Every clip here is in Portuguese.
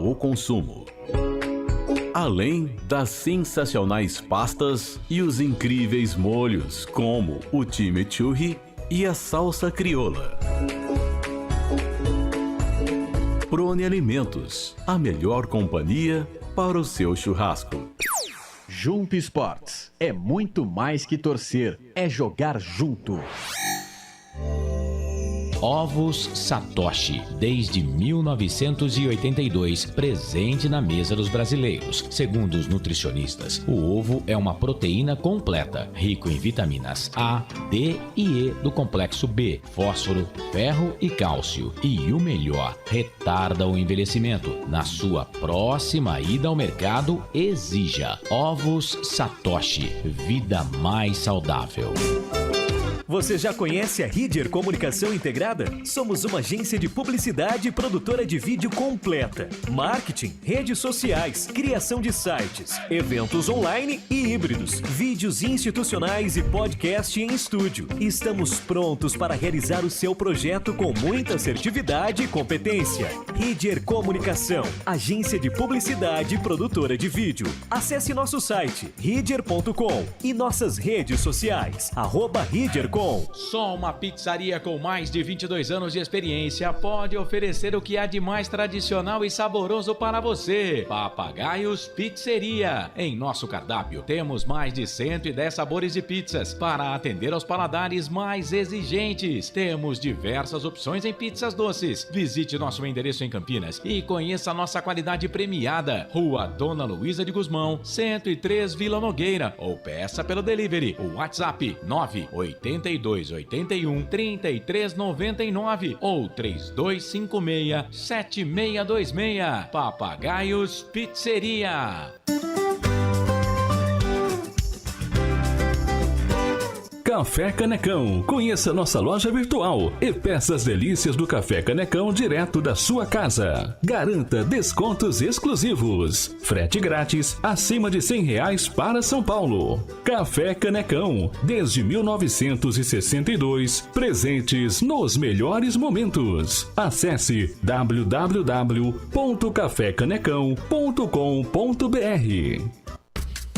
o consumo. Além das sensacionais pastas e os incríveis molhos, como o chimichurri e a salsa crioula. Prone Alimentos, a melhor companhia para o seu churrasco. Junto Esportes é muito mais que torcer, é jogar junto. Ovos Satoshi, desde 1982, presente na mesa dos brasileiros. Segundo os nutricionistas, o ovo é uma proteína completa, rico em vitaminas A, D e E do complexo B, fósforo, ferro e cálcio. E o melhor, retarda o envelhecimento. Na sua próxima ida ao mercado, exija Ovos Satoshi, vida mais saudável. Você já conhece a Ridger Comunicação Integrada? Somos uma agência de publicidade e produtora de vídeo completa. Marketing, redes sociais, criação de sites, eventos online e híbridos, vídeos institucionais e podcast em estúdio. Estamos prontos para realizar o seu projeto com muita assertividade e competência. Ridger Comunicação, agência de publicidade e produtora de vídeo. Acesse nosso site, ridger.com e nossas redes sociais, @ridger.com. Só uma pizzaria com mais de 22 anos de experiência pode oferecer o que há de mais tradicional e saboroso para você. Papagaios Pizzeria. Em nosso cardápio temos mais de 110 sabores de pizzas para atender aos paladares mais exigentes. Temos diversas opções em pizzas doces. Visite nosso endereço em Campinas e conheça a nossa qualidade premiada. Rua Dona Luísa de Gusmão, 103 Vila Nogueira. Ou peça pelo delivery. O WhatsApp 98281 3399 ou 3256-7626. Papagaios Pizzeria. Café Canecão. Conheça nossa loja virtual e peça as delícias do Café Canecão direto da sua casa. Garanta descontos exclusivos. Frete grátis acima de R$100 para São Paulo. Café Canecão. Desde 1962, presentes nos melhores momentos. Acesse www.cafecanecão.com.br.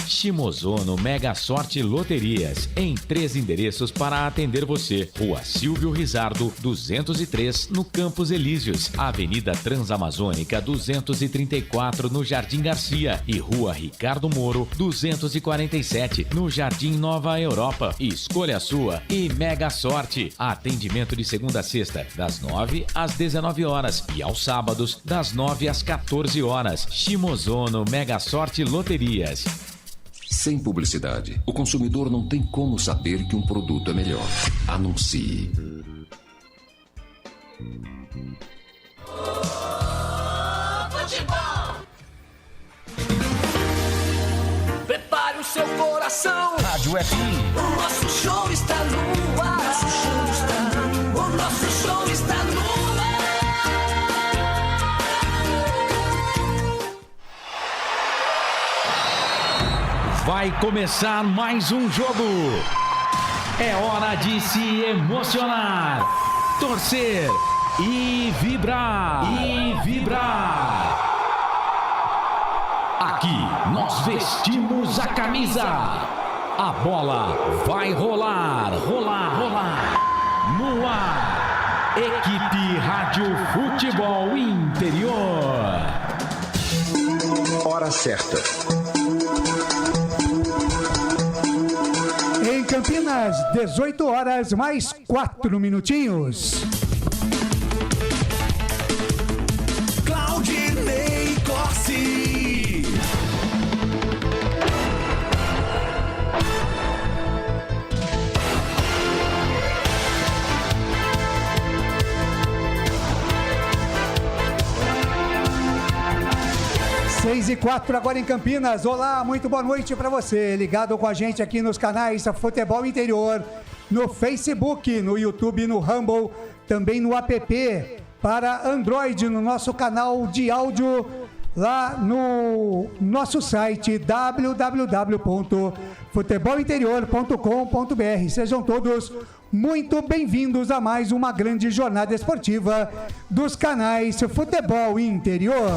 Shimozono Mega Sorte Loterias, em 3 endereços para atender você. Rua Silvio Rizardo, 203, no Campos Elíseos. Avenida Transamazônica, 234, no Jardim Garcia. E Rua Ricardo Moro, 247, no Jardim Nova Europa. Escolha a sua e Mega Sorte. Atendimento de segunda a sexta, das 9 às 19 horas. E aos sábados, das 9 às 14 horas. Shimozono Mega Sorte Loterias. Sem publicidade, o consumidor não tem como saber que um produto é melhor. Anuncie. Futebol! Prepare o seu coração. Rádio FM. O nosso show está no ar. O nosso show está no ar. Vai começar mais um jogo. É hora de se emocionar, torcer e vibrar. Aqui nós vestimos a camisa. A bola vai rolar. No ar, Equipe Rádio Futebol Interior. Hora certa. Em Campinas, 18 horas mais 4 minutinhos. Claudinei Corsi. Seis e 4 agora em Campinas. Olá, muito boa noite para você. Ligado com a gente aqui nos canais Futebol Interior, no Facebook, no YouTube, no Rumble, também no app para Android, no nosso canal de áudio, lá no nosso site www.futebolinterior.com.br. Sejam todos muito bem-vindos a mais uma grande jornada esportiva dos canais Futebol Interior.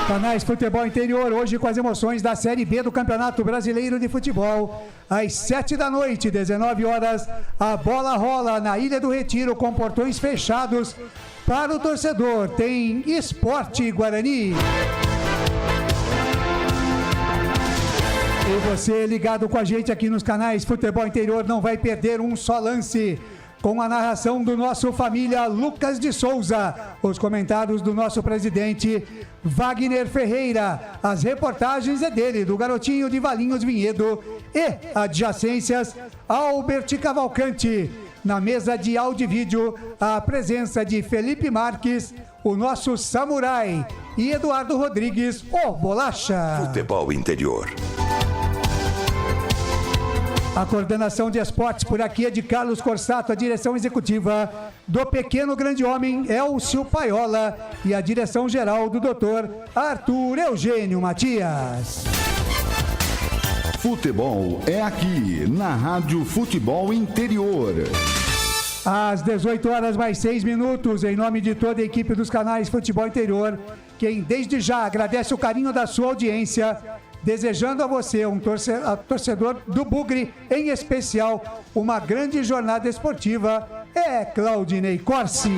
Canais Futebol Interior, hoje com as emoções da Série B do Campeonato Brasileiro de Futebol. Às 7 da noite, 19 horas, a bola rola na Ilha do Retiro com portões fechados para o torcedor. Tem Esporte Guarani. E você ligado com a gente aqui nos canais Futebol Interior não vai perder um só lance. Com a narração do nosso família Lucas de Souza, os comentários do nosso presidente Wagner Ferreira, as reportagens é dele, do garotinho de Valinhos Vinhedo e adjacências Albert Cavalcante. Na mesa de áudio e vídeo, a presença de Felipe Marques, o nosso samurai, e Eduardo Rodrigues, o Bolacha. Futebol Interior. A coordenação de esportes por aqui é de Carlos Corsato, a direção executiva do pequeno grande homem Elcio Paiola e a direção geral do doutor Arthur Eugênio Matias. Futebol é aqui, na Rádio Futebol Interior. Às 18 horas mais 6 minutos, em nome de toda a equipe dos canais Futebol Interior, quem desde já agradece o carinho da sua audiência, desejando a você, um torcedor do Bugre, em especial, uma grande jornada esportiva, é Claudinei Corsi.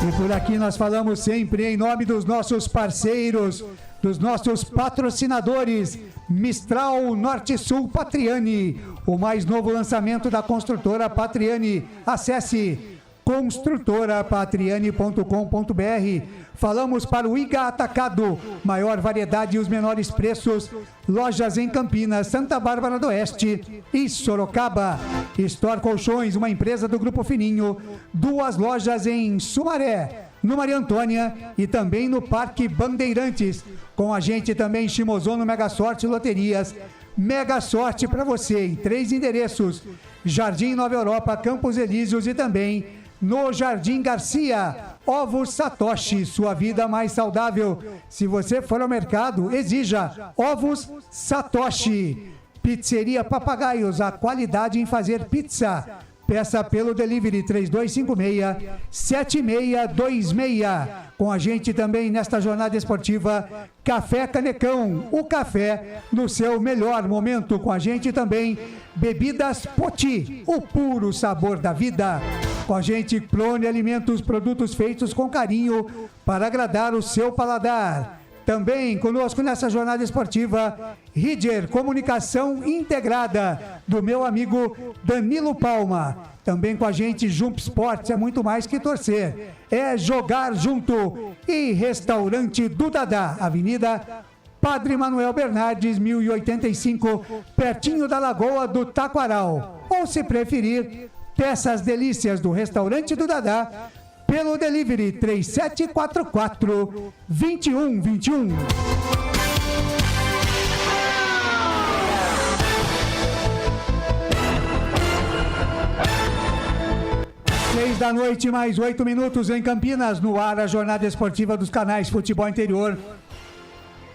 E por aqui nós falamos sempre em nome dos nossos parceiros, dos nossos patrocinadores, Mistral Norte Sul Patriani, o mais novo lançamento da construtora Patriani. Acesse construtorapatriani.com.br. Falamos para o Iga Atacado, maior variedade e os menores preços. Lojas em Campinas, Santa Bárbara do Oeste e Sorocaba. Store Colchões, uma empresa do Grupo Fininho. 2 lojas em Sumaré, no Maria Antônia e também no Parque Bandeirantes. Com a gente também Shimozono Mega Sorte Loterias. Mega Sorte para você em 3 endereços: Jardim Nova Europa, Campos Elíseos e também no Jardim Garcia. Ovos Satoshi, sua vida mais saudável. Se você for ao mercado, exija Ovos Satoshi. Pizzeria Papagaios, a qualidade em fazer pizza. Peça pelo delivery 3256-7626. Com a gente também nesta jornada esportiva, Café Canecão, o café no seu melhor momento. Com a gente também, Bebidas Poti, o puro sabor da vida. Com a gente, Prone Alimentos, produtos feitos com carinho para agradar o seu paladar. Também conosco nessa jornada esportiva, Ridger Comunicação Integrada, do meu amigo Danilo Palma. Também com a gente, Jump Sports, é muito mais que torcer, é jogar junto. E Restaurante do Dadá, Avenida Padre Manuel Bernardes, 1085, pertinho da Lagoa do Taquaral. Ou se preferir, peça as delícias do Restaurante do Dadá pelo delivery 3744-2121. Seis da noite, mais 8 minutos em Campinas, no ar a jornada esportiva dos canais Futebol Interior.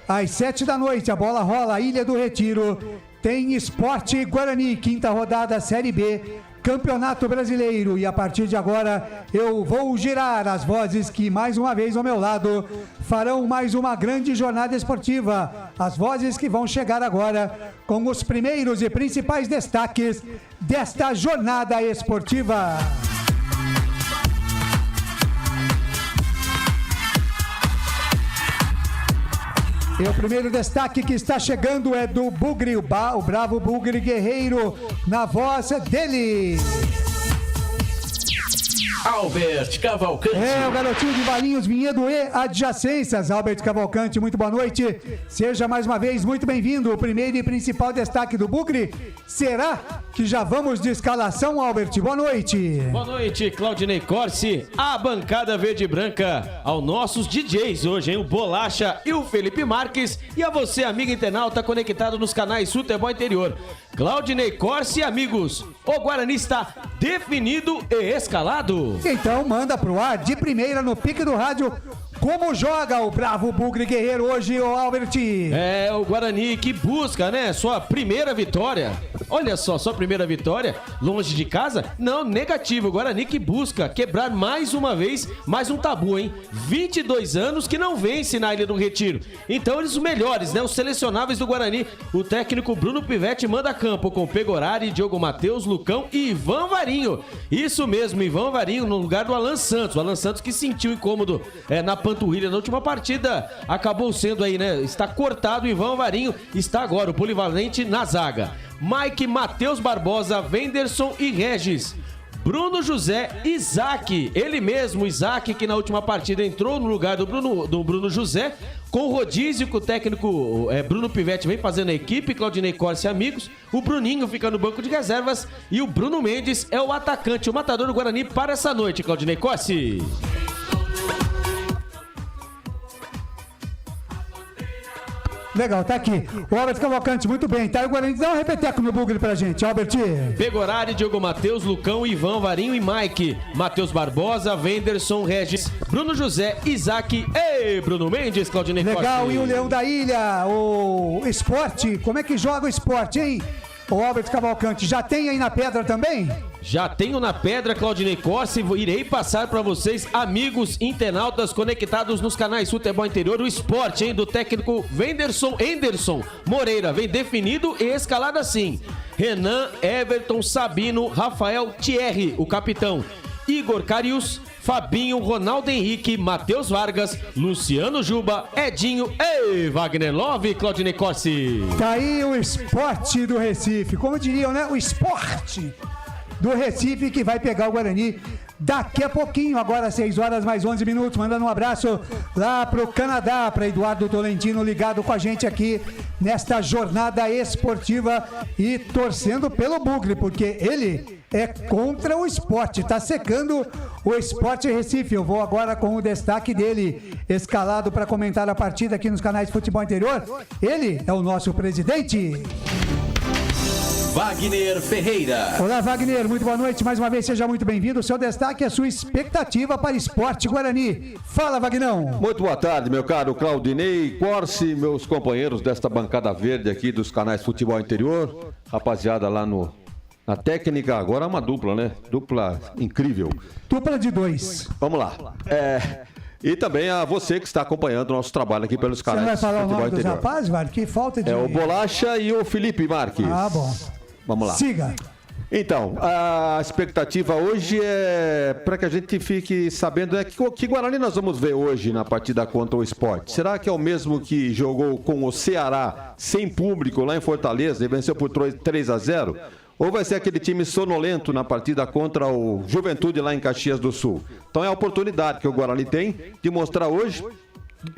Às 7 da noite, a bola rola, Ilha do Retiro. Tem Esporte Guarani, 5ª rodada, Série B, Campeonato Brasileiro. E a partir de agora eu vou girar as vozes que mais uma vez ao meu lado farão mais uma grande jornada esportiva. As vozes que vão chegar agora com os primeiros e principais destaques desta jornada esportiva. E o primeiro destaque que está chegando é do Bugre, o bravo Bugre Guerreiro, na voz dele, Albert Cavalcante. É, o garotinho de Valinhos Vinhedo e adjacências. Albert Cavalcante, muito boa noite. Seja mais uma vez muito bem-vindo. O primeiro e principal destaque do Bugre. Será que já vamos de escalação, Albert? Boa noite. Boa noite, Claudinei Corsi. A bancada verde e branca aos nossos DJs hoje, hein? O Bolacha e o Felipe Marques. E a você, amigo internauta conectado nos canais Futebol Interior. Claudinei Corsi, amigos. O Guarani está definido e escalado. Brasil. Então manda pro ar de primeira no pique do rádio. Como joga o bravo Bugre Guerreiro hoje, ô Albert? É o Guarani que busca, né, sua primeira vitória. Olha só, sua primeira vitória longe de casa? Não, negativo. O Guarani que busca quebrar mais uma vez, mais um tabu, hein? 22 anos que não vence na Ilha do Retiro. Então eles os melhores, né, os selecionáveis do Guarani. O técnico Bruno Pivetti manda a campo com Pegorari, Diogo Matheus, Lucão e Ivan Varinho. Isso mesmo, Ivan Varinho no lugar do Alan Santos. O Alan Santos que sentiu incômodo na panturrilha na última partida, acabou sendo aí, né? Está cortado, o Ivan Varinho está agora o polivalente na zaga. Mike, Matheus Barbosa, Wenderson e Regis. Bruno José, Isaac, ele mesmo, Isaac, que na última partida entrou no lugar do Bruno José, com o rodízio que o técnico Bruno Pivetti vem fazendo a equipe, Claudinei Corsi e amigos, o Bruninho fica no banco de reservas e o Bruno Mendes é o atacante, o matador do Guarani para essa noite, Claudinei Corsi. Legal, tá aqui. O Albert Cavalcante, muito bem. Tá, o Guarani, dá um repeteco no Bugre pra gente, Albert. Pegorari, Diogo Matheus, Lucão, Ivan, Varinho e Mike. Matheus Barbosa, Wenderson, Regis, Bruno José, Isaac e Bruno Mendes, Claudinei Costa. Legal, e o Leão da Ilha, o esporte, como é que joga o esporte, hein? O Albert Cavalcante, já tem aí na pedra também? Já tenho na pedra, Claudinei Corsi, irei passar para vocês, amigos internautas conectados nos canais Futebol Interior, o esporte, hein, do técnico Anderson Moreira, vem definido e escalado assim: Renan, Everton, Sabino, Rafael Thierry, o capitão, Igor Carius, Fabinho, Ronaldo Henrique, Matheus Vargas, Luciano Juba, Edinho e Wagner Love, Claudinei Corsi. Tá aí o esporte do Recife, como diriam, né? O esporte do Recife que vai pegar o Guarani daqui a pouquinho, agora 6 horas mais 11 minutos, mandando um abraço lá pro Canadá, para Eduardo Tolentino ligado com a gente aqui nesta jornada esportiva e torcendo pelo Bugre, porque ele é contra o esporte, tá secando o Esporte Recife. Eu vou agora com o destaque dele, escalado para comentar a partida aqui nos canais de Futebol Interior. Ele é o nosso presidente, Wagner Ferreira. Olá, Wagner, muito boa noite, mais uma vez seja muito bem-vindo. O seu destaque é a sua expectativa para Esporte Guarani. Fala, Vagnão. Muito boa tarde, meu caro Claudinei Corsi, meus companheiros desta bancada verde aqui dos canais Futebol Interior, rapaziada lá na técnica, agora é uma dupla, né? Dupla incrível. Dupla de 2. Vamos lá. E também a você que está acompanhando o nosso trabalho aqui pelos canais Você vai falar Futebol o nome Interior. dos rapazes, Vale? Que falta de... É o Bolacha e o Felipe Marques. Ah, bom. Vamos lá. Siga. Então, a expectativa hoje é para que a gente fique sabendo que Guarani nós vamos ver hoje na partida contra o Sport. Será que é o mesmo que jogou com o Ceará sem público lá em Fortaleza e venceu por 3-0? Ou vai ser aquele time sonolento na partida contra o Juventude lá em Caxias do Sul? Então é a oportunidade que o Guarani tem de mostrar hoje,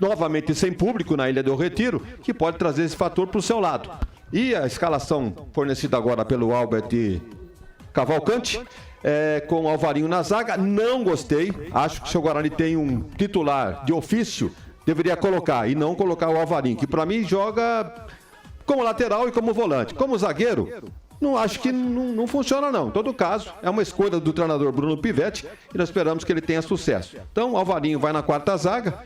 novamente sem público na Ilha do Retiro, que pode trazer esse fator para o seu lado. E a escalação fornecida agora pelo Albert Cavalcante, com o Alvarinho na zaga, não gostei. Acho que se o Guarani tem um titular de ofício, deveria colocar, e não colocar o Alvarinho, que para mim joga como lateral e como volante. Como zagueiro, não acho que não funciona não. Em todo caso, é uma escolha do treinador Bruno Pivetti e nós esperamos que ele tenha sucesso. Então o Alvarinho vai na quarta zaga,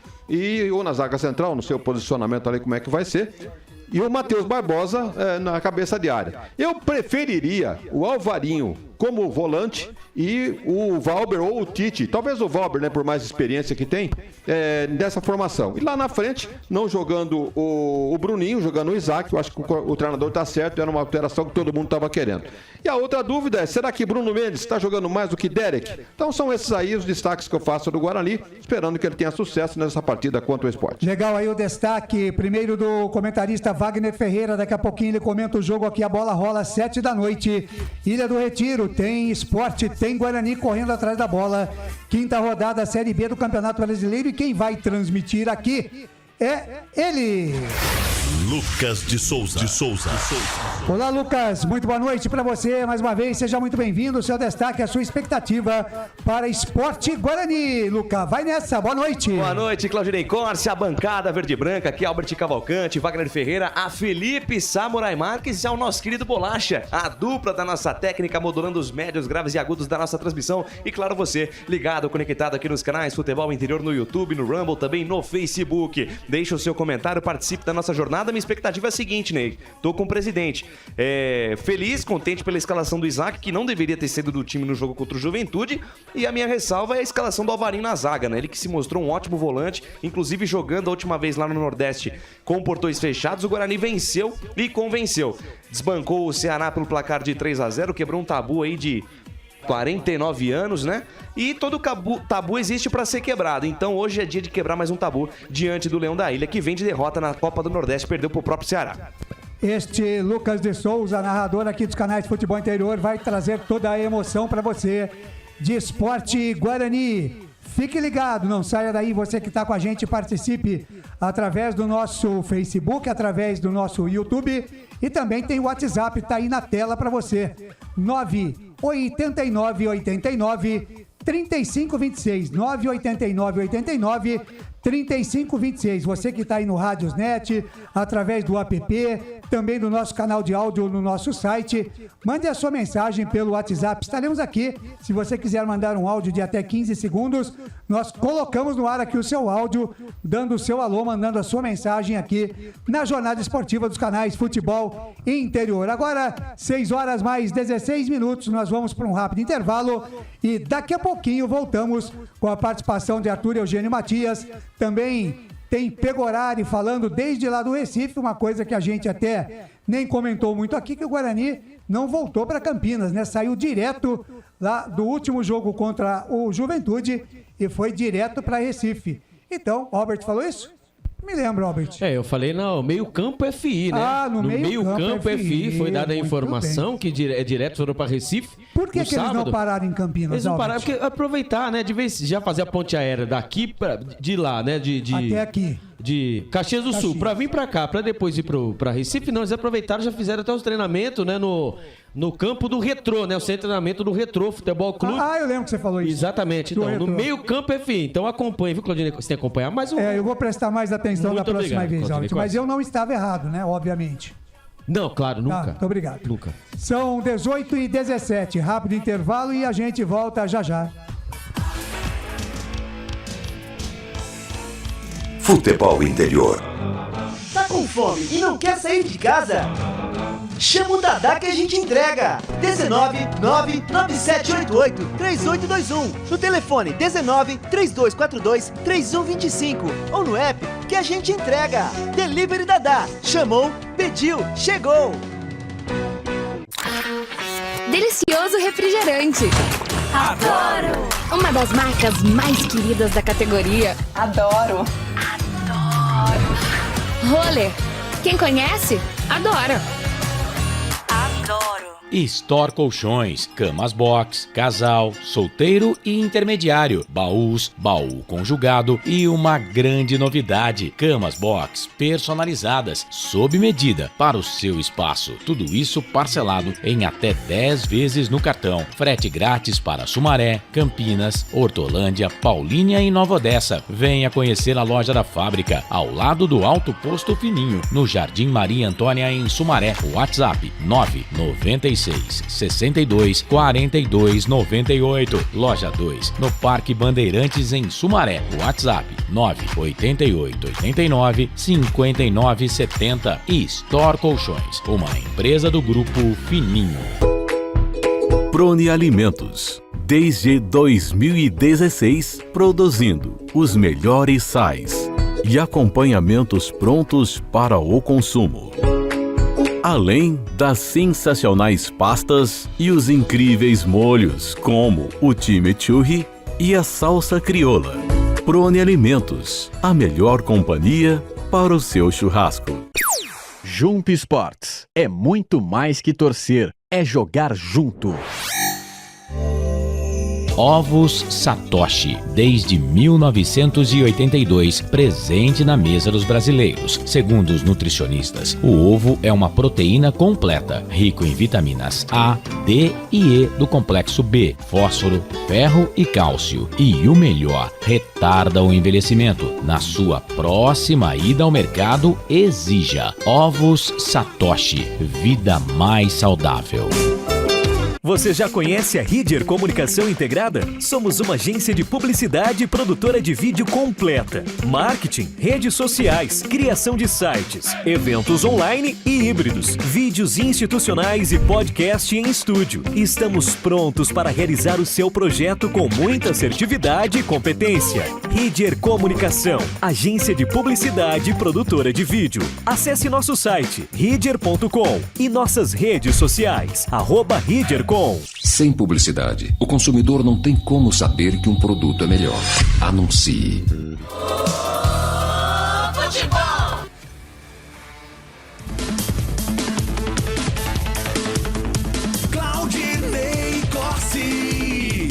ou na zaga central, no seu posicionamento ali como é que vai ser. E o Matheus Barbosa na cabeça de área. Eu preferiria o Alvarinho como volante e o Valber ou o Tite, talvez o Valber, né, por mais experiência que tem, dessa formação. E lá na frente, não jogando o Bruninho, jogando o Isaac, eu acho que o treinador está certo, era uma alteração que todo mundo estava querendo. E a outra dúvida é, será que Bruno Mendes está jogando mais do que Derek? Então são esses aí os destaques que eu faço do Guarani, esperando que ele tenha sucesso nessa partida contra o Sport. Legal aí o destaque, primeiro do comentarista Wagner Ferreira, daqui a pouquinho ele comenta o jogo aqui, a bola rola 7 da noite, Ilha do Retiro, tem Esporte, tem Guarani correndo atrás da bola, quinta rodada Série B do Campeonato Brasileiro, e quem vai transmitir aqui é ele, Lucas de Souza. Olá, Lucas. Muito boa noite para você. Mais uma vez, seja muito bem-vindo. O seu destaque, a sua expectativa para Esporte Guarani. Lucas, vai nessa. Boa noite. Boa noite, Claudinei Corse, a bancada verde e branca. Aqui, Albert Cavalcante, Wagner Ferreira, a Felipe Samurai Marques e ao nosso querido Bolacha, a dupla da nossa técnica, modulando os médios, graves e agudos da nossa transmissão. E claro, você ligado, conectado aqui nos canais Futebol Interior no YouTube, no Rumble, também no Facebook. Deixa o seu comentário, participe da nossa jornada. Minha expectativa é a seguinte, Ney. Tô com o presidente. Feliz, contente pela escalação do Isaac, que não deveria ter sido do time no jogo contra o Juventude. E a minha ressalva é a escalação do Alvarinho na zaga, né? Ele que se mostrou um ótimo volante, inclusive jogando a última vez lá no Nordeste com portões fechados. O Guarani venceu e convenceu. Desbancou o Ceará pelo placar de 3-0, quebrou um tabu aí de 49 anos, né? E todo tabu existe para ser quebrado. Então hoje é dia de quebrar mais um tabu diante do Leão da Ilha, que vem de derrota na Copa do Nordeste, perdeu pro próprio Ceará. Este Lucas de Souza, narrador aqui dos canais de Futebol Interior, vai trazer toda a emoção para você de Esporte Guarani. Fique ligado, não saia daí, você que está com a gente, participe através do nosso Facebook, através do nosso YouTube e também tem o WhatsApp, tá aí na tela para você, 98989-3526, 989-89-3526, você que está aí no Radiosnet, através do app, também do nosso canal de áudio no nosso site, mande a sua mensagem pelo WhatsApp, estaremos aqui, se você quiser mandar um áudio de até 15 segundos, nós colocamos no ar aqui o seu áudio, dando o seu alô, mandando a sua mensagem aqui na jornada esportiva dos canais Futebol Interior. Agora, 6 horas mais 16 minutos, nós vamos para um rápido intervalo e daqui a pouquinho voltamos com a participação de Arthur Eugênio Matias, também tem Pegorari falando desde lá do Recife, uma coisa que a gente até nem comentou muito aqui, que o Guarani não voltou para Campinas, né? Saiu direto lá do último jogo contra o Juventude e foi direto para Recife. Então, Albert falou isso? Me lembro, Albert. Eu falei no meio-campo FI, né? No meio-campo FI foi dada a informação que direto foram para Recife. Por que eles não pararam em Campinas, Eles não pararam, porque aproveitar, né? De vez já fazer a ponte aérea daqui de lá, né? Até aqui. De Caxias do Sul, para vir para cá, para depois ir para Recife, não, eles aproveitaram, já fizeram até os treinamentos, né, no campo do Retrô, né, o centro de treinamento do Retrô Futebol Clube. Eu lembro que você falou isso. Exatamente, então, no meio campo FI, então acompanha, viu, Claudinei, você tem que acompanhar mais um... eu vou prestar mais atenção da próxima vez, Albert, mas eu não estava errado, né, obviamente. Não, claro, nunca. Muito obrigado. Nunca. São 18h17, rápido intervalo e a gente volta já já. Futebol Interior. Tá com fome e não quer sair de casa? Chama o Dadá que a gente entrega. 19997883821. No telefone 1932423125 ou no app que a gente entrega. Delivery Dadá. Chamou, pediu, chegou. Delicioso refrigerante. Adoro! Uma das marcas mais queridas da categoria. Adoro! Roller. Quem conhece, adora. Adoro. Store Colchões, camas box, casal, solteiro e intermediário, baús, baú conjugado e uma grande novidade, camas box personalizadas, sob medida para o seu espaço. Tudo isso parcelado em até 10 vezes no cartão. Frete grátis para Sumaré, Campinas, Hortolândia, Paulínia e Nova Odessa. Venha conhecer a loja da fábrica, ao lado do Alto Posto Fininho, no Jardim Maria Antônia em Sumaré. WhatsApp 996 62 42 98. Loja 2, no Parque Bandeirantes em Sumaré. WhatsApp 988 89 59 70. E Store Colchões, uma empresa do Grupo Fininho. Prone Alimentos. Desde 2016, produzindo os melhores sais e acompanhamentos prontos para o consumo. Além das sensacionais pastas e os incríveis molhos, como o chimichurri e a salsa crioula. Prone Alimentos, a melhor companhia para o seu churrasco. Jump Sports é muito mais que torcer, é jogar junto. Ovos Satoshi, desde 1982, presente na mesa dos brasileiros. Segundo os nutricionistas, o ovo é uma proteína completa, rico em vitaminas A, D e E do complexo B, fósforo, ferro e cálcio. E o melhor, retarda o envelhecimento. Na sua próxima ida ao mercado, exija Ovos Satoshi, vida mais saudável. Você já conhece a Ridger Comunicação Integrada? Somos uma agência de publicidade e produtora de vídeo completa. Marketing, redes sociais, criação de sites, eventos online e híbridos, vídeos institucionais e podcast em estúdio. Estamos prontos para realizar o seu projeto com muita assertividade e competência. Ridger Comunicação, agência de publicidade e produtora de vídeo. Acesse nosso site, ridger.com e nossas redes sociais, @ridger.com. Sem publicidade, o consumidor não tem como saber que um produto é melhor. Anuncie. Futebol! Claudinei Corsi.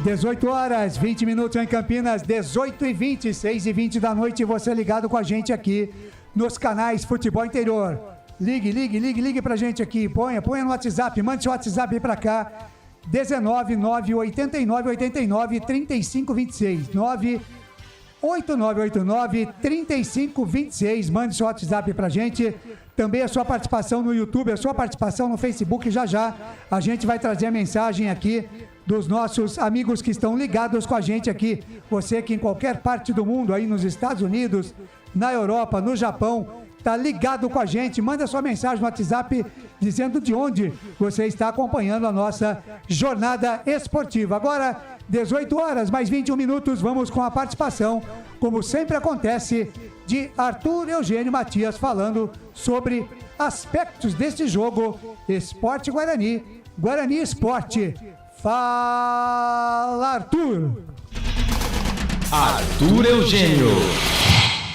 18 horas, 20 minutos em Campinas, 18h20, 6h20 da noite, você ligado com a gente aqui nos canais Futebol Interior. Ligue pra gente aqui, ponha no WhatsApp, mande seu WhatsApp aí pra cá, 19 989 89 35 26, 98989 35 26, mande seu WhatsApp pra gente, também a sua participação no YouTube, a sua participação no Facebook, já a gente vai trazer a mensagem aqui dos nossos amigos que estão ligados com a gente aqui, você que em qualquer parte do mundo, aí nos Estados Unidos, na Europa, no Japão, tá ligado com a gente, manda sua mensagem no WhatsApp dizendo de onde você está acompanhando a nossa jornada esportiva. Agora, 18 horas, mais 21 minutos, vamos com a participação, como sempre acontece, de Arthur Eugênio Matias falando sobre aspectos deste jogo, Esporte Guarani, Guarani Esporte. Fala, Arthur! Arthur Eugênio.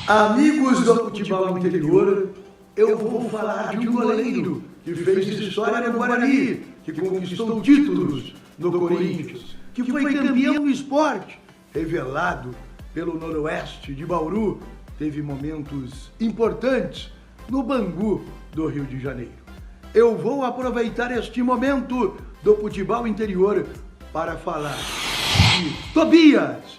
Amigos do futebol interior, eu vou falar de um goleiro que fez história no Guarani, que conquistou títulos no Corinthians, que foi campeão do esporte, revelado pelo Noroeste de Bauru, teve momentos importantes no Bangu do Rio de Janeiro. Eu vou aproveitar este momento do futebol interior para falar de Tobias,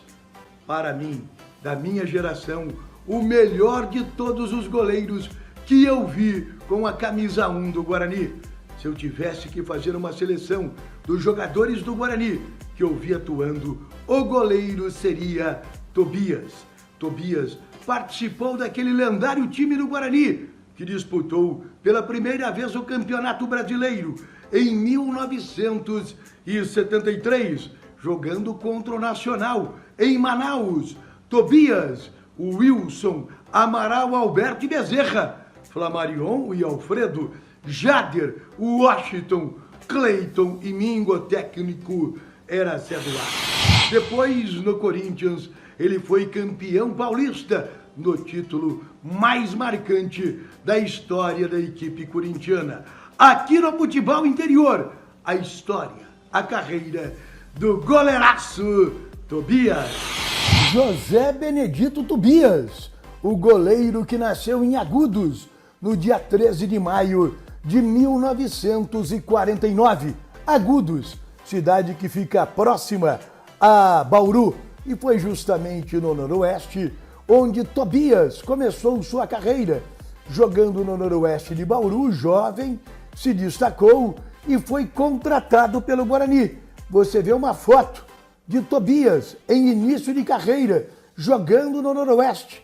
para mim, da minha geração, o melhor de todos os goleiros que eu vi com a camisa 1 do Guarani. Se eu tivesse que fazer uma seleção dos jogadores do Guarani que eu vi atuando, o goleiro seria Tobias. Tobias participou daquele lendário time do Guarani que disputou pela primeira vez o Campeonato Brasileiro em 1973, jogando contra o Nacional em Manaus. Tobias, o Wilson, Amaral, Alberto e Bezerra, Flamarion e Alfredo, Jader, Washington, Cleiton e Mingo, técnico era Zé Duarte. Depois, no Corinthians, ele foi campeão paulista, no título mais marcante da história da equipe corintiana. Aqui no futebol interior, a história, a carreira do goleiraço Tobias. José Benedito Tobias, o goleiro que nasceu em Agudos, no dia 13 de maio de 1949. Agudos, cidade que fica próxima a Bauru, e foi justamente no Noroeste onde Tobias começou sua carreira. Jogando no Noroeste de Bauru, jovem, se destacou e foi contratado pelo Guarani. Você vê uma foto de Tobias em início de carreira, jogando no Noroeste.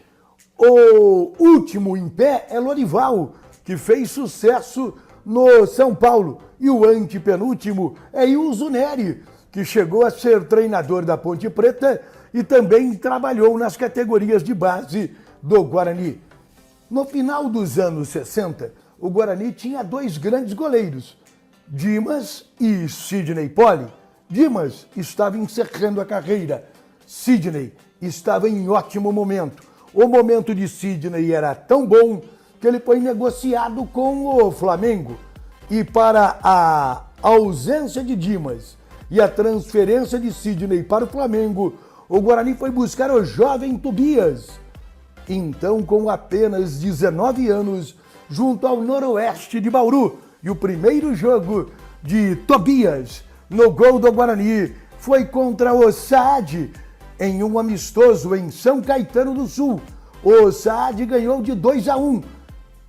O último em pé é Lorival, que fez sucesso no São Paulo. E o antepenúltimo é Ilso Neri, que chegou a ser treinador da Ponte Preta e também trabalhou nas categorias de base do Guarani. No final dos anos 60, o Guarani tinha dois grandes goleiros, Dimas e Sidney Poli. Dimas estava encerrando a carreira, Sidney estava em ótimo momento. O momento de Sidney era tão bom que ele foi negociado com o Flamengo. E para a ausência de Dimas e a transferência de Sidney para o Flamengo, o Guarani foi buscar o jovem Tobias. Então, com apenas 19 anos, junto ao Noroeste de Bauru, e o primeiro jogo de Tobias no gol do Guarani foi contra o Saad, em um amistoso em São Caetano do Sul. O Saad ganhou de 2-1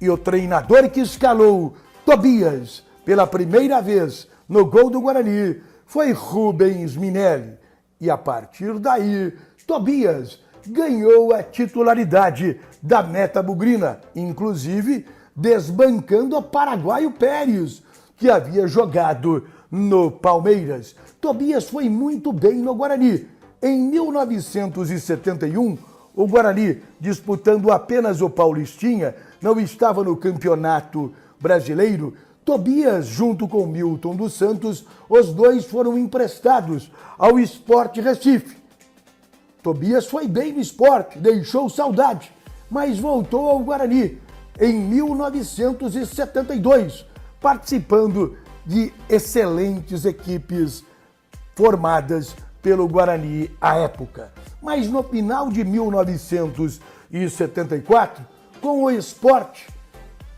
e o treinador que escalou Tobias pela primeira vez no gol do Guarani foi Rubens Minelli. E a partir daí, Tobias ganhou a titularidade da meta bugrina, inclusive desbancando o paraguaio Pérez, que havia jogado no Palmeiras. Tobias foi muito bem no Guarani. Em 1971, o Guarani, disputando apenas o Paulistinha, não estava no Campeonato Brasileiro. Tobias, junto com Milton dos Santos, os dois foram emprestados ao Sport Recife. Tobias foi bem no Sport, deixou saudade, mas voltou ao Guarani em 1972, participando de excelentes equipes formadas pelo Guarani à época. Mas no final de 1974, com o Sport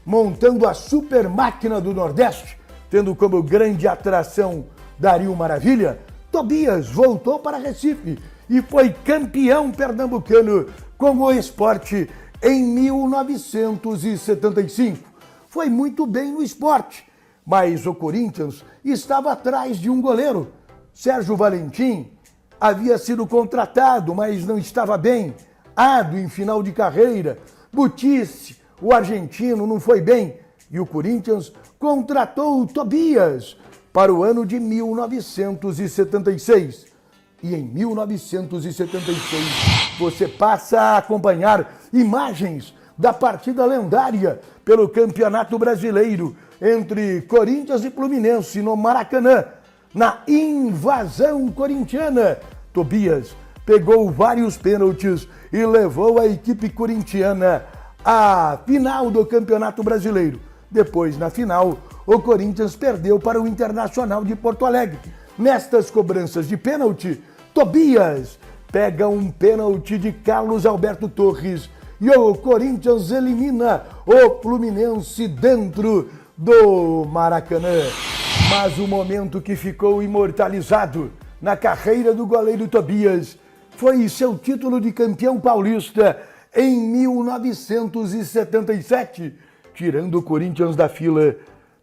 montando a super máquina do Nordeste, tendo como grande atração Dario Maravilha, Tobias voltou para Recife e foi campeão pernambucano com o Sport em 1975. Foi muito bem no Sport, mas o Corinthians estava atrás de um goleiro. Sérgio Valentim havia sido contratado, mas não estava bem. Ado em final de carreira. Butice, o argentino, não foi bem. E o Corinthians contratou o Tobias para o ano de 1976. E em 1976 você passa a acompanhar imagens da partida lendária pelo Campeonato Brasileiro entre Corinthians e Fluminense no Maracanã, na invasão corintiana. Tobias pegou vários pênaltis e levou a equipe corintiana à final do Campeonato Brasileiro. Depois, na final, o Corinthians perdeu para o Internacional de Porto Alegre. Nestas cobranças de pênalti, Tobias pega um pênalti de Carlos Alberto Torres e o Corinthians elimina o Fluminense dentro do Maracanã. Mas o momento que ficou imortalizado na carreira do goleiro Tobias foi seu título de campeão paulista em 1977, tirando o Corinthians da fila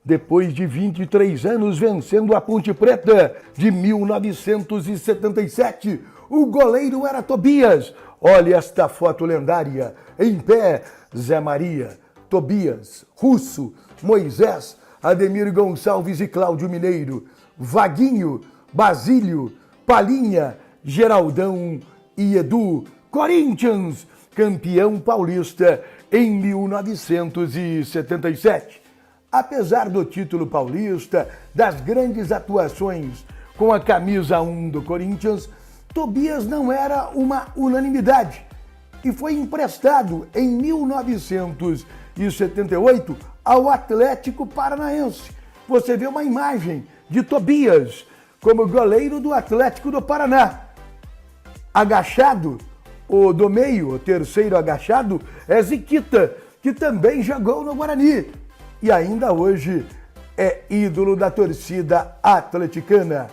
depois de 23 anos vencendo a Ponte Preta de 1977. O goleiro era Tobias. Olha esta foto lendária. Em pé, Zé Maria, Tobias, Russo, Moisés, Ademir Gonçalves e Cláudio Mineiro, Vaguinho, Basílio, Palinha, Geraldão e Edu. Corinthians, campeão paulista em 1977. Apesar do título paulista, das grandes atuações com a camisa 1 do Corinthians, Tobias não era uma unanimidade e foi emprestado em 1978 ao Atlético Paranaense. Você vê uma imagem de Tobias como goleiro do Atlético do Paraná. Agachado, o do meio, o terceiro agachado, é Ziquita, que também jogou no Guarani e ainda hoje é ídolo da torcida atleticana.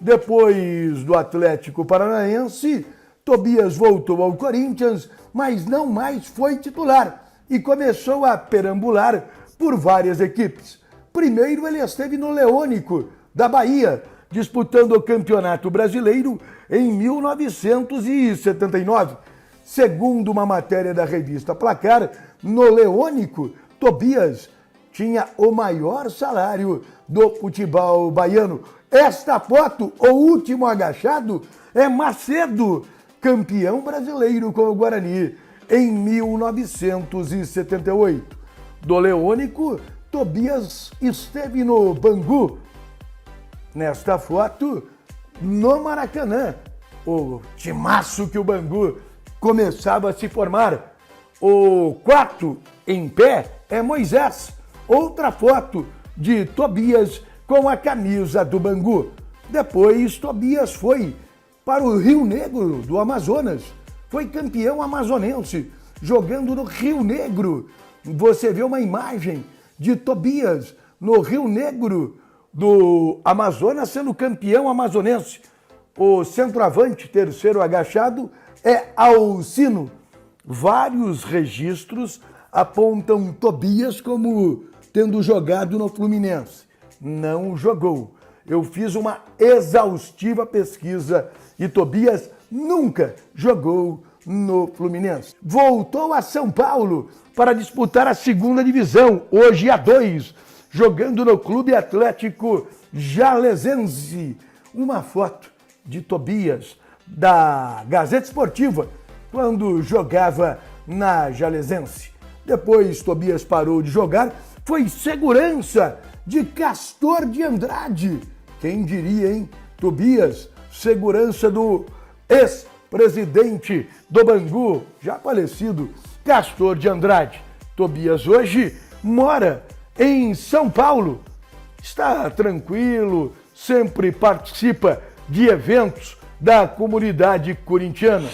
Depois do Atlético Paranaense, Tobias voltou ao Corinthians, mas não mais foi titular e começou a perambular por várias equipes. Primeiro ele esteve no Leônico, da Bahia, disputando o Campeonato Brasileiro em 1979. Segundo uma matéria da revista Placar, no Leônico, Tobias tinha o maior salário do futebol baiano. Esta foto, o último agachado, é Macedo, campeão brasileiro com o Guarani em 1978. Do Leônico, Tobias esteve no Bangu. Nesta foto, no Maracanã, o timaço que o Bangu começava a se formar. O quarto em pé é Moisés. Outra foto de Tobias com a camisa do Bangu. Depois, Tobias foi para o Rio Negro do Amazonas. Foi campeão amazonense, jogando no Rio Negro. Você vê uma imagem de Tobias no Rio Negro do Amazonas sendo campeão amazonense. O centroavante, terceiro agachado, é Alcino. Vários registros apontam Tobias como tendo jogado no Fluminense. Não jogou. Eu fiz uma exaustiva pesquisa e Tobias nunca jogou no Fluminense. Voltou a São Paulo para disputar a segunda divisão, hoje A2, jogando no Clube Atlético Jalesense. Uma foto de Tobias da Gazeta Esportiva, quando jogava na Jalesense. Depois Tobias parou de jogar, foi segurança de Castor de Andrade. Quem diria, hein? Tobias, segurança do ex-presidente do Bangu, já falecido, Castor de Andrade. Tobias hoje mora em São Paulo. Está tranquilo, sempre participa de eventos da comunidade corintiana.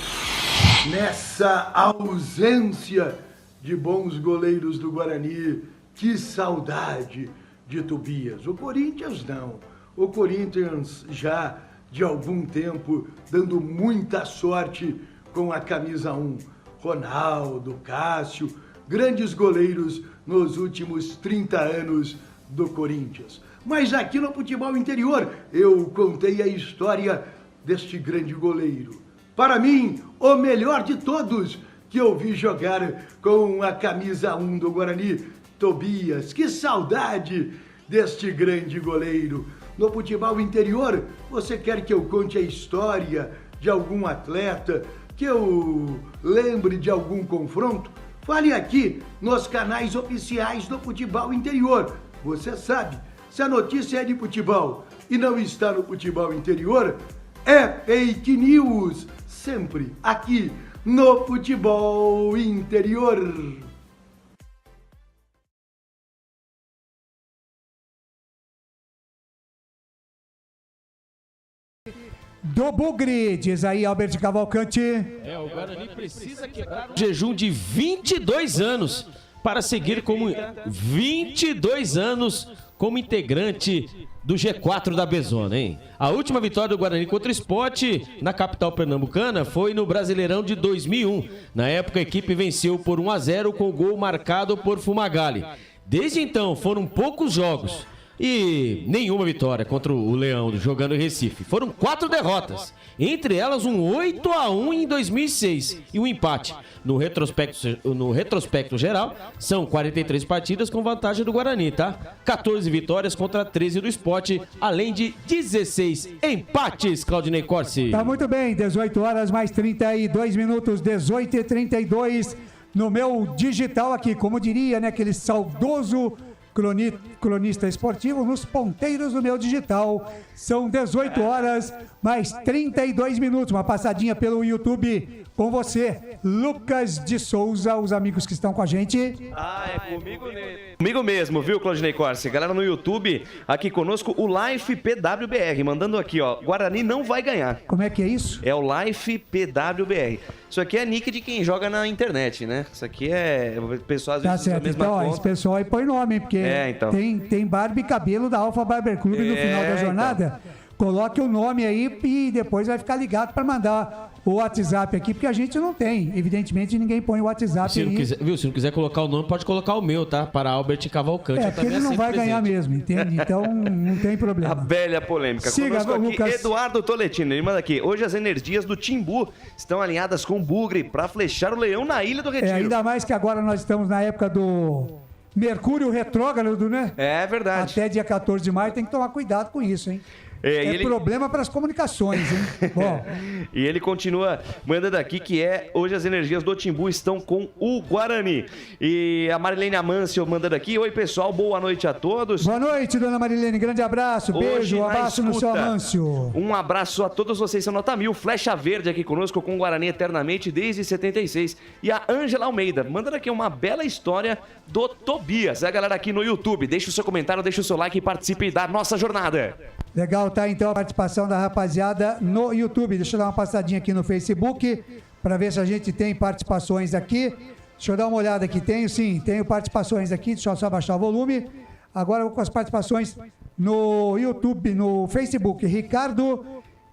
Nessa ausência de bons goleiros do Guarani, que saudade de Tobias. O Corinthians não. O Corinthians já de algum tempo dando muita sorte com a camisa 1. Ronaldo, Cássio, grandes goleiros nos últimos 30 anos do Corinthians. Mas aqui no futebol interior eu contei a história deste grande goleiro. Para mim, o melhor de todos que eu vi jogar com a camisa 1 do Guarani, Tobias. Que saudade deste grande goleiro. No futebol interior, você quer que eu conte a história de algum atleta, que eu lembre de algum confronto? Fale aqui nos canais oficiais do futebol interior. Você sabe, se a notícia é de futebol e não está no futebol interior, é fake news. Sempre aqui no futebol interior. Do Bugre, diz aí Albert Cavalcante. O Guarani precisa quebrar um jejum de 22 anos para seguir como 22 anos como integrante do G4 da Bezona, hein? A última vitória do Guarani contra o Sport na capital pernambucana foi no Brasileirão de 2001. Na época, a equipe venceu por 1-0 com o gol marcado por Fumagalli. Desde então, foram poucos jogos e nenhuma vitória contra o Leão jogando em Recife. Foram 4 derrotas, entre elas um 8-1 em 2006 e um empate. No retrospecto geral, são 43 partidas com vantagem do Guarani, tá? 14 vitórias contra 13 do Sport, além de 16 empates, Claudinei Corsi. Tá muito bem, 18 horas mais 32 minutos, 18h32 no meu digital aqui, como diria, né, aquele saudoso cronista esportivo, nos ponteiros do meu digital. São 18 horas mais 32 minutos. Uma passadinha pelo YouTube com você, Lucas de Souza, os amigos que estão com a gente. É comigo mesmo, viu, Claudinei Corsi? Galera no YouTube, aqui conosco, o Life PWBR, mandando aqui, ó, Guarani não vai ganhar. Como é que é isso? É o Life PWBR. Isso aqui é nick de quem joga na internet, né? Isso aqui é... O pessoal às vezes usa a mesma conta. Esse pessoal aí põe nome, porque então. tem barba e cabelo da Alfa Barber Club no final da jornada. Então. Coloque o nome aí e depois vai ficar ligado para mandar o WhatsApp aqui, porque a gente não tem. Evidentemente, ninguém põe o WhatsApp aí. Se não quiser colocar o nome, pode colocar o meu, tá? Para Albert Cavalcante. Porque ele não vai ganhar mesmo, entende? Então, não tem problema. A velha polêmica. Siga, conosco aqui, Lucas. Eduardo Toletino. Ele manda aqui. Hoje as energias do Timbu estão alinhadas com o Bugre para flechar o Leão na Ilha do Retiro. Ainda mais que agora nós estamos na época do Mercúrio retrógrado, né? É verdade. Até dia 14 de maio tem que tomar cuidado com isso, hein? Problema para as comunicações, hein? Bom. E ele continua mandando aqui que hoje as energias do Timbu estão com o Guarani. E a Marilene Amâncio mandando aqui. Oi, pessoal, boa noite a todos. Boa noite, dona Marilene, grande abraço, beijo, um abraço no seu Amâncio. Um abraço a todos vocês, são nota 1000, Flecha Verde aqui conosco com o Guarani eternamente desde 76. E a Ângela Almeida mandando aqui uma bela história do Tobias. A galera aqui no YouTube, deixa o seu comentário, deixa o seu like e participe da nossa jornada. Legal, tá então a participação da rapaziada no YouTube. Deixa eu dar uma passadinha aqui no Facebook para ver se a gente tem participações aqui. Deixa eu dar uma olhada aqui. Tenho participações aqui. Deixa eu só baixar o volume. Agora eu vou com as participações no YouTube, no Facebook. Ricardo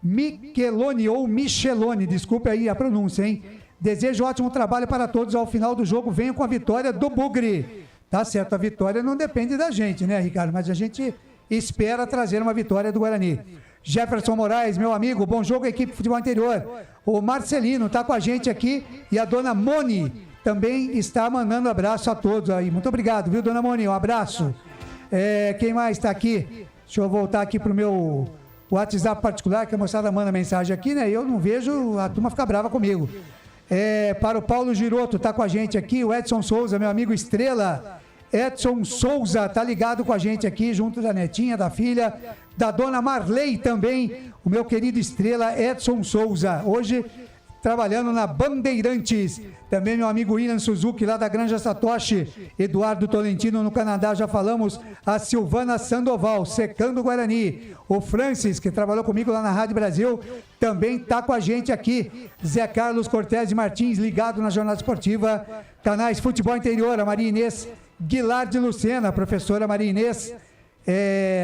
Micheloni, ou Micheloni, desculpe aí a pronúncia, hein? Desejo ótimo trabalho para todos. Ao final do jogo, venho com a vitória do Bugre. Tá certo, a vitória não depende da gente, né, Ricardo? Mas a gente espera trazer uma vitória do Guarani. Jefferson Moraes, meu amigo, bom jogo, equipe de futebol interior. O Marcelino está com a gente aqui e a dona Moni também está mandando abraço a todos aí. Muito obrigado, viu, dona Moni? Um abraço. Quem mais está aqui? Deixa eu voltar aqui para o meu WhatsApp particular, que a moçada manda mensagem aqui, né? Eu não vejo, a turma fica brava comigo. Para o Paulo Giroto, está com a gente aqui. O Edson Souza, meu amigo Estrela. Edson Souza tá ligado com a gente aqui, junto da netinha, da filha, da dona Marley também, o meu querido Estrela Edson Souza, hoje trabalhando na Bandeirantes. Também meu amigo William Suzuki, lá da Granja Satoshi, Eduardo Tolentino no Canadá, já falamos, a Silvana Sandoval, secando o Guarani, o Francis, que trabalhou comigo lá na Rádio Brasil, também tá com a gente aqui, Zé Carlos Cortez Martins, ligado na Jornada Esportiva, canais Futebol Interior, a Maria Inês Guilar de Lucena, a professora Maria Inês,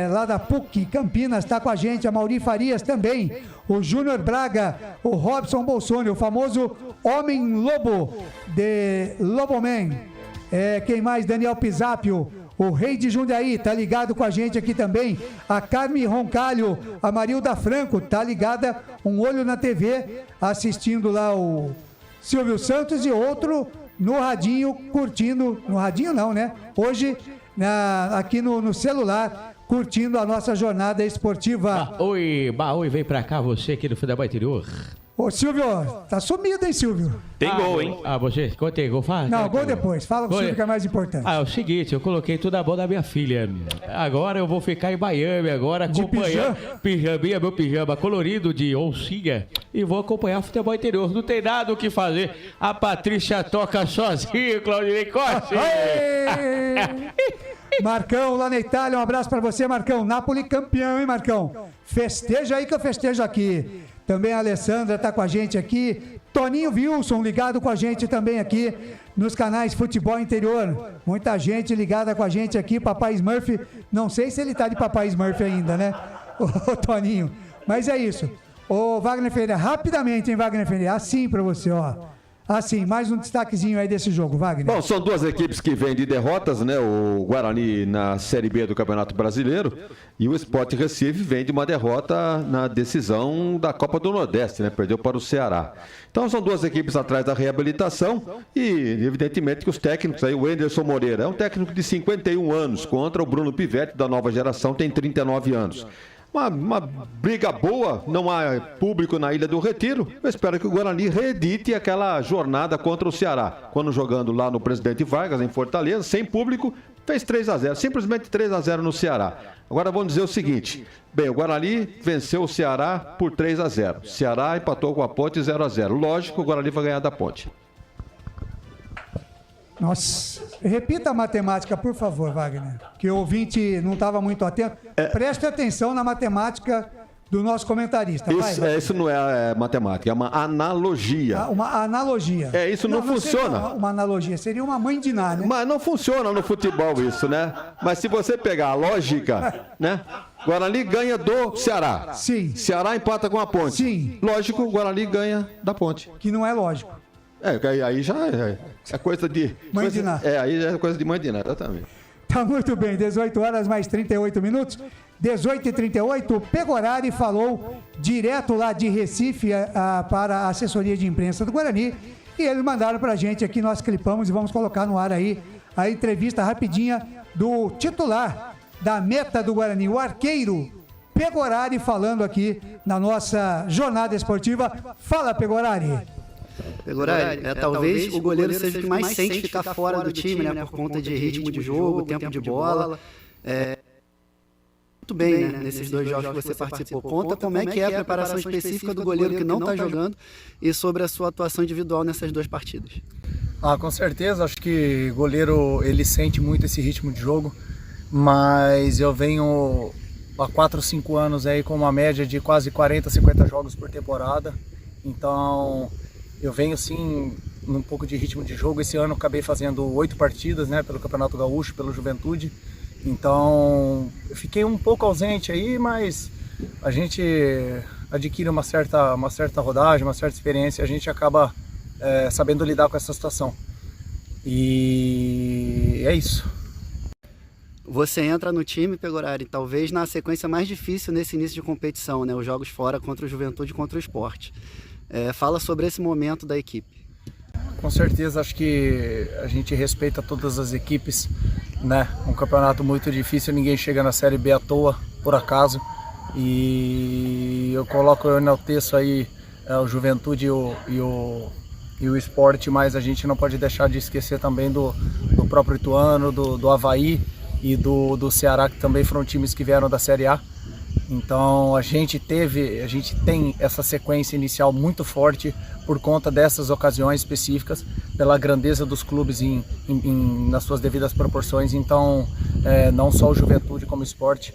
lá da PUC Campinas, está com a gente, a Mauri Farias também, o Júnior Braga, o Robson Bolsoni, o famoso Homem Lobo de Loboman, quem mais? Daniel Pisápio, o Rei de Jundiaí, tá ligado com a gente aqui também, a Carme Roncalho, a Marilda Franco, tá ligada, um olho na TV, assistindo lá o Silvio Santos e outro no radinho, curtindo, no radinho não, né? Hoje, aqui no celular, curtindo a nossa jornada esportiva. Oi, vem pra cá, você aqui do Futebol Interior. Ô, Silvio, tá sumido, hein, Silvio? Tem gol, hein? Você, tem gol? Fala. Não, gol depois, fala pro Silvio que é mais importante. É o seguinte, eu coloquei tudo a bola da minha filha. Agora eu vou ficar em Miami, agora acompanhando pijaminha, meu pijama colorido de oncinha, e vou acompanhar o Futebol Interior. Não tem nada o que fazer. A Patrícia toca sozinha, Claudinei Costa. Marcão, lá na Itália, um abraço pra você, Marcão. Napoli campeão, hein, Marcão? Festeja aí que eu festejo aqui. Também a Alessandra tá com a gente aqui. Toninho Wilson ligado com a gente também aqui nos canais Futebol Interior. Muita gente ligada com a gente aqui. Papai Smurf, não sei se ele tá de Papai Smurf ainda, né? Ô, Toninho. Mas é isso. Ô, Wagner Ferreira, rapidamente, hein, Wagner Ferreira? Assim pra você, ó. Assim, mais um destaquezinho aí desse jogo, Wagner. Bom, são duas equipes que vêm de derrotas, né? O Guarani na Série B do Campeonato Brasileiro e o Sport Recife vem de uma derrota na decisão da Copa do Nordeste, né? Perdeu para o Ceará. Então são duas equipes atrás da reabilitação e evidentemente que os técnicos aí, o Anderson Moreira é um técnico de 51 anos contra o Bruno Pivetti da nova geração, tem 39 anos. Uma briga boa, não há público na Ilha do Retiro. Eu espero que o Guarani reedite aquela jornada contra o Ceará. Quando jogando lá no Presidente Vargas, em Fortaleza, sem público, fez 3-0, simplesmente 3-0 no Ceará. Agora vamos dizer o seguinte, bem, o Guarani venceu o Ceará por 3-0. O Ceará empatou com a Ponte 0-0. Lógico que o Guarani vai ganhar da Ponte. Nossa, repita a matemática, por favor, Wagner, que o ouvinte não estava muito atento. Preste atenção na matemática do nosso comentarista. Isso não é matemática, é uma analogia. Uma analogia. Isso não funciona. Uma analogia, seria uma mãe de Ná, né? Mas não funciona no futebol isso, né? Mas se você pegar a lógica, né? Guarani ganha do Ceará. Sim. Ceará empata com a Ponte. Sim. Lógico, o Guarani ganha da Ponte. Que não é lógico. Aí já é coisa de... Mãe de Ná. Aí já é coisa de mãe de Ná, exatamente. Tá muito bem, 18 horas mais 38 minutos. 18h38, o Pegorari falou direto lá de Recife para a assessoria de imprensa do Guarani. E eles mandaram pra gente aqui, nós clipamos e vamos colocar no ar aí a entrevista rapidinha do titular da meta do Guarani, o arqueiro Pegorari, falando aqui na nossa jornada esportiva. Fala, Pegorari. Pegorari, talvez o goleiro seja o que mais sente ficar fora do time, né? Por conta de ritmo de jogo, tempo de bola. Muito bem, né? Nesses dois jogos que você participou. Conta como é que é a preparação específica do goleiro que não está jogando e sobre a sua atuação individual nessas duas partidas. Com certeza, acho que o goleiro ele sente muito esse ritmo de jogo, mas eu venho há 4 ou 5 anos aí com uma média de quase 40, 50 jogos por temporada. Então eu venho sim num pouco de ritmo de jogo. Esse ano eu acabei fazendo 8 partidas, né, pelo Campeonato Gaúcho, pelo Juventude. Então eu fiquei um pouco ausente aí, mas a gente adquire uma certa rodagem, uma certa experiência, a gente acaba sabendo lidar com essa situação. E é isso. Você entra no time, Pegorari, talvez na sequência mais difícil nesse início de competição, né? Os jogos fora contra o Juventude e contra o Sport. Fala sobre esse momento da equipe. Com certeza, acho que a gente respeita todas as equipes, né? Um campeonato muito difícil, ninguém chega na Série B à toa, por acaso. E eu enalteço aí o Juventude e o Sport, mas a gente não pode deixar de esquecer também do próprio Ituano, do Avaí e do Ceará, que também foram times que vieram da Série A. Então a gente tem essa sequência inicial muito forte por conta dessas ocasiões específicas, pela grandeza dos clubes nas suas devidas proporções. Então não só o Juventude como o Sport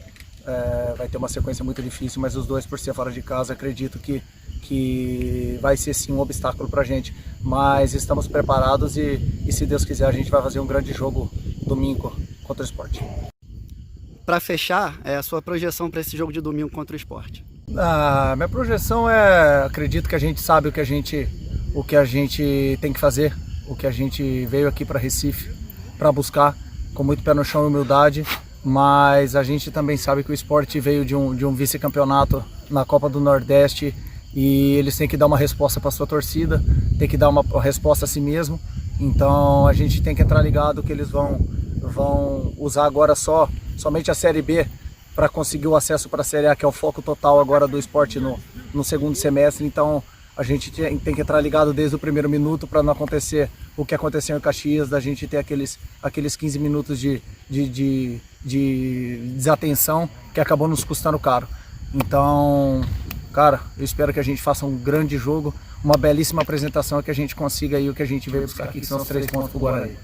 vai ter uma sequência muito difícil, mas os dois, por ser fora de casa, acredito que vai ser sim um obstáculo para a gente. Mas estamos preparados e se Deus quiser a gente vai fazer um grande jogo domingo contra o Sport. Para fechar, a sua projeção para esse jogo de domingo contra o Sport? Minha projeção acredito que a gente sabe o que a gente tem que fazer, o que a gente veio aqui para Recife para buscar, com muito pé no chão e humildade, mas a gente também sabe que o Sport veio de um vice-campeonato na Copa do Nordeste e eles têm que dar uma resposta para sua torcida, tem que dar uma resposta a si mesmo. Então a gente tem que entrar ligado que eles vão usar agora somente a Série B para conseguir o acesso para a Série A, que é o foco total agora do Sport no segundo semestre. Então a gente tem que entrar ligado desde o primeiro minuto para não acontecer o que aconteceu em Caxias, da gente ter aqueles 15 minutos de desatenção que acabou nos custando caro. Então, cara, eu espero que a gente faça um grande jogo, uma belíssima apresentação, que a gente consiga aí o que a gente veio buscar aqui, que são os 3 pontos para o Guarani.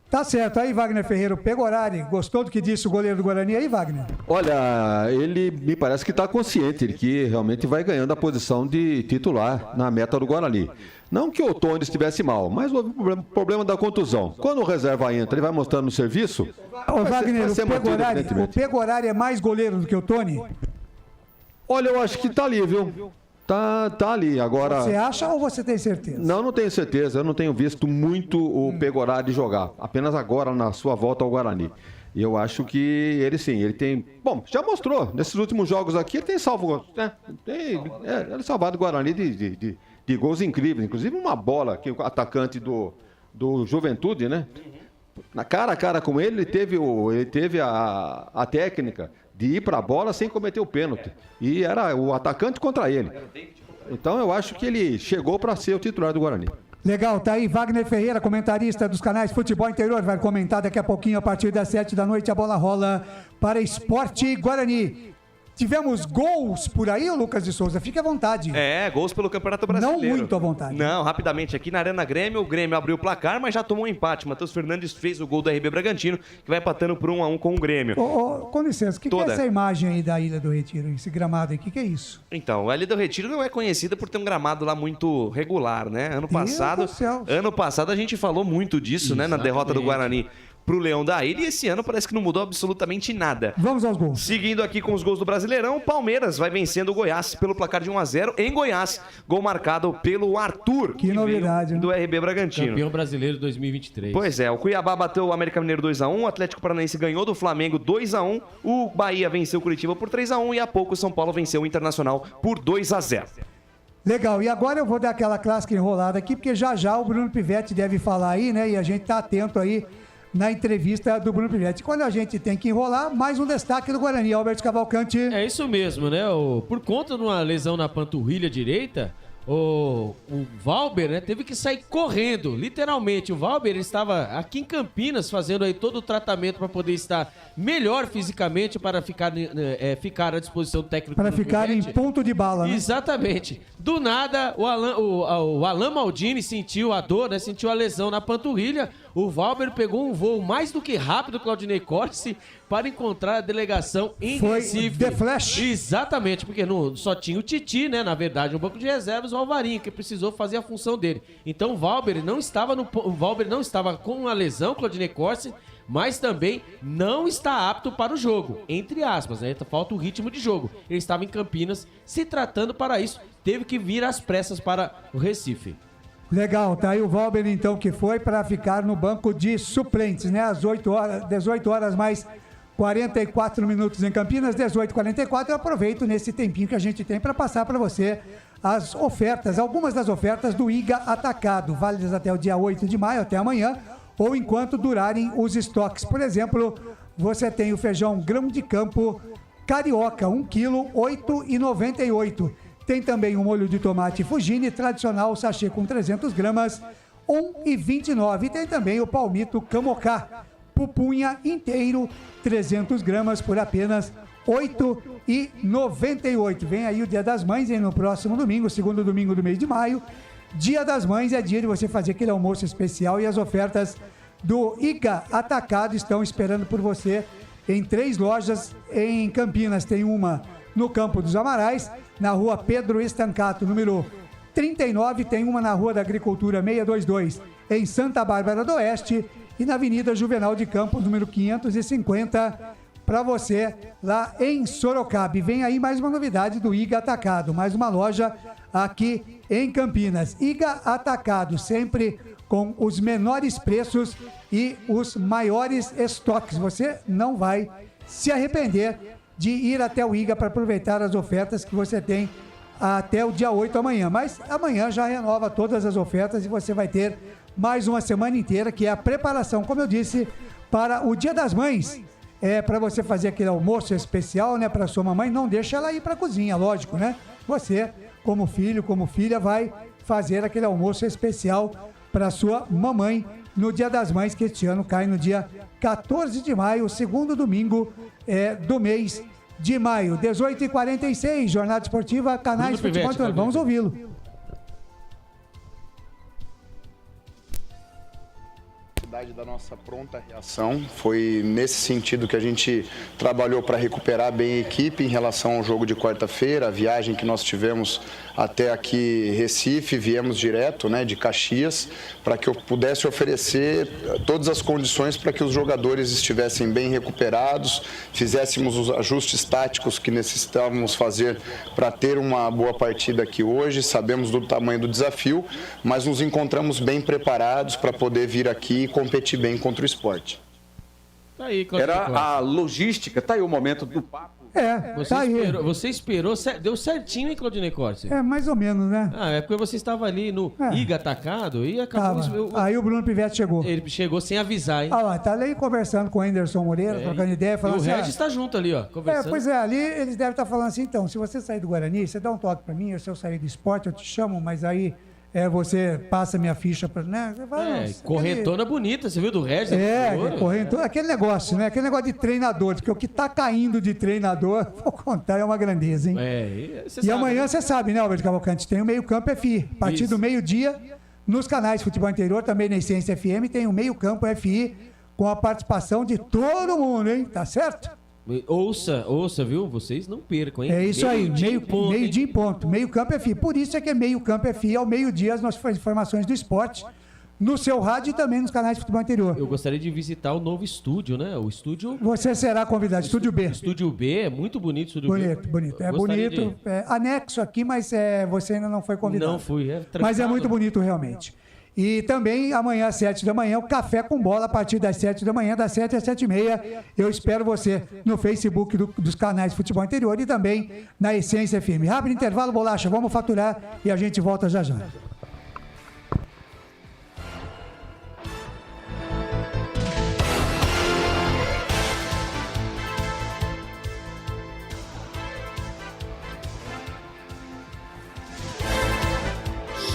Tá certo. Aí, Wagner Ferreira, o Pegorari, gostou do que disse o goleiro do Guarani aí, Wagner? Olha, ele me parece que está consciente de que realmente vai ganhando a posição de titular na meta do Guarani. Não que o Tony estivesse mal, mas houve o problema da contusão. Quando o reserva entra, ele vai mostrando no serviço. Wagner, o Pegorari é mais goleiro do que o Tony? Olha, eu acho que tá ali, viu? Tá ali. Agora. Você acha ou você tem certeza? Não tenho certeza. Eu não tenho visto muito o Pegorari jogar. Apenas agora na sua volta ao Guarani. E eu acho que ele tem. Bom, já mostrou. Nesses últimos jogos aqui, ele tem salvo. Ele salvado o Guarani de gols incríveis. Inclusive uma bola que o atacante do Juventude, né? Na cara a cara com ele teve a técnica de ir para a bola sem cometer o pênalti. E era o atacante contra ele. Então eu acho que ele chegou para ser o titular do Guarani. Legal, tá aí Wagner Ferreira, comentarista dos canais Futebol Interior, vai comentar daqui a pouquinho, a partir das 7 da noite, a bola rola para Esporte Guarani. Tivemos gols por aí, Lucas de Souza? Fique à vontade. Gols pelo Campeonato Brasileiro. Não muito à vontade. Não, rapidamente aqui na Arena Grêmio, o Grêmio abriu o placar, mas já tomou um empate. Matheus Fernandes fez o gol do RB Bragantino, que vai empatando por 1-1 com o Grêmio. Com licença, o que é essa imagem aí da Ilha do Retiro, esse gramado aí? O que é isso? Então, a Ilha do Retiro não é conhecida por ter um gramado lá muito regular, né? Ano passado a gente falou muito disso, né? Na derrota do Guarani pro Leão da Ilha, e esse ano parece que não mudou absolutamente nada. Vamos aos gols. Seguindo aqui com os gols do Brasileirão, o Palmeiras vai vencendo o Goiás pelo placar de 1-0 em Goiás. Gol marcado pelo Arthur. Que novidade, do RB Bragantino. Campeão brasileiro 2023. Pois é, o Cuiabá bateu o América Mineiro 2-1, o Atlético Paranaense ganhou do Flamengo 2-1, o Bahia venceu o Curitiba por 3-1 e há pouco o São Paulo venceu o Internacional por 2-0. Legal, e agora eu vou dar aquela clássica enrolada aqui, porque já o Bruno Pivetti deve falar aí, né? E a gente tá atento aí na entrevista do Bruno Pivetti. Quando a gente tem que enrolar, mais um destaque do Guarani, Alberto Cavalcante. É isso mesmo, né? Por conta de uma lesão na panturrilha direita, o Valber, né, teve que sair correndo, literalmente. O Valber estava aqui em Campinas fazendo aí todo o tratamento para poder estar melhor fisicamente, para ficar à disposição do técnico. Para ficar em ponto de bala, né? Exatamente. Do nada, o Alan Maldini sentiu a dor, né, sentiu a lesão na panturrilha. O Valber pegou um voo mais do que rápido, Claudinei Corsi, para encontrar a delegação em Recife. The Flash. Exatamente, porque só tinha o Titi, né? Na verdade, no banco de reservas, o Alvarinho, que precisou fazer a função dele. Então o Valber não estava com uma lesão, Claudinei Corsi, mas também não está apto para o jogo, entre aspas, né? Falta o ritmo de jogo. Ele estava em Campinas, se tratando para isso, teve que vir às pressas para o Recife. Legal, tá aí o Valber então, que foi para ficar no banco de suplentes, né? Às 18 horas mais 44 minutos em Campinas, 18h44. Eu aproveito nesse tempinho que a gente tem para passar para você as ofertas, algumas das ofertas do IGA Atacado, válidas até o dia 8 de maio, até amanhã, ou enquanto durarem os estoques. Por exemplo, você tem o feijão grão de campo carioca, 1 kg, R$ 8,98. Tem também o molho de tomate Fugini tradicional, sachê com 300 gramas, R$ 1,29. E tem também o palmito Camocá, pupunha inteiro, 300 gramas por apenas R$ 8,98. Vem aí o Dia das Mães, hein, no próximo domingo, segundo domingo do mês de maio. Dia das Mães é dia de você fazer aquele almoço especial e as ofertas do IGA Atacado estão esperando por você em 3 lojas em Campinas. Tem uma no Campo dos Amarais, na rua Pedro Estancato, número 39. Tem uma na Rua da Agricultura 622, em Santa Bárbara do Oeste, e na Avenida Juvenal de Campos, número 550, para você lá em Sorocaba. E vem aí mais uma novidade do IGA Atacado, mais uma loja aqui em Campinas. IGA Atacado, sempre com os menores preços e os maiores estoques. Você não vai se arrepender de ir até o IGA para aproveitar as ofertas que você tem até o dia 8 amanhã. Mas amanhã já renova todas as ofertas e você vai ter mais uma semana inteira, que é a preparação, como eu disse, para o Dia das Mães. É para você fazer aquele almoço especial, né, para sua mamãe. Não deixa ela ir para a cozinha, lógico, né? Você, como filho, como filha, vai fazer aquele almoço especial para sua mamãe no Dia das Mães, que este ano cai no dia 14 de maio, segundo domingo do mês de maio. 18h46, Jornada Esportiva, Canais de Futebol. Vamos ouvi-lo. Da nossa pronta reação. Foi nesse sentido que a gente trabalhou para recuperar bem a equipe em relação ao jogo de quarta-feira, a viagem que nós tivemos até aqui Recife, viemos direto, né, de Caxias, para que eu pudesse oferecer todas as condições para que os jogadores estivessem bem recuperados, fizéssemos os ajustes táticos que necessitávamos fazer para ter uma boa partida aqui hoje. Sabemos do tamanho do desafio, mas nos encontramos bem preparados para poder vir aqui e competir bem contra o esporte. Tá aí, era a logística, tá aí o momento do papo. Você esperou, deu certinho, hein, Claudinei Corsi? É, mais ou menos, né? É porque você estava ali no IGA Atacado e acabou... Aí o Bruno Pivetti chegou. Ele chegou sem avisar, hein? Ah lá, tá ali conversando com o Anderson Moreira, trocando ideia, falando assim... o Regis tá junto ali, ó, conversando. Pois é, ali eles devem estar falando assim, então, se você sair do Guarani, você dá um toque pra mim, se eu sair do esporte, eu te chamo, mas aí... você passa minha ficha para, né? Corretona bonita, você viu do Regis? Corretona, aquele negócio, né? Aquele negócio de treinador, porque o que tá caindo de treinador, vou contar, é uma grandeza, hein? E amanhã, você sabe, né, Alberto Cavalcante, tem o meio-campo FI. A partir do meio-dia, nos canais Futebol Interior, também na Essência FM, tem o meio-campo FI, com a participação de todo mundo, hein? Tá certo? Ouça, viu? Vocês não percam, hein? É isso aí, meio-dia em ponto. Meio-campo FI. Por isso é que é meio-campo FI, ao meio-dia, as nossas informações do esporte, no seu rádio e também nos canais de Futebol Interior. Eu gostaria de visitar o novo estúdio, né? O estúdio... Você será convidado, Estúdio B. Estúdio B, é muito bonito o Estúdio B. Bonito. É bonito, anexo aqui, mas você ainda não foi convidado. Não fui, mas é muito bonito, realmente. E também amanhã às 7 da manhã, o Café com Bola, a partir das 7 da manhã, das 7 às 7h30. Eu espero você no Facebook dos canais Futebol Interior e também na Essência FM. Rápido intervalo, Bolacha, vamos faturar e a gente volta já já.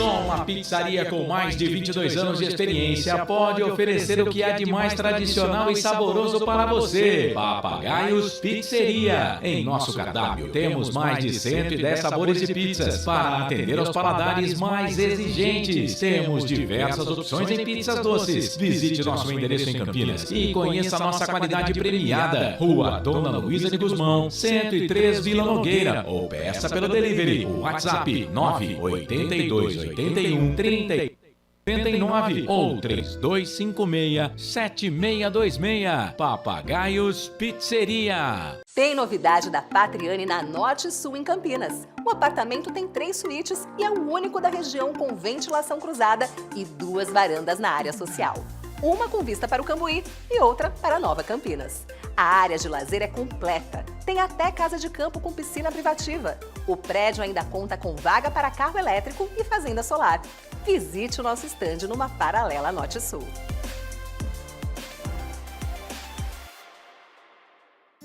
Só uma pizzaria com mais de 22 anos de experiência pode oferecer o que há de mais tradicional e saboroso para você. Papagaios Pizzeria. Em nosso cardápio temos mais de 110 sabores de pizzas para atender aos paladares mais exigentes. Temos diversas opções em pizzas doces. Visite nosso endereço em Campinas e conheça a nossa qualidade premiada. Rua Dona Luísa de Guzmão, 103 Vila Nogueira, ou peça pelo delivery. WhatsApp 982813089 ou 3256-7626. Papagaios Pizzeria. Tem novidade da Patriani na Norte Sul, em Campinas. O apartamento tem 3 suítes e é o único da região com ventilação cruzada e 2 varandas na área social. Uma com vista para o Cambuí e outra para Nova Campinas. A área de lazer é completa. Tem até casa de campo com piscina privativa. O prédio ainda conta com vaga para carro elétrico e fazenda solar. Visite o nosso estande numa paralela Norte Sul.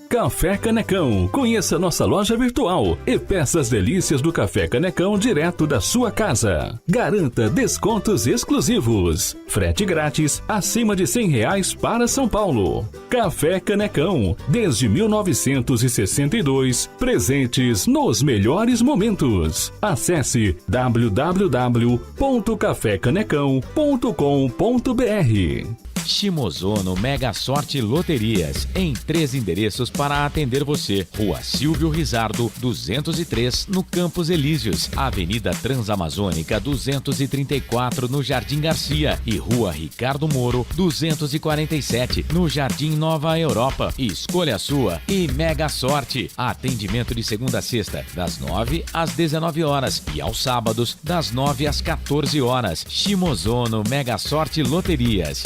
Café Canecão. Conheça nossa loja virtual e peça as delícias do Café Canecão direto da sua casa. Garanta descontos exclusivos. Frete grátis acima de R$100 para São Paulo. Café Canecão. Desde 1962, presentes nos melhores momentos. Acesse www.cafecanecão.com.br. Shimozono Mega Sorte Loterias, em 3 endereços para atender você. Rua Silvio Rizardo, 203, no Campos Elíseos, Avenida Transamazônica, 234, no Jardim Garcia, e Rua Ricardo Moro, 247, no Jardim Nova Europa. Escolha a sua e Mega Sorte. Atendimento de segunda a sexta, das 9 às 19 horas e aos sábados, das 9 às 14 horas. Shimozono Mega Sorte Loterias.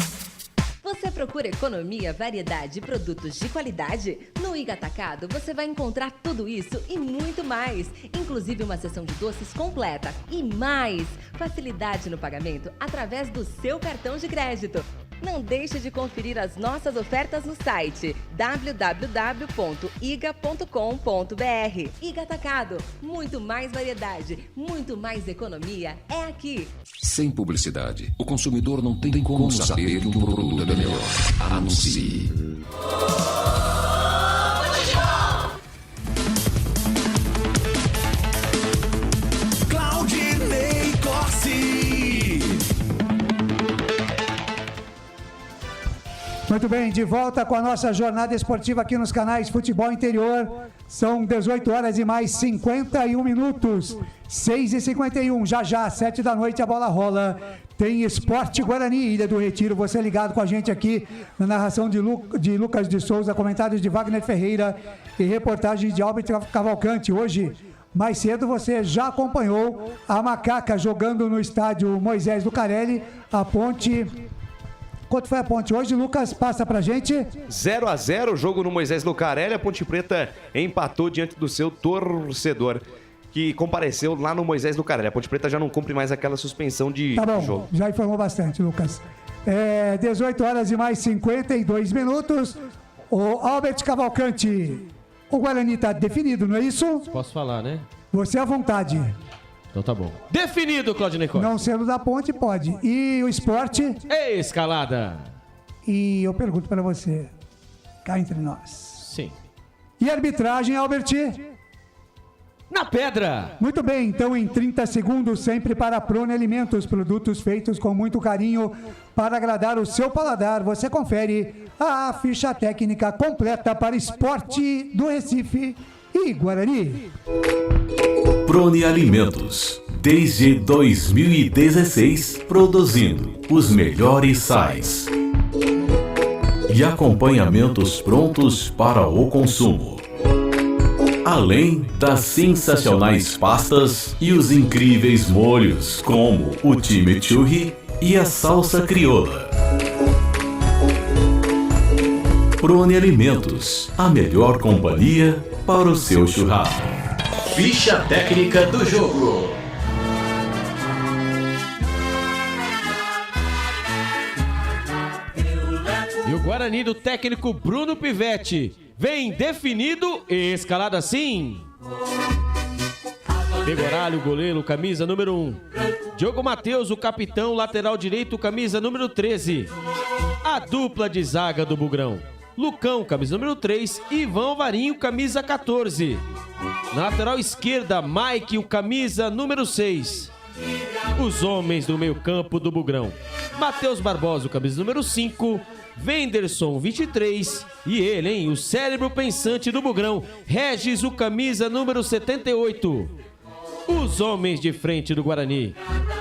Você procura economia, variedade e produtos de qualidade? No Iga Atacado você vai encontrar tudo isso e muito mais, inclusive uma seção de doces completa e mais facilidade no pagamento através do seu cartão de crédito. Não deixe de conferir as nossas ofertas no site www.iga.com.br. Iga Atacado, muito mais variedade, muito mais economia é aqui. Sem publicidade, o consumidor não tem como saber que um produto é melhor. Anuncie. Claudinei Corsi. Muito bem, de volta com a nossa jornada esportiva aqui nos canais Futebol Interior. São 18 horas e mais 51 minutos. 6h51, já, 7 da noite a bola rola. Tem Esporte Guarani, Ilha do Retiro. Você ligado com a gente aqui na narração de Lucas de Souza, comentários de Wagner Ferreira e reportagem de Albert Cavalcante. Hoje, mais cedo, você já acompanhou a Macaca jogando no estádio Moisés Lucarelli, a Ponte. Quanto foi a Ponte hoje, Lucas? Passa pra gente. 0-0, jogo no Moisés Lucarelli. A Ponte Preta empatou diante do seu torcedor, que compareceu lá no Moisés Lucarelli. A Ponte Preta já não cumpre mais aquela suspensão de jogo. Já informou bastante, Lucas. 18 horas e mais 52 minutos. O Albert Cavalcante, o Guarani tá definido, não é isso? Posso falar, né? Você à vontade. Então tá bom. Definido, Claudinei Costa. Não sendo da Ponte, pode. E o esporte? Escalada. E eu pergunto para você, cá entre nós. Sim. E arbitragem, Albert? Na pedra! Muito bem, então em 30 segundos, sempre para a Prone Alimentos, produtos feitos com muito carinho para agradar o seu paladar. Você confere a ficha técnica completa para Esporte do Recife e Guarani. Prone Alimentos, desde 2016, produzindo os melhores sais e acompanhamentos prontos para o consumo. Além das sensacionais pastas e os incríveis molhos, como o chimichurri e a salsa crioula. Prone Alimentos, a melhor companhia para o seu churrasco. Ficha técnica do jogo. E o Guarani do técnico Bruno Pivetti vem definido e escalado assim. Pegoralho, goleiro, camisa número 1. Diogo Matheus, o capitão, lateral direito, camisa número 13. A dupla de zaga do Bugrão: Lucão, camisa número 3, Ivan Varinho, camisa 14. Na lateral esquerda, Mike, o camisa número 6. Os homens do meio campo do Bugrão: Matheus Barbosa, o camisa número 5, Wenderson, 23, e ele, hein, o cérebro pensante do Bugrão, Regis, o camisa número 78. Os homens de frente do Guarani: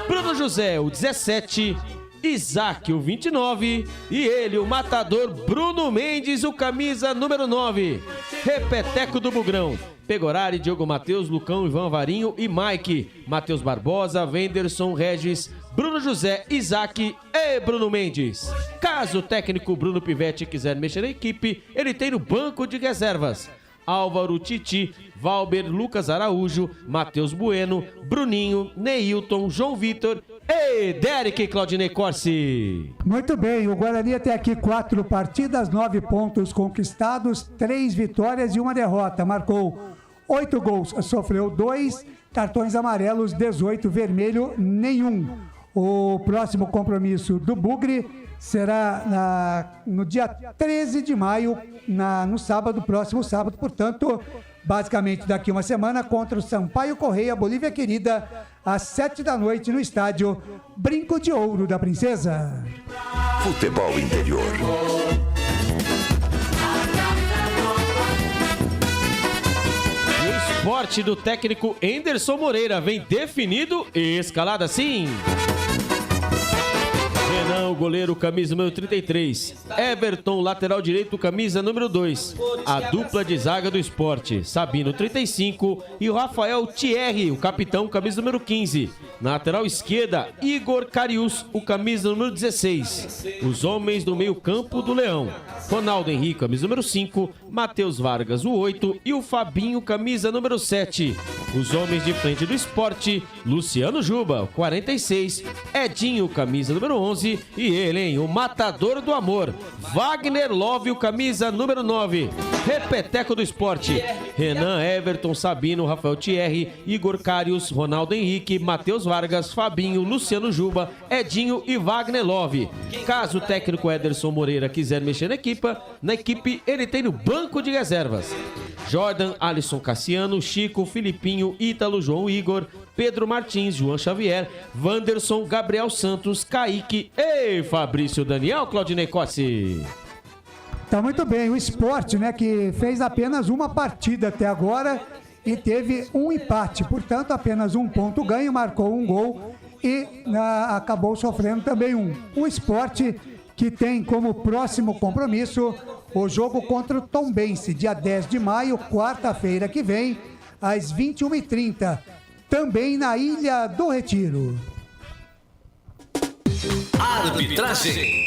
Bruno José, o 17, Isaac, o 29, e ele, o matador Bruno Mendes, o camisa número 9. Repeteco do Bugrão: Pegorari, Diogo Matheus, Lucão, Ivan Varinho e Mike. Matheus Barbosa, Wenderson, Regis, Bruno José, Isaac e Bruno Mendes. Caso o técnico Bruno Pivetti quiser mexer na equipe, ele tem no banco de reservas Álvaro, Titi, Valber, Lucas Araújo, Matheus Bueno, Bruninho, Neilton, João Vitor e Derek Claudinei Corsi. Muito bem, o Guarani até aqui 4 partidas, 9 pontos conquistados, 3 vitórias e 1 derrota. Marcou 8 gols, sofreu 2, cartões amarelos 18, vermelho nenhum. O próximo compromisso do Bugre será no dia 13 de maio, no sábado, próximo sábado, portanto, basicamente daqui uma semana, contra o Sampaio Correia, Bolívia Querida, às 7 da noite no estádio Brinco de Ouro da Princesa. Futebol interior. O esporte do técnico Enderson Moreira vem definido e escalado assim: Renan, o goleiro, camisa número 33. Everton, lateral direito, camisa número 2. A dupla de zaga do esporte: Sabino, 35. E o Rafael Thierry, o capitão, camisa número 15. Na lateral esquerda, Igor Carius, o camisa número 16. Os homens do meio campo do Leão: Ronaldo Henrique, camisa número 5. Matheus Vargas, o 8. E o Fabinho, camisa número 7. Os homens de frente do esporte: Luciano Juba, 46. Edinho, camisa número 11. E ele, hein, o matador do amor, Wagner Love, o camisa número 9. Repeteco do esporte: Renan, Everton, Sabino, Rafael Thierry, Igor Carius, Ronaldo Henrique, Matheus Vargas, Fabinho, Luciano Juba, Edinho e Wagner Love. Caso o técnico Ederson Moreira quiser mexer na equipe, ele tem no banco de reservas Jordan, Alisson Cassiano, Chico, Filipinho, Ítalo, João Igor, Pedro Martins, João Xavier, Wanderson, Gabriel Santos, Kaique e Fabrício Daniel Claudinei Cossi. Tá muito bem, o esporte, né, que fez apenas uma partida até agora e teve um empate, portanto apenas um ponto ganho, marcou um gol e acabou sofrendo também um. O esporte que tem como próximo compromisso o jogo contra o Tombense, dia 10 de maio, quarta-feira que vem, às 21h30, também na Ilha do Retiro. Arbitragem.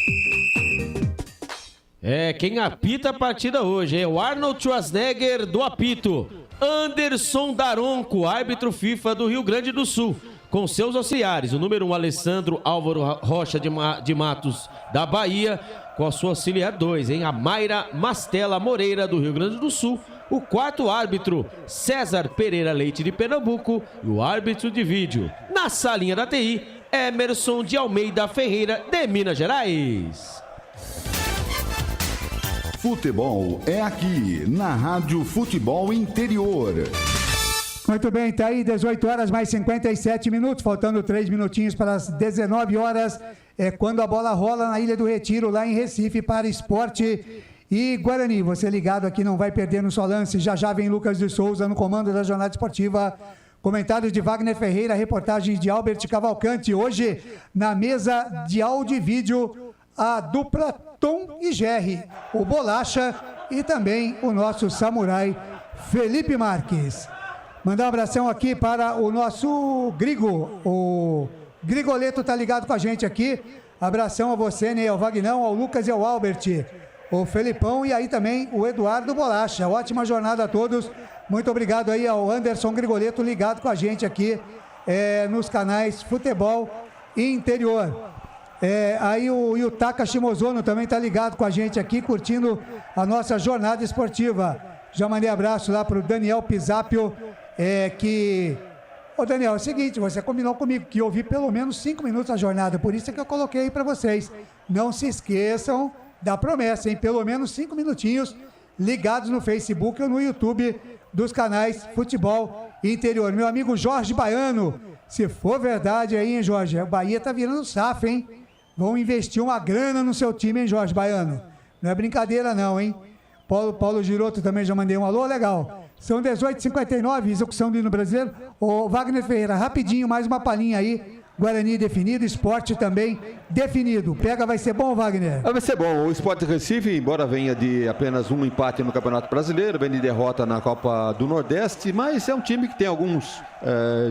Quem apita a partida hoje é o Arnold Schwarzenegger do apito, Anderson Daronco, árbitro FIFA do Rio Grande do Sul, com seus auxiliares, o número 1, Alessandro Álvaro Rocha de Matos, da Bahia, com a sua auxiliar 2, a Mayra Mastella Moreira, do Rio Grande do Sul, o quarto árbitro, César Pereira Leite, de Pernambuco, e o árbitro de vídeo, na salinha da TI, Emerson de Almeida Ferreira, de Minas Gerais. Futebol é aqui, na Rádio Futebol Interior. Muito bem, tá aí 18 horas mais 57 minutos, faltando 3 minutinhos para as 19 horas, quando a bola rola na Ilha do Retiro, lá em Recife, para Esporte e Guarani. Você ligado aqui, não vai perder no só lance. Já já vem Lucas de Souza no comando da jornada esportiva. Comentários de Wagner Ferreira, reportagens de Albert Cavalcante. Hoje, na mesa de áudio e vídeo, a dupla Tom e Jerry, o Bolacha e também o nosso samurai Felipe Marques. Mandar um abração aqui para o nosso Grigo, o Grigoleto tá ligado com a gente aqui. Abração a você, né, ao Vagnão, ao Lucas e ao Albert, o Felipão e aí também o Eduardo Bolacha. Ótima jornada a todos. Muito obrigado aí ao Anderson Grigoleto ligado com a gente aqui nos canais Futebol Interior. Aí o Yutaka Shimozono também está ligado com a gente aqui, curtindo a nossa jornada esportiva. Já mandei abraço lá para o Daniel Pisapio, que Ô, Daniel, é o seguinte, você combinou comigo que eu vi pelo menos 5 minutos a jornada, por isso é que eu coloquei aí pra vocês. Não se esqueçam da promessa, hein? Pelo menos 5 minutinhos ligados no Facebook ou no YouTube dos canais Futebol Interior. Meu amigo Jorge Baiano, se for verdade aí, hein, Jorge? O Bahia tá virando SAF, hein? Vão investir uma grana no seu time, hein, Jorge Baiano? Não é brincadeira não, hein? Paulo Giroto também já mandei um alô, legal. São 18h59, execução do hino brasileiro. Ô, Wagner Ferreira, rapidinho, mais uma palhinha aí. Guarani definido, Sport também definido. Pega, vai ser bom, Wagner? Vai ser bom. O Sport Recife, embora venha de apenas um empate no Campeonato Brasileiro, vem de derrota na Copa do Nordeste, mas é um time que tem alguns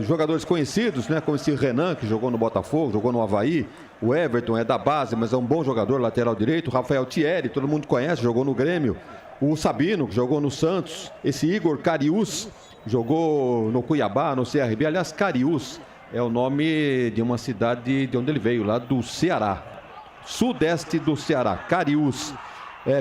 jogadores conhecidos, né? Como esse Renan, que jogou no Botafogo, jogou no Avaí. O Everton é da base, mas é um bom jogador, lateral direito. O Rafael Thierry, todo mundo conhece, jogou no Grêmio. O Sabino, que jogou no Santos. Esse Igor Cariús, jogou no Cuiabá, no CRB. Aliás, Cariús é o nome de uma cidade de onde ele veio, lá do Ceará. Sudeste do Ceará, Cariús.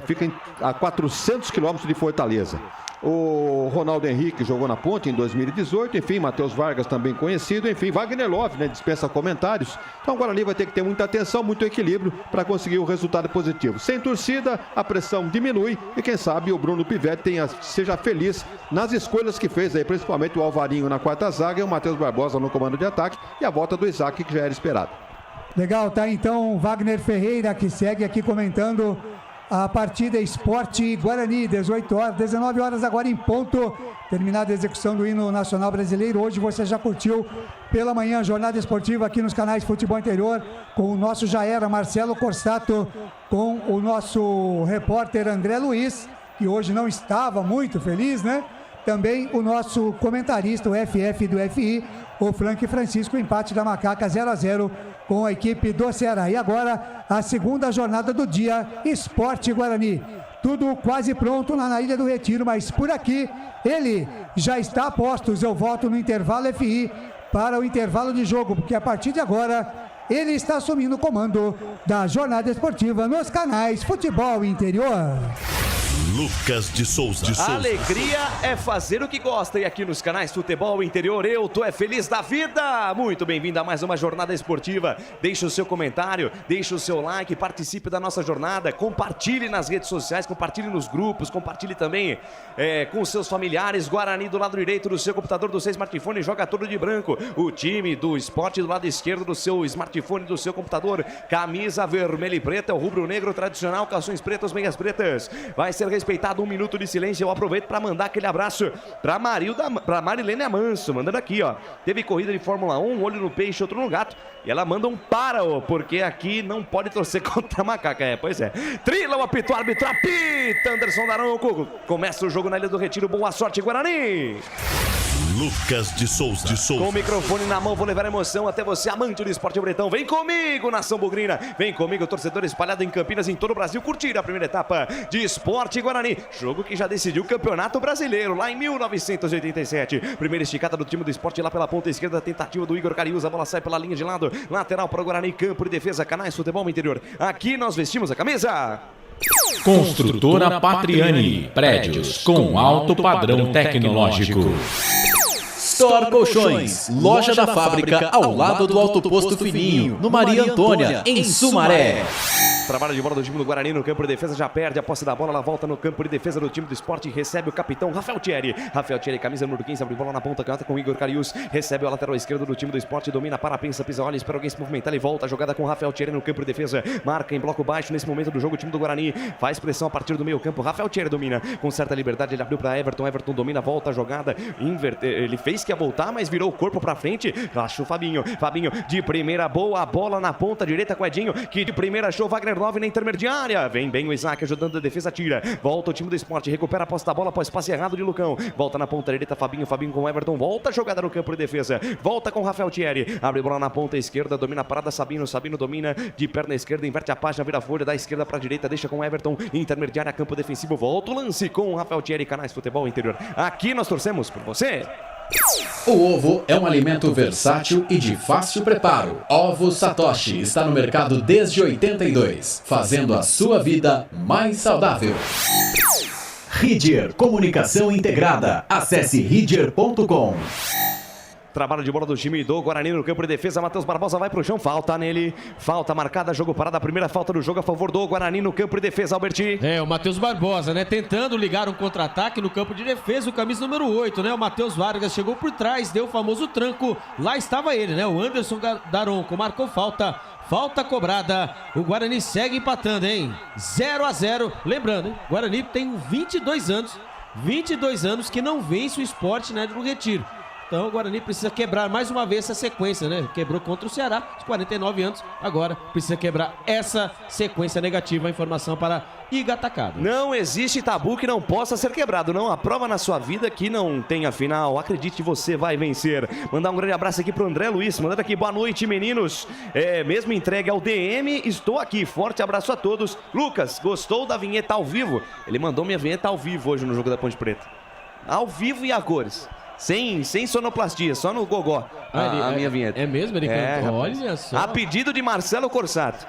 Fica a 400 quilômetros de Fortaleza. O Ronaldo Henrique jogou na Ponte em 2018, enfim, Matheus Vargas também conhecido, enfim, Wagner Love, né, dispensa comentários. Então o Guarani vai ter que ter muita atenção, muito equilíbrio para conseguir o resultado positivo. Sem torcida, a pressão diminui e quem sabe o Bruno Pivetti seja feliz nas escolhas que fez aí, principalmente o Alvarinho na quarta zaga e o Matheus Barbosa no comando de ataque e a volta do Isaac, que já era esperado. Legal, tá então Wagner Ferreira, que segue aqui comentando a partida Sport Guarani, 19 horas agora em ponto, terminada a execução do hino nacional brasileiro. Hoje você já curtiu pela manhã a jornada esportiva aqui nos canais Futebol Interior, com o nosso já era Marcelo Corsato, com o nosso repórter André Luiz, que hoje não estava muito feliz, né? Também o nosso comentarista, o FF do FI, o Frank Francisco, empate da Macaca 0-0 com a equipe do Ceará. E agora a segunda jornada do dia, Sport Guarani. Tudo quase pronto lá na Ilha do Retiro, mas por aqui ele já está a postos. Eu volto no intervalo FI para o intervalo de jogo, porque a partir de agora ele está assumindo o comando da jornada esportiva nos canais Futebol Interior. Lucas de Souza. Alegria é fazer o que gosta e aqui nos canais Futebol Interior eu tô feliz da vida. Muito bem-vindo a mais uma jornada esportiva. Deixe o seu comentário, deixe o seu like, participe da nossa jornada, compartilhe nas redes sociais, compartilhe nos grupos, compartilhe também com os seus familiares. Guarani do lado direito do seu computador, do seu smartphone, joga todo de branco. O time do Sport do lado esquerdo do seu smartphone, do seu computador, camisa vermelha e preta, o rubro-negro tradicional, calções pretos, meias pretas. Vai ser respeitado 1 minuto de silêncio. Eu aproveito para mandar aquele abraço para Marilene Amanso, mandando aqui, ó. Teve corrida de Fórmula 1, um olho no peixe, outro no gato. E ela manda um para, ó, porque aqui não pode torcer contra a Macaca. Pois é. Trila o apito, árbitro apita. Anderson Daronco. Começa o jogo na Ilha do Retiro. Boa sorte, Guarani. Lucas de Souza. Com o microfone na mão, vou levar emoção até você, amante do esporte bretão. Vem comigo, nação bugrina. Vem comigo, torcedor espalhado em Campinas, em todo o Brasil, curtir a primeira etapa de Sport Guarani. Jogo que já decidiu o Campeonato Brasileiro, lá em 1987. Primeira esticada do time do Sport lá pela ponta esquerda, tentativa do Igor Cariús. A bola sai pela linha de lado, lateral para o Guarani, campo de defesa, canais Futebol Interior. Aqui nós vestimos a camisa. Construtora Patriani, prédios com alto padrão tecnológico. Store Colchões, loja da fábrica ao lado do Alto Posto Fininho, no Maria Antônia, em Sumaré. Trabalho de bola do time do Guarani no campo de defesa, já perde a posse da bola, ela volta no campo de defesa do time do Sport, recebe o capitão Rafael Thierry. Rafael Thierry, camisa número 15, abre bola na ponta, canta com o Igor Cariús, recebe o lateral esquerdo do time do Sport, domina, para, pensa, pisa, olha, espera alguém se movimentar, ele volta a jogada com o Rafael Thierry no campo de defesa, marca em bloco baixo nesse momento do jogo o time do Guarani, faz pressão a partir do meio campo, Rafael Thierry domina, com certa liberdade, ele abriu para Everton domina, volta a jogada, ele fez que ia voltar, mas virou o corpo para frente, achou o Fabinho de primeira, boa bola na ponta direita com Edinho, que de primeira achou Wagner 9 na intermediária. Vem bem o Isaac ajudando a defesa, tira. Volta o time do Sport, recupera a posse da bola após passe errado de Lucão. Volta na ponta direita, Fabinho com Everton. Volta a jogada no campo de defesa. Volta com Rafael Thierry. Abre bola na ponta esquerda, domina a parada, Sabino domina de perna esquerda, inverte a página, vira a folha da esquerda para a direita, deixa com Everton. Intermediária, campo defensivo. Volta o lance com o Rafael Thierry, canais Futebol Interior. Aqui nós torcemos por você. O ovo é um alimento versátil e de fácil preparo. Ovos Satoshi está no mercado desde 82, fazendo a sua vida mais saudável. Ridger Comunicação Integrada. Acesse ridger.com. Trabalho de bola do time do Guarani no campo de defesa. Matheus Barbosa vai pro chão. Falta nele. Falta marcada. Jogo parado. A primeira falta do jogo a favor do Guarani no campo de defesa, Alberti. O Matheus Barbosa, né? Tentando ligar um contra-ataque no campo de defesa. O camisa número 8, né? O Matheus Vargas chegou por trás. Deu o famoso tranco. Lá estava ele, né? O Anderson Daronco marcou falta. Falta cobrada. O Guarani segue empatando, hein? 0-0. Lembrando, hein? O Guarani tem 22 anos. 22 anos que não vence o Sport, né, no Retiro. Então o Guarani precisa quebrar mais uma vez essa sequência, né? Quebrou contra o Ceará, aos 49 anos. Agora precisa quebrar essa sequência negativa. A informação para Iga Atacado. Não existe tabu que não possa ser quebrado. Não há prova na sua vida que não tenha final. Acredite, você vai vencer. Mandar um grande abraço aqui pro André Luiz. Mandando aqui, boa noite, meninos. Mesmo entregue ao DM, estou aqui. Forte abraço a todos. Lucas, gostou da vinheta ao vivo? Ele mandou minha vinheta ao vivo hoje no jogo da Ponte Preta. Ao vivo e a cores. Sem sonoplastia, só no gogó. A minha vinheta. É mesmo? Ele cantou? Olha só. A pedido de Marcelo Corsato.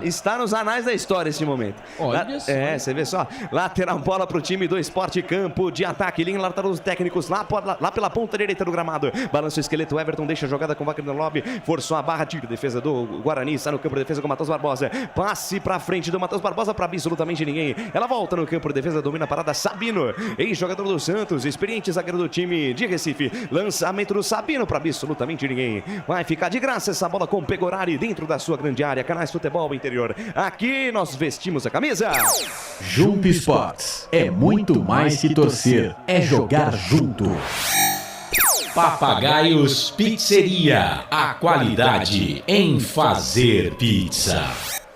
Está nos anais da história esse momento. Olha só. Você vê só. Lateral bola pro time do Sport, campo de ataque. Linha lateral dos técnicos lá pela ponta direita do gramado. Balança o esqueleto, Everton deixa a jogada com o Wagner Love. Forçou a barra, tiro. Defesa do Guarani. Está no campo de defesa com o Matheus Barbosa. Passe pra frente do Matheus Barbosa para absolutamente ninguém. Ela volta no campo de defesa, domina a parada. Sabino, ex-jogador do Santos, experiente zagueiro do time de Recife. Lançamento do Sabino para absolutamente ninguém. Vai ficar de graça essa bola com o Pegorari dentro da sua grande área. Canais Futebol Interior. Aqui nós vestimos a camisa. Jump Sports é muito mais que torcer, é jogar junto. Papagaios Pizzeria, a qualidade em fazer pizza.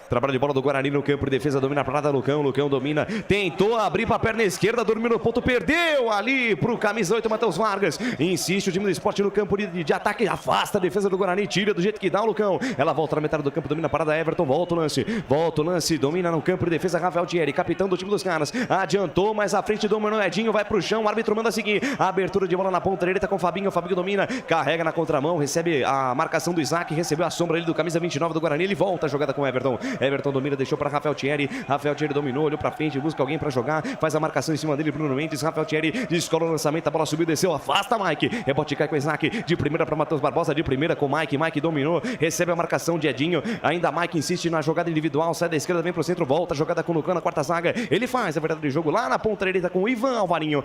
Trabalho de bola do Guarani no campo de defesa, domina a parada, Lucão domina, tentou abrir para a perna esquerda, dormiu no ponto, perdeu ali pro camisa 8, Matheus Vargas, insiste o time do Sport no campo de ataque, afasta a defesa do Guarani, tira do jeito que dá o Lucão, ela volta na metade do campo, domina a parada, Everton, volta o lance, domina no campo de defesa, Rafael Thierry, capitão do time dos caras, adiantou, mas à frente dominou Edinho, vai pro chão, o árbitro manda seguir, abertura de bola na ponta direita com o Fabinho domina, carrega na contramão, recebe a marcação do Isaac, recebeu a sombra ali do camisa 29 do Guarani, ele volta a jogada com o Everton domina, deixou para Rafael Thierry dominou, olhou para frente, busca alguém para jogar, faz a marcação em cima dele, Bruno Mendes, Rafael Thierry descola o lançamento, a bola subiu, desceu, afasta Mike, rebote cai com o Isaac, de primeira para Matheus Barbosa, de primeira com Mike dominou, recebe a marcação de Edinho, ainda Mike insiste na jogada individual, sai da esquerda, vem pro centro, volta, jogada com o Lucão na quarta zaga, ele faz a verdade do jogo lá na ponta direita com o Ivan Alvarinho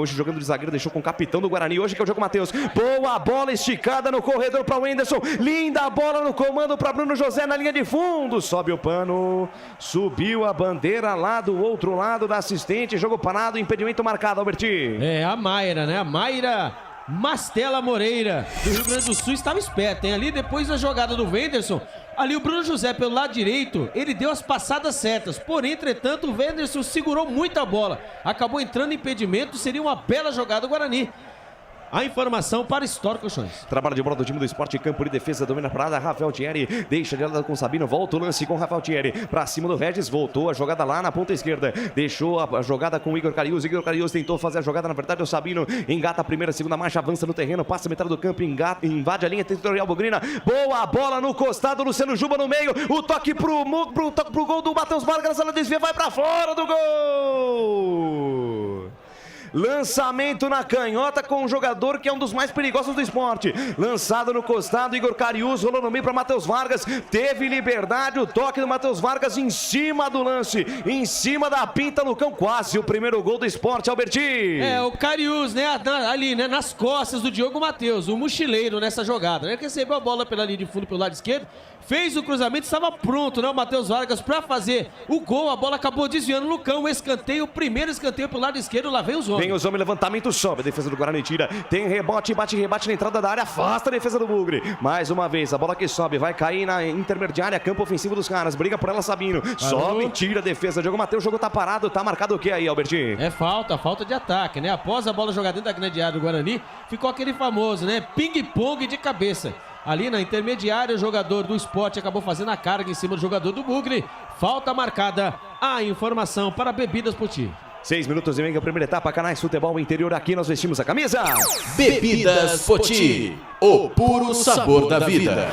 hoje jogando de zagueiro, deixou com o capitão do Guarani, hoje que é o jogo Matheus, boa bola esticada no corredor para o Wenderson, linda bola no comando para Bruno José na linha de fundo, sobe o pano, subiu a bandeira lá do outro lado da assistente, jogo parado, impedimento marcado, Alberti. A Mayra, né? A Mayra Mastela Moreira, do Rio Grande do Sul, estava esperto, hein? Ali depois da jogada do Wenderson, ali o Bruno José pelo lado direito, ele deu as passadas certas, porém, entretanto, o Wenderson segurou muito a bola, acabou entrando em impedimento, seria uma bela jogada do Guarani. A informação para Store Colchões. Trabalho de bola do time do Sport, campo de defesa, domina a parada, Rafael Thierry, deixa de lado com o Sabino, volta o lance com o Rafael Thierry, pra cima do Regis, voltou a jogada lá na ponta esquerda, deixou a jogada com o Igor Carius tentou fazer a jogada, na verdade o Sabino engata a primeira, segunda marcha, avança no terreno, passa a metade do campo, invade a linha territorial Bugrina, boa bola no costado, Luciano Juba no meio, o toque pro gol do Matheus Vargas, ela desvia, vai pra fora do gol! Lançamento na canhota com um jogador que é um dos mais perigosos do esporte. Lançado no costado, Igor Carius rolou no meio para Matheus Vargas. Teve liberdade, o toque do Matheus Vargas em cima do lance, em cima da pinta, Lucão, quase o primeiro gol do esporte, Alberti. O Carius, né, ali, né, nas costas do Diogo Matheus, o mochileiro nessa jogada, né, que recebeu a bola pela linha de fundo pelo lado esquerdo, fez o cruzamento, estava pronto, né, o Matheus Vargas para fazer o gol, a bola acabou desviando, Lucão, o escanteio, o primeiro escanteio pelo lado esquerdo, lá vem os homens. Vem os homens, levantamento, sobe, a defesa do Guarani tira, tem rebote, bate na entrada da área, afasta a defesa do Bugre, mais uma vez, a bola que sobe, vai cair na intermediária, campo ofensivo dos caras, briga por ela Sabino, sobe, tira a defesa, Diogo Matheus, o jogo tá parado, tá marcado o que aí, Albertinho? É falta de ataque, né, após a bola jogada dentro da grande área do Guarani, ficou aquele famoso, né, ping-pong de cabeça. Ali na intermediária, o jogador do Sport acabou fazendo a carga em cima do jogador do Bugre. Falta marcada. A informação para Bebidas Poti. 6 minutos e meio, a primeira etapa, Canais Futebol Interior. Aqui nós vestimos a camisa. Bebidas Poti, o puro sabor da vida.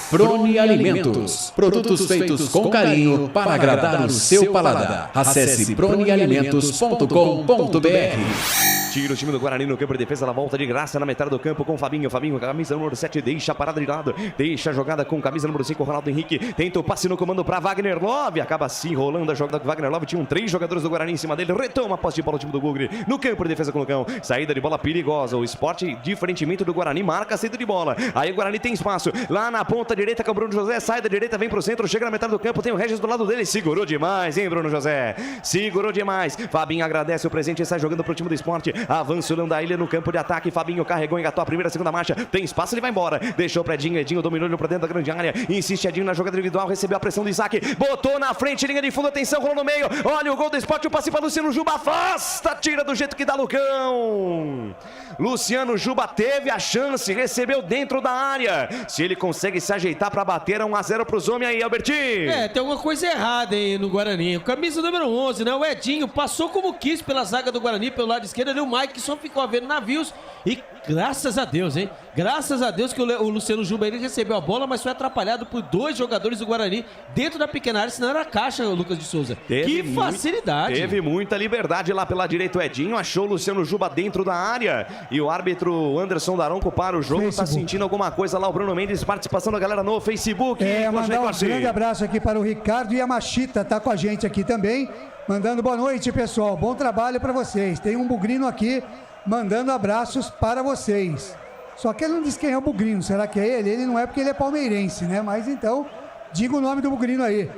Prone Alimentos, produtos feitos com carinho para agradar o seu paladar. Acesse pronealimentos.com.br. Tira o time do Guarani no campo de defesa, ela volta de graça na metade do campo com o Fabinho. Fabinho, camisa número 7, deixa a parada de lado, deixa a jogada com camisa número 5, Ronaldo Henrique. Tenta o passe no comando para Wagner Love, acaba assim rolando a jogada com Wagner Love. Tinham 3 jogadores do Guarani em cima dele, retoma a posse de bola o time do Bugre no campo de defesa com o Lucão. Saída de bola perigosa, o Sport, diferentemente do Guarani, marca a saída de bola. Aí o Guarani tem espaço, lá na ponta direita com o Bruno José, sai da direita, vem pro centro, chega na metade do campo, tem o Regis do lado dele, segurou demais, hein, Bruno José? Segurou demais. Fabinho agradece o presente e sai jogando pro time do Sport. Avança o Leão da Ilha no campo de ataque. Fabinho carregou, engatou a primeira, segunda marcha. Tem espaço, ele vai embora. Deixou pra Edinho. Edinho dominou ele pra dentro da grande área. Insiste Edinho na jogada individual. Recebeu a pressão do Isaac. Botou na frente, linha de fundo. Atenção, rolou no meio. Olha o gol do Sport. O passe pra Luciano Juba. Afasta, tira do jeito que dá Lucão. Luciano Juba teve a chance. Recebeu dentro da área. Se ele consegue se ajeitar pra bater, 1-0 pros homens aí, Albertinho. Tem alguma coisa errada aí no Guarani. Camisa número 11, né? O Edinho passou como quis pela zaga do Guarani, pelo lado esquerdo ali, o Mike só ficou a ver navios e graças a Deus, hein? Graças a Deus que o Luciano Juba ele recebeu a bola, mas foi atrapalhado por 2 jogadores do Guarani dentro da pequena área, senão era caixa, o Lucas de Souza. Que facilidade. Teve muita liberdade lá pela direita, o Edinho achou o Luciano Juba dentro da área e o árbitro Anderson Daronco para o jogo, tá sentindo alguma coisa lá, o Bruno Mendes, participação da galera no Facebook. Mandar um grande abraço aqui para o Ricardo Yamashita, tá com a gente aqui também. Mandando boa noite, pessoal. Bom trabalho para vocês. Tem um bugrino aqui mandando abraços para vocês. Só que ele não diz quem é o bugrino. Será que é ele? Ele não é porque ele é palmeirense, né? Mas então, diga o nome do bugrino aí.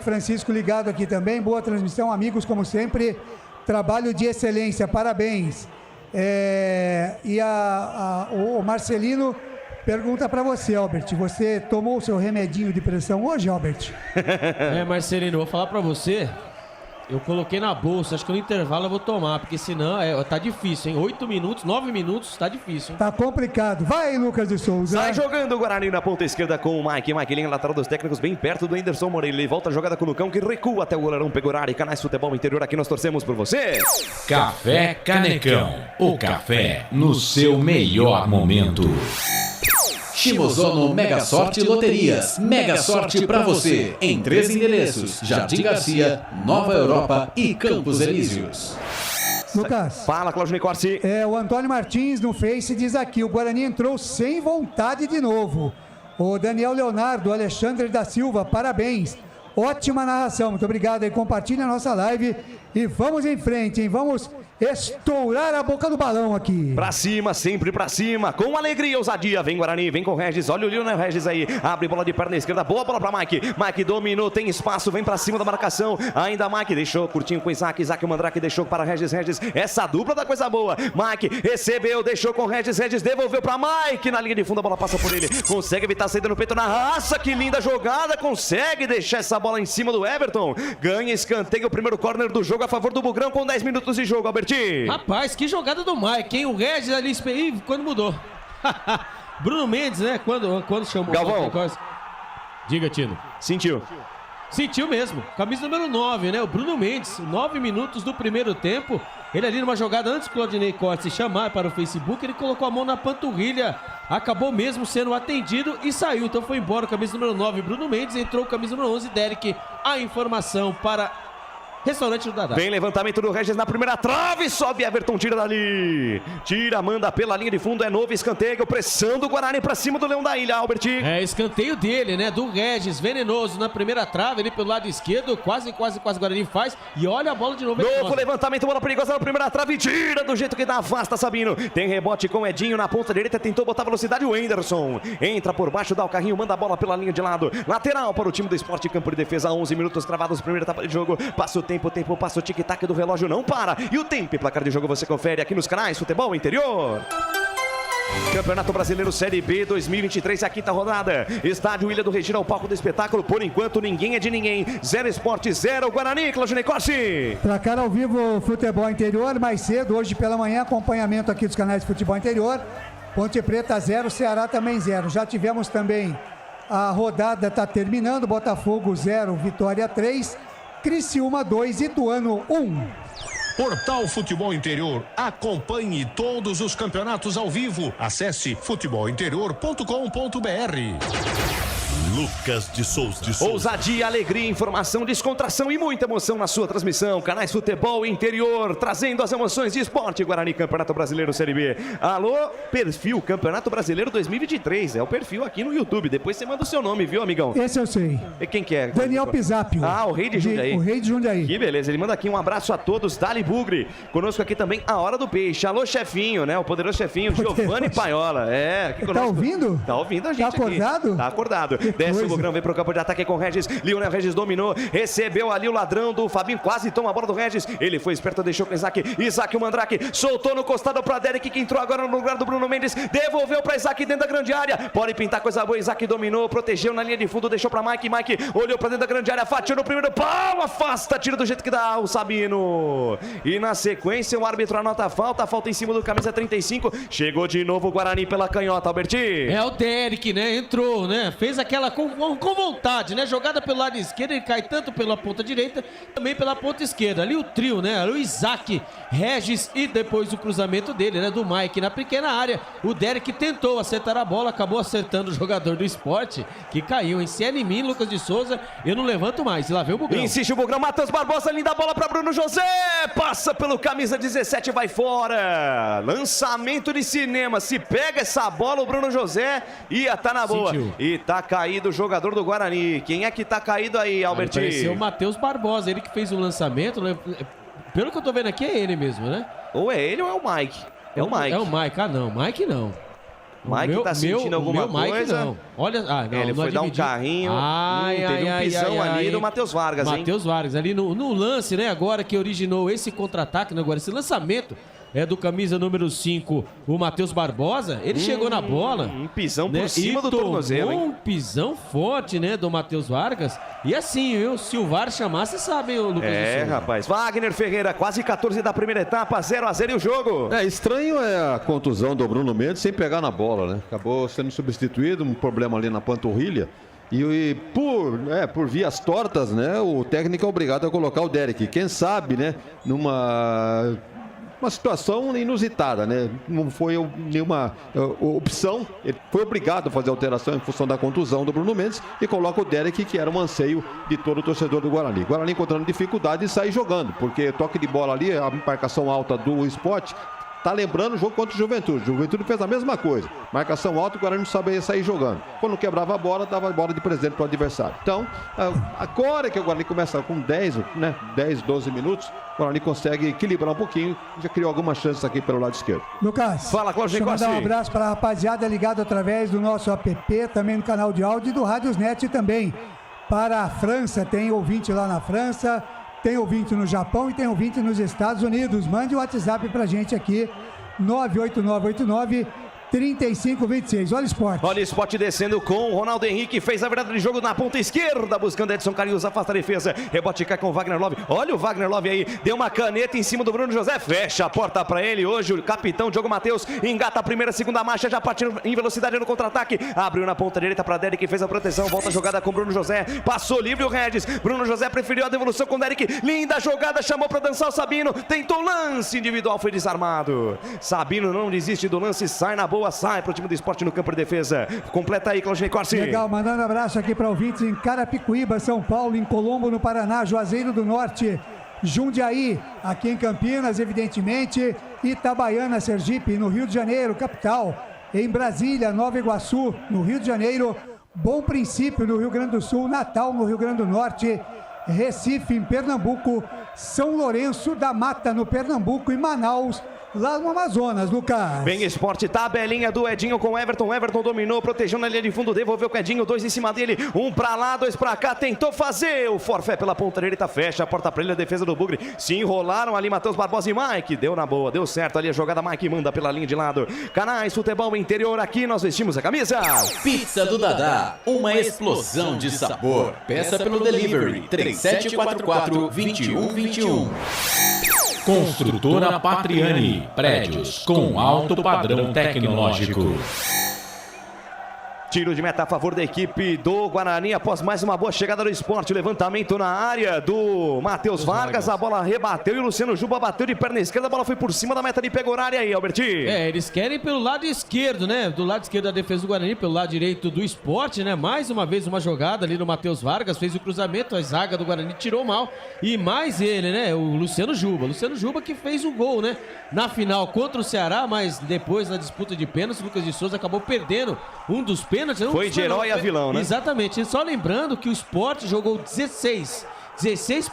Francisco ligado aqui também. Boa transmissão, amigos, como sempre. Trabalho de excelência. Parabéns. E o Marcelino pergunta para você, Albert. Você tomou o seu remedinho de pressão hoje, Albert? Marcelino, vou falar para você. Eu coloquei na bolsa, acho que no intervalo eu vou tomar, porque senão tá difícil, hein? 8 minutos, 9 minutos, tá difícil, hein? Tá complicado. Vai, Lucas de Souza. Sai jogando o Guarani na ponta esquerda com o Mike. Mike, linha lateral dos técnicos, bem perto do Anderson Moreira. Ele volta a jogada com o Lucão, que recua até o goleirão Pegorari. Canais Futebol Interior, aqui nós torcemos por você. Café Canecão. O café no seu melhor momento. Shimozono Mega Sorte Loterias. Mega Sorte pra você. Em 3 endereços: Jardim Garcia, Nova Europa e Campos Elíseos. Lucas. Fala, Cláudio Nicorsi. O Antônio Martins no Face diz aqui: o Guarani entrou sem vontade de novo. O Daniel Leonardo, Alexandre da Silva, parabéns. Ótima narração, muito obrigado aí. Compartilhe a nossa live e vamos em frente, hein? Vamos estourar a boca do balão aqui. Pra cima, sempre pra cima, com alegria e ousadia. Vem Guarani, vem com o Regis. Olha o Lionel Regis aí. Abre bola de perna esquerda, boa bola pra Mike. Mike dominou, tem espaço, vem pra cima da marcação. Ainda Mike deixou curtinho com Isaac. Isaac Mandrake deixou para Regis. Regis, essa dupla da coisa boa. Mike recebeu, deixou com Regis. Regis devolveu pra Mike. Na linha de fundo a bola passa por ele. Consegue evitar a saída no peito na raça. Que linda jogada. Consegue deixar essa bola em cima do Everton. Ganha escanteio, o primeiro corner do jogo a favor do Bugrão com 10 minutos de jogo, Albert. Rapaz, que jogada do Mike, hein? O Regis ali, quando mudou. Bruno Mendes, né? Quando chamou. Galvão. Diga, Tino. Sentiu mesmo. Camisa número 9, né? O Bruno Mendes, 9 minutos do primeiro tempo. Ele ali numa jogada antes do Claudinei Corte se chamar para o Facebook, ele colocou a mão na panturrilha. Acabou mesmo sendo atendido e saiu. Então foi embora o camisa número 9, Bruno Mendes. Entrou o camisa número 11, Derek. A informação para Restaurante do Dadá. Vem levantamento do Regis na primeira trave, sobe Everton, tira dali. Tira, manda pela linha de fundo, é novo escanteio, pressão do Guarani pra cima do Leão da Ilha, Albert. Escanteio dele, né, do Regis, venenoso na primeira trave, ali pelo lado esquerdo, quase o Guarani faz, e olha a bola de novo. Novo levantamento, bola perigosa na primeira trave, tira do jeito que dá, afasta Sabino. Tem rebote com Edinho na ponta direita, tentou botar velocidade, o Anderson. Entra por baixo, dá o carrinho, manda a bola pela linha de lado. Lateral para o time do Sport, campo de defesa, 11 minutos travados, primeira etapa de jogo, passa o tempo, passa o tic-tac do relógio, não para. E o tempo, placar de jogo, você confere aqui nos canais Futebol Interior. Campeonato Brasileiro Série B 2023, a quinta rodada. Estádio Ilha do Regina, o palco do espetáculo. Por enquanto, ninguém é de ninguém. 0 Sport, 0 Guarani. Claudinei Corsi. Placar ao vivo, Futebol Interior. Mais cedo, hoje pela manhã, acompanhamento aqui dos canais de Futebol Interior. Ponte Preta 0, Ceará também 0. Já tivemos também a rodada, está terminando. Botafogo 0, Vitória 3. Criciúma 2, Ituano 1. Portal Futebol Interior. Acompanhe todos os campeonatos ao vivo. Acesse futebolinterior.com.br. Lucas de Souza. Ousadia, alegria, informação, descontração e muita emoção na sua transmissão. Canais Futebol Interior, trazendo as emoções de esporte. Guarani, Campeonato Brasileiro Série B. Alô, perfil Campeonato Brasileiro 2023. É o perfil aqui no YouTube. Depois você manda o seu nome, viu, amigão? Esse eu sei. E quem que é? Daniel Pisápio. Ah, o rei de Jundiaí. O rei de Jundiaí. Que beleza. Ele manda aqui um abraço a todos. Dali Bugre. Conosco aqui também a Hora do Peixe. Alô, chefinho, né? O poderoso chefinho, Giovanni Paiola. É. Aqui Tá ouvindo? Tá ouvindo a gente Tá acordado? aqui. Tá acordado. Desce o Bugrão, vem pro campo de ataque com o Regis. Lionel Regis dominou, recebeu ali o ladrão do Fabinho, quase toma a bola do Regis. Ele foi esperto, deixou com o Isaac. Isaac, o Mandrake, soltou no costado pra Derek, que entrou agora no lugar do Bruno Mendes. Devolveu pra Isaac dentro da grande área. Pode pintar coisa boa. Isaac dominou, protegeu na linha de fundo, deixou pra Mike. Mike olhou pra dentro da grande área, fatiou no primeiro pau, afasta, tira do jeito que dá o Sabino. E na sequência, o árbitro anota a falta em cima do camisa 35. Chegou de novo o Guarani pela canhota, Alberti. É o Derek, né? Entrou, né? Fez aquela com vontade, né? Jogada pelo lado esquerdo, ele cai tanto pela ponta direita, também pela ponta esquerda. Ali o trio, né? O Isaac, Regis e depois o cruzamento dele, né? Do Mike na pequena área. O Derek tentou acertar a bola, acabou acertando o jogador do Sport, que caiu. Se é em mim, Lucas de Souza, eu não levanto mais. E lá vem o Bugrão. Insiste o Bugrão, Matheus Barbosa, linda bola para Bruno José. Passa pelo camisa 17, vai fora. Lançamento de cinema. Se pega essa bola, o Bruno José ia tá na boa. Sentiu. E tá caído o jogador do Guarani. Quem é que tá caído aí, Albertinho? Pareceu o Matheus Barbosa, ele que fez o lançamento. Pelo que eu tô vendo aqui, é ele mesmo, né? Ou é ele ou é o Mike. É o Mike. É o Mike. Ah, não. Mike não. Mike tá sentindo alguma coisa. Não. Olha, não, ele foi dar um carrinho. Teve um pisão ali do Matheus Vargas, hein? Matheus Vargas, ali no lance, né? Agora que originou esse contra-ataque, né? Agora esse lançamento é do camisa número 5, o Matheus Barbosa. Ele chegou na bola. Um pisão né? por cima do tornozelo, hein? Um pisão forte, né? Do Matheus Vargas. E assim, se o VAR chamar, você sabe, o Lucas. Rapaz. Wagner Ferreira, quase 14 da primeira etapa, 0-0 e o jogo. Estranho é a contusão do Bruno Mendes sem pegar na bola, né? Acabou sendo substituído, um problema ali na panturrilha. E por vias tortas, né? O técnico é obrigado a colocar o Derek. Quem sabe, né? Numa situação inusitada, né? Não foi nenhuma opção. Ele foi obrigado a fazer alteração em função da contusão do Bruno Mendes e coloca o Derek, que era um anseio de todo o torcedor do Guarani. Guarani encontrando dificuldade de sair jogando, porque toque de bola ali, a marcação alta do Sport, tá lembrando o jogo contra o Juventude. O Juventude fez a mesma coisa. Marcação alta, o Guarani não sabia sair jogando. Quando quebrava a bola, dava a bola de presente para o adversário. Então, agora que o Guarani começa com 10, 12 minutos, o Guarani consegue equilibrar um pouquinho. Já criou algumas chances aqui pelo lado esquerdo. Lucas, fala, Cláudio. Deixa eu mandar um abraço para a rapaziada ligada através do nosso app, também no canal de áudio e do Radiosnet também. Para a França, tem ouvinte lá na França, tem ouvinte no Japão e tem ouvinte nos Estados Unidos. Mande o WhatsApp pra gente aqui, 98989-3526. Olha o Sport. Olha o Sport descendo com o Ronaldo Henrique. Fez a virada de jogo na ponta esquerda, buscando Edson Carius, afasta a defesa. Rebote cai com o Wagner Love. Olha o Wagner Love aí. Deu uma caneta em cima do Bruno José. Fecha a porta pra ele. Hoje o capitão Diogo Matheus engata a primeira, segunda marcha, já partindo em velocidade no contra-ataque. Abriu na ponta direita pra Derek, que fez a proteção. Volta a jogada com o Bruno José. Passou livre o Regis. Bruno José preferiu a devolução com o Derek. Linda jogada, chamou pra dançar o Sabino. Tentou lance individual, foi desarmado. Sabino não desiste do lance, sai na boa, sai pro time do Sport no campo de defesa. Completa aí, Claudinei Corsi. Legal, mandando abraço aqui para ouvintes em Carapicuíba, São Paulo, em Colombo, no Paraná, Juazeiro do Norte, Jundiaí, aqui em Campinas, evidentemente, Itabaiana, Sergipe, no Rio de Janeiro, capital, em Brasília, Nova Iguaçu, no Rio de Janeiro, Bom Princípio, no Rio Grande do Sul, Natal, no Rio Grande do Norte, Recife, em Pernambuco, São Lourenço da Mata, no Pernambuco, e Manaus, lá no Amazonas, Lucas. Bem, Esporte, tabelinha do Edinho com Everton. Everton dominou, protegeu na linha de fundo, devolveu com o Edinho, 2 em cima dele, 1 pra lá, 2 pra cá, tentou fazer o forfé pela ponta direita, fecha a porta pra ele, a defesa do Bugre. Se enrolaram ali, Matheus Barbosa e Mike, deu na boa, deu certo ali a jogada, Mike manda pela linha de lado. Canais Futebol Interior, aqui nós vestimos a camisa. Pizza do Dadá, uma explosão de sabor. Peça pelo delivery, 3744-2121. Construtora Patriani, prédios com alto padrão tecnológico. Tiro de meta a favor da equipe do Guarani após mais uma boa chegada do Sport. Levantamento na área do Matheus Vargas. A bola rebateu e o Luciano Juba bateu de perna esquerda. A bola foi por cima da meta de Pegorari aí, Albertinho. Eles querem pelo lado esquerdo, né? Do lado esquerdo da defesa do Guarani, pelo lado direito do Sport, né? Mais uma vez uma jogada ali no Matheus Vargas. Fez o cruzamento, a zaga do Guarani tirou mal. E mais ele, né? O Luciano Juba. Luciano Juba que fez o gol, né? Na final contra o Ceará, mas depois na disputa de pênaltis, o Lucas de Souza acabou perdendo um dos pênaltis. Foi de herói a vilão, né? Exatamente. Só lembrando que o Sport jogou 16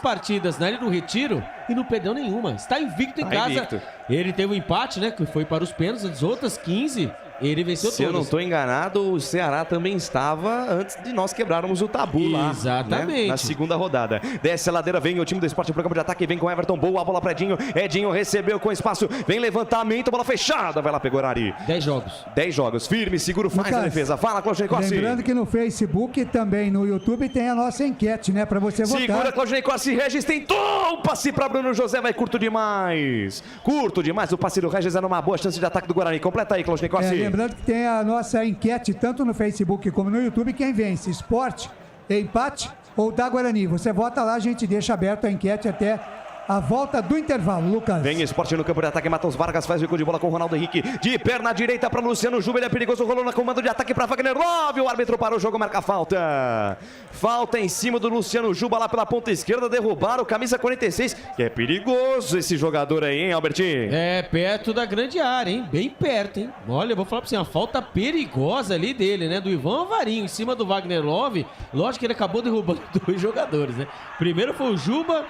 partidas na Ilha do Retiro e não perdeu nenhuma. Está invicto em casa. Invicto. Ele teve um empate, né? Que foi para os pênaltis. As outras 15, ele venceu todas. Se eu não estou enganado, o Ceará também estava antes de nós quebrarmos o tabu lá. Exatamente. Né? Na segunda rodada. Desce a ladeira, vem o time do Sport pro campo de ataque, vem com Everton, boa a bola para Edinho. Edinho recebeu com espaço, vem levantamento, bola fechada, vai lá Pegorari. 10 jogos. 10 jogos, firme, seguro, faz Lucas, a defesa. Fala, Claudinei Corsi. Lembrando que no Facebook e também no YouTube tem a nossa enquete, né? Para você votar. Segura, Claudinei Corsi, Regis tentou o passe para Bruno José, vai curto demais. Curto demais, o passe do Regis era uma boa chance de ataque do Guarani. Completa aí, Claudinei Corsi. Lembrando que tem a nossa enquete, tanto no Facebook como no YouTube, quem vence, Sport, empate ou da Guarani. Você vota lá, a gente deixa aberto a enquete até a volta do intervalo, Lucas. Vem Sport no campo de ataque, Matheus Vargas faz o gol de bola com o Ronaldo Henrique, de perna direita para Luciano Juba, ele é perigoso, rolou na comando de ataque para Wagner Love, o árbitro parou o jogo, marca a falta. Falta em cima do Luciano Juba lá pela ponta esquerda, derrubaram o camisa 46, que é perigoso esse jogador aí, hein, Albertinho? É, perto da grande área, hein, bem perto, hein. Olha, eu vou falar pra você, uma falta perigosa ali dele, né, do Ivan Alvarinho, em cima do Wagner Love. Lógico que ele acabou derrubando 2 jogadores, né. Primeiro foi o Juba,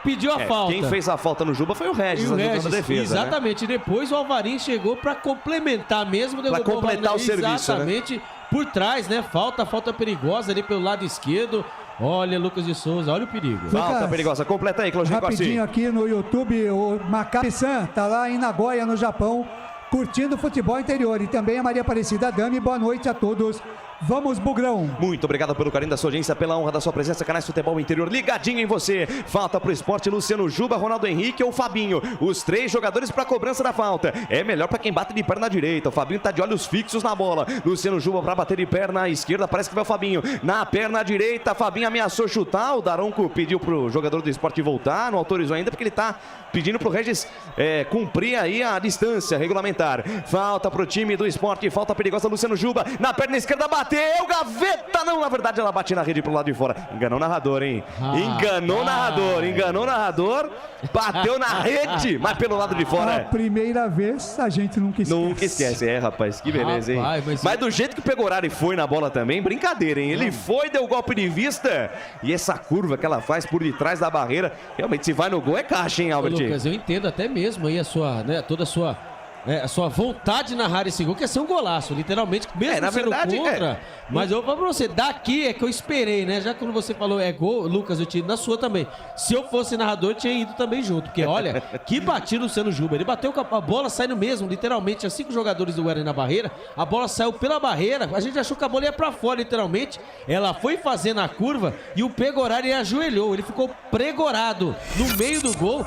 pediu a falta. Quem fez a falta no Juba foi o Regis, na defesa. Exatamente, né? Depois o Alvarinho chegou pra complementar mesmo. Pra completar o serviço, exatamente, né? Por trás, né? Falta perigosa ali pelo lado esquerdo. Olha, Lucas de Souza, olha o perigo. Falta perigosa, completa aí, Claudinei Corsi. Rapidinho aqui no YouTube, o Macapi-san tá lá em Nagoya, no Japão, curtindo o futebol interior. E também a Maria Aparecida Dami, boa noite a todos. Vamos, Bugrão. Muito obrigado pelo carinho da sua audiência, pela honra da sua presença. Canais Futebol Interior ligadinho em você. Falta pro Sport, Luciano Juba, Ronaldo Henrique ou Fabinho. Os 3 jogadores para cobrança da falta. É melhor para quem bate de perna direita. O Fabinho tá de olhos fixos na bola. Luciano Juba para bater de perna esquerda. Parece que vai o Fabinho. Na perna direita, Fabinho ameaçou chutar. O Daronco pediu pro jogador do Sport voltar. Não autorizou ainda porque ele tá pedindo pro Regis cumprir aí a distância regulamentar. Falta pro time do Sport. Falta perigosa, Luciano Juba. Na perna esquerda, bateu, gaveta, não, na verdade ela bate na rede pro lado de fora. Enganou o narrador, hein? Enganou o narrador, bateu na rede, mas pelo lado de fora. A primeira vez a gente nunca esquece. Nunca esquece, rapaz, que beleza, hein? Mas do jeito que o Pegorari foi na bola também, brincadeira, hein? Ele foi, deu golpe de vista, e essa curva que ela faz por detrás da barreira, realmente se vai no gol é caixa, hein, Albert? Lucas, eu entendo até mesmo aí a sua, né, toda a sua vontade de narrar esse gol, que é ser um golaço, literalmente, mesmo na sendo verdade, contra. Mas eu falo pra você, daqui é que eu esperei, né? Já quando você falou é gol, Lucas, eu tinha ido na sua também. Se eu fosse narrador, eu tinha ido também junto. Porque olha, que batida o Luciano Juba. Ele bateu com a bola saindo mesmo, literalmente. Tinha 5 jogadores do Guarani na barreira. A bola saiu pela barreira. A gente achou que a bola ia pra fora, literalmente. Ela foi fazendo a curva e o Pegorari ajoelhou. Ele ficou pregorado no meio do gol.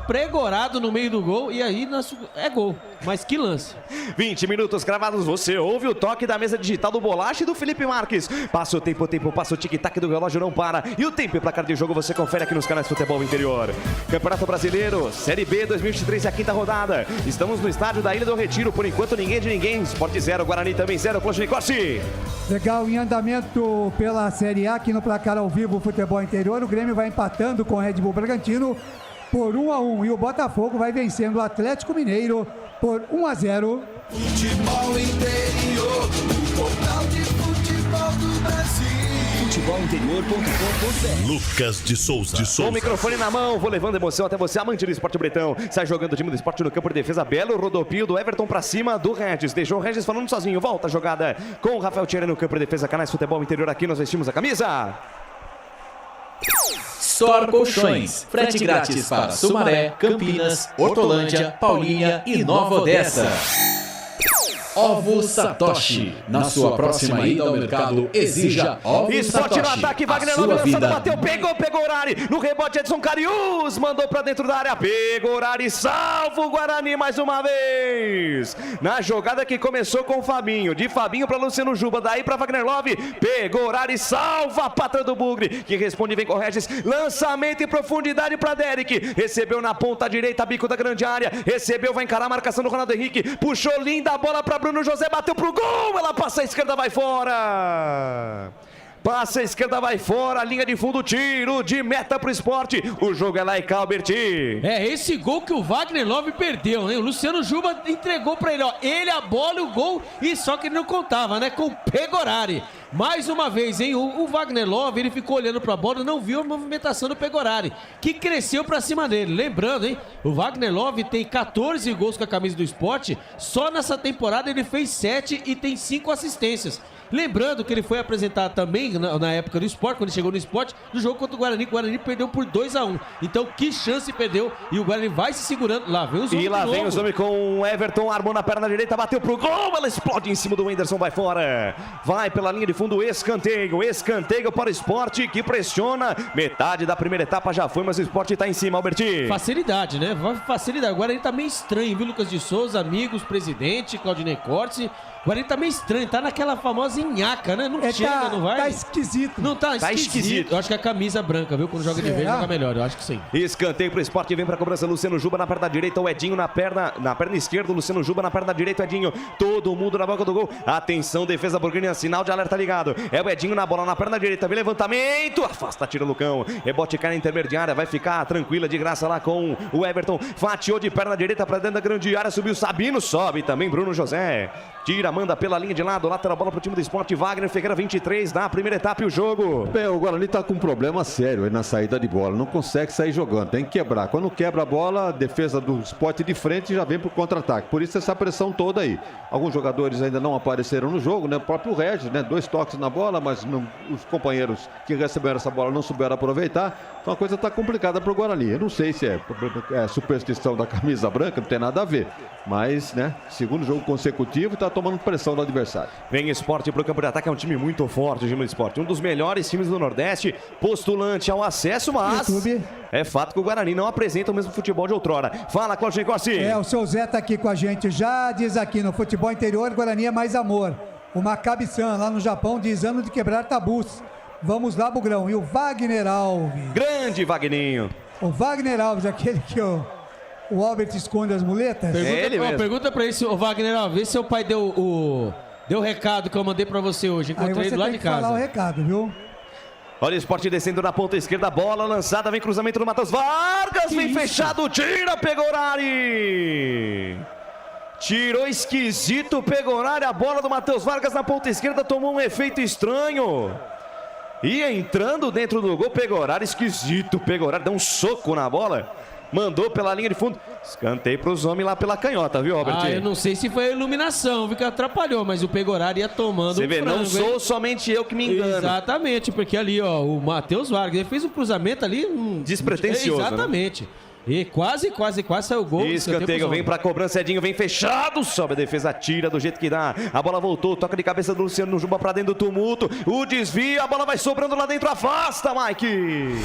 Pregorado no meio do gol. E aí é gol. Mas que lance. 20 minutos cravados, você ouve o toque da mesa digital do Bolacha e do Felipe Marques. Passa o tempo, passa o tic-tac do relógio, não para. E o tempo e placar de jogo você confere aqui nos canais Futebol Interior. Campeonato Brasileiro, Série B 2023 é a 5ª rodada. Estamos no estádio da Ilha do Retiro, por enquanto ninguém de ninguém. Sport 0, Guarani também 0, Claudinei Corsi. Legal, em andamento pela Série A, aqui no placar ao vivo Futebol Interior, o Grêmio vai empatando com o Red Bull Bragantino por 1-1 e o Botafogo vai vencendo o Atlético Mineiro por 1-0. Futebol Interior, o portal de futebol do Brasil. Futebolinterior.com.br. Lucas de Souza. Com o microfone na mão, vou levando emoção até você, amante do esporte bretão. Sai jogando o time do esporte no campo de defesa. Belo rodopio do Everton pra cima do Regis. Deixou o Regis falando sozinho. Volta a jogada com o Rafael Thierry no campo de defesa. Canais Futebol Interior, aqui nós vestimos a camisa. Store Colchões. Frete grátis para Sumaré, Campinas, Hortolândia, Paulínia e Nova Odessa. Ovo Satoshi. Na sua próxima ida ao mercado, exija Ovo Esporte Satoshi. no ataque, Wagner A sua Love lançando, vida bateu, pegou o Urari. No rebote, Edson Cariús mandou pra dentro da área, pegou o Urari, salva o Guarani mais uma vez. Na jogada que começou com o Fabinho, de Fabinho pra Luciano Juba, daí pra Wagner Love, pegou o Urari, salva a pátria do Bugre, que responde, vem com o Regis, lançamento em profundidade pra Derek, recebeu na ponta direita, bico da grande área, recebeu, vai encarar a marcação do Ronaldo Henrique, puxou linda a bola pra Bruno José, bateu pro gol, ela passa à esquerda, vai fora. Passa a esquerda, vai fora, linha de fundo, tiro de meta pro Sport. O jogo é lá e cá, Alberti. É esse gol que o Wagner Love perdeu, né? O Luciano Juba entregou pra ele, ó. Ele, a bola e o gol, e só que ele não contava, né? Com o Pegorari. Mais uma vez, hein? O Wagner Love, ele ficou olhando pra bola e não viu a movimentação do Pegorari, que cresceu pra cima dele. Lembrando, hein? O Wagner Love tem 14 gols com a camisa do Sport. Só nessa temporada ele fez 7 e tem 5 assistências. Lembrando que ele foi apresentado também na época do Sport, quando ele chegou no Sport, no jogo contra o Guarani. O Guarani perdeu por 2-1. Então, que chance perdeu. E o Guarani vai se segurando. Lá vem os homens. E lá vem os homens com o Everton, armou na perna direita, bateu pro gol. Ela explode em cima do Whindersson, vai fora. Vai pela linha de fundo, escanteio. Escanteio para o Sport, que pressiona. Metade da primeira etapa já foi, mas o Sport tá em cima, Alberti. Facilidade, né? Facilidade. Agora ele tá meio estranho, viu, Lucas de Souza, amigos, presidente, Claudinei Cortes. Agora ele tá meio estranho, tá naquela famosa nhaca, né? Não chega, não vai. Tá esquisito. Não, tá esquisito. Eu acho que é a camisa branca, viu? Quando joga de verde, joga melhor. Eu acho que sim. Escanteio pro Sport, vem pra cobrança, Luciano Juba na perna direita, o Edinho na perna esquerda, o Luciano Juba na perna direita, o Edinho, todo mundo na boca do gol. Atenção, defesa burguinha, sinal de alerta ligado. É o Edinho na bola na perna direita, vem levantamento, afasta, tira Lucão. Rebote cai na intermediária, vai ficar tranquila de graça lá com o Everton. Fatiou de perna direita pra dentro da grande área, subiu Sabino, sobe também Bruno José. Tira, manda pela linha de lado, lateral bola pro time do Sport, Wagner Ferreira, 23 na primeira etapa e o jogo. Bem, o Guarani tá com um problema sério aí na saída de bola, não consegue sair jogando, tem que quebrar. Quando quebra a bola, a defesa do Sport de frente já vem pro contra-ataque, por isso essa pressão toda aí. Alguns jogadores ainda não apareceram no jogo, né? O próprio Regis, né? 2 toques na bola, mas não, os companheiros que receberam essa bola não souberam aproveitar, então a coisa tá complicada pro Guarani. Eu não sei se é superstição da camisa branca, não tem nada a ver, mas, né? Segundo jogo consecutivo, tá tomando pressão do adversário. Vem Sport pro campo de ataque, é um time muito forte, o time do Sport, um dos melhores times do Nordeste, postulante ao acesso, mas é fato que o Guarani não apresenta o mesmo futebol de outrora. Fala, Claudinei Corsi. O seu Zé tá aqui com a gente, já diz aqui, no futebol interior, Guarani é mais amor. O Maccabi-san, lá no Japão, diz ano de quebrar tabus. Vamos lá, Bugrão. E o Wagner Alves. Grande Wagninho. O Wagner Alves, aquele que o Albert esconde as muletas. Pergunta pra ele, o Wagner Alves, vê se seu pai deu o recado que eu mandei pra você hoje. Encontrei ele lá de casa. Falar o recado, viu? Olha o Sport descendo na ponta esquerda, bola lançada, vem cruzamento do Matheus Vargas, vem fechado, tira, pegou Urari. Tirou esquisito, pegou Urari, a bola do Matheus Vargas na ponta esquerda tomou um efeito estranho. E entrando dentro do gol, pegou Urari, esquisito, pegou Urari, deu um soco na bola. Mandou pela linha de fundo. Escanteio pros homens lá pela canhota, viu, Robert? Eu não sei se foi a iluminação, viu, que atrapalhou, mas o Pegorari ia tomando Você vê, frango, não sou somente eu que me engano. Exatamente, porque ali, ó, o Matheus Vargas, ele fez um cruzamento ali... despretensioso, exatamente. Né? E quase saiu o gol. Escanteio, vem pra cobrança, Edinho, vem fechado, sobe a defesa, tira do jeito que dá. A bola voltou, toca de cabeça do Luciano Juba pra dentro do tumulto. O desvio, a bola vai sobrando lá dentro, afasta, Mike.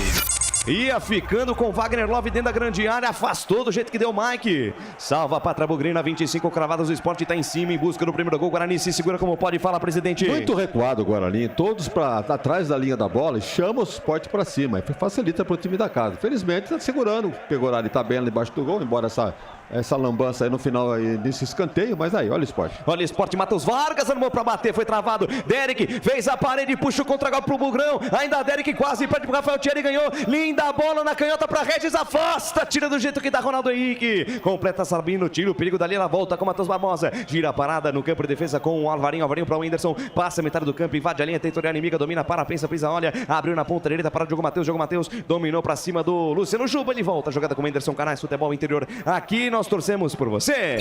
Ia ficando com Wagner Love dentro da grande área, afastou do jeito que deu Mike. Salva a Pátria Bugrina, 25 cravadas, o Sport tá em cima, em busca do primeiro gol. Guarani se segura como pode, fala, presidente. Muito recuado o Guarani, todos para atrás da linha da bola e chama o Sport para cima, facilita pro time da casa. Felizmente tá segurando, pegou ali, tá bem ali embaixo do gol, embora essa lambança aí no final aí, nesse escanteio, mas aí, olha o Sport. Olha o Sport, Matheus Vargas armou pra bater, foi travado. Derek fez a parede, puxa o contra-gol pro Bugrão. Ainda Derek quase perde pro Rafael Thierry, ganhou. Linda bola na canhota pra Regis, afasta, tira do jeito que dá Ronaldo Henrique. Completa Sabino, tira o perigo dali, ela volta com o Matheus Barbosa. Gira a parada no campo de defesa com o Alvarinho pra Whindersson. Passa a metade do campo, invade a linha territorial inimiga, domina, para, pensa, pisa, olha. Abriu na ponta direita para o Diogo Matheus, dominou pra cima do Luciano Juba, ele volta, jogada com o Whindersson, canais, futebol interior. Aqui nós torcemos por você.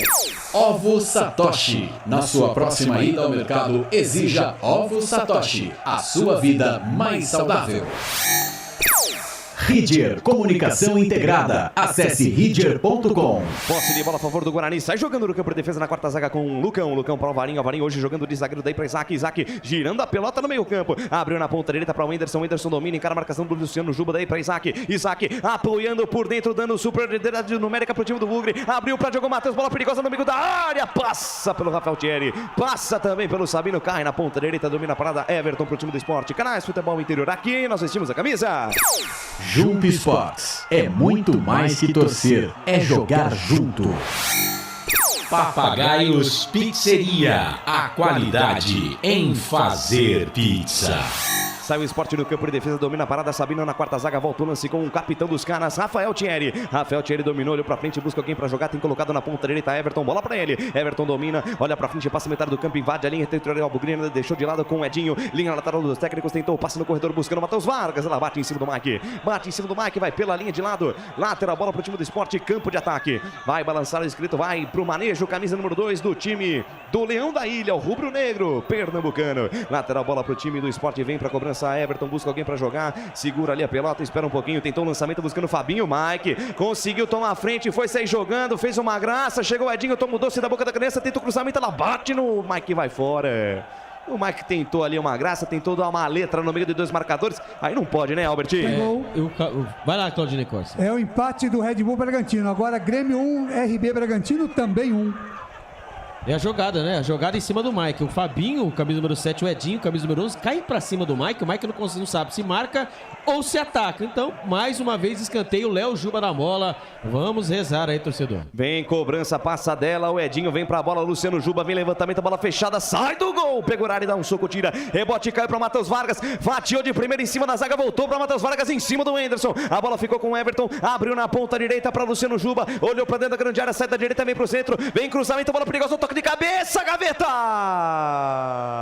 Ovo Satoshi. Na sua próxima ida ao mercado, exija Ovo Satoshi. A sua vida mais saudável. Ridger Comunicação Integrada. Acesse ridger.com. Posse de bola a favor do Guarani. Sai jogando no campo de defesa na quarta zaga com o Lucão. Lucão para o Alvarinho. Alvarinho hoje jogando de zagueiro daí para Isaac. Isaac girando a pelota no meio campo. Abriu na ponta direita para o Anderson. Anderson domina, encara a marcação do Luciano Juba daí para Isaac. Isaac apoiando por dentro, dando superioridade numérica para o time do Bugre. Abriu para Diogo Matheus. Bola perigosa no meio da área. Passa pelo Rafael Thierry. Passa também pelo Sabino. Cai na ponta direita. Domina a parada. Everton para o time do Esporte. Canais Futebol Interior. Aqui nós vestimos a camisa. Junto Esportes é muito mais que torcer, é jogar junto. Papagaios Pizzeria, a qualidade em fazer pizza. Sai o Esporte no campo de defesa, domina a parada, Sabino na quarta zaga, volta o lance com o capitão dos caras, Rafael Thierry. Rafael Thierry dominou, olhou pra frente, busca alguém pra jogar, tem colocado na ponta direita, Everton, bola pra ele. Everton domina, olha pra frente, passa metade do campo, invade a linha territorial bugrina, deixou de lado com o Edinho, linha lateral dos técnicos, tentou o passe no corredor buscando o Matheus Vargas, ela bate em cima do Mike, vai pela linha de lado, lateral, bola pro time do Esporte, campo de ataque, vai balançar o escrito, vai pro manejo, camisa número 2 do time do Leão da Ilha, o rubro-negro, pernambucano, lateral, bola pro time do Esporte, vem pra cobrança, Everton busca alguém para jogar, segura ali a pelota, espera um pouquinho, tentou o lançamento buscando o Fabinho, Mike conseguiu tomar a frente, foi sair jogando, fez uma graça, chegou o Edinho, tomou o doce da boca da criança, tenta o cruzamento, ela bate no Mike, vai fora. O Mike tentou ali uma graça, tentou dar uma letra no meio de dois marcadores, aí não pode, né, Albert? Vai lá, Claudinei Costa. É o empate do Red Bull Bragantino, agora Grêmio 1, RB Bragantino também 1. É a jogada, né? A jogada em cima do Mike. O Fabinho, o camisa número 7, o Edinho, camisa número 11, cai pra cima do Mike. O Mike não sabe se marca ou se ataca. Então, mais uma vez, escanteio, Léo Juba na bola. Vamos rezar aí, torcedor. Vem cobrança, passa dela, o Edinho vem pra bola, Luciano Juba vem levantamento, a bola fechada, sai do gol. Pegorari dá um soco, tira, rebote, caiu pra Matheus Vargas, fatiou de primeira em cima da zaga, voltou pra Matheus Vargas em cima do Anderson. A bola ficou com o Everton, abriu na ponta direita pra Luciano Juba, olhou pra dentro da grande área, sai da direita, vem pro centro, vem cruzamento, bola perigosa, toque de cabeça, gaveta!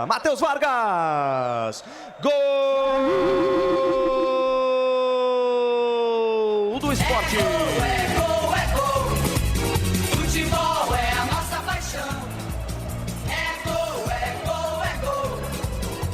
Matheus Vargas! Gol do Esporte! Futebol é a nossa paixão. É gol,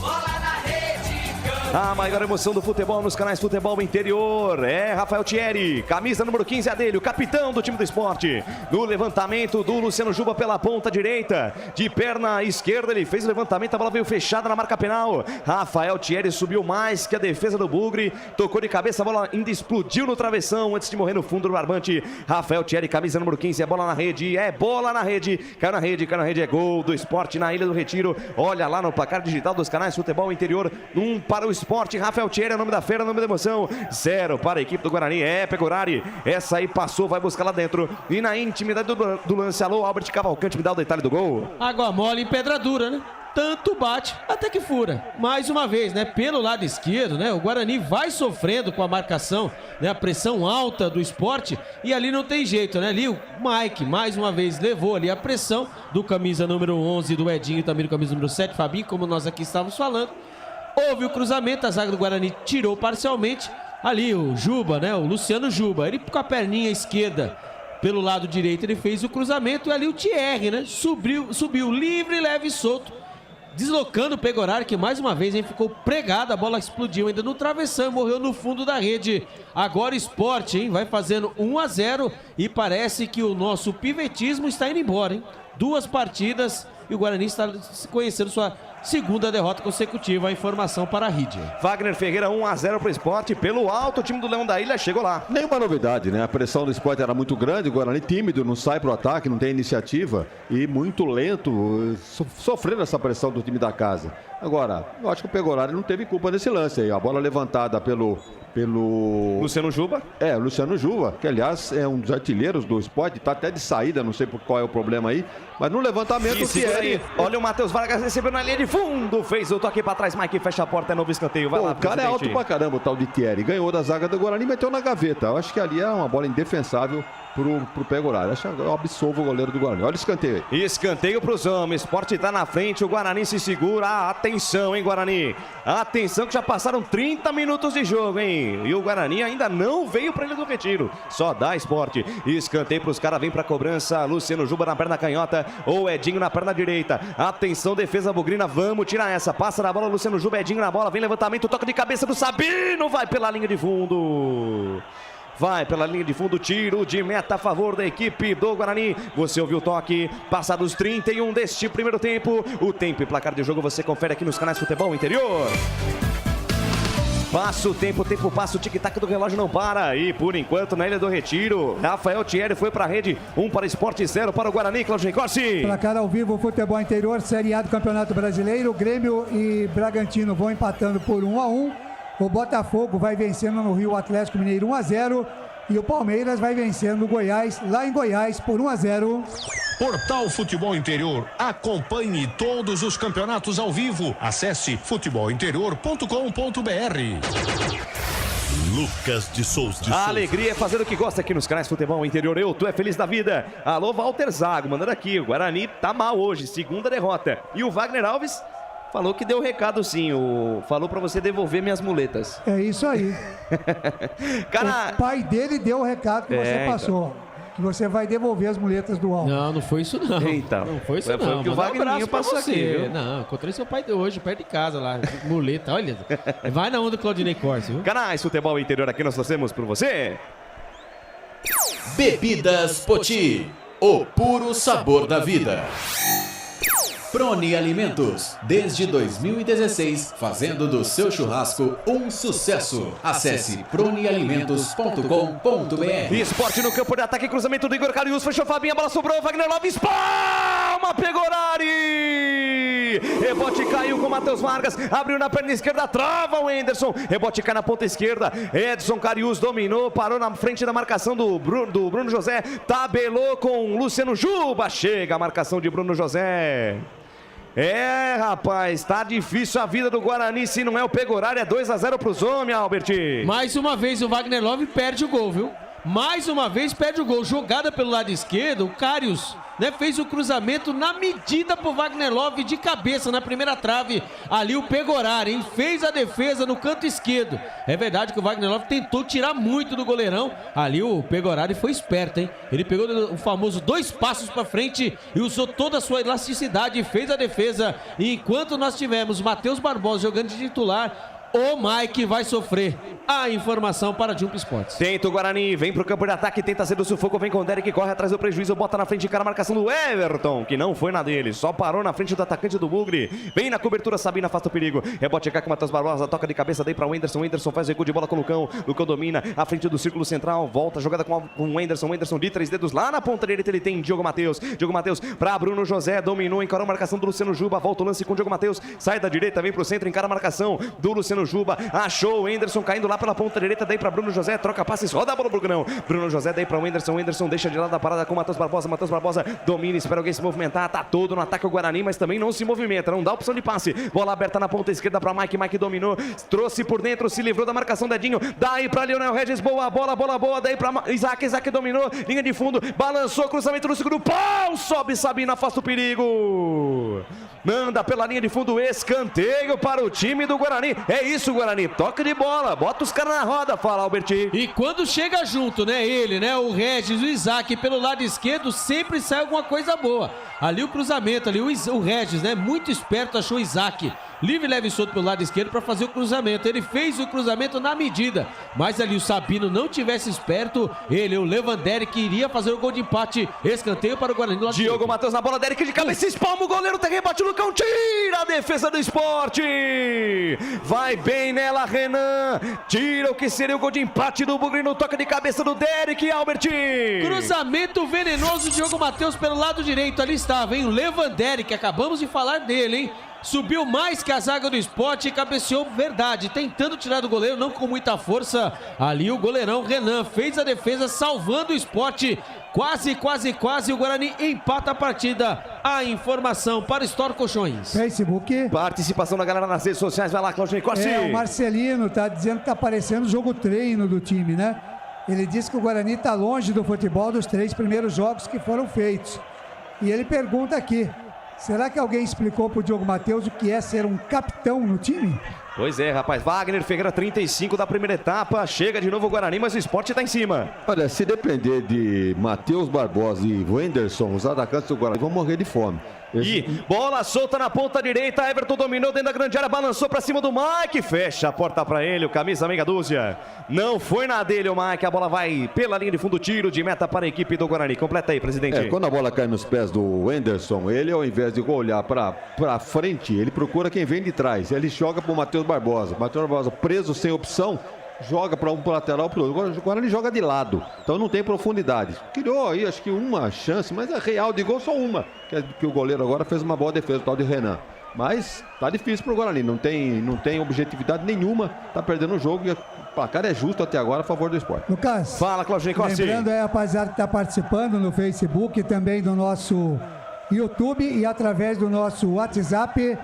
bola na rede, campo. A maior emoção do futebol nos canais Futebol Interior é Rafael Thierry, camisa número 15 é dele, o capitão do time do Esporte. No levantamento do Luciano Juba pela ponta direita, de perna esquerda, ele fez o levantamento, a bola veio fechada na marca penal. Rafael Thierry subiu mais que a defesa do Bugre, tocou de cabeça, a bola ainda explodiu no travessão antes de morrer no fundo do barbante. Rafael Thierry, camisa número 15, é bola na rede, caiu na rede, é gol do Esporte na Ilha do Retiro. Olha lá no placar digital dos canais Futebol Interior, 1 para o Esporte, Rafael Thierry é o nome da feira, nome da emoção, 0 para a equipe do Guarani, Pegorari, essa aí passou, vai buscar lá dentro, e na intimidade do lance, alô, Albert Cavalcante, me dá o detalhe do gol. Água mole em pedra dura, né? Tanto bate, até que fura. Mais uma vez, né? Pelo lado esquerdo, né? O Guarani vai sofrendo com a marcação, né? A pressão alta do Esporte, e ali não tem jeito, né? Ali o Mike, mais uma vez, levou ali a pressão do camisa número 11, do Edinho, e também do camisa número 7, Fabinho, como nós aqui estávamos falando. Houve o cruzamento, a zaga do Guarani tirou parcialmente. Ali o Juba, né? O Luciano Juba, ele com a perninha esquerda pelo lado direito, ele fez o cruzamento, e ali o Thierry, né? Subiu livre, leve e solto, deslocando o Pegorari, que mais uma vez, hein, ficou pregado, a bola explodiu ainda no travessão e morreu no fundo da rede. Agora o Esporte, hein, vai fazendo 1-0 e parece que o nosso pivetismo está indo embora, hein? 2 partidas e o Guarani está conhecendo sua segunda derrota consecutiva. A informação para a Ridger. Wagner Ferreira, 1-0 para o Esporte. Pelo alto, o time do Leão da Ilha chegou lá. Nenhuma novidade, né? A pressão do Esporte era muito grande, o Guarani tímido, não sai pro ataque, não tem iniciativa e muito lento, sofrendo essa pressão do time da casa. Agora, eu acho que o Pegorari não teve culpa nesse lance aí. A bola levantada pelo Luciano Juba. Luciano Juba, que aliás é um dos artilheiros do Esporte, tá até de saída, não sei qual é o problema aí, mas no levantamento olha o Matheus Vargas recebeu na linha de fundo, fez o toque pra trás, Mike fecha a porta, é novo escanteio, vai lá, o cara é alto pra caramba, o tal de Thierry, ganhou da zaga do Guarani e meteu na gaveta. Eu acho que ali é uma bola indefensável pro Pegorari. Acho que eu absolvo o goleiro do Guarani. Olha o escanteio aí. Escanteio pros homens. Esporte tá na frente. O Guarani se segura. Atenção, hein, Guarani. Atenção que já passaram 30 minutos de jogo, hein. Guarani. E o Guarani ainda não veio para Ilha do Retiro. Só dá esporte. Escanteio para os caras, vem para cobrança. Luciano Juba na perna canhota ou Edinho na perna direita. Atenção, defesa bugrina, vamos tirar essa. Passa na bola, Luciano Juba, Edinho na bola, vem levantamento, toca de cabeça do Sabino, vai pela linha de fundo. Vai pela linha de fundo, tiro de meta a favor da equipe do Guarani. Você ouviu o toque, passados 31 deste primeiro tempo. O tempo e placar de jogo você confere aqui nos canais Futebol Interior. Passa o tempo passa, o tic-tac do relógio não para. E por enquanto na Ilha do Retiro, Rafael Thierry foi para a rede, 1 para Sport, 0 para o Guarani, Claudinei Corsi. Placar ao vivo, Futebol Interior, Série A do Campeonato Brasileiro. Grêmio e Bragantino vão empatando por 1-1. O Botafogo vai vencendo no Rio Atlético Mineiro 1-0. E o Palmeiras vai vencendo o Goiás, lá em Goiás, por 1-0. Portal Futebol Interior. Acompanhe todos os campeonatos ao vivo. Acesse futebolinterior.com.br. Lucas de Souza. A alegria é fazer o que gosta aqui nos canais Futebol Interior. Tu é feliz da vida. Alô, Walter Zago, mandando aqui. O Guarani tá mal hoje, segunda derrota. E o Wagner Alves falou que deu o recado sim, falou pra você devolver minhas muletas. É isso aí. Cara... O pai dele deu o recado que você passou. Então. Que você vai devolver as muletas do álbum. Não foi isso não. Eita. Não foi isso não. Foi o que o Wagner passou aqui, viu? Não, encontrei seu pai de hoje, perto de casa lá. Muleta, olha. Vai na onda do Claudinei Corsi, viu? Canais Futebol Interior aqui nós trouxemos por você. Bebidas Poti, o puro sabor da vida. Prone Alimentos, desde 2016, fazendo do seu churrasco um sucesso. Acesse pronealimentos.com.br. Esporte no campo de ataque, cruzamento do Igor Carius, fechou Fabinho, a bola sobrou, Wagner Lopes, palma, pegou Ari! Rebote caiu com o Matheus Vargas, abriu na perna esquerda, trava o Anderson, rebote cai na ponta esquerda, Edson Carius dominou, parou na frente da marcação do Bruno José, tabelou com Luciano Juba, chega a marcação de Bruno José. É, rapaz, tá difícil a vida do Guarani, se não é o Pegorari, é 2-0 pros homens, Albert. Mais uma vez o Wagner Love perde o gol, viu? Mais uma vez perde o gol, jogada pelo lado esquerdo, o Carius, né, fez o cruzamento na medida pro Wagner Love de cabeça na primeira trave, ali o Pegorari, hein, fez a defesa no canto esquerdo. É verdade que o Wagner Love tentou tirar muito do goleirão, ali o Pegorari foi esperto, hein, ele pegou o famoso 2 passos pra frente e usou toda a sua elasticidade e fez a defesa. E enquanto nós tivemos Matheus Barbosa jogando de titular, o Mike vai sofrer. A informação para Jump Sports. Tenta o Guarani, vem pro campo de ataque, tenta ser do sufoco, vem com o Derek, corre atrás do prejuízo, bota na frente de cara a marcação do Everton, que não foi na dele, só parou na frente do atacante do Bugre. Vem na cobertura, Sabina afasta o perigo. Rebote cá com o Matheus Barbosa, toca de cabeça, daí para o Anderson. Anderson faz o gol de bola com o Lucão. Lucão domina à frente do círculo central, volta a jogada com o Anderson. O Anderson de 3 dedos lá na ponta direita, ele tem Diogo Matheus. Diogo Matheus para Bruno José, dominou, encarou a marcação do Luciano Juba, volta o lance com o Diogo Matheus, sai da direita, vem pro centro, encara a marcação do Luciano Juba, achou o Anderson caindo lá pela ponta direita, daí para Bruno José, troca passes, roda a bola pro Grão. Bruno José daí para o Anderson, Anderson deixa de lado a parada com o Matheus Barbosa, Matheus Barbosa domina, espera alguém se movimentar, tá todo no ataque o Guarani, mas também não se movimenta, não dá opção de passe, bola aberta na ponta esquerda para Mike, Mike dominou, trouxe por dentro, se livrou da marcação do Edinho, daí para Leonel Regis, boa bola boa, daí para Isaac dominou, linha de fundo, balançou, cruzamento no segundo pau, sobe Sabino, afasta o perigo, manda pela linha de fundo, escanteio para o time do Guarani, é isso Guarani, toque de bola, bota os caras na roda, fala Alberti. E quando chega junto, né, ele, né, o Regis, o Isaac pelo lado esquerdo, sempre sai alguma coisa boa. Ali o cruzamento, ali o Regis, né, muito esperto, achou o Isaac livre, leve e solto pelo lado esquerdo para fazer o cruzamento. Ele fez o cruzamento na medida, mas ali o Sabino não tivesse esperto, ele, o Lewandowski, iria fazer o gol de empate. Escanteio para o Guarani. Diogo Matheus na bola, Derek de cabeça, espalma o goleiro, tem rebate, Lucão, tira a defesa do Sport. Vai bem nela, Renan, tira o que seria o gol de empate do Bugre no toque de cabeça do Derek, Albert. Cruzamento venenoso, Diogo Matheus pelo lado direito, ali estava, hein, o Lewandowski, acabamos de falar dele, hein. Subiu mais que a zaga do Sport e cabeceou, verdade, tentando tirar do goleiro, não com muita força. Ali o goleirão Renan fez a defesa, salvando o Sport. Quase, o Guarani empata a partida. A informação para Store Colchões. Facebook. Participação da galera nas redes sociais, vai lá, Claudinei Corsi. O Marcelino tá dizendo que tá parecendo jogo treino do time, né? Ele disse que o Guarani tá longe do futebol dos 3 primeiros jogos que foram feitos. E ele pergunta aqui: será que alguém explicou pro Diogo Matheus o que é ser um capitão no time? Pois é, rapaz. Wagner Ferreira, 35 da primeira etapa. Chega de novo o Guarani, mas o Sport tá em cima. Olha, se depender de Matheus Barbosa e Wenderson, os atacantes do Guarani vão morrer de fome. E bola solta na ponta direita, Everton dominou dentro da grande área, balançou pra cima do Mike, fecha a porta pra ele, o camisa meia dúzia. Não foi na dele o Mike, a bola vai pela linha de fundo, tiro de meta para a equipe do Guarani. Completa aí, presidente. Quando a bola cai nos pés do Wenderson, ele ao invés de olhar pra frente, ele procura quem vem de trás. Ele joga pro Matheus Barbosa. Matheus Barbosa preso, sem opção, joga para um pro lateral, pro outro. Agora ele joga de lado, então não tem profundidade. Criou aí, acho que uma chance, mas é real de gol só uma. Que o goleiro agora fez uma boa defesa, o tal de Renan. Mas tá difícil pro Guarani, não tem objetividade nenhuma, tá perdendo o jogo e o placar é justo até agora a favor do Sport. Lucas, fala, Claudinho Costa. Lembrando aí, rapaziada, que tá participando no Facebook e também do nosso YouTube e através do nosso WhatsApp,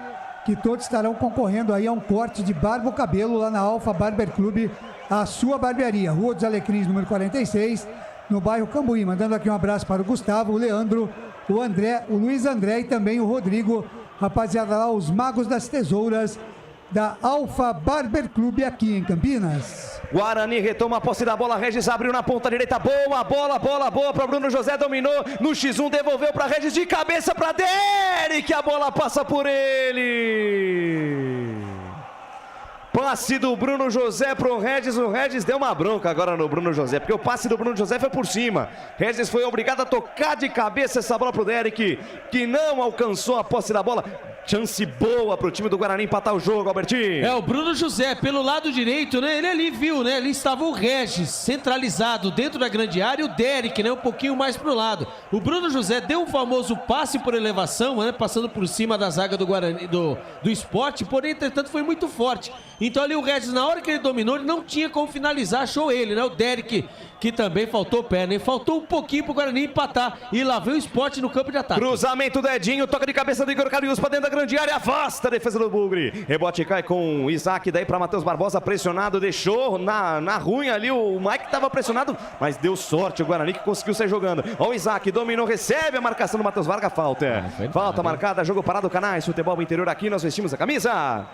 que todos estarão concorrendo aí a um corte de barba ou cabelo lá na Alfa Barber Clube, a sua barbearia, Rua dos Alecrins, número 46, no bairro Cambuí. Mandando aqui um abraço para o Gustavo, o Leandro, o André, o Luiz André e também o Rodrigo, rapaziada lá, os magos das tesouras da Alfa Barber Clube aqui em Campinas. Guarani retoma a posse da bola, Regis abriu na ponta direita, boa bola para Bruno José, dominou no X1, devolveu para Regis de cabeça para Derek, a bola passa por ele. Passe do Bruno José pro Regis, o Regis deu uma bronca agora no Bruno José, porque o passe do Bruno José foi por cima. Regis foi obrigado a tocar de cabeça essa bola pro Derek, que não alcançou a posse da bola. Chance boa pro time do Guarani empatar o jogo, Albertinho. O Bruno José, pelo lado direito, né? Ele ali viu, né? Ali estava o Regis centralizado dentro da grande área e o Derek, né? Um pouquinho mais pro lado. O Bruno José deu um famoso passe por elevação, né? Passando por cima da zaga do Guarani, do Sport, porém, entretanto, foi muito forte. Então ali o Regis, na hora que ele dominou, ele não tinha como finalizar, achou ele, né? O Derek, que também faltou perna, né? Faltou um pouquinho pro Guarani empatar. E lá veio o Sport no campo de ataque. Cruzamento do Edinho, toca de cabeça do Igor Carius pra dentro da grande área, afasta a defesa do Bugre. Rebote cai com o Isaac, daí pra Matheus Barbosa, pressionado, deixou na ruim ali, o Mike tava pressionado, mas deu sorte o Guarani que conseguiu sair jogando. Ó, o Isaac dominou, recebe a marcação do Matheus Vargas, falta. Falta marcada, jogo parado, Canais Futebol Interior, aqui nós vestimos a camisa.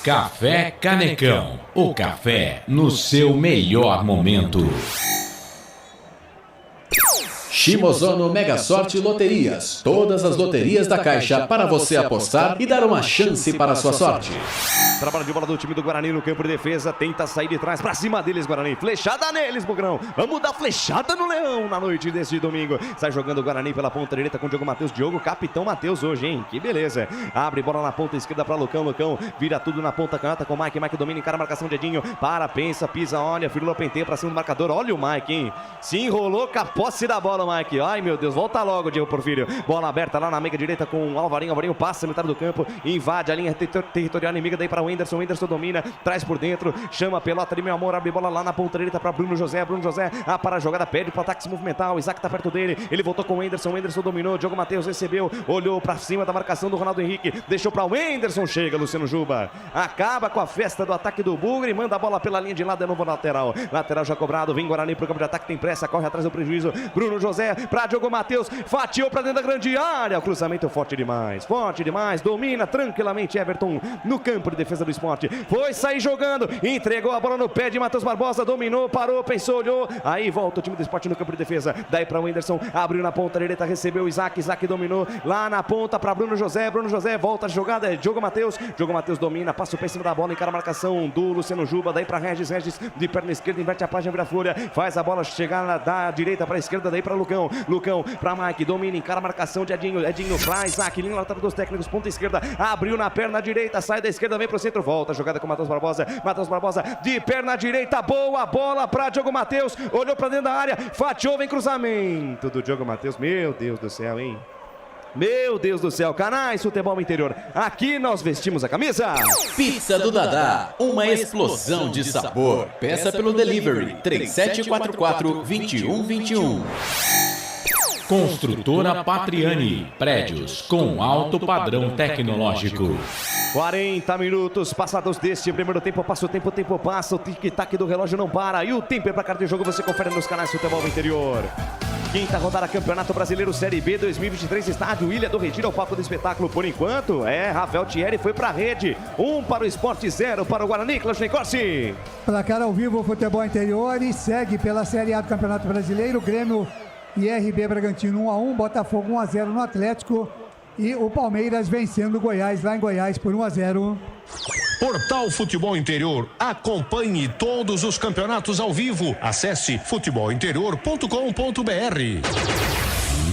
Café Canecão, o café no seu melhor momento. Shimozono Mega Sorte Loterias. Todas as loterias da Caixa para você apostar e dar uma chance para a sua sorte. Trabalho de bola do time do Guarani no campo de defesa. Tenta sair de trás para cima deles, Guarani. Flechada neles, Bugrão. Vamos dar flechada no Leão na noite deste domingo. Sai jogando o Guarani pela ponta direita com o Diogo Matheus. Diogo, capitão Matheus hoje, hein? Que beleza. Abre bola na ponta esquerda para Lucão. Lucão vira tudo na ponta canhota com o Mike. Mike domina, encara a marcação de Edinho. Para, pensa, pisa, olha. Firula penteia para cima do marcador. Olha o Mike, hein? Se enrolou com a posse da bola, Mike. Ai, meu Deus. Volta logo, Diego Porfírio. Bola aberta lá na meia direita com o Alvarinho. Alvarinho passa a metade do campo. Invade a linha territorial inimiga. Daí para o Wenderson. Wenderson domina. Traz por dentro. Chama a pelota de meu amor. Abre bola lá na ponta direita para Bruno José. Bruno José para a jogada. Pede para o ataque se movimentar. O Isaac tá perto dele. Ele voltou com o Wenderson. O Wenderson dominou. Diogo Matheus recebeu. Olhou para cima da marcação do Ronaldo Henrique. Deixou para o Wenderson. Chega Luciano Juba. Acaba com a festa do ataque do Bugre. Manda a bola pela linha de lado. De novo lateral. Lateral já cobrado. Vem Guarani pro campo de ataque. Tem pressa. Corre atrás do prejuízo. Bruno José para Diogo Matheus. Fatiou para dentro da grande área. O cruzamento forte demais. Forte demais. Domina tranquilamente Everton no campo de defesa do Sport. Foi sair jogando. Entregou a bola no pé de Matheus Barbosa. Dominou, parou, pensou, olhou. Aí volta o time do Sport no campo de defesa. Daí para o Wenderson. Abriu na ponta direita. Recebeu o Isaac. Isaac dominou lá na ponta para Bruno José. Bruno José volta a jogada. É Diogo Matheus. Diogo Matheus domina. Passa o pé em cima da bola. Encara a marcação do Luciano Juba. Daí para Regis. Regis de perna esquerda. Inverte a página, vira folha. Faz a bola chegar da direita para a esquerda. Daí para Lucão. Lucão para Mike. Domina. Encara a marcação de Edinho. Edinho para Isaac. Linha lateral dos técnicos. Ponta esquerda. Abriu na perna direita. Sai da esquerda. Vem pro centro. Volta a jogada com o Matheus Barbosa. Matheus Barbosa de perna direita. Boa bola para Diogo Matheus. Olhou para dentro da área. Fatiou. Vem cruzamento do Diogo Matheus. Meu Deus do céu, hein? Meu Deus do céu, Canais Futebol Interior. Aqui nós vestimos a camisa. Pizza do Dadá, uma explosão de sabor. Peça pelo delivery 3744-2121. Construtora Patriani, prédios com alto padrão tecnológico. 40 minutos passados deste primeiro tempo, passa o tempo passa, o tic-tac do relógio não para. E o tempo é para carta de jogo, você confere nos canais Futebol Interior. Quinta rodada Campeonato Brasileiro Série B 2023, estádio Ilha do Retiro, ao palco do espetáculo. Por enquanto, Rafael Thierry foi pra rede. 1 para o Sport, 0 para o Guarani. Claudinei Corsi. Placar ao vivo, futebol interior e segue pela Série A do Campeonato Brasileiro. Grêmio e RB Bragantino 1-1, Botafogo 1-0 no Atlético e o Palmeiras vencendo o Goiás lá em Goiás por 1-0. Portal Futebol Interior. Acompanhe todos os campeonatos ao vivo. Acesse futebolinterior.com.br.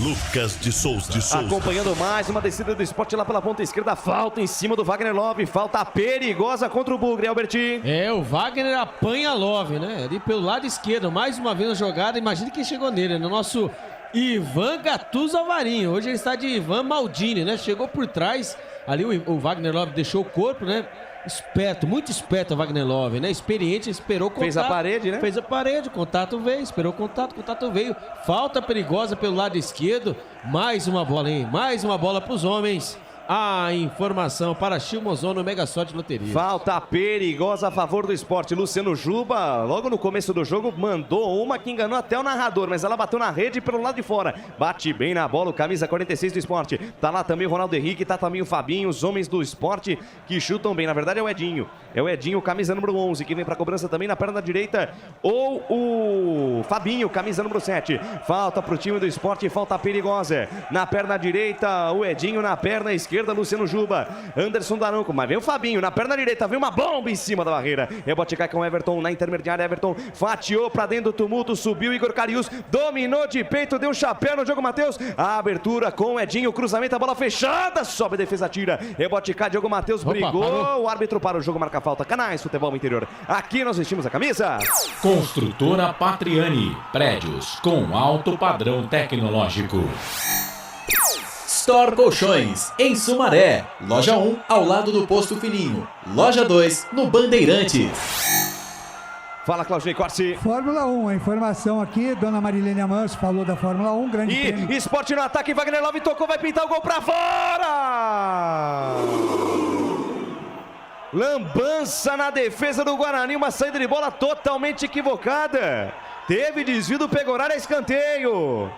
Lucas de Souza. Acompanhando mais uma descida do Sport lá pela ponta esquerda. Falta em cima do Wagner Love. Falta perigosa contra o Bugre, Alberti. O Wagner apanha Love, né? Ali pelo lado esquerdo. Mais uma vez na jogada. Imagina quem chegou nele, no nosso Ivan Gattuso Alvarinho. Hoje ele está de Ivan Maldini, né? Chegou por trás. Ali o Wagner Love deixou o corpo, né? Esperto, muito esperto o Wagner Love, né? Experiente, esperou o contato. Fez a parede, né? Fez a parede, o contato veio, esperou o contato veio. Falta perigosa pelo lado esquerdo. Mais uma bola, hein? Mais uma bola para os homens. A informação para Chimozono Mega Sorte Loteria. Falta perigosa a favor do Sport. Luciano Juba, logo no começo do jogo, mandou uma que enganou até o narrador, mas ela bateu na rede pelo lado de fora. Bate bem na bola o camisa 46 do Sport. Tá lá também o Ronaldo Henrique, tá também o Fabinho, os homens do Sport que chutam bem. Na verdade é o Edinho. É o Edinho, camisa número 11, que vem pra cobrança também na perna direita. Ou o Fabinho, camisa número 7. Falta pro time do Sport, falta perigosa. Na perna direita, o Edinho, na perna esquerda, Luciano Juba, Anderson Daronco, mas vem o Fabinho, na perna direita, vem uma bomba em cima da barreira, rebote cai com o Everton, na intermediária, Everton fatiou pra dentro do tumulto, subiu Igor Carius, dominou de peito, deu um chapéu no jogo, Matheus, a abertura com o Edinho, cruzamento, a bola fechada, sobe a defesa, tira, rebote cai, Diogo Matheus brigou, parou. O árbitro para o jogo, marca falta. Canais Futebol Interior, aqui nós vestimos a camisa. Construtora Patriani, prédios com alto padrão tecnológico. Store Colchões, em Sumaré. Loja 1, ao lado do Posto Filhinho. Loja 2, no Bandeirantes. Fala, Claudinei Corsi. Fórmula 1, a informação aqui, dona Marilene Amanso falou da Fórmula 1, grande prêmio. E Sport no ataque, Wagner Love tocou, vai pintar o gol pra fora! Lambança na defesa do Guarani, uma saída de bola totalmente equivocada. Teve desvio do Pegoraro, escanteio.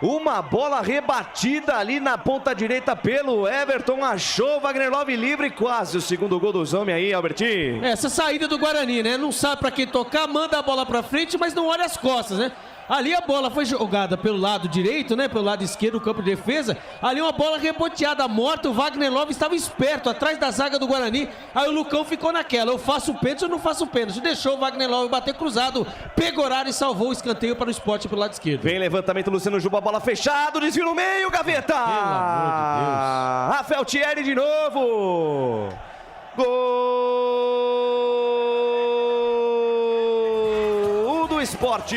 Uma bola rebatida ali na ponta direita pelo Everton, achou o Wagner Love livre, quase o segundo gol dos homens aí, Albertinho. Essa saída do Guarani, né? Não sabe pra quem tocar, manda a bola pra frente, mas não olha as costas, né? Ali a bola foi jogada pelo lado direito, né? Pelo lado esquerdo, o campo de defesa. Ali uma bola reboteada, morta. O Wagner Love estava esperto, atrás da zaga do Guarani. Aí o Lucão ficou naquela. Eu faço o pênalti ou não faço o pênalti? Deixou o Wagner Love bater cruzado. Pegoraro e salvou o escanteio para o Sport pelo lado esquerdo. Vem levantamento, Luciano Juba, bola fechada, desvio no meio, gaveta! Pelo amor de Deus. Rafael Thierry de novo. Gol do Sport.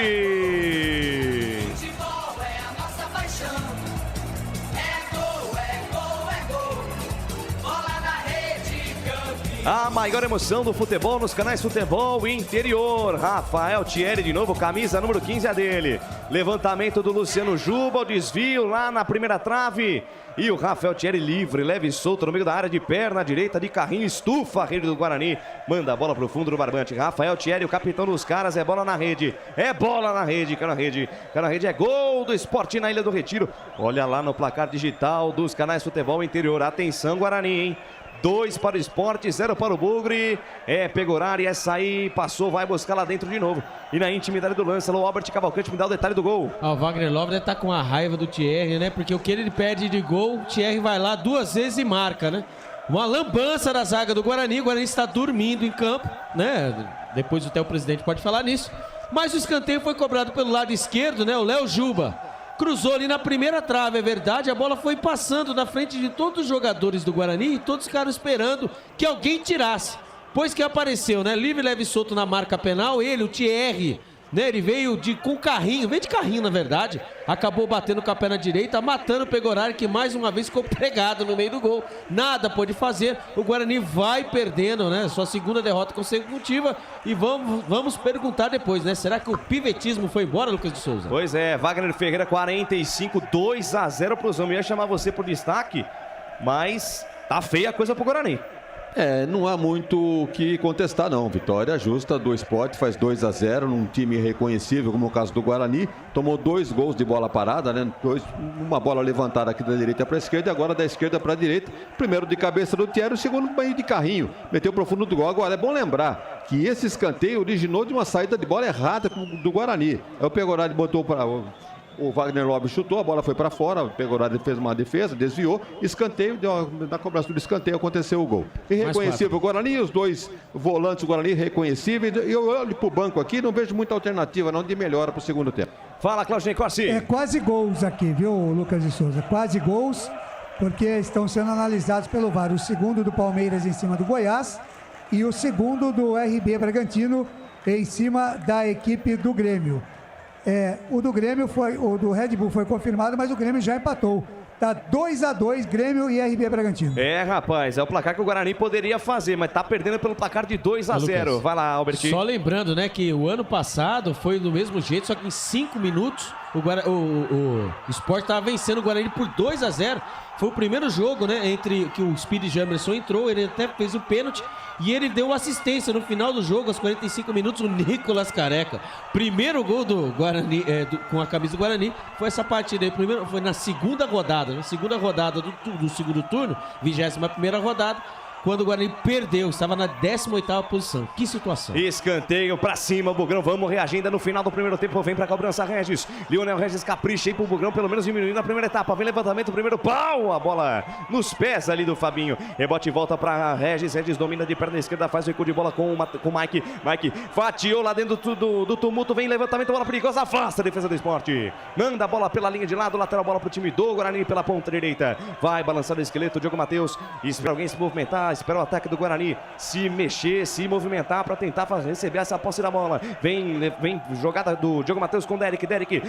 A maior emoção do futebol nos canais Futebol Interior. Rafael Thierry de novo, camisa número 15 a dele. Levantamento do Luciano Juba, o desvio lá na primeira trave. E o Rafael Thierry livre, leve e solto no meio da área, de perna direita, de carrinho, estufa a rede do Guarani. Manda a bola pro fundo do barbante. Rafael Thierry, o capitão dos caras, é bola na rede. É bola na rede, caiu na rede. Caiu na rede, é gol do Sport na Ilha do Retiro. Olha lá no placar digital dos canais Futebol Interior. Atenção, Guarani, hein? 2 para o Sport, 0 para o Bugre. É Pegorari, essa aí passou, vai buscar lá dentro de novo. E na intimidade do lance, alô, Albert Cavalcante, me dá o detalhe do gol. O Wagner Love deve estar com a raiva do Thierry, né? Porque o que ele perde de gol, o Thierry vai lá 2 vezes e marca, né? Uma lambança da zaga do Guarani. O Guarani está dormindo em campo, né? Depois até o presidente pode falar nisso. Mas o escanteio foi cobrado pelo lado esquerdo, né? O Léo Juba cruzou ali na primeira trave, é verdade. A bola foi passando na frente de todos os jogadores do Guarani e todos ficaram esperando que alguém tirasse. Pois que apareceu, né? Livre, leve e solto na marca penal. Ele, o Thierry, né? Ele veio com carrinho, veio de carrinho na verdade. Acabou batendo com a perna direita, matando o Pegorari, que mais uma vez ficou pregado no meio do gol. Nada pôde fazer. O Guarani vai perdendo, né? Sua segunda derrota consecutiva. E vamos perguntar depois, né? Será que o pivetismo foi embora, Lucas de Souza? Pois é, Wagner Ferreira 45, 2-0 para os homens. Eu ia chamar você por destaque, mas tá feia a coisa pro Guarani. Não há muito o que contestar, não. Vitória justa do Sport, faz 2-0 num time reconhecível, como o caso do Guarani. Tomou 2 gols de bola parada, né? Uma bola levantada aqui da direita para a esquerda e agora da esquerda para a direita. Primeiro de cabeça do Thierry, o segundo meio de carrinho. Meteu pro fundo do gol. Agora, é bom lembrar que esse escanteio originou de uma saída de bola errada do Guarani. Aí o Pegorari botou para... O Wagner Lobby chutou, a bola foi para fora, o Pegorari fez uma defesa, desviou, escanteio, na cobrança do escanteio aconteceu o gol. Irreconhecível o Guarani, os 2 volantes do Guarani reconhecíveis. Eu olho pro banco aqui, não vejo muita alternativa não de melhora pro segundo tempo. Fala, Claudinei Corsi. É quase gols aqui, viu, Lucas de Souza? Quase gols, porque estão sendo analisados pelo VAR. O segundo do Palmeiras em cima do Goiás e o segundo do RB Bragantino em cima da equipe do Grêmio. O do Grêmio o do Red Bull foi confirmado, mas o Grêmio já empatou. Tá 2-2 Grêmio e RB Bragantino. Rapaz, é o placar que o Guarani poderia fazer, mas tá perdendo pelo placar de 2-0. Vai lá, Albertinho. Só lembrando, né, que o ano passado foi do mesmo jeito, só que em 5 minutos o Sport tava vencendo o Guarani por 2-0. Foi o primeiro jogo, né, entre que o Speedy Jamerson entrou, ele até fez o pênalti e ele deu assistência no final do jogo, aos 45 minutos, o Nicolas Careca. Primeiro gol do Guarani, com a camisa do Guarani, foi essa partida aí. Primeiro, foi na segunda rodada do segundo turno, 21ª rodada, quando o Guarani perdeu, estava na 18ª posição. Que situação. Escanteio pra cima, o Bugrão, vamos reagir ainda no final do primeiro tempo, vem pra cobrança Regis. Lionel Regis capricha aí pro Bugrão, pelo menos diminuindo a primeira etapa. Vem levantamento, primeiro pau, a bola nos pés ali do Fabinho. Rebote e volta pra Regis, Regis domina de perna esquerda, faz o recuo de bola com o Mike. Mike fatiou lá dentro do tumulto, vem levantamento, bola perigosa, afasta a defesa do Sport. Manda a bola pela linha de lado, lateral bola pro time do Guarani pela ponta direita. Vai balançando o esqueleto, Diogo Matheus, espera alguém se movimentar, espera o ataque do Guarani se mexer, se movimentar para tentar receber essa posse da bola. Vem jogada do Diogo Matheus com o Derek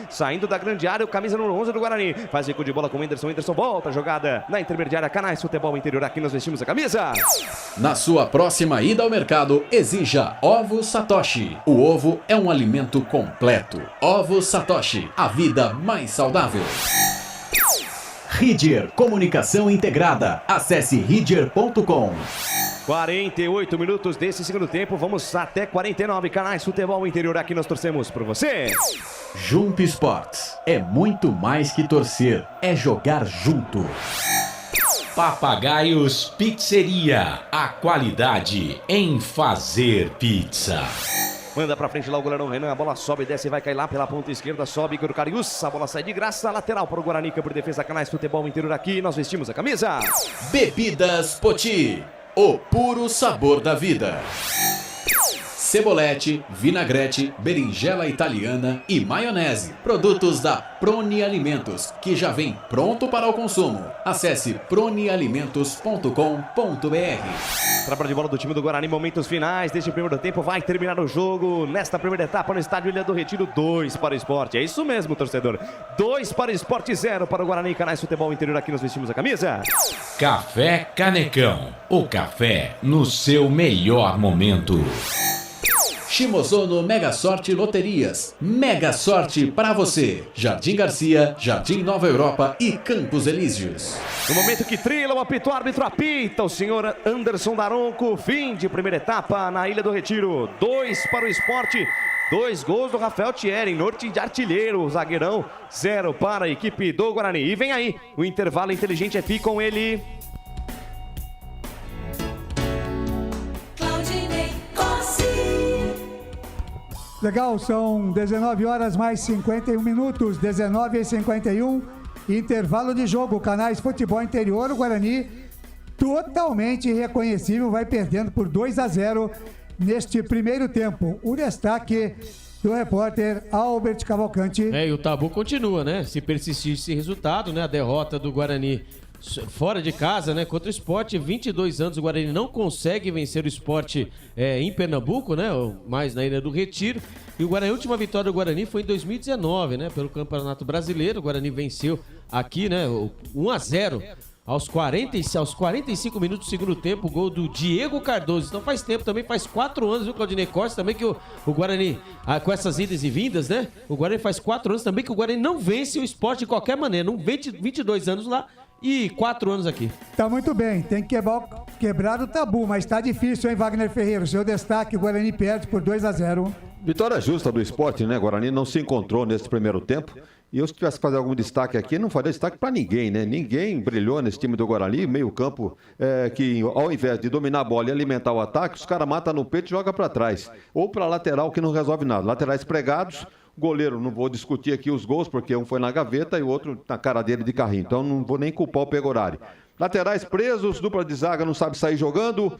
saindo da grande área, o camisa número 11 do Guarani. Faz recuo de bola com o Whindersson volta a jogada na intermediária. Canais Futebol Interior, aqui nós vestimos a camisa. Na sua próxima ida ao mercado, exija Ovo Satoshi. O ovo é um alimento completo. Ovo Satoshi, a vida mais saudável. Ridger Comunicação Integrada. Acesse ridger.com. 48 minutos desse segundo tempo, vamos até 49. Canais Futebol Interior, aqui nós torcemos por você. Jump Sports é muito mais que torcer, é jogar junto. Papagaios Pizzeria, a qualidade em fazer pizza. Manda pra frente lá o goleirão Renan, a bola sobe, desce, vai cair lá pela ponta esquerda, sobe Igor Carius, a bola sai de graça, lateral para o Guarani, campo de defesa, Canais Futebol Interior, aqui nós vestimos a camisa. Bebidas Poti, o puro sabor da vida. Cebolete, vinagrete, berinjela italiana e maionese. Produtos da Proni Alimentos, que já vem pronto para o consumo. Acesse pronialimentos.com.br. Trabalho de bola do time do Guarani, momentos finais deste primeiro tempo. Vai terminar o jogo nesta primeira etapa no estádio Ilha do Retiro. 2 para o Sport. É isso mesmo, torcedor. 2 para o Sport, 0 para o Guarani. Canais Futebol Interior, aqui nós vestimos a camisa. Café Canecão. O café no seu melhor momento. Shimozono Mega Sorte Loterias. Mega Sorte para você. Jardim Garcia, Jardim Nova Europa e Campos Elíseos. No momento que trila o apito, árbitro apita o senhor Anderson Daronco. Fim de primeira etapa na Ilha do Retiro. 2 para o Sport. 2 gols do Rafael Thierry, norte de artilheiro, o zagueirão. 0 para a equipe do Guarani. E vem aí o intervalo inteligente FI com ele. Legal, são 19 horas mais 51 minutos, 19h51, intervalo de jogo, Canais Futebol Interior, o Guarani totalmente irreconhecível, vai perdendo por 2-0 neste primeiro tempo. O destaque do repórter Albert Cavalcante. E o tabu continua, né? Se persistir esse resultado, né? A derrota do Guarani fora de casa, né, contra o Sport, 22 anos, o Guarani não consegue vencer o Sport em Pernambuco, né, mais na Ilha do Retiro, e o Guarani, a última vitória do Guarani foi em 2019, né, pelo Campeonato Brasileiro. O Guarani venceu aqui, né, 1-0 aos 45 minutos do segundo tempo, o gol do Diego Cardoso. Então faz tempo também, faz 4 anos, viu, Claudinei Costa, também que o Guarani, com essas idas e vindas, né, o Guarani faz 4 anos também que o Guarani não vence o Sport de qualquer maneira, não vence 22 anos lá, e 4 anos aqui. Tá muito bem, tem que quebrar o tabu, mas tá difícil, hein, Wagner Ferreira? O seu destaque, o Guarani perde por 2-0. Vitória justa do Sport, né? Guarani não se encontrou nesse primeiro tempo. E eu, se tivesse que fazer algum destaque aqui, não faria destaque para ninguém, né? Ninguém brilhou nesse time do Guarani, meio campo, que ao invés de dominar a bola e alimentar o ataque, os caras matam no peito e jogam para trás. Ou para lateral, que não resolve nada. Laterais pregados, goleiro, não vou discutir aqui os gols, porque um foi na gaveta e o outro na cara dele de carrinho. Então não vou nem culpar o Pegorari. Laterais presos, dupla de zaga não sabe sair jogando.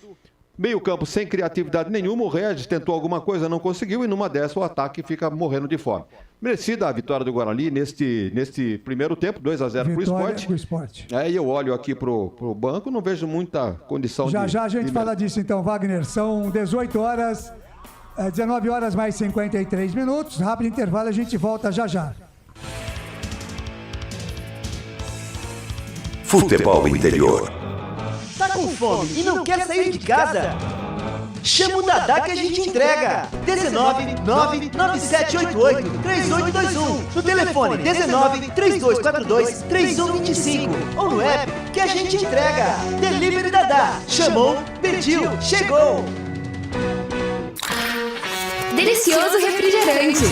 Meio campo sem criatividade nenhuma, o Regis tentou alguma coisa, não conseguiu, e numa dessa o ataque fica morrendo de fome. Merecida a vitória do Guarani neste primeiro tempo, 2-0 pro Sport. E eu olho aqui pro banco, não vejo muita condição Já a gente fala disso então, Wagner. São 19 horas mais 53 minutos. Rápido intervalo, a gente volta já. Futebol Interior. Tá com fome e não quer sair de casa? Chama o Dadá que a gente entrega. 19997883821. No telefone 1932423125. Ou no app que a gente entrega. Delivery Dadá. Chamou, pediu, chegou. Delicioso refrigerante.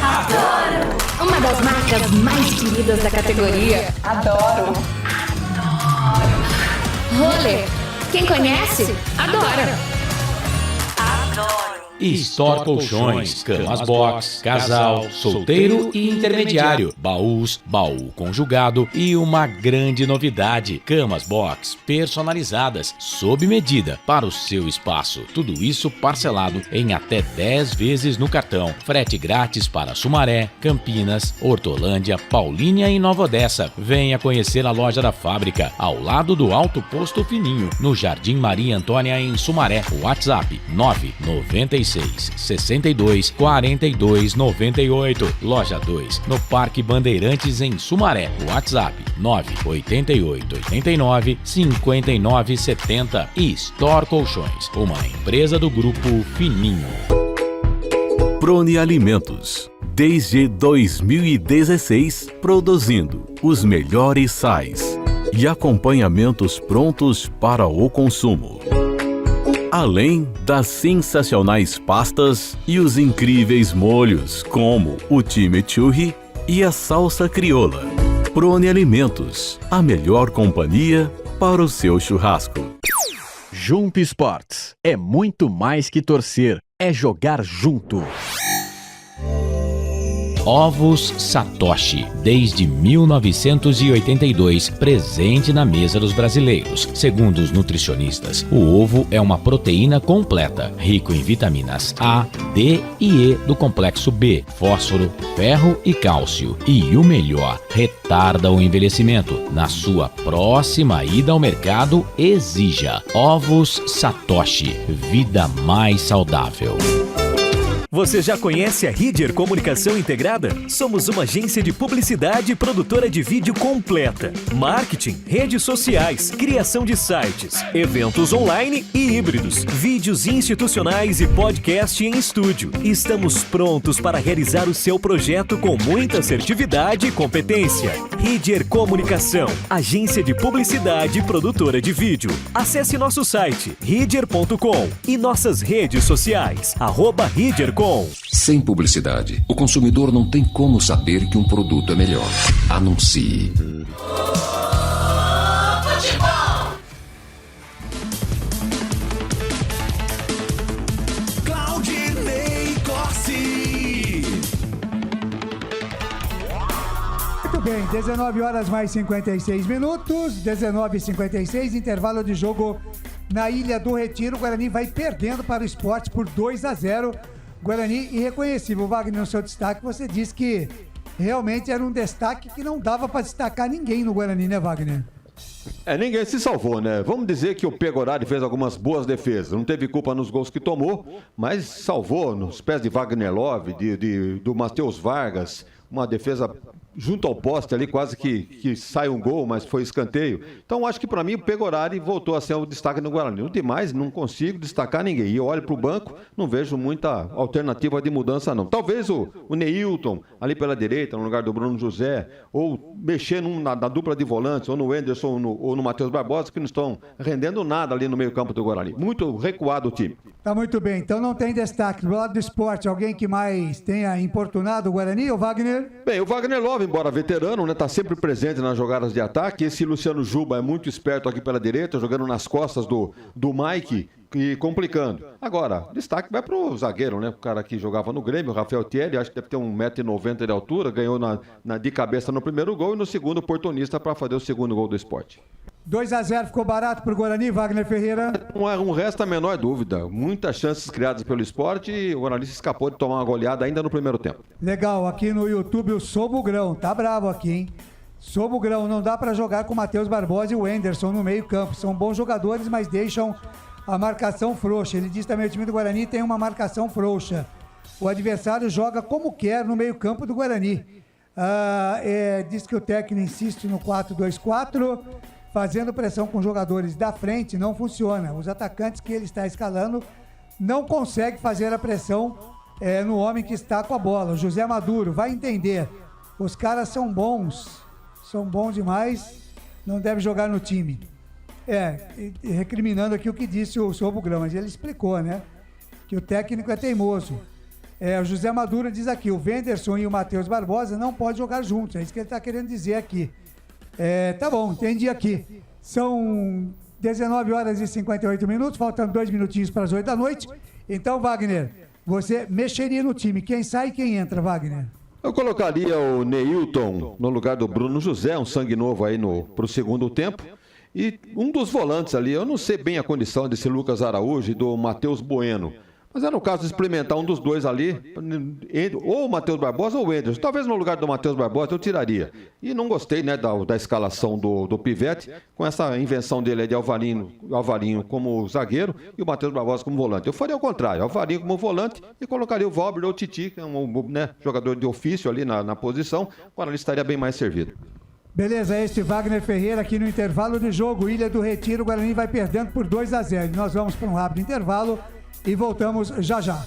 Adoro! Uma das marcas mais queridas da categoria. Adoro! Roller. Quem conhece, adora! Store Colchões, camas box, casal, solteiro e intermediário, baús, baú conjugado e uma grande novidade, camas box personalizadas, sob medida para o seu espaço. Tudo isso parcelado em até 10 vezes no cartão. Frete grátis para Sumaré, Campinas, Hortolândia, Paulínia e Nova Odessa. Venha conhecer a loja da fábrica, ao lado do Alto Posto Fininho, no Jardim Maria Antônia, em Sumaré. WhatsApp 996 62 42 98. Loja 2, no Parque Bandeirantes, em Sumaré. WhatsApp 988 89 59 70. E Store Colchões, uma empresa do Grupo Fininho. Prone Alimentos. Desde 2016, produzindo os melhores sais e acompanhamentos prontos para o consumo. Além das sensacionais pastas e os incríveis molhos, como o chimichurri e a salsa crioula. Prone Alimentos, a melhor companhia para o seu churrasco. Jump Sports é muito mais que torcer, é jogar junto. Ovos Satoshi, desde 1982, presente na mesa dos brasileiros. Segundo os nutricionistas, o ovo é uma proteína completa, rico em vitaminas A, D e E do complexo B, fósforo, ferro e cálcio. E o melhor, retarda o envelhecimento. Na sua próxima ida ao mercado, exija Ovos Satoshi, vida mais saudável. Você já conhece a Ridger Comunicação Integrada? Somos uma agência de publicidade e produtora de vídeo completa. Marketing, redes sociais, criação de sites, eventos online e híbridos, vídeos institucionais e podcast em estúdio. Estamos prontos para realizar o seu projeto com muita assertividade e competência. Ridger Comunicação, agência de publicidade e produtora de vídeo. Acesse nosso site ridger.com e nossas redes sociais, @ridger.com. Sem publicidade, o consumidor não tem como saber que um produto é melhor. Anuncie. Claudinei Corsi. Muito bem, 19 horas mais 56 minutos, 19h56, intervalo de jogo na Ilha do Retiro. O Guarani vai perdendo para o Sport por 2-0. Guarani irreconhecível. Wagner, no seu destaque, você disse que realmente era um destaque que não dava para destacar ninguém no Guarani, né, Wagner? Ninguém se salvou, né? Vamos dizer que o Pegorari fez algumas boas defesas. Não teve culpa nos gols que tomou, mas salvou nos pés de Wagner Love, do Matheus Vargas. Uma defesa junto ao poste ali, quase que sai um gol, mas foi escanteio. Então, acho que para mim o Pegorari voltou a ser o destaque no Guarani. No demais, não consigo destacar ninguém. E eu olho para o banco, não vejo muita alternativa de mudança, não. Talvez o Neilton, ali pela direita, no lugar do Bruno José, ou mexer na dupla de volantes, ou no Wenderson ou no Matheus Barbosa, que não estão rendendo nada ali no meio campo do Guarani. Muito recuado o time. Tá muito bem, então não tem destaque. Do lado do esporte, alguém que mais tenha importunado o Guarani, o Wagner? Bem, o Wagner Love, embora veterano, né, tá sempre presente nas jogadas de ataque. Esse Luciano Juba é muito esperto aqui pela direita, jogando nas costas do Mike e complicando. Agora, destaque vai pro zagueiro, né? O cara que jogava no Grêmio, o Rafael Thierry, acho que deve ter 1,90 m de altura, ganhou de cabeça no primeiro gol e no segundo oportunista para fazer o segundo gol do Sport. 2-0 ficou barato pro Guarani, Wagner Ferreira? Não resta a menor dúvida. Muitas chances criadas pelo Sport e o Guarani se escapou de tomar uma goleada ainda no primeiro tempo. Legal, aqui no YouTube o Sobugrão, tá bravo aqui, hein? Sobugrão, não dá para jogar com o Matheus Barbosa e o Wenderson no meio campo. São bons jogadores, mas deixam a marcação frouxa. Ele diz também que o time do Guarani tem uma marcação frouxa. O adversário joga como quer no meio campo do Guarani. Diz que o técnico insiste no 4-2-4, fazendo pressão com jogadores da frente, não funciona. Os atacantes que ele está escalando não conseguem fazer a pressão no homem que está com a bola. O José Maduro vai entender. Os caras são bons demais, não deve jogar no time. Recriminando aqui o que disse o Sobugrão, mas ele explicou, né? Que o técnico é teimoso. O José Maduro diz aqui, o Wenderson e o Matheus Barbosa não podem jogar juntos, é isso que ele está querendo dizer aqui. Tá bom, entendi aqui. São 19h58, faltando 2 minutinhos para as 8 da noite. Então, Wagner, você mexeria no time. Quem sai e quem entra, Wagner? Eu colocaria o Neilton no lugar do Bruno José, um sangue novo aí pro segundo tempo. E um dos volantes ali, eu não sei bem a condição desse Lucas Araújo e do Matheus Bueno. Mas é no caso de experimentar um dos dois ali, ou o Matheus Barbosa ou o Wenderson. Talvez no lugar do Matheus Barbosa eu tiraria. E não gostei, né, da escalação do Pivete, com essa invenção dele aí de Alvarinho como zagueiro e o Matheus Barbosa como volante. Eu faria o contrário, Alvarinho como volante e colocaria o Valber ou o Titi, que é um jogador de ofício ali na posição, agora ele estaria bem mais servido. Beleza, este Wagner Ferreira aqui no intervalo de jogo, Ilha do Retiro, o Guarani vai perdendo por 2-0. Nós vamos para um rápido intervalo e voltamos já já.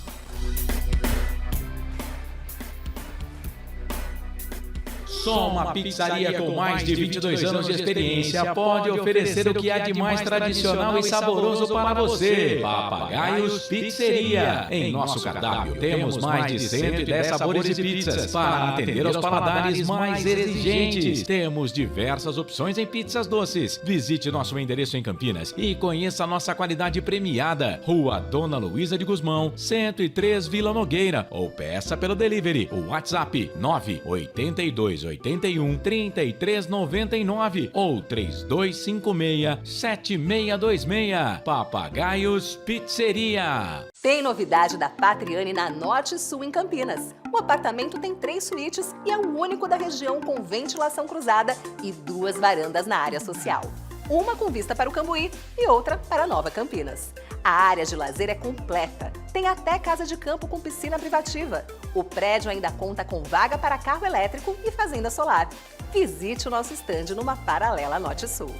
Só uma pizzaria com mais de 22 anos de experiência pode oferecer o que há de mais tradicional e saboroso para você. Papagaios Pizzeria. Em nosso cardápio temos mais de 110 sabores de pizzas para atender aos paladares mais exigentes. Temos diversas opções em pizzas doces. Visite nosso endereço em Campinas e conheça a nossa qualidade premiada. Rua Dona Luísa de Guzmão, 103 Vila Nogueira, ou peça pelo delivery. O WhatsApp 98281 3399 ou 3256-7626. Papagaios Pizzeria. Tem novidade da Patriani na Norte Sul em Campinas. O apartamento tem 3 suítes e é o único da região com ventilação cruzada e 2 varandas na área social. Uma com vista para o Cambuí e outra para Nova Campinas. A área de lazer é completa. Tem até casa de campo com piscina privativa. O prédio ainda conta com vaga para carro elétrico e fazenda solar. Visite o nosso estande numa paralela Norte-Sul.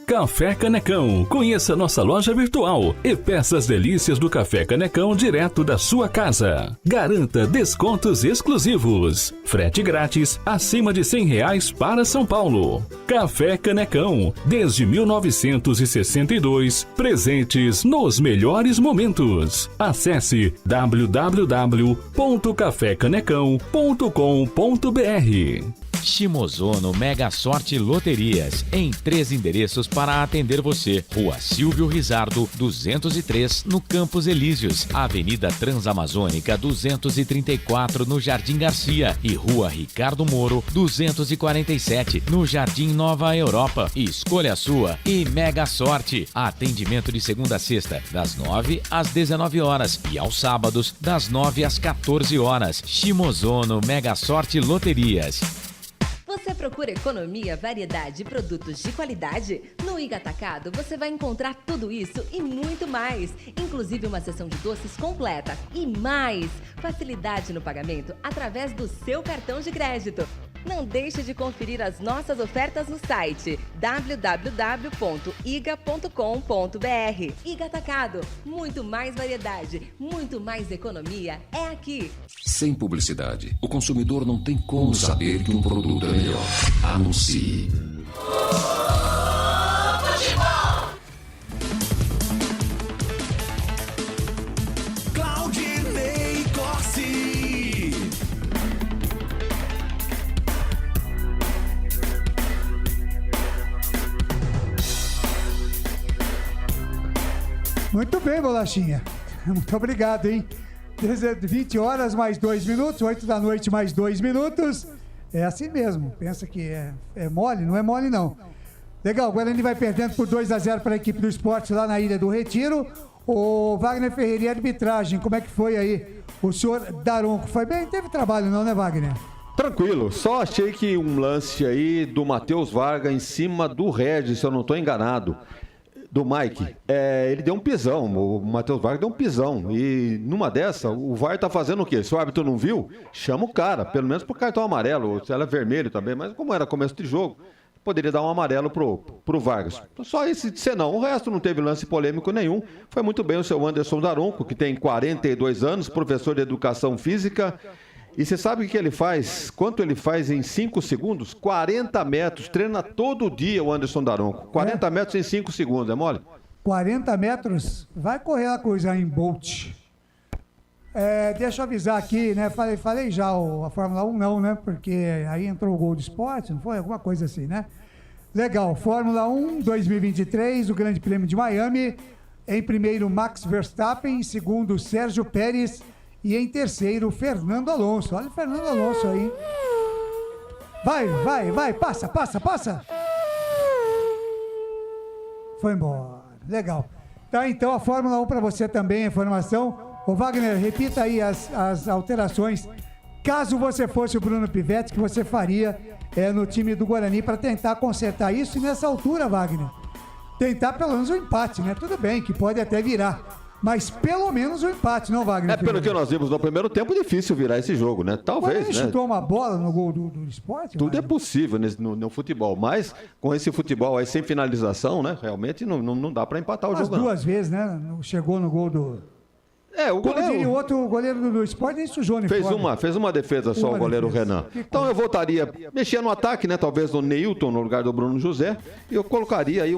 Café Canecão. Conheça nossa loja virtual e peça as delícias do Café Canecão direto da sua casa. Garanta descontos exclusivos. Frete grátis acima de R$100 para São Paulo. Café Canecão. Desde 1962, presentes nos melhores momentos. Acesse www.cafecanecão.com.br. Shimozono Mega Sorte Loterias, em 3 endereços para atender você. Rua Silvio Rizardo, 203, no Campos Elíseos. Avenida Transamazônica, 234, no Jardim Garcia. E Rua Ricardo Moro, 247, no Jardim Nova Europa. Escolha a sua e Mega Sorte. Atendimento de segunda a sexta, das 9 às 19 horas. E aos sábados, das 9 às 14 horas. Shimozono Mega Sorte Loterias. Você procura economia, variedade e produtos de qualidade? No Iga Atacado você vai encontrar tudo isso e muito mais, inclusive uma seção de doces completa e mais facilidade no pagamento através do seu cartão de crédito. Não deixe de conferir as nossas ofertas no site www.iga.com.br. Iga Atacado, muito mais variedade, muito mais economia é aqui. Sem publicidade, o consumidor não tem como saber que um produto é melhor. Anuncie. Claudinei Corsi. Muito bem, Bolachinha. Muito obrigado, hein? 20 horas mais 2 minutos, 8 da noite mais 2 minutos. É assim mesmo. Pensa que é mole? Não é mole, não. Legal, o Guarani vai perdendo por 2-0 para a equipe do esporte lá na Ilha do Retiro. O Wagner Ferreira, e a arbitragem, como é que foi aí? O senhor Daronco, foi bem? Teve trabalho não, né, Wagner? Tranquilo, só achei que um lance aí do Matheus Varga em cima do Regis, se eu não estou enganado, do Mike, ele deu um pisão, o Matheus Varga deu um pisão, e numa dessa, o VAR tá fazendo o quê? Se o árbitro não viu, chama o cara, pelo menos pro cartão amarelo, se ela é vermelho também, mas como era começo de jogo, poderia dar um amarelo pro Vargas. Só esse senão, o resto não teve lance polêmico nenhum, foi muito bem o seu Anderson Daronco, que tem 42 anos, professor de educação física. E você sabe o que ele faz? Quanto ele faz em 5 segundos? 40 metros. Treina todo dia o Anderson Daronco. 40 metros em 5 segundos, é mole? 40 metros? Vai correr a coisa em Bolt. Deixa eu avisar aqui, né? Falei já a Fórmula 1 não, né? Porque aí entrou o Gol do Esporte, não foi? Alguma coisa assim, né? Legal. Fórmula 1 2023, o Grande Prêmio de Miami. Em primeiro, Max Verstappen. Em segundo, Sérgio Pérez. E em terceiro, Fernando Alonso. Olha o Fernando Alonso aí. Vai. Passa. Foi embora. Legal. Tá, então a Fórmula 1 para você também, a informação. Ô Wagner, repita aí as alterações. Caso você fosse o Bruno Pivetti, que você faria no time do Guarani para tentar consertar isso. E nessa altura, Wagner, tentar pelo menos um empate, né? Tudo bem, que pode até virar. Mas pelo menos um empate, não, Wagner? Pelo que nós vimos no primeiro tempo, difícil virar esse jogo, né? Talvez, ele chutou uma bola no gol do esporte? Tudo Wagner? É possível no futebol, mas com esse futebol aí sem finalização, né? Realmente não dá para empatar o jogo, não. Duas vezes, né? Chegou no gol do... o goleiro... O outro goleiro do esporte nem sujou no fez uma defesa só o goleiro Renan. Então eu voltaria, mexia no ataque, né? Talvez no Neilton, no lugar do Bruno José, e eu colocaria aí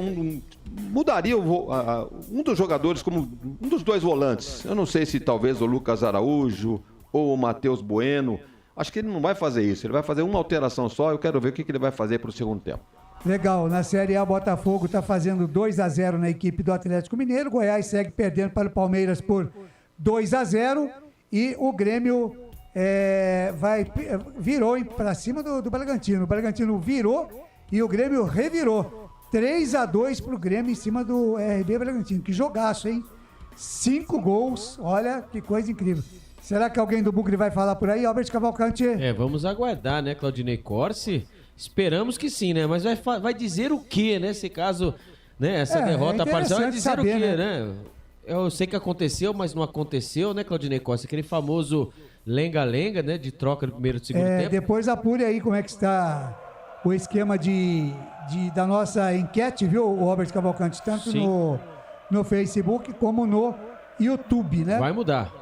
mudaria um dos jogadores como um dos dois volantes. Eu não sei se talvez o Lucas Araújo ou o Matheus Bueno. Acho que ele não vai fazer isso. Ele vai fazer uma alteração só. Eu quero ver o que ele vai fazer para o segundo tempo. Legal. Na Série A, Botafogo está fazendo 2-0 na equipe do Atlético Mineiro. Goiás segue perdendo para o Palmeiras por 2-0. E o Grêmio virou para cima do Bragantino. O Bragantino virou e o Grêmio revirou. 3-2 pro Grêmio em cima do RB Bragantino. Que jogaço, hein? 5 gols. Olha que coisa incrível. Será que alguém do Bugre vai falar por aí? Albert Cavalcante? Vamos aguardar, né, Claudinei Corsi? Esperamos que sim, né? Mas vai dizer o quê, né? Se caso, né, essa derrota parcial, vai dizer saber, o quê, né? Eu sei que aconteceu, mas não aconteceu, né, Claudinei Corsi? Aquele famoso lenga-lenga, né? De troca no primeiro e segundo tempo. Depois apure aí como é que está o esquema da nossa enquete, viu, Robert Cavalcante? Tanto no Facebook como no YouTube, né? Vai mudar.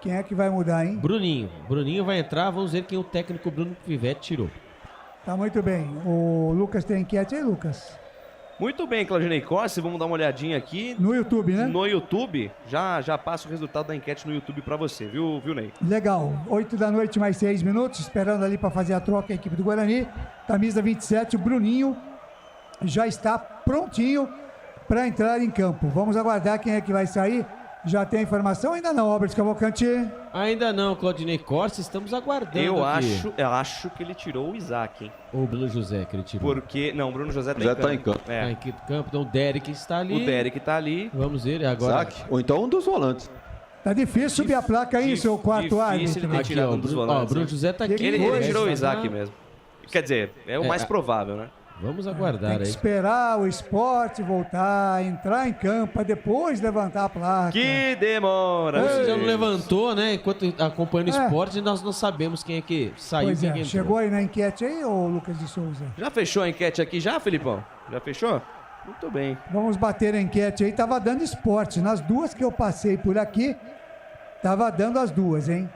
Quem é que vai mudar, hein? Bruninho vai entrar, vamos ver quem o técnico Bruno Pivetti tirou. Tá muito bem. O Lucas tem enquete aí, Lucas? Muito bem, Claudinei Corsi, vamos dar uma olhadinha aqui. No YouTube, né? No YouTube, já passa o resultado da enquete no YouTube pra você, viu, Ney? Legal, 8 da noite mais 6 minutos, esperando ali pra fazer a troca a equipe do Guarani. Camisa 27, o Bruninho já está prontinho pra entrar em campo. Vamos aguardar quem é que vai sair. Já tem informação? Ainda não, Albert Cavalcante? Ainda não, Claudinei Corsi, estamos aguardando. Eu acho que ele tirou o Isaac, hein? Ou o Bruno José que ele tirou. Porque, não, o Bruno José tá em campo. Tá em campo, então o Derek está ali. O Derek tá ali. Vamos ver agora. Isaac, ou então um dos volantes. Tá difícil subir a placa aí, seu quarto árbitro. Difícil ele ter tirado um dos volantes. O Bruno José tá aqui. Ele tirou o Isaac mesmo. Quer dizer, é o mais provável, né? Vamos aguardar Tem que aí. esperar o esporte voltar, entrar em campo, pra depois levantar a placa. Que demora. Você já não levantou, né? Enquanto acompanhando o esporte, nós não sabemos quem é que saiu e Pois quem é, entrou. chegou aí na enquete aí, ô Lucas de Souza? Já fechou a enquete aqui já, Felipão? Já fechou? Muito bem. Vamos bater a enquete aí, tava dando esporte. Nas duas que eu passei por aqui, tava dando as duas, hein?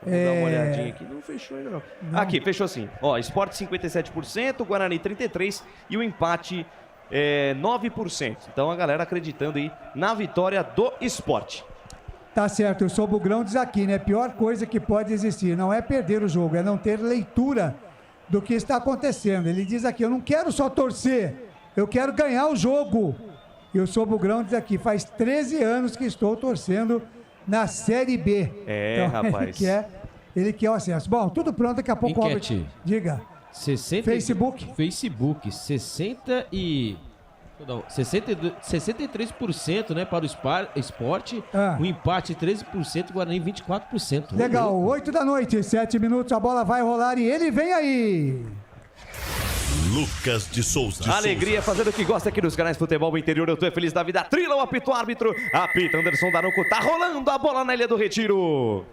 Vamos dar uma olhadinha aqui. Não fechou ainda, não. Aqui, fechou sim. Ó, Sport 57%, Guarani 33% e o empate 9%. Então a galera acreditando aí na vitória do Sport. Tá certo, eu sou o Bugrão, diz aqui, né? Pior coisa que pode existir não é perder o jogo, é não ter leitura do que está acontecendo. Ele diz aqui, eu não quero só torcer, eu quero ganhar o jogo. Eu sou o Bugrão, diz aqui, faz 13 anos que estou torcendo na Série B. Rapaz. Ele quer o acesso. Bom, tudo pronto, daqui a pouco... Enquete. Diga. Facebook. 63%, né, para o esporte, o empate 13%, Guarani 24%. Legal, 8 da noite, 7 minutos, a bola vai rolar e ele vem aí. Lucas de Souza. Alegria fazendo o que gosta aqui nos canais Futebol Interior. Eu tô feliz da vida. Trila o apito árbitro. Apita Anderson Daronco. Tá rolando a bola na Ilha do Retiro.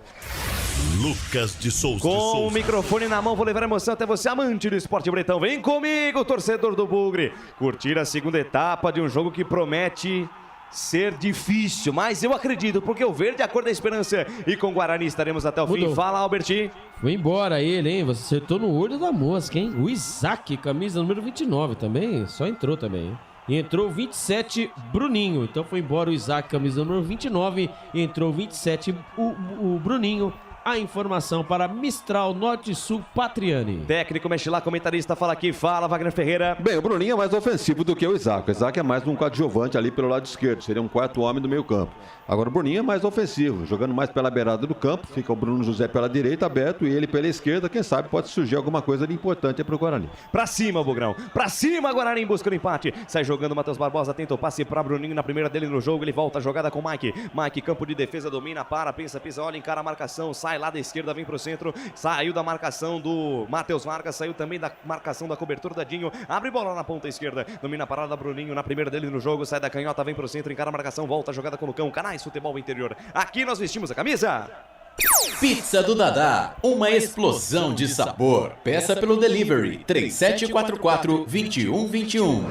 Lucas de Souza. Com o microfone na mão, vou levar a emoção até você, amante do esporte bretão. Vem comigo, torcedor do Bugre. Curtir a segunda etapa de um jogo que promete ser difícil, mas eu acredito, porque o verde é a cor da esperança. E com o Guarani estaremos até o fim. Fala, Alberti. Foi embora ele, hein? Você acertou no olho da mosca, hein? O Isaac, camisa número 29 também, só entrou também, hein? E entrou 27, Bruninho. Então foi embora o Isaac, camisa número 29, e entrou 27, o Bruninho. A informação para Mistral Norte Sul Patriani. Técnico mexe lá, comentarista fala aqui, fala Wagner Ferreira. Bem, o Bruninho é mais ofensivo do que o Isaac. O Isaac é mais um coadjuvante ali pelo lado esquerdo, seria um quarto homem do meio campo. Agora o Bruninho é mais ofensivo, jogando mais pela beirada do campo, fica o Bruno José pela direita aberto e ele pela esquerda, quem sabe pode surgir alguma coisa de importante para o Guarani. Pra cima, Bugrão, pra cima, Guarani em busca do empate. Sai jogando o Matheus Barbosa, tenta o passe para Bruninho na primeira dele no jogo, ele volta a jogada com o Mike. Mike, campo de defesa, domina, pensa, pisa, olha, encara a marcação, sai lá da esquerda, vem pro centro, saiu da marcação do Matheus Vargas, saiu também da marcação da cobertura da Dinho, abre bola na ponta esquerda, domina a parada Bruninho na primeira dele no jogo, sai da canhota, vem pro centro, encara a marcação, volta a jogada com o Lucão, canais Futebol Interior. Aqui nós vestimos a camisa. Pizza do Dadá, uma explosão de sabor. Peça pelo delivery 3744-2121.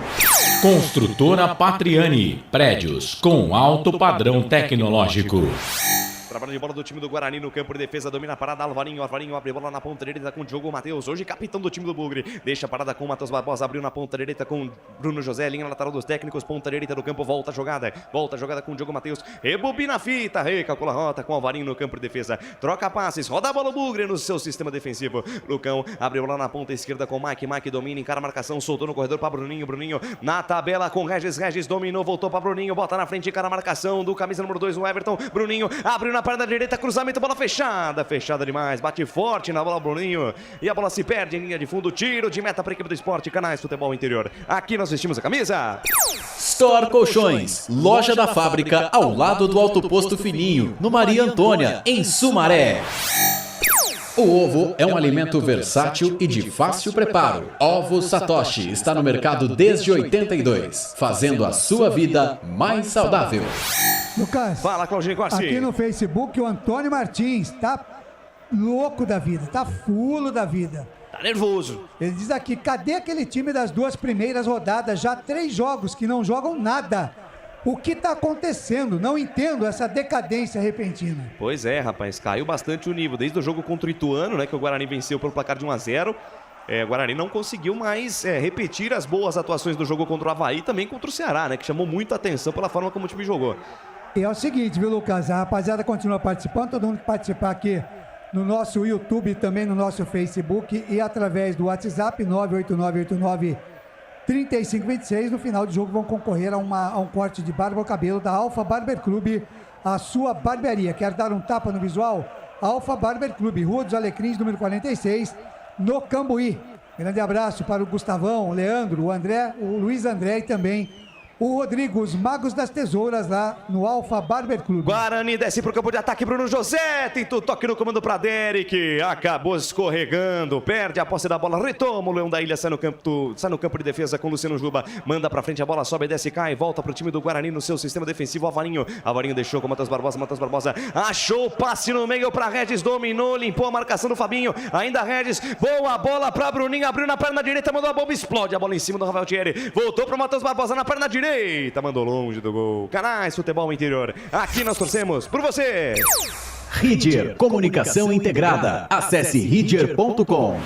Construtora Patriani, prédios com alto padrão tecnológico. Trabalho de bola do time do Guarani no campo de defesa, domina a parada, Alvarinho abre bola na ponta direita com o Diogo Matheus, hoje capitão do time do Bugre, deixa a parada com o Matheus Barbosa, abriu na ponta direita com Bruno José, linha lateral dos técnicos, ponta direita do campo, volta a jogada com o Diogo Matheus, rebobina a fita, recalcula a rota com o Alvarinho no campo de defesa, troca passes, roda a bola o Bugre no seu sistema defensivo, Lucão abre bola na ponta esquerda com o Mike domina, encara a marcação, soltou no corredor para Bruninho na tabela com Regis dominou, voltou para Bruninho, bota na frente, encara a marcação do camisa número 2, o Everton, Bruninho abriu na parada direita, cruzamento, bola fechada demais, bate forte na bola Bruninho e a bola se perde em linha de fundo, tiro de meta para a equipe do esporte, canais Futebol Interior. Aqui nós vestimos a camisa. Store Colchões, loja da fábrica ao lado do Alto Posto Fininho, no Maria Antônia, em Sumaré. O ovo é um alimento versátil e de fácil preparo. Ovo Satoshi está no mercado desde 82, fazendo a sua vida mais saudável. Lucas, fala, Claudinho Corsi. Aqui no Facebook o Antônio Martins tá louco da vida, tá fulo da vida. Tá nervoso. Ele diz aqui, cadê aquele time das duas primeiras rodadas? Já 3 jogos que não jogam nada. O que tá acontecendo? Não entendo essa decadência repentina. Pois é, rapaz, caiu bastante o nível. Desde o jogo contra o Ituano, né, que o Guarani venceu pelo placar de 1-0. O Guarani não conseguiu mais repetir as boas atuações do jogo contra o Avaí, também contra o Ceará, né, que chamou muita atenção pela forma como o time jogou. E é o seguinte, viu, Lucas? A rapaziada continua participando, todo mundo que participar aqui no nosso YouTube e também no nosso Facebook e através do WhatsApp 98989-3526. No final do jogo vão concorrer a um corte de barba ou cabelo da Alfa Barber Clube, a sua barbearia. Quer dar um tapa no visual? Alfa Barber Clube, Rua dos Alecrins, número 46, no Cambuí. Grande abraço para o Gustavão, o Leandro, o André, o Luiz André e também o Rodrigo, os Magos das Tesouras, lá no Alfa Barber Clube. Guarani desce pro campo de ataque, Bruno José, tenta o toque no comando pra Derek, acabou escorregando, perde a posse da bola, retoma o Leão da Ilha, sai no campo de defesa com Luciano Juba, manda pra frente, a bola sobe, desce, cai, volta pro time do Guarani no seu sistema defensivo, Avarinho deixou com o Matheus Barbosa, achou o passe no meio pra Regis, dominou, limpou a marcação do Fabinho, ainda Regis, boa bola pra Bruninho, abriu na perna direita, mandou a bomba, explode a bola em cima do Rafael Thierry, voltou pro Matheus Barbosa na perna direita, mandou longe do gol. Canais Futebol Interior, aqui nós torcemos por você. Ridger Comunicação Integrada. Acesse ridger.com.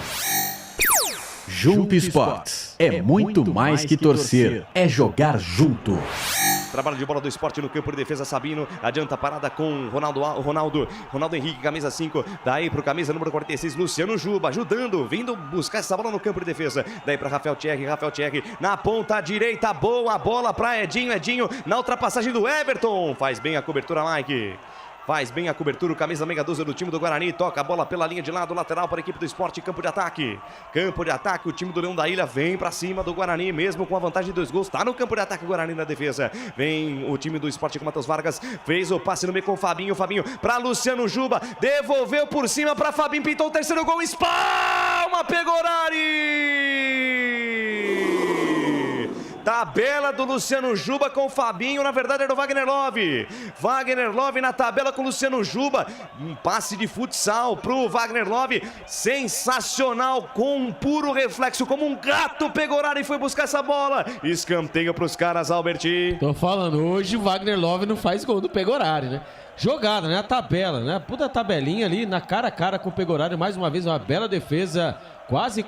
Junto Esportes. É muito mais que torcer, é jogar junto. Trabalho de bola do Sport no campo de defesa, Sabino, adianta a parada com Ronaldo Henrique, camisa 5, daí pro camisa número 46, Luciano Juba, ajudando, vindo buscar essa bola no campo de defesa, daí para Rafael Thierry, na ponta direita, boa bola para Edinho, na ultrapassagem do Everton, faz bem a cobertura, Mike. Faz bem a cobertura, o camisa meia dúzia do time do Guarani, toca a bola pela linha de lado, lateral para a equipe do Sport, campo de ataque, o time do Leão da Ilha vem para cima do Guarani, mesmo com a vantagem de 2 gols, tá no campo de ataque o Guarani na defesa, vem o time do Sport com o Matheus Vargas, fez o passe no meio com o Fabinho para Luciano Juba, devolveu por cima para Fabinho, pintou o terceiro gol, espalma Pegorari! Tabela do Luciano Juba com o Fabinho, na verdade era o Wagner Love. Wagner Love na tabela com o Luciano Juba. Um passe de futsal pro Wagner Love. Sensacional, com um puro reflexo, como um gato Pegorari foi buscar essa bola. Escanteio pros caras, Alberti. Tô falando, hoje o Wagner Love não faz gol do Pegorari, né? Jogada, né? A tabela, né? Puta tabelinha ali, na cara a cara com o Pegorari. Mais uma vez, uma bela defesa. Quase.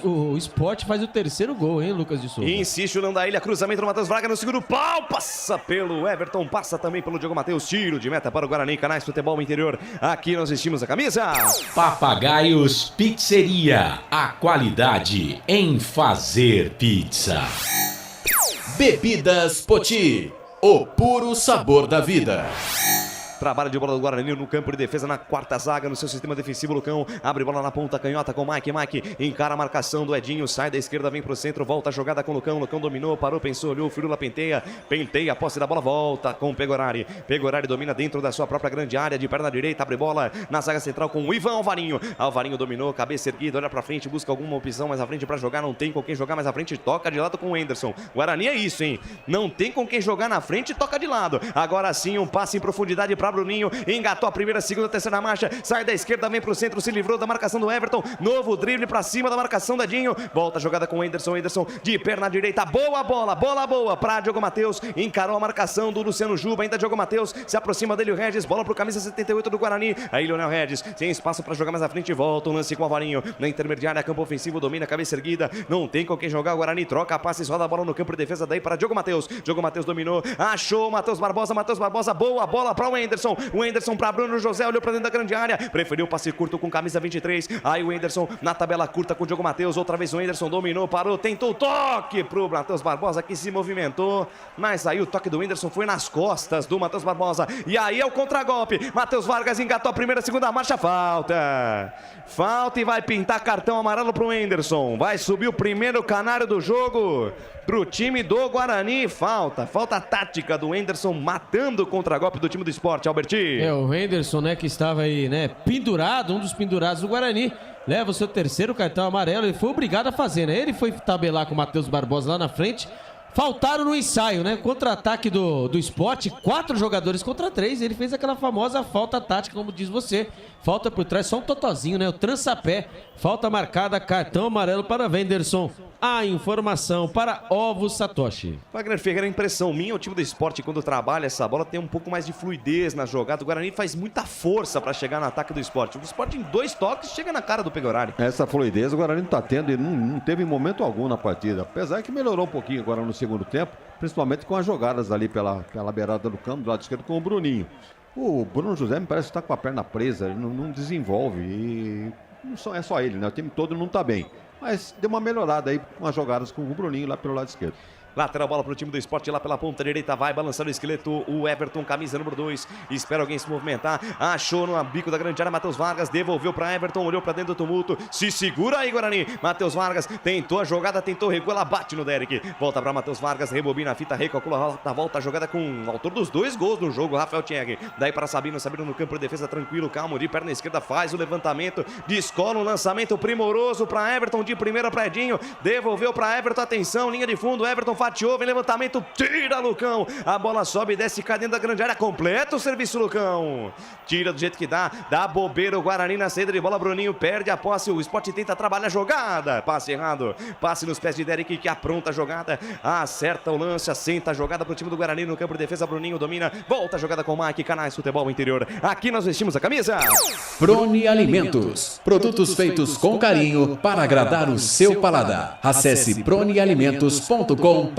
O Sport faz o terceiro gol, hein, Lucas de Souza? Insiste o Leão da Ilha, cruzamento do Matheus Vargas no segundo pau. Passa pelo Everton, passa também pelo Diogo Matheus. Tiro de meta para o Guarani, Canais Futebol Interior. Aqui nós vestimos a camisa. Papagaios Pizzeria. A qualidade em fazer pizza. Bebidas Poti. O puro sabor da vida. Trabalho de bola do Guarani no campo de defesa, na quarta zaga, no seu sistema defensivo, Lucão. Abre bola na ponta canhota com Mike. Encara a marcação do Edinho, sai da esquerda, vem pro centro, volta a jogada com o Lucão. Lucão dominou, parou, pensou, olhou, Firula penteia, a posse da bola, volta com o Pegorari. Pegorari domina dentro da sua própria grande área, de perna direita, abre bola na zaga central com o Ivan Alvarinho. Alvarinho dominou, cabeça erguida, olha pra frente, busca alguma opção mais à frente pra jogar, não tem com quem jogar mais à frente, toca de lado com o Anderson. Guarani é isso, hein? Não tem com quem jogar na frente, toca de lado. Agora sim, um passe em profundidade pra Bruninho, engatou a primeira, segunda, terceira marcha, sai da esquerda, vem pro centro, se livrou da marcação do Everton, novo drible pra cima da marcação da Dinho, volta a jogada com o Anderson de perna direita, boa bola boa pra Diogo Matheus, encarou a marcação do Luciano Juba, ainda Diogo Matheus, se aproxima dele o Regis, bola pro camisa 78 do Guarani, aí Leonel Regis, sem espaço pra jogar mais à frente, volta o lance com o Alvarinho, na intermediária, campo ofensivo, domina, cabeça erguida, não tem com quem jogar, o Guarani troca passes, roda a bola no campo de defesa, daí para Diogo Matheus dominou, achou o Matheus Barbosa, boa bola pra o Anderson pra Bruno José, olhou pra dentro da grande área, preferiu o passe curto com camisa 23, aí o Anderson na tabela curta com o Diogo Matheus, outra vez o Anderson dominou, parou, tentou o toque pro Matheus Barbosa, que se movimentou, mas aí o toque do Anderson foi nas costas do Matheus Barbosa, e aí é o contragolpe, Matheus Vargas engatou a primeira, segunda marcha, falta e vai pintar cartão amarelo pro Anderson, vai subir o primeiro canário do jogo pro time do Guarani, falta tática do Anderson, matando o contragolpe do time do Sport, Alberti. O Anderson, né, que estava aí, né, pendurado, um dos pendurados do Guarani, leva o seu terceiro cartão amarelo, ele foi obrigado a fazer, né, ele foi tabelar com o Matheus Barbosa lá na frente, faltaram no ensaio, né, contra-ataque do Sport, 4 jogadores contra 3, ele fez aquela famosa falta tática, como diz você, falta por trás, só um totozinho, né, o trança-pé, falta marcada, cartão amarelo para Wenderson. A informação para Ovos Satoshi. Wagner Ferreira, impressão minha, o time do Sport, quando trabalha essa bola, tem um pouco mais de fluidez na jogada. O Guarani faz muita força para chegar no ataque do Sport. O Sport, em 2 toques, chega na cara do Pegorari. Essa fluidez o Guarani não está tendo e não teve momento algum na partida. Apesar que melhorou um pouquinho agora no segundo tempo, principalmente com as jogadas ali pela beirada do campo, do lado esquerdo, com o Bruninho. O Bruno José me parece que está com a perna presa, ele não desenvolve. E não é só ele, né? O time todo não está bem. Mas deu uma melhorada aí com as jogadas com o Bruninho lá pelo lado esquerdo. Lateral bola pro time do Sport lá pela ponta direita. Vai balançando o esqueleto. O Everton, camisa número 2. Espera alguém se movimentar. Achou no bico da grande área. Matheus Vargas devolveu pra Everton. Olhou pra dentro do tumulto. Se segura aí, Guarani. Matheus Vargas tentou a jogada, tentou recuar. Ela bate no Derek. Volta pra Matheus Vargas. Rebobina a fita, recalcula a volta. A jogada com o autor dos 2 gols no jogo, Rafael Thierry. Daí para Sabino. Sabino no campo de defesa, tranquilo, calmo. De perna esquerda, faz o levantamento. Descola um lançamento primoroso pra Everton. De primeira pra Edinho. Devolveu pra Everton. Atenção, linha de fundo. Everton fatiou, vem levantamento. Tira, Lucão. A bola sobe, desce, cai dentro da grande área. Completa o serviço, Lucão. Tira do jeito que dá. Dá bobeira o Guarani na saída de bola. Bruninho perde a posse. O Sport tenta trabalhar a jogada. Passe errado. Passe nos pés de Derek, que apronta a jogada. Acerta o lance, assenta a jogada pro time do Guarani no campo de defesa. Bruninho domina. Volta a jogada com o Mike. Canais Futebol Interior. Aqui nós vestimos a camisa. Prone Alimentos. Produtos feitos com carinho para agradar o seu paladar. Acesse pronealimentos.com.br.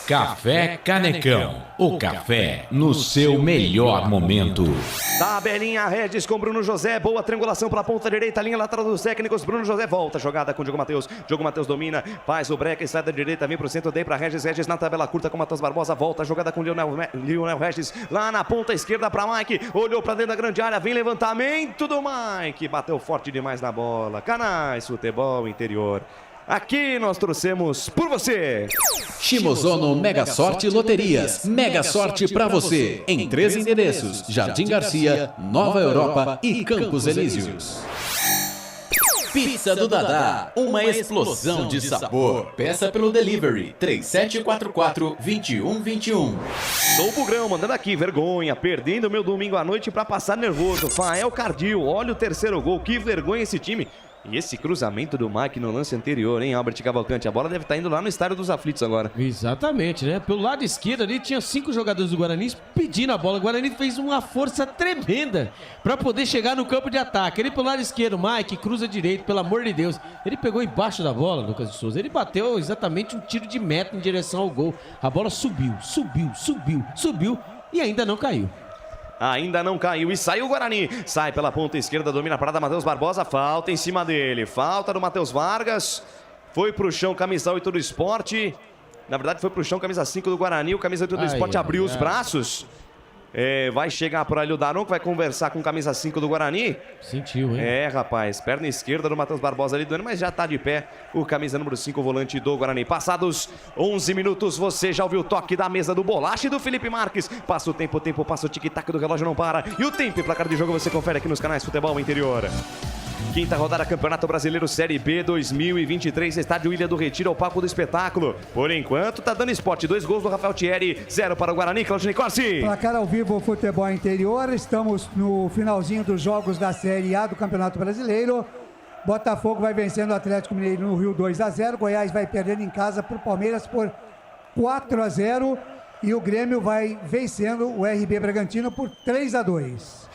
Café Canecão. O café no seu melhor momento. Tabelinha Regis com Bruno José. Boa triangulação para a ponta direita. Linha lateral dos técnicos. Bruno José volta a jogada com Diogo Matheus. Diogo Matheus domina. Faz o break. Sai da direita. Vem para o centro. Daí para Regis. Regis na tabela curta com Matheus Barbosa. Volta a jogada com Lionel Regis. Lá na ponta esquerda para Mike. Olhou para dentro da grande área. Vem levantamento do Mike. Bateu forte demais na bola. Canais Futebol Interior. Aqui nós trouxemos por você. Shimozono Mega Sorte Loterias. Mega Sorte pra você. Em 3 endereços: Jardim Garcia, Nova Europa e Campos Elíseos. Pizza do Dadá. Uma explosão de sabor. Peça pelo delivery 3744-2121. Sou o Bugrão, mandando aqui. Vergonha. Perdendo meu domingo à noite pra passar nervoso. Fael Cardil. Olha o terceiro gol. Que vergonha esse time. E esse cruzamento do Mike no lance anterior, hein, Albert Cavalcante? A bola deve estar indo lá no estádio dos aflitos agora. Exatamente, né? Pelo lado esquerdo ali tinha 5 jogadores do Guarani pedindo a bola. O Guarani fez uma força tremenda para poder chegar no campo de ataque. Ele pelo lado esquerdo, Mike, cruza direito, pelo amor de Deus. Ele pegou embaixo da bola, Lucas de Souza. Ele bateu exatamente um tiro de meta em direção ao gol. A bola subiu e ainda não caiu. Ainda não caiu e saiu o Guarani. Sai pela ponta esquerda, domina a parada Matheus Barbosa. Falta em cima dele. Falta do Matheus Vargas. Foi pro chão, camisa 8 do Sport. Na verdade foi pro chão, camisa 5 do Guarani. O camisa 8 do Sport abriu os braços. Vai chegar por ali o Daron, que vai conversar com camisa 5 do Guarani. Sentiu, hein? Rapaz. Perna esquerda do Matheus Barbosa ali doendo, mas já tá de pé o camisa número 5, o volante do Guarani. Passados 11 minutos, você já ouviu o toque da mesa do Bolacha e do Felipe Marques. Passa o tempo, passa o tic-tac do relógio, não para. E o tempo e placar de jogo você confere aqui nos canais Futebol Interior. Quinta rodada, Campeonato Brasileiro Série B 2023, estádio Ilha do Retiro, ao palco do espetáculo. Por enquanto, tá dando Sport. 2 gols do Rafael Thierry, 0 para o Guarani. Claudinei Corsi. Placar ao vivo, Futebol Interior. Estamos no finalzinho dos jogos da Série A do Campeonato Brasileiro. Botafogo vai vencendo o Atlético Mineiro no Rio 2-0. Goiás vai perdendo em casa para o Palmeiras por 4-0. E o Grêmio vai vencendo o RB Bragantino por 3-2.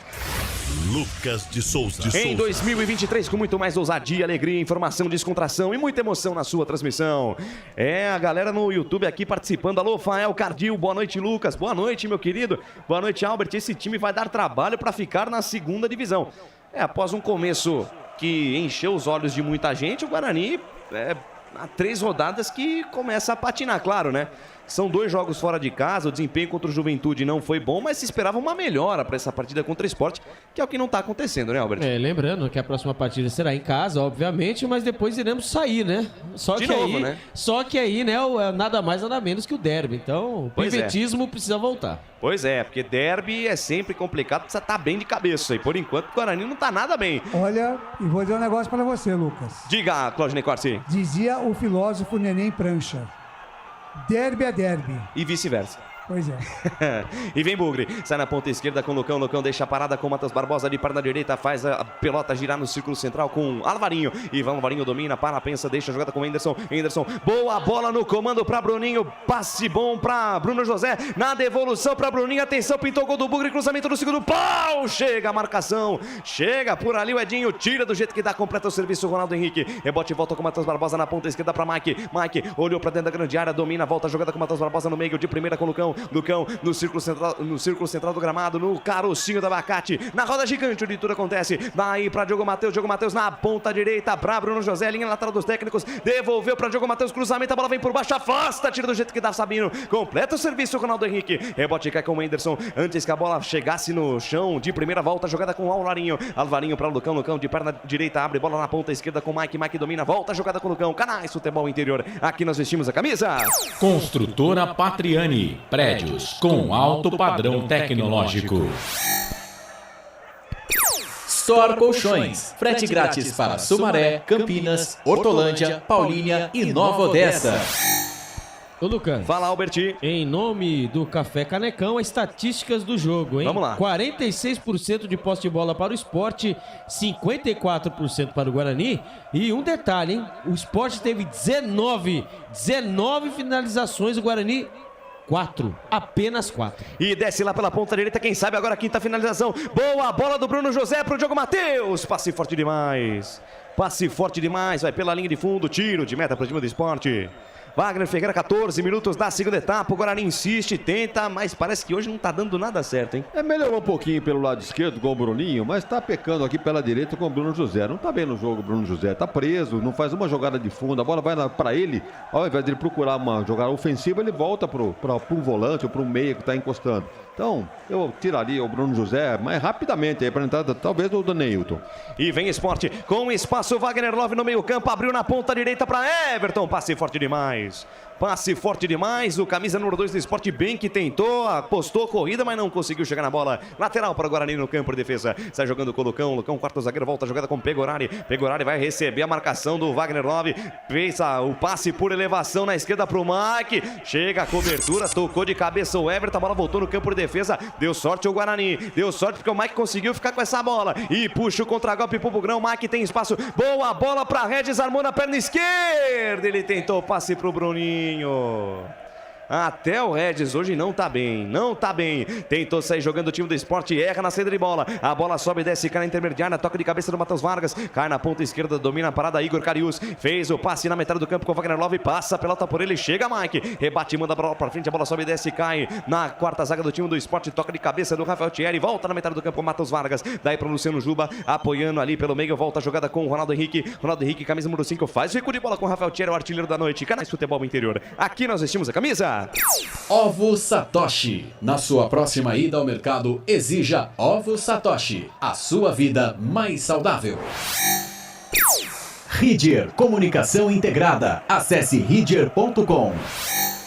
Lucas de Souza. Em 2023, com muito mais ousadia, alegria, informação, descontração e muita emoção na sua transmissão. A galera no YouTube aqui participando. Alô, Fael Cardil, boa noite, Lucas. Boa noite, meu querido. Boa noite, Albert. Esse time vai dar trabalho para ficar na 2ª divisão. Após um começo que encheu os olhos de muita gente, o Guarani, há 3 rodadas que começa a patinar, claro, né? São 2 jogos fora de casa, o desempenho contra o Juventude não foi bom, mas se esperava uma melhora para essa partida contra o Sport, que é o que não está acontecendo, né, Albert? Lembrando que a próxima partida será em casa, obviamente, mas depois iremos sair, né? Só que aí, né, nada mais, nada menos que o derby. Então, o pivetismo precisa voltar. Pois é, porque derby é sempre complicado, precisa estar bem de cabeça. E por enquanto o Guarani não está nada bem. Olha, e vou dizer um negócio para você, Lucas. Diga, Claudinei Corsi. Dizia o filósofo Neném Prancha. Derby é derby. E vice-versa. Pois é. E vem Bugre, sai na ponta esquerda com o Lucão. Lucão deixa a parada com o Matheus Barbosa de perna direita, faz a pelota girar no círculo central com Alvarinho. Ivan Alvarinho domina, para, pensa, deixa a jogada com o Henderson. Henderson, boa bola no comando para Bruninho. Passe bom para Bruno José. Na devolução para Bruninho. Atenção, pintou o gol do Bugre, cruzamento do segundo pau. Chega a marcação. Chega por ali o Edinho, tira do jeito que dá, completa o serviço o Ronaldo Henrique. Rebote e volta com o Matheus Barbosa na ponta esquerda para Mike. Mike olhou para dentro da grande área, domina, volta a jogada com o Matheus Barbosa no meio de primeira com o Lucão. Lucão no círculo central do gramado, no carocinho do abacate, na roda gigante onde tudo acontece. Vai para Diogo Matheus na ponta direita, para Bruno José, linha lateral dos técnicos, devolveu para Diogo Matheus, cruzamento, a bola vem por baixo, afasta, tira do jeito que dá Sabino, completa o serviço, Ronaldo Henrique, rebote cai com o Anderson, antes que a bola chegasse no chão, de primeira volta, jogada com o Alvarinho para Lucão de perna direita, abre bola na ponta esquerda com Mike domina, volta a jogada com o Lucão, Canais Futebol Interior, aqui nós vestimos a camisa. Construtora Patriani, prédios com alto padrão tecnológico. Store Colchões, frete grátis para Sumaré, Campinas, Hortolândia, Paulínia e Nova Odessa. Ô, Lucas. Fala, Alberti. Em nome do Café Canecão, as estatísticas do jogo, hein? Vamos lá. 46% de posse de bola para o Sport, 54% para o Guarani. E um detalhe, hein? O Sport teve 19 finalizações, o Guarani 4, apenas 4. E desce lá pela ponta direita, quem sabe agora a quinta finalização. Boa bola do Bruno José pro Diogo Matheus. Passe forte demais, vai pela linha de fundo, tiro de meta para o time do Sport. Wagner Ferreira, 14 minutos da segunda etapa, o Guarani insiste, tenta, mas parece que hoje não tá dando nada certo, hein? Melhorou um pouquinho pelo lado esquerdo com o Bruninho, mas tá pecando aqui pela direita com o Bruno José. Não tá bem no jogo o Bruno José, tá preso, não faz uma jogada de fundo, a bola vai pra ele, ao invés de ele procurar uma jogada ofensiva, ele volta pro volante ou pro meio que tá encostando. Então, eu tiraria o Bruno José mais rapidamente aí para entrar, talvez o Daneilton. E vem Sport com espaço, Wagner Love no meio campo, abriu na ponta direita para Everton, passe forte demais. O camisa número 2 do Sport bem que tentou, apostou corrida, mas não conseguiu chegar na bola. Lateral para o Guarani no campo de defesa. Sai jogando com o Lucão, quarto zagueiro, volta a jogada com o Pegorari. Pegorari vai receber a marcação do Wagner Love. Fez o passe por elevação na esquerda para o Mike. Chega a cobertura, tocou de cabeça o Everton, a bola voltou no campo de defesa. Deu sorte o Guarani, deu sorte porque o Mike conseguiu ficar com essa bola. E puxa o contragolpe pro Bugrão, Mike tem espaço. Boa bola para Regis, armou na perna esquerda. Ele tentou o passe pro Bruninho. Até o Regis hoje não tá bem. Tentou sair jogando o time do Sport, erra na saída de bola. A bola sobe e desce, cai na intermediária, toca de cabeça do Matheus Vargas, cai na ponta esquerda, domina a parada Igor Carius. Fez o passe na metade do campo com o Wagner Love, passa a pelota por ele, chega Mike, rebate, manda a bola pra frente, a bola sobe e desce, cai na quarta zaga do time do Sport, toca de cabeça do Rafael Thierry, volta na metade do campo com o Matheus Vargas, daí pro Luciano Juba, apoiando ali pelo meio, volta a jogada com o Ronaldo Henrique, camisa número 5, faz o recuo de bola com o Rafael Thierry, o artilheiro da noite, Canais Futebol Interior. Aqui nós vestimos a camisa. Ovo Satoshi. Na sua próxima ida ao mercado, exija Ovo Satoshi. A sua vida mais saudável. Ridger Comunicação Integrada. Acesse ridger.com.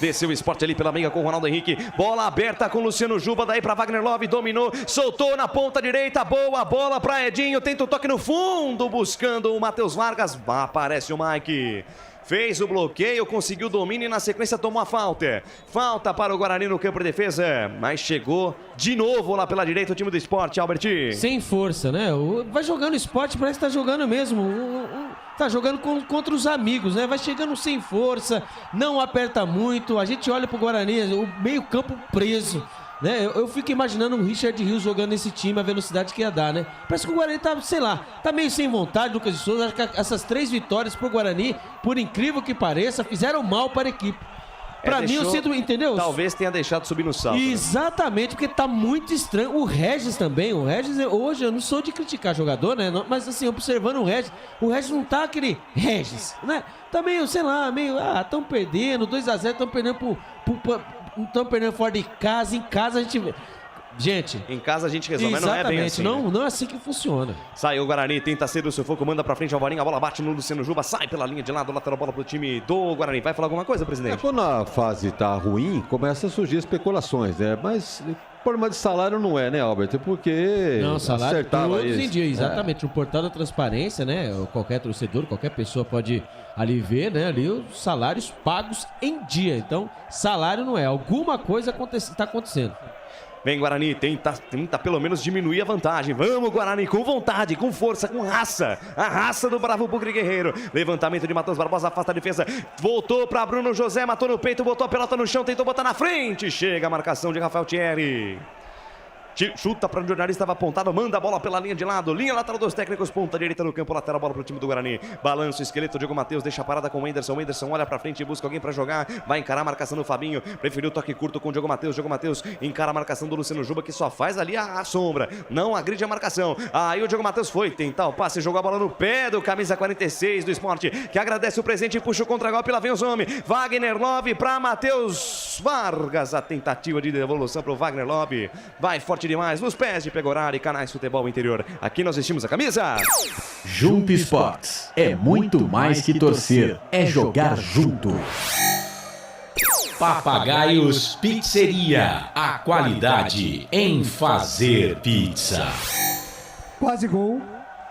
Desceu o Sport ali pela meia com o Ronaldo Henrique. Bola aberta com o Luciano Juba. Daí para Wagner Love. Dominou. Soltou na ponta direita. Boa bola para Edinho. Tenta o toque no fundo. Buscando o Matheus Vargas. Aparece o Mike. Fez o bloqueio, conseguiu o domínio e na sequência tomou a falta. Falta para o Guarani no campo de defesa. Mas chegou de novo lá pela direita o time do Sport, Alberti. Sem força, né? Vai jogando Sport, parece que tá jogando mesmo. Tá jogando contra os amigos, né? Vai chegando sem força, não aperta muito. A gente olha pro Guarani, o meio campo preso. Né? Eu fico imaginando o Richard Rios jogando esse time, a velocidade que ia dar, né? Parece que o Guarani tá, sei lá, tá meio sem vontade, Lucas de Souza. Acho que essas 3 vitórias pro Guarani, por incrível que pareça, fizeram mal para a equipe. Pra mim, eu sinto, entendeu? Talvez tenha deixado subir no salto. Exatamente, né? Porque tá muito estranho. O Regis também, hoje eu não sou de criticar jogador, né? Mas assim, observando o Regis não tá aquele Regis, né? Tá meio, sei lá, tão perdendo, 2-0, tão perdendo estão perdendo fora de casa. Em casa a gente... Gente... Em casa a gente resolve, mas não é bem assim. Não é assim que funciona. Saiu o Guarani, tenta ser do sufoco, manda pra frente o Alvarinho, a bola bate no Luciano Juba, sai pela linha de lado, lateral bola pro time do Guarani. Vai falar alguma coisa, presidente? Quando a fase tá ruim, começa a surgir especulações, né? Mas... problema de salário não é, né, Albert? Porque não, salário todos em dia, exatamente. É. No portal da transparência, né? Qualquer torcedor, qualquer pessoa pode ali ver, né? Ali os salários pagos em dia. Então, salário não é. Alguma coisa está acontecendo. Vem Guarani, tenta pelo menos diminuir a vantagem. Vamos Guarani, com vontade, com força, com raça. A raça do bravo Bugre Guerreiro. Levantamento de Matheus Barbosa, afasta a defesa. Voltou para Bruno José, matou no peito, botou a pelota no chão, tentou botar na frente. Chega a marcação de Rafael Thierry. chuta para onde o nariz estava apontado, manda a bola pela linha de lado, linha lateral dos técnicos, ponta direita no campo, lateral, bola para o time do Guarani. Balança o esqueleto, Diego Matheus deixa a parada com o Wenderson. Wenderson olha para frente e busca alguém para jogar, vai encarar a marcação do Fabinho, preferiu o toque curto com o Diego Matheus. Diego Matheus encara a marcação do Luciano Juba, que só faz ali a sombra, não agride a marcação. Aí o Diego Matheus foi tentar o passe, jogou a bola no pé do camisa 46 do Sport, que agradece o presente e puxa o contra-golpe. Lá vem os homens, Wagner Love para Matheus Vargas, a tentativa de devolução para o Wagner Love, vai forte demais nos pés de Pegorari. Canais Futebol Interior, aqui nós vestimos a camisa Junto Esportes é muito mais que torcer, é jogar junto. Papagaios Pizzeria, a qualidade em fazer pizza. Quase gol.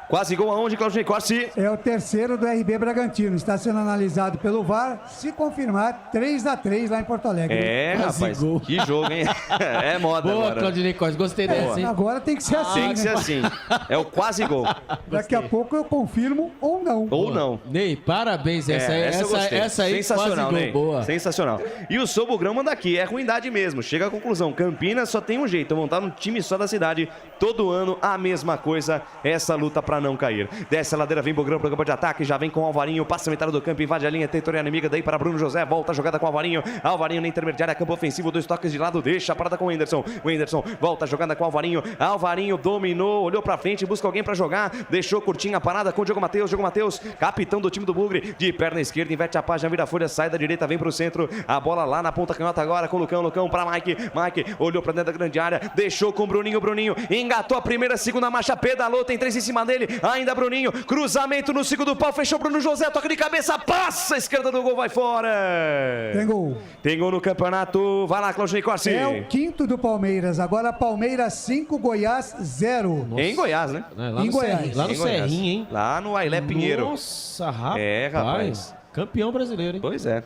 Quase gol aonde, Claudinei Corsi? É o terceiro do RB Bragantino. Está sendo analisado pelo VAR. Se confirmar, 3-3 lá em Porto Alegre. Rapaz, gol. Que jogo, hein? É moda boa, agora. Claudinei Corsi, gostei dessa, hein? Agora tem que ser assim, Tem que ser assim. É o quase gol. Daqui a pouco eu confirmo ou não. Ou não. Ney, parabéns. Essa aí sensacional, quase Ney. gol, boa. Sensacional. E o Sobugrão manda aqui, é ruindade mesmo. Chega à conclusão, Campinas só tem um jeito, montar um time só da cidade. Todo ano a mesma coisa, essa luta pra não cair. Desce a ladeira, vem Bogrão pro campo de ataque, já vem com o Alvarinho, passa a metade do campo, invade a linha territorial inimiga, daí para Bruno José, volta a jogada com o Alvarinho. Alvarinho na intermediária, campo ofensivo, 2 toques de lado, deixa a parada com o Wenderson. O Wenderson volta a jogada com o Alvarinho. Alvarinho dominou, olhou pra frente, busca alguém pra jogar, deixou curtinha a parada com o Diego Matheus. Diego Matheus, capitão do time do Bugre, de perna esquerda, inverte a página, vira a folha, sai da direita, vem pro centro, a bola lá na ponta canhota agora com o Lucão pra Mike. Mike olhou pra dentro da grande área, deixou com o Bruninho. Bruninho engatou a primeira, segunda marcha, pedalou, tem 3 em cima dele, ainda Bruninho, cruzamento no segundo pau, fechou Bruno José, toque de cabeça, passa a esquerda do gol, vai fora. Tem gol. Tem gol no campeonato, vai lá, Claudinei Corsi. É o quinto do Palmeiras, agora Palmeiras 5, Goiás 0. Em Goiás, né? Lá em no Goiás. Serrinho, lá no Serrinho, hein? Lá no Ailé Pinheiro. Nossa, rapaz. É, rapaz. Campeão brasileiro, hein? Pois é.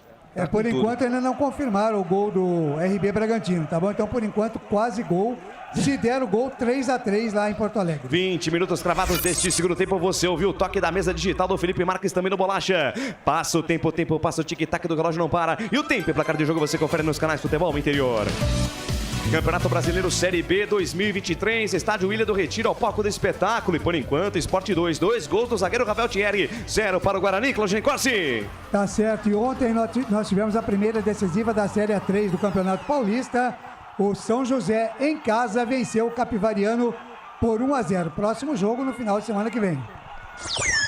Por enquanto ainda não confirmaram o gol do RB Bragantino, tá bom? Então, por enquanto, quase gol. Se der o gol, 3-3 lá em Porto Alegre. 20 minutos cravados deste segundo tempo. Você ouviu o toque da mesa digital do Felipe Marques, também no Bolacha. Passa o tempo, passa o tic-tac do relógio, não para. E o tempo e placar de jogo você confere nos canais Futebol Interior. Campeonato Brasileiro Série B 2023, Estádio Ilha do Retiro ao palco do espetáculo. E por enquanto, Sport 2 gols do zagueiro Rafael Thierry, 0 para o Guarani, Claudinei Corsi. Tá certo, e ontem nós tivemos a primeira decisiva da Série A3 do Campeonato Paulista. O São José, em casa, venceu o Capivariano por 1-0. Próximo jogo no final de semana que vem.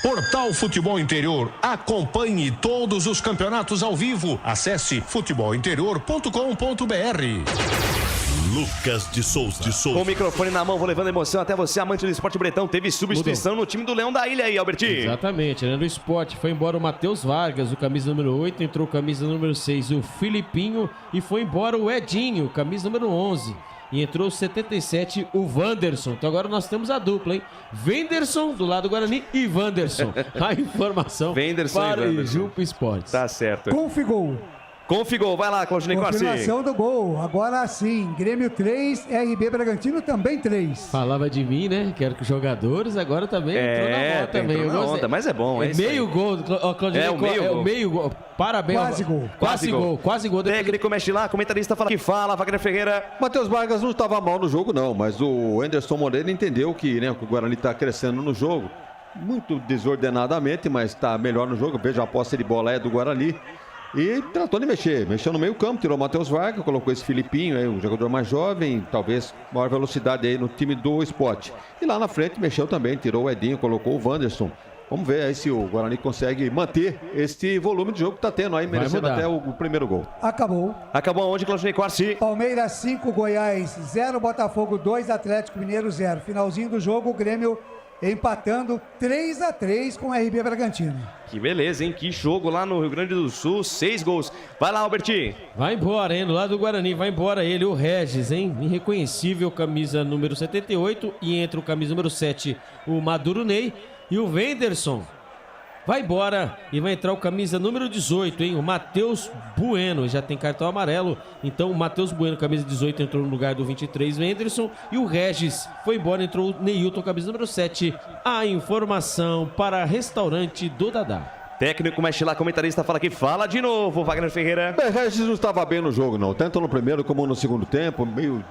Portal Futebol Interior. Acompanhe todos os campeonatos ao vivo. Acesse futebolinterior.com.br. Lucas de Souza. Com o microfone na mão, vou levando emoção até você, amante do esporte bretão. Teve substituição no time do Leão da Ilha aí, Albertinho. Exatamente, né? No esporte foi embora o Matheus Vargas, o camisa número 8, entrou o camisa número 6, o Filipinho, e foi embora o Edinho, camisa número 11. E entrou o 77, o Wanderson. Então agora nós temos a dupla, hein? Wenderson do lado do Guarani e Wanderson. A informação para o Jumpo Esportes. Tá certo. Configol. Configol, vai lá, Claudinei Corsi. Confirmação do gol. Agora sim, Grêmio 3, RB Bragantino também 3. Falava de mim, né? Quero que os jogadores agora também entrou na moda também. Entrou na onda, mas é bom. É meio gol, Claudinei. É o meio gol. Parabéns. Quase gol. Técnico mexe lá, comentarista fala que fala, Wagner Ferreira. Matheus Vargas não estava mal no jogo não, mas o Anderson Moreira entendeu que, né, o Guarani está crescendo no jogo. Muito desordenadamente, mas está melhor no jogo. Veja, a posse de bola é do Guarani. E tratou de mexeu no meio campo, tirou o Matheus Vargas, colocou esse Filipinho, aí, um jogador mais jovem, talvez maior velocidade aí no time do Sport. E lá na frente mexeu também, tirou o Edinho, colocou o Wanderson. Vamos ver aí se o Guarani consegue manter este volume de jogo que está tendo aí, merecendo até o primeiro gol. Acabou. Acabou aonde, Claudinei Corsi? Palmeiras 5, Goiás 0, Botafogo 2, Atlético Mineiro 0. Finalzinho do jogo, o Grêmio empatando 3-3 com o RB Bragantino. Que beleza, hein? Que jogo lá no Rio Grande do Sul, 6 gols. Vai lá, Albertinho. Vai embora, hein? Do lado do Guarani, vai embora ele, o Regis, hein? Irreconhecível, camisa número 78. E entra o camisa número 7, o Maduro Ney. E o Wenderson vai embora e vai entrar o camisa número 18, hein? O Matheus Bueno, já tem cartão amarelo. Então o Matheus Bueno, camisa 18, entrou no lugar do 23, Wenderson. E o Regis foi embora, entrou o Neilton, camisa número 7. A informação para restaurante do Dadá. Técnico mexe lá, comentarista fala que fala de novo, Wagner Ferreira. O Regis não estava bem no jogo não, tanto no primeiro como no segundo tempo, meio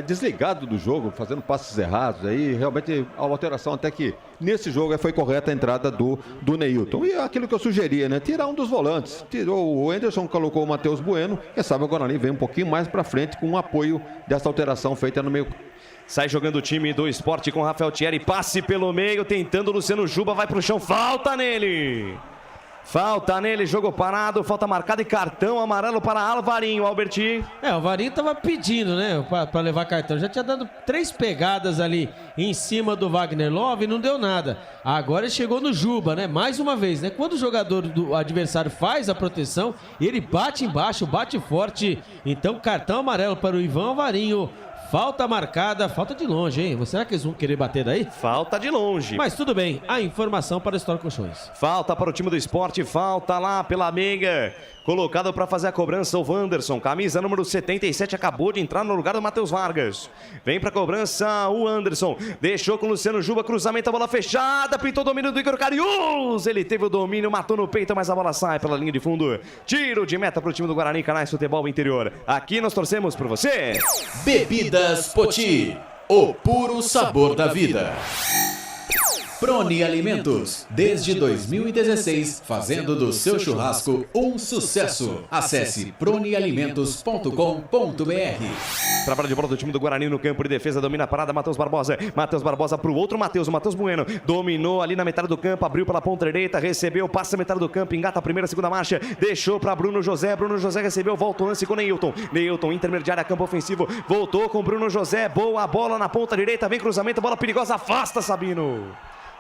desligado do jogo, fazendo passes errados. Aí realmente a alteração até que nesse jogo foi correta a entrada do Neilton. E aquilo que eu sugeria, né? Tirar um dos volantes. Tirou o Anderson, colocou o Matheus Bueno. Quem sabe o Guarani vem um pouquinho mais pra frente com o apoio dessa alteração feita no meio. Sai jogando o time do Sport com Rafael Thierry, passe pelo meio, tentando o Luciano Juba, vai pro chão, falta nele, jogo parado, falta marcada e cartão amarelo para Alvarinho, Alberti. O Alvarinho tava pedindo, né, pra levar cartão, já tinha dado 3 pegadas ali em cima do Wagner Love e não deu nada. Agora ele chegou no Juba, né, mais uma vez, né, quando o jogador do adversário faz a proteção, ele bate embaixo, bate forte, então cartão amarelo para o Ivan Alvarinho. Falta marcada, falta de longe, hein? Será que eles vão querer bater daí? Falta de longe. Mas tudo bem, a informação para o Histórico Colchões. Falta para o time do Sport, falta lá pela meiga. Colocado para fazer a cobrança o Wanderson, camisa número 77, acabou de entrar no lugar do Matheus Vargas. Vem para a cobrança o Anderson, deixou com o Luciano Juba, cruzamento, a bola fechada, pintou o domínio do Igor Cariús. Ele teve o domínio, matou no peito, mas a bola sai pela linha de fundo. Tiro de meta para o time do Guarani, Canais Futebol Interior. Aqui nós torcemos por você. Bebidas Poti, o puro sabor da vida. Proni Alimentos, desde 2016, fazendo do seu churrasco um sucesso. Acesse pronialimentos.com.br. Trabalho de bola do time do Guarani no campo de defesa, domina a parada, Matheus Barbosa pro outro Matheus, o Matheus Bueno, dominou ali na metade do campo, abriu pela ponta direita, recebeu, passa a metade do campo, engata a primeira, segunda marcha, deixou para Bruno José recebeu, volta o lance com Neilton, intermediária, campo ofensivo, voltou com Bruno José, boa bola na ponta direita, vem cruzamento, bola perigosa, afasta Sabino.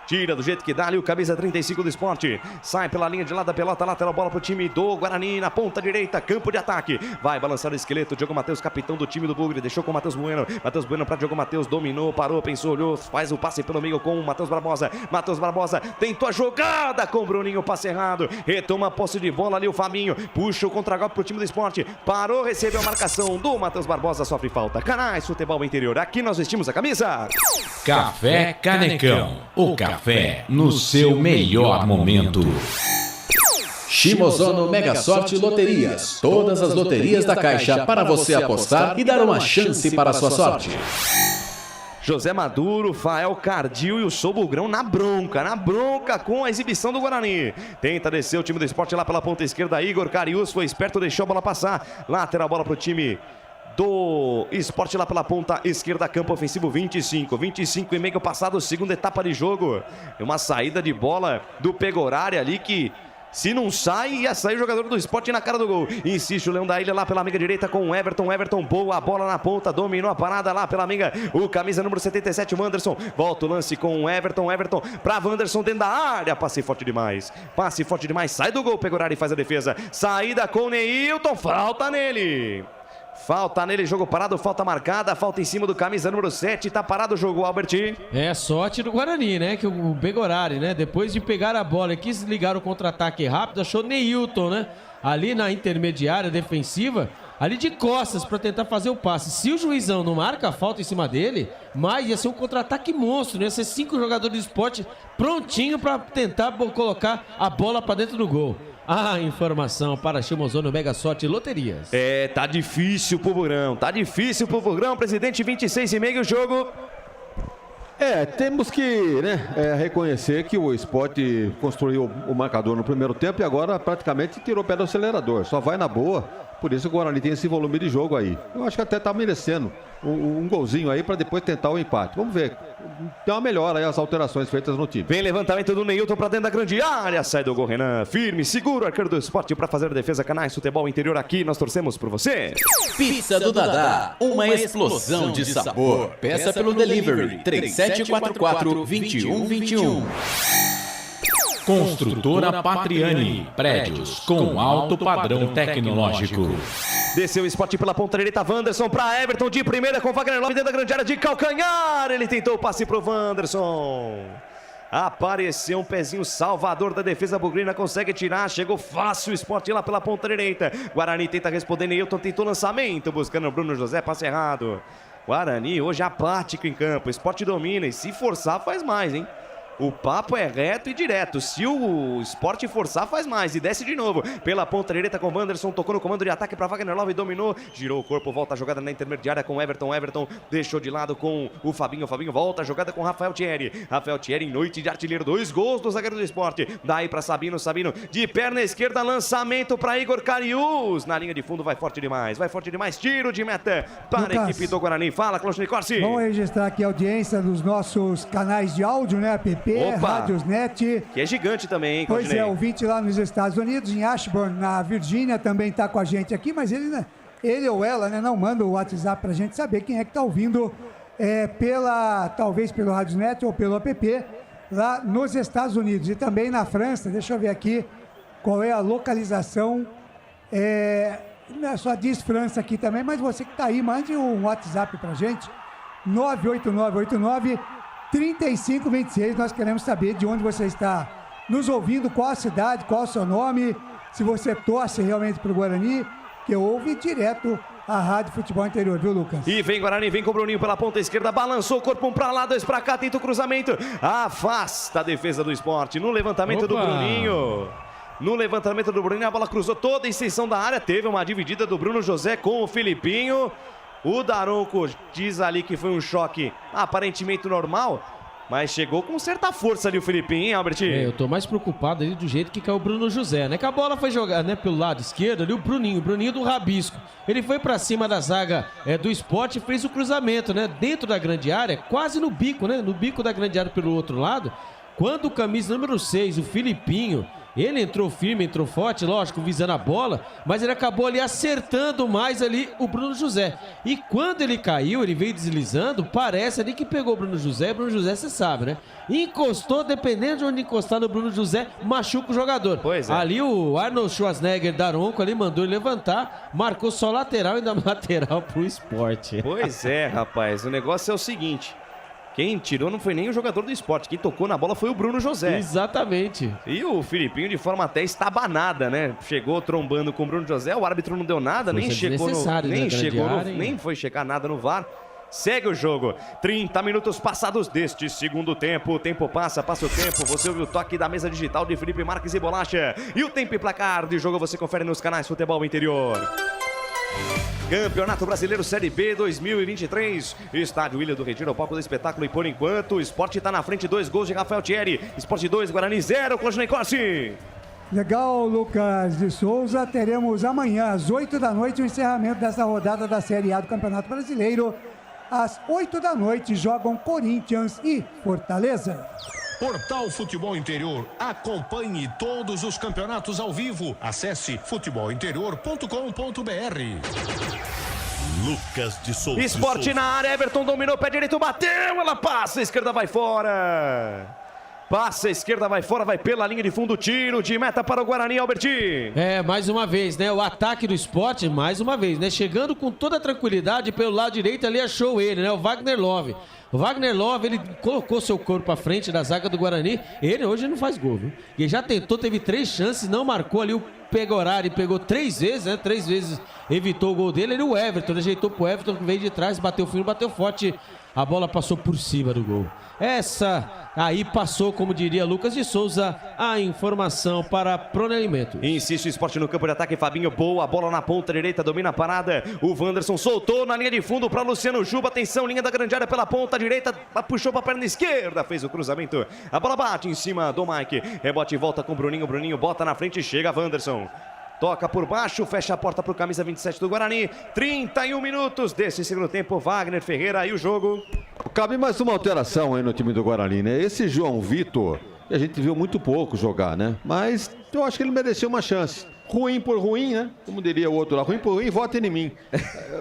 Tira do jeito que dá ali o camisa 35 do Sport. Sai pela linha de lado da pelota, lateral bola pro time do Guarani na ponta direita, campo de ataque. Vai balançar o esqueleto, Diogo Matheus, capitão do time do Bugre, deixou com o Matheus Bueno. Matheus Bueno para Diogo Matheus, dominou, parou, pensou, olhou, faz o passe pelo meio com o Matheus Barbosa. Matheus Barbosa tentou a jogada com o Bruninho, passe errado. Retoma a posse de bola ali o Fabinho, puxa o contragolpe pro time do Sport. Parou, recebeu a marcação do Matheus Barbosa, sofre falta. Canais Futebol Interior, aqui nós vestimos a camisa. Café Canecão, o café no seu melhor momento. Shimozono Mega Sorte Loterias. Todas as loterias da Caixa para você apostar e dar uma chance para a sua sorte. José Maduro, Fael Cardil e o Sobugrão na bronca com a exibição do Guarani. Tenta descer o time do Sport lá pela ponta esquerda, Igor Cariús foi esperto, deixou a bola passar. Lateral bola pro time do Sport lá pela ponta esquerda, campo ofensivo 25 e meio passado, segunda etapa de jogo. Uma saída de bola do Pegorari ali que, se não sai, ia sair o jogador do Sport na cara do gol. Insiste o Leão da Ilha lá pela amiga direita com o Everton, boa bola na ponta, dominou a parada lá pela amiga, o camisa número 77, o Wanderson, volta o lance com o Everton pra Wanderson dentro da área, passe forte demais, sai do gol, Pegorari faz a defesa, saída com o Neilton, falta nele, jogo parado, falta marcada, falta em cima do camisa número 7, tá parado o jogo, Alberti. É sorte do Guarani, né, que o Pegorari, né, depois de pegar a bola e quis ligar o contra-ataque rápido, achou Neilton, né, ali na intermediária defensiva, ali de costas para tentar fazer o passe. Se o juizão não marca a falta em cima dele, mas ia ser um contra-ataque monstro, né, ia ser 5 jogadores de Sport prontinho para tentar colocar a bola para dentro do gol. A informação para Shimozono Mega Sorte Loterias. Tá difícil pro Bugrão, presidente, 26,5 o jogo. Temos que reconhecer que o Sport construiu o marcador no primeiro tempo e agora praticamente tirou o pé do acelerador, só vai na boa. Por isso o Guarani tem esse volume de jogo aí. Eu acho que até tá merecendo um golzinho aí para depois tentar o empate. Vamos ver. Tem uma melhora aí as alterações feitas no time. Vem levantamento do Neilton para dentro da grande área. Sai do gol, Renan. Firme, seguro, arqueiro do Sport para fazer a defesa. Canais Futebol Interior, aqui nós torcemos por você. Pizza do Dadá, uma explosão de sabor. Peça pelo delivery 3744-2121. Construtora Patriani, prédios com alto padrão tecnológico. Desceu o Sport pela ponta direita, Wanderson para Everton de primeira com Wagner Love dentro da grande área de calcanhar. Ele tentou o passe pro Wanderson. Apareceu um pezinho salvador da defesa bugrina, consegue tirar, chegou fácil o Sport lá pela ponta direita. Guarani tenta responder, Neilton tentou lançamento, buscando o Bruno José, passe errado. Guarani hoje apático em campo, Sport domina e se forçar faz mais, hein? O papo é reto e direto. Se o Sport forçar, faz mais. E desce de novo. Pela ponta direita com o Wanderson. Tocou no comando de ataque para Wagner Love. Dominou. Girou o corpo. Volta a jogada na intermediária com Everton. Everton deixou de lado com o Fabinho. Fabinho volta a jogada com Rafael Thierry. Rafael Thierry em noite de artilheiro. 2 gols do zagueiro do Sport. Daí para Sabino. Sabino de perna esquerda. Lançamento para Igor Cariús. Na linha de fundo vai forte demais. Vai forte demais. Tiro de meta para a equipe do Guarani. Fala, Cláudio Corsi. Vamos registrar aqui a audiência dos nossos canais de áudio, né? App, Radiosnet. Que é gigante também, hein, Pois Claudinei? é, ouvinte lá nos Estados Unidos, em Ashburn, na Virgínia, também está com a gente aqui, mas ele ou ela, né, não manda o WhatsApp pra gente saber quem é que tá ouvindo talvez pelo Radiosnet ou pelo app, lá nos Estados Unidos. E também na França, deixa eu ver aqui qual é a localização. Só diz França aqui também, mas você que tá aí, mande um WhatsApp pra gente. 98989-3526. Nós queremos saber de onde você está nos ouvindo, qual a cidade, qual o seu nome, se você torce realmente pro Guarani, que ouve direto a Rádio Futebol Interior, viu, Lucas? E vem Guarani, vem com o Bruninho pela ponta esquerda, balançou o corpo, um pra lá, 2 pra cá, tenta o cruzamento, afasta a defesa do Sport, no levantamento do Bruninho. No levantamento do Bruninho, a bola cruzou toda a extensão da área, teve uma dividida do Bruno José com o Filipinho. O Daronco diz ali que foi um choque aparentemente normal, mas chegou com certa força ali o Filipinho, hein, Albert? Eu tô mais preocupado ali do jeito que caiu o Bruno José, né? Que a bola foi jogada, né, pelo lado esquerdo ali, o Bruninho do rabisco. Ele foi pra cima da zaga do Sport e fez o cruzamento, né? Dentro da grande área, quase no bico, né? No bico da grande área pelo outro lado. Quando o camisa número 6, o Filipinho, ele entrou firme, entrou forte, lógico, visando a bola, mas ele acabou ali acertando mais ali o Bruno José. E quando ele caiu, ele veio deslizando, parece ali que pegou o Bruno José, você sabe, né? Encostou, dependendo de onde encostar no Bruno José, machuca o jogador. Pois é. Ali o Arnold Schwarzenegger Daronco ali mandou ele levantar, marcou só lateral e ainda lateral pro Sport. Pois é, rapaz, o negócio é o seguinte... Quem tirou não foi nem o jogador do Sport, quem tocou na bola foi o Bruno José. Exatamente. E o Filipinho de forma até estabanada, né? Chegou trombando com o Bruno José, o árbitro não deu nada, nem foi checar nada no VAR. Segue o jogo, 30 minutos passados deste segundo tempo. O tempo passa o tempo. Você ouviu o toque da mesa digital de Felipe Marques e Bolacha. E o tempo e placar de jogo você confere nos canais Futebol Interior. Campeonato Brasileiro Série B 2023. Estádio Ilha do Retiro, o palco do espetáculo. E por enquanto, o Sport está na frente. 2 gols de Rafael Thierry. Sport 2, Guarani 0. Claudinei Corsi. Legal, Lucas de Souza. Teremos amanhã, às 8 da noite, o encerramento dessa rodada da Série A do Campeonato Brasileiro. Às 8 da noite, jogam Corinthians e Fortaleza. Portal Futebol Interior. Acompanhe todos os campeonatos ao vivo. Acesse futebolinterior.com.br. Lucas de Souza. Sport na área, Everton dominou, pé direito, bateu, ela passa, a esquerda vai fora. Passa, a esquerda vai fora, vai pela linha de fundo, tiro de meta para o Guarani, Alberti. Mais uma vez, né? O ataque do Sport, mais uma vez, né? Chegando com toda a tranquilidade pelo lado direito, ali achou ele, né? O Wagner Love. O Wagner Love, ele colocou seu corpo à frente da zaga do Guarani. Ele hoje não faz gol, viu? Ele já tentou, teve 3 chances, não marcou ali o Pegorari, pegou 3 vezes, né? 3 vezes evitou o gol dele. Ele, o Everton, ajeitou pro Everton, que veio de trás, bateu firme, bateu forte. A bola passou por cima do gol. Essa aí passou, como diria Lucas de Souza, a informação para Prone Alimento. Insiste o Sport no campo de ataque, Fabinho, boa, bola na ponta direita, domina a parada. O Wanderson soltou na linha de fundo para Luciano Juba, atenção, linha da grande área pela ponta direita, puxou para a perna esquerda, fez o cruzamento. A bola bate em cima do Mike, rebote e volta com o Bruninho, Bruninho bota na frente, chega Wanderson. Toca por baixo, fecha a porta para o camisa 27 do Guarani. 31 minutos desse segundo tempo. Wagner Ferreira e o jogo. Cabe mais uma alteração aí no time do Guarani, né? Esse João Vitor, a gente viu muito pouco jogar, né? Mas eu acho que ele mereceu uma chance. Ruim por ruim, né? Como diria o outro lá. Ruim por ruim, votem em mim.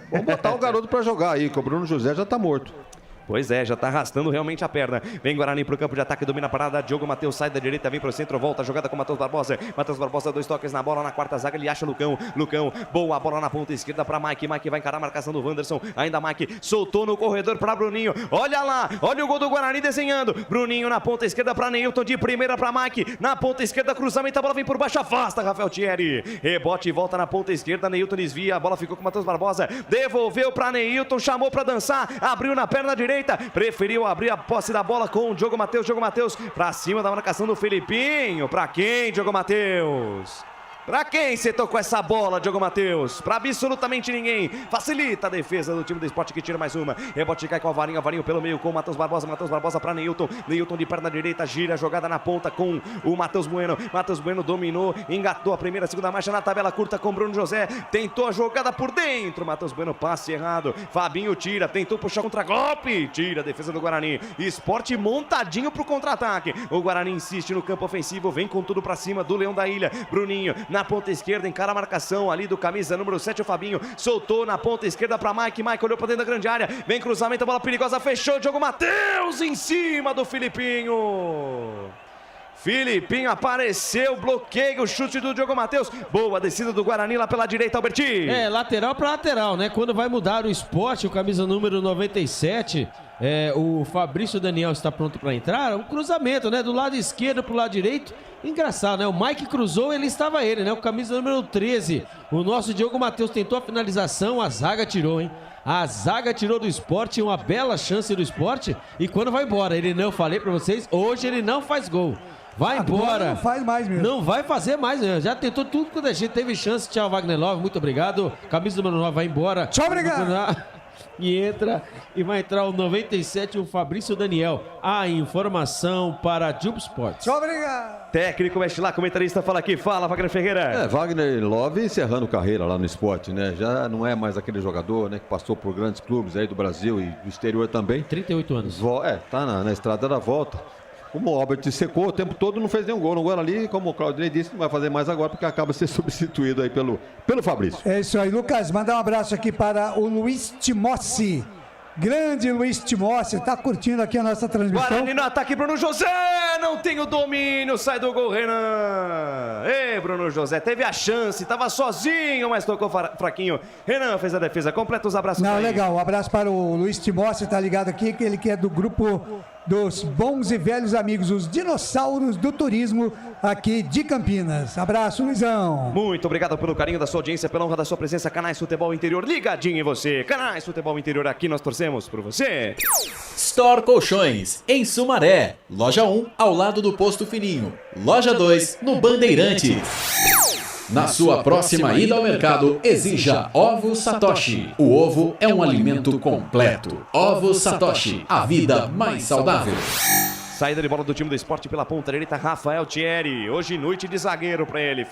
Vamos botar o garoto para jogar aí, que o Bruno José já tá morto. Pois é, já tá arrastando realmente a perna. Vem Guarani pro campo de ataque, domina a parada. Diogo Matheus sai da direita, vem pro centro, volta a jogada com Matheus Barbosa. Matheus Barbosa, 2 toques na bola, na quarta zaga, ele acha o Lucão. Lucão, boa bola na ponta esquerda pra Mike. Mike vai encarar a marcação do Wanderson. Ainda Mike, soltou no corredor pra Bruninho. Olha lá, olha o gol do Guarani desenhando. Bruninho na ponta esquerda pra Neilton, de primeira pra Mike. Na ponta esquerda, cruzamento, a bola vem por baixo, afasta Rafael Thierry. Rebote e volta na ponta esquerda, Neilton desvia, a bola ficou com Matheus Barbosa. Devolveu pra Neilton, chamou pra dançar, abriu na perna direita. direita, preferiu abrir a posse da bola com o Diogo Matheus. Diogo Matheus pra cima da marcação do Felipinho. Pra quem, Diogo Matheus? Pra quem você tocou essa bola, Diogo Matheus? Pra absolutamente ninguém. Facilita a defesa do time do Sport que tira mais uma. Rebote cai com o Alvarinho. Alvarinho pelo meio com o Matheus Barbosa. Matheus Barbosa pra Neilton. Neilton de perna direita, gira a jogada na ponta com o Matheus Bueno. Matheus Bueno dominou, engatou a primeira, segunda marcha na tabela curta com Bruno José. Tentou a jogada por dentro. Matheus Bueno, passe errado. Fabinho tira, tentou puxar contra-golpe. Tira a defesa do Guarani. Sport montadinho pro contra-ataque. O Guarani insiste no campo ofensivo. Vem com tudo pra cima do Leão da Ilha. Bruninho na ponta esquerda, encara a marcação ali do camisa número 7, o Fabinho. Soltou na ponta esquerda pra Mike. Mike olhou pra dentro da grande área. Vem cruzamento, a bola perigosa, fechou. Diogo Matheus em cima do Filipinho. Filipinho apareceu, bloqueio, o chute do Diogo Matheus. Boa descida do Guarani lá pela direita, Albertinho. Lateral pra lateral, né? Quando vai mudar o Sport, o camisa número 97, o Fabrício Daniel está pronto para entrar. Um cruzamento, né? Do lado esquerdo pro lado direito. Engraçado, né? O Mike cruzou, estava ele, né? O camisa número 13. O nosso Diogo Matheus tentou a finalização, a zaga tirou, hein? A zaga tirou do Sport, uma bela chance do Sport. E quando vai embora, eu falei pra vocês, hoje ele não faz gol. Vai embora. Não faz mais mesmo. Não vai fazer mais mesmo. Já tentou tudo quando a gente teve chance. Tchau, Wagner Love, muito obrigado. Camisa número 9 vai embora. Tchau, obrigado. E entra, e vai entrar o 97, o Fabrício Daniel. A informação para Jump Sports. Tchau, obrigado. Técnico mexe lá, comentarista fala aqui. Fala, Wagner Ferreira. Wagner Love encerrando carreira lá no Sport, né? Já não é mais aquele jogador, né, que passou por grandes clubes aí do Brasil e do exterior também. 38 anos. Tá na estrada da volta. Como o Albert secou o tempo todo, não fez nenhum gol no Guarani, como o Claudinei disse, não vai fazer mais agora, porque acaba sendo substituído aí pelo Fabrício. É isso aí, Lucas, mandar um abraço aqui para o Luiz Timossi. Grande Luiz Timossi, tá curtindo aqui a nossa transmissão. Guarani no ataque, Bruno José, não tem o domínio, sai do gol, Renan. Ei, Bruno José, teve a chance, tava sozinho, mas tocou fraquinho. Renan fez a defesa, completa os abraços. Não, legal, um abraço para o Luiz Timossi, tá ligado aqui, que ele que é do grupo dos bons e velhos amigos, os dinossauros do turismo aqui de Campinas. Abraço, Luizão. Muito obrigado pelo carinho da sua audiência, pela honra da sua presença. Canais Futebol Interior, ligadinho em você. Canais Futebol Interior, aqui nós torcemos por você. Store Colchões, em Sumaré. Loja 1, ao lado do Posto Fininho. Loja 2, no Bandeirantes. Na sua próxima ida ao mercado, exija Ovos Satoshi. O ovo é um alimento completo. Ovos Satoshi, a vida mais saudável. Saída de bola do time do Sport pela ponta direita, Rafael Thierry. Hoje noite de zagueiro para ele,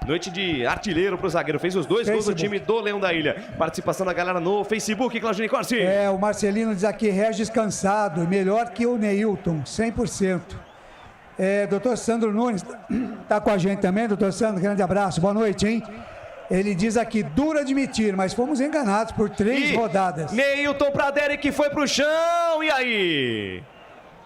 noite de artilheiro pro zagueiro, fez os 2 gols do time do Leão da Ilha. Participação da galera no Facebook, Claudinei Corsi. O Marcelino diz aqui, Regis cansado, melhor que o Neilton, 100%. Doutor Sandro Nunes tá com a gente também, doutor Sandro, grande abraço, boa noite, hein? Ele diz aqui, duro admitir, mas fomos enganados por 3 rodadas. Neilton pra Derek, foi pro chão, e aí?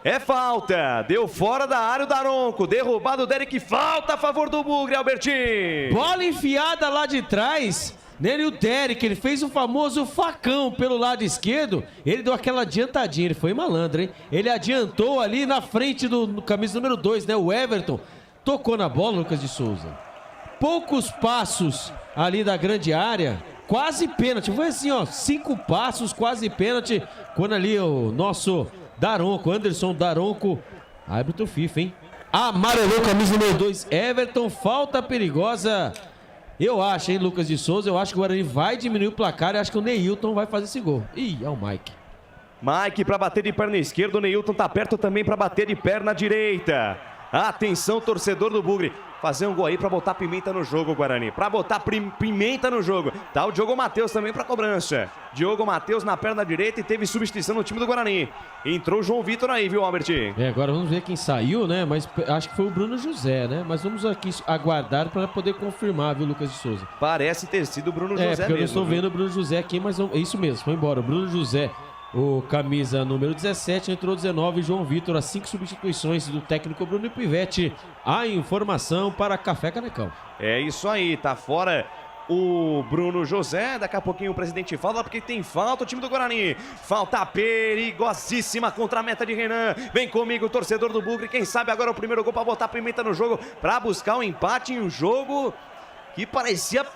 É falta, deu fora da área o Daronco, derrubado o Derek, falta a favor do Bugre, Albertinho. Bola enfiada lá de trás, nele o Derek, ele fez o famoso facão pelo lado esquerdo, ele deu aquela adiantadinha, ele foi malandro, hein? Ele adiantou ali na frente do camisa número 2, né, o Everton, tocou na bola, Lucas de Souza. Poucos passos ali da grande área, quase pênalti, foi assim, ó, 5 passos, quase pênalti, quando ali o nosso Daronco, Anderson Daronco, árbitro FIFA, hein? Amarelou, camisa número 2, Everton, falta perigosa. Eu acho, hein, Lucas de Souza, eu acho que o Guarani vai diminuir o placar, eu acho que o Neilton vai fazer esse gol. Ih, é o Mike. Mike pra bater de perna esquerda, o Neilton tá perto também pra bater de perna direita. Atenção, torcedor do Bugre. Fazer um gol aí pra botar pimenta no jogo, Guarani. Pra botar pimenta no jogo. Tá o Diogo Matheus também pra cobrança. Diogo Matheus na perna direita e teve substituição no time do Guarani. Entrou o João Vitor aí, viu, Albert? Agora vamos ver quem saiu, né? Mas acho que foi o Bruno José, né? Mas vamos aqui aguardar para poder confirmar, viu, Lucas de Souza? Parece ter sido o Bruno José mesmo. Porque eu não estou vendo o Bruno José aqui, mas é isso mesmo, foi embora. O Bruno José, o camisa número 17, entrou 19, João Vitor, as 5 substituições do técnico Bruno Pivete. A informação para Café Canecão. É isso aí, tá fora o Bruno José, daqui a pouquinho o presidente fala, porque tem falta o time do Guarani. Falta perigosíssima contra a meta de Renan. Vem comigo, torcedor do Bugre, quem sabe agora o primeiro gol para botar pimenta no jogo, para buscar um empate em um jogo que parecia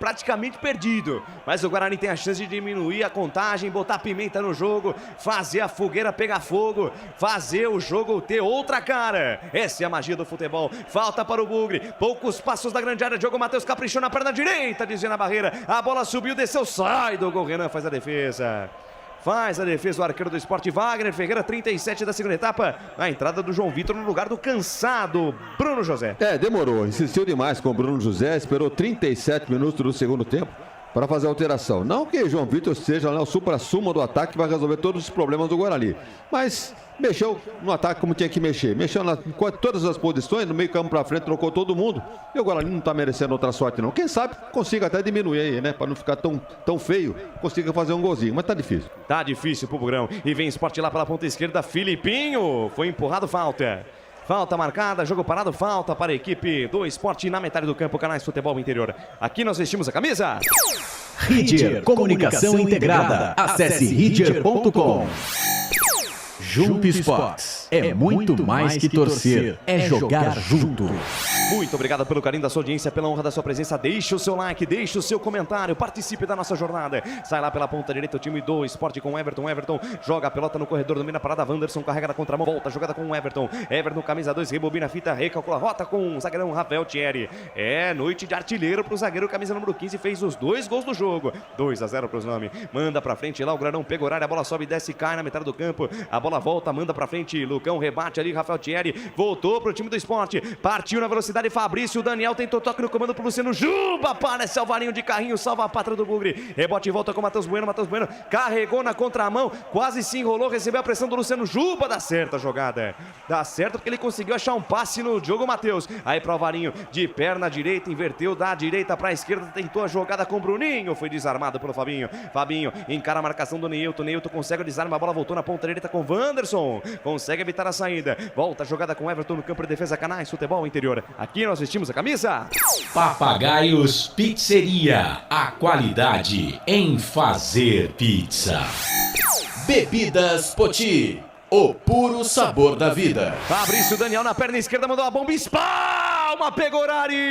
praticamente perdido. Mas o Guarani tem a chance de diminuir a contagem, botar pimenta no jogo, fazer a fogueira pegar fogo, fazer o jogo ter outra cara. Essa é a magia do futebol. Falta para o Bugre. Poucos passos da grande área. Diogo Matheus caprichou na perna direita, desvia na barreira. A bola subiu, desceu, sai do gol. Renan faz a defesa. Faz a defesa o arqueiro do Sport, Wagner Ferreira, 37 da segunda etapa. A entrada do João Vitor no lugar do cansado Bruno José. Demorou. Insistiu demais com o Bruno José. Esperou 37 minutos do segundo tempo para fazer a alteração. Não que João Vitor seja o supra-sumo do ataque que vai resolver todos os problemas do Guarani. Mas mexeu no ataque como tinha que mexer. Mexeu em todas as posições, no meio campo para frente, trocou todo mundo. E o Guarani não está merecendo outra sorte, não. Quem sabe consiga até diminuir aí, né? Para não ficar tão feio, consiga fazer um golzinho. Mas tá difícil. Tá difícil pro Bugrão. E vem Sport lá pela ponta esquerda, Filipinho. Foi empurrado, falta. Falta marcada, jogo parado, falta para a equipe do Sport na metade do campo, Canais Futebol Interior. Aqui nós vestimos a camisa. Ridger Comunicação Integrada. Acesse ridger.com. Junto Esportes. É muito mais que torcer, é jogar junto. Muito obrigado pelo carinho da sua audiência, pela honra da sua presença. Deixe o seu like, deixe o seu comentário, participe da nossa jornada. Sai lá pela ponta direita o time do Sport com Everton. Everton joga a pelota no corredor, domina a parada. Wanderson carrega na contramão, volta a jogada com o Everton. Everton, camisa 2, rebobina a fita, recalcula a rota com o zagueirão Rafael Thierry. É noite de artilheiro pro zagueiro, camisa número 15, fez os 2 gols do jogo. 2-0 pros nomes. Manda pra frente lá, o Granão pega o horário, a bola sobe, desce, cai na metade do campo. A bola volta, manda pra frente, Lucão rebate ali, Rafael Thierry voltou pro time do Sport, partiu na velocidade, Fabrício, Daniel tentou toque no comando pro Luciano Juba, aparece Alvarinho de carrinho, salva a pátria do Bugre, rebote e volta com o Matheus Bueno, carregou na contramão, quase se enrolou, recebeu a pressão do Luciano Juba, dá certo a jogada, dá certo porque ele conseguiu achar um passe no Diogo Matheus, aí pro Alvarinho, de perna direita, inverteu da direita pra esquerda, tentou a jogada com o Bruninho, foi desarmado pelo Fabinho, encara a marcação do Neilton consegue o desarme, a bola voltou na ponta direita com o Wanderson, consegue evitar a saída, volta a jogada com Everton no campo de defesa, Canais Futebol Interior. Aqui nós vestimos a camisa Papagaios Pizzeria, a qualidade em fazer pizza. Bebidas Poti, o puro sabor da vida. Fabrício Daniel na perna esquerda, mandou a bomba, espalma, pegou Orari.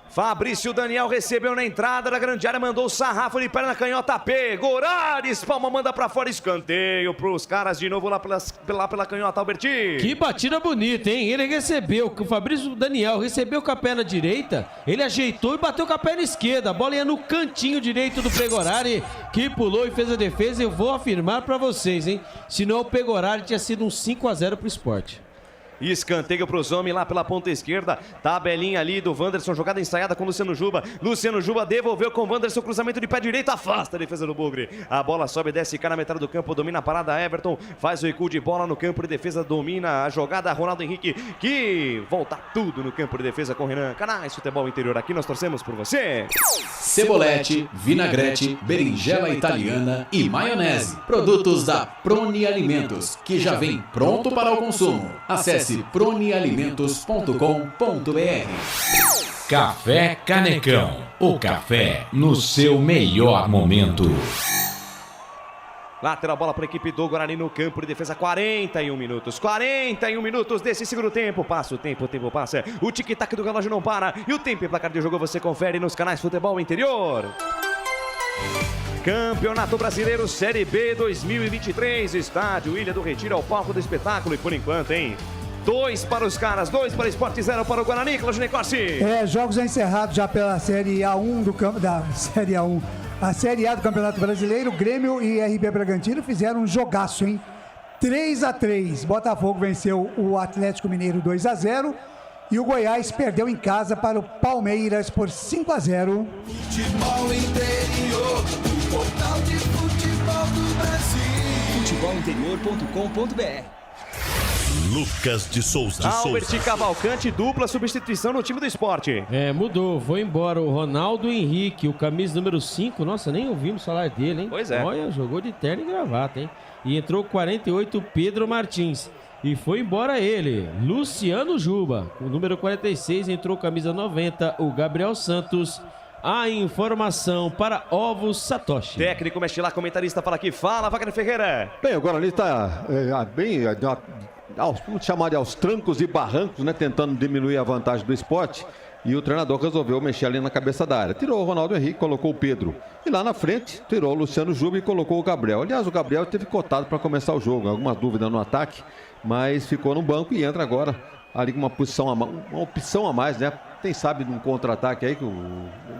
Fabrício Daniel recebeu na entrada da grande área, mandou o sarrafo de perna canhota, pegou Orares, Palma manda pra fora, escanteio pros caras de novo lá pela canhota, Alberti. Que batida bonita, hein? Ele recebeu, o Fabrício Daniel recebeu com a perna direita, ele ajeitou e bateu com a perna esquerda, a bola ia no cantinho direito do Pegorari, que pulou e fez a defesa. Eu vou afirmar pra vocês, hein? Se não, o Pegorari tinha sido um 5-0 pro Sport. Escanteio para os homens lá pela ponta esquerda. Tabelinha ali do Wanderson, jogada ensaiada com Luciano Juba. Luciano Juba devolveu com o Wanderson, cruzamento de pé direito, afasta a defesa do Bugre. A bola sobe, desce, cai na metade do campo, domina a parada Everton, faz o recuo de bola no campo de defesa, domina a jogada Ronaldo Henrique, que volta tudo no campo de defesa com Renan. Canais Futebol Interior, aqui nós torcemos por você. Cebolete, vinagrete, berinjela italiana e maionese. Produtos da Proni Alimentos, que já vem pronto para o consumo. Acesse pronialimentos.com.br. Café Canecão, o café no seu melhor momento. Lateral bola para a equipe do Guarani no campo de defesa, 41 minutos. 41 minutos desse segundo tempo. Passa o tempo passa. O tic-tac do relógio não para. E o tempo e placar de jogo você confere nos canais Futebol Interior. Campeonato Brasileiro Série B 2023. Estádio Ilha do Retiro ao palco do espetáculo. E por enquanto, hein? 2 para os caras, 2 para o Sport, 0 para o Guarani, Cláudio Necorsi. Jogos já encerrados já pela Série A1 da Série A1. A Série A do Campeonato Brasileiro, Grêmio e RB Bragantino fizeram um jogaço, hein? 3-3. Botafogo venceu o Atlético Mineiro 2-0 e o Goiás perdeu em casa para o Palmeiras por 5-0. Futebol Interior, o portal de futebol do Brasil. Futebolinterior.com.br. Lucas de Souza. Albert Cavalcante, dupla substituição no time do Sport. Mudou, foi embora o Ronaldo Henrique, o camisa número 5, nossa, nem ouvimos falar dele, hein? Pois é. Olha, jogou de terno e gravata, hein? E entrou 48, Pedro Martins. E foi embora ele, Luciano Juba. O número 46 entrou camisa 90, o Gabriel Santos. A informação para Ovos Satoshi. Técnico mexe lá, comentarista fala aqui. Fala, Wagner Ferreira. Bem, o Guarani está bem... vamos chamar de aos trancos e barrancos, né? Tentando diminuir a vantagem do Sport. E o treinador resolveu mexer ali na cabeça da área. Tirou o Ronaldo Henrique, colocou o Pedro. E lá na frente, tirou o Luciano Juba e colocou o Gabriel. Aliás, o Gabriel teve cotado para começar o jogo. Alguma dúvida no ataque, mas ficou no banco e entra agora ali com uma opção a mais, né? Quem sabe num contra-ataque aí, que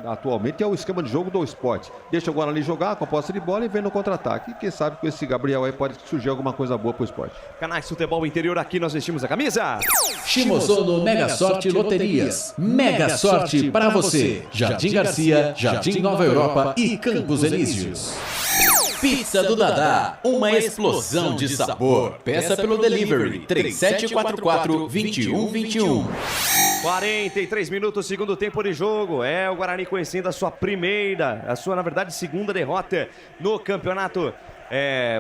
atualmente é o esquema de jogo do Sport. Deixa o Guarani jogar com a posse de bola e vem no contra-ataque. E quem sabe com esse Gabriel aí pode surgir alguma coisa boa pro Sport. Canais Futebol Interior, aqui nós vestimos a camisa. Shimozono Mega Sorte Loterias. Mega Sorte para você. Jardim Garcia, Jardim Nova Europa e Campos Elíseos. Pizza do Dadá, uma explosão de sabor. Peça pelo delivery 3744-2121. 43 minutos, segundo tempo de jogo. É o Guarani conhecendo a sua na verdade, segunda derrota no campeonato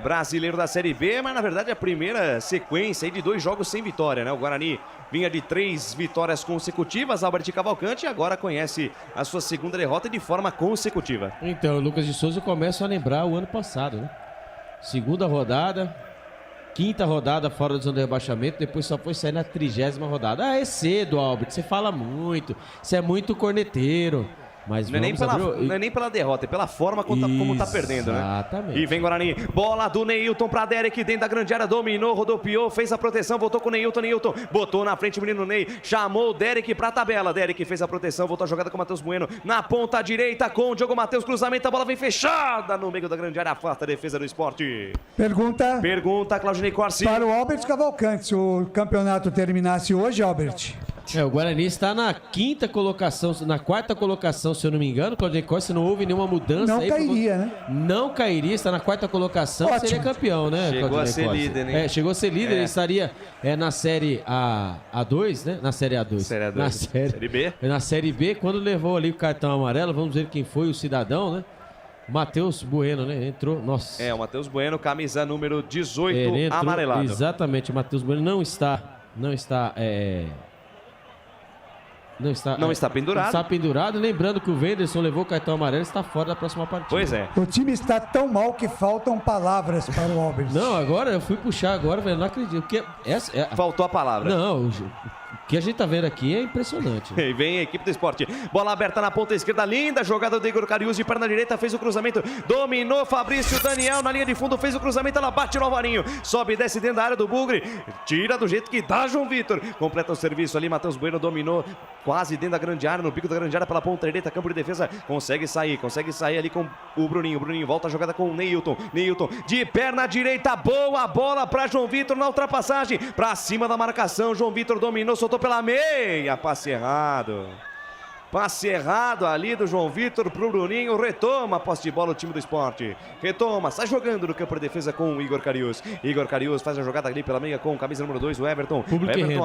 brasileiro da Série B, mas na verdade a primeira sequência aí de 2 jogos sem vitória, né? O Guarani vinha de 3 vitórias consecutivas, Albert Cavalcante, e agora conhece a sua segunda derrota de forma consecutiva. Então, o Lucas de Souza começa a lembrar o ano passado, né? Segunda rodada, 5ª rodada fora da zona de rebaixamento, depois só foi sair na 30ª rodada. Ah, é cedo, Albert, você fala muito, você é muito corneteiro. Mas não é nem pela derrota, é pela forma como tá perdendo, né? Exatamente. E vem Guarani, bola do Neilton pra Derek, dentro da grande área, dominou, rodopiou, fez a proteção, voltou com o Neilton, botou na frente o menino Ney, chamou o Derek pra tabela, Derek fez a proteção, voltou a jogada com o Matheus Bueno, na ponta direita com o Diogo Matheus, cruzamento, a bola vem fechada no meio da grande área, afasta a defesa do Sport. Pergunta, Claudinei Corsi. Para o Albert Cavalcante, se o campeonato terminasse hoje, Albert... O Guarani está na 4ª colocação, se eu não me engano, Claudinei Costa, não houve nenhuma mudança. Não cairia, né? Não cairia, está na 4ª colocação, Ótimo. Seria campeão, né? Chegou a ser líder, né? Chegou a ser líder, ele estaria na Série A2, né? Na Série A2. Série B. Na Série B, quando levou ali o cartão amarelo, vamos ver quem foi o cidadão, né? Matheus Bueno, né? Entrou, nossa. O Matheus Bueno, camisa número 18, amarelado. Exatamente, o Matheus Bueno não está pendurado. Está pendurado. Lembrando que o Wenderson levou o cartão amarelo e está fora da próxima partida. Pois é. O time está tão mal que faltam palavras para o Albert. Não, agora eu fui puxar agora, velho. Não acredito. Porque faltou a palavra. Não, o que a gente tá vendo aqui é impressionante. E vem a equipe do Sport. Bola aberta na ponta esquerda, linda jogada do Igor Carius de perna direita, fez o cruzamento, dominou Fabrício Daniel na linha de fundo, fez o cruzamento, ela bate no Alvarinho, sobe e desce dentro da área do Bugre, tira do jeito que dá João Vitor, completa o serviço ali, Matheus Bueno dominou quase dentro da grande área, no pico da grande área pela ponta direita, campo de defesa, consegue sair ali com o Bruninho volta a jogada com o Neilton de perna direita, boa bola para João Vitor na ultrapassagem, para cima da marcação, João Vitor dominou, soltou pela meia, passe errado ali do João Vitor pro Bruninho, retoma a posse de bola o time do Sport, sai jogando no campo de defesa com o Igor Carius faz a jogada ali pela meia com camisa número 2, o Everton.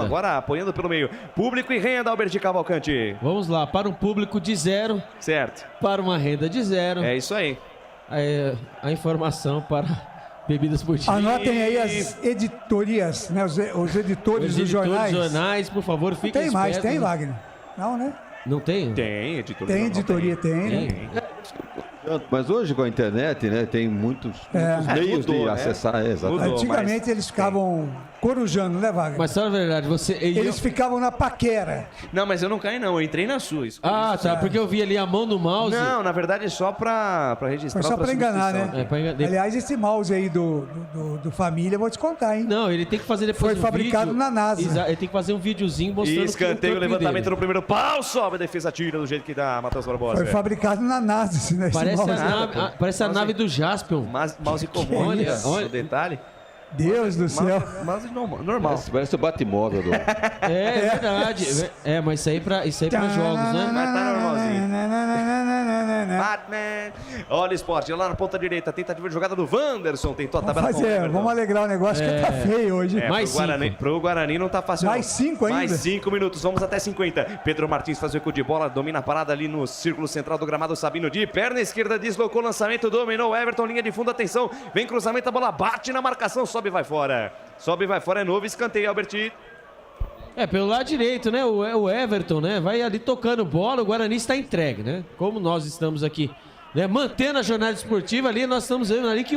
Agora apoiando pelo meio, público e renda, Albert Cavalcante. Vamos lá, para um público de 0, certo, para uma renda de 0, é isso aí, a informação para bebidas esportivas. Anotem aí as editorias, né? Os editores dos jornais. Os jornais, por favor, fiquem espertos. Tem mais, tem, Wagner? Não, né? Não tem? Tem editoria. Tem editoria, né? Mas hoje com a internet, né, tem muitos meios de acessar. Exatamente. Antigamente eles ficavam corujando, né, Wagner? Mas sabe a verdade, eles ficavam na paquera. Não, mas eu não caí não, eu entrei na sua. Tá, porque eu vi ali a mão no mouse. Não, na verdade é só pra registrar. Foi só pra enganar, né? Aliás, esse mouse aí do Família, eu vou te contar, hein? Não, ele tem que fazer depois Foi fabricado na NASA. Ele tem que fazer um videozinho mostrando escanteio, levantamento no primeiro pau, sobe a defesa, tira do jeito que dá, Matheus Barbosa. Foi fabricado na NASA, esse Parece a nave do Jaspion. Mouse comum, olha o detalhe. Deus do céu. Mas normal. Parece o Batmóvel. É verdade. Mas isso aí pra jogos, né? Mas tá normalzinho. Batman. Olha o Sport, lá na ponta direita, tentativa de jogada do Wanderson, tentou a tabela. Vamos alegrar o negócio que tá feio hoje. Pro Guarani não tá fácil. Mais 5 ainda. Mais 5 minutos, vamos até 50. Pedro Martins faz o recuo de bola, domina a parada ali no círculo central do gramado, Sabino de perna esquerda, deslocou o lançamento, dominou o Everton, linha de fundo, atenção, vem cruzamento, a bola bate na marcação, sobe e vai fora, é novo escanteio, Albert. Pelo lado direito, né? O Everton, né? Vai ali tocando bola, o Guarani está entregue, né? Como nós estamos aqui, né? Mantendo a jornada esportiva ali, nós estamos vendo ali que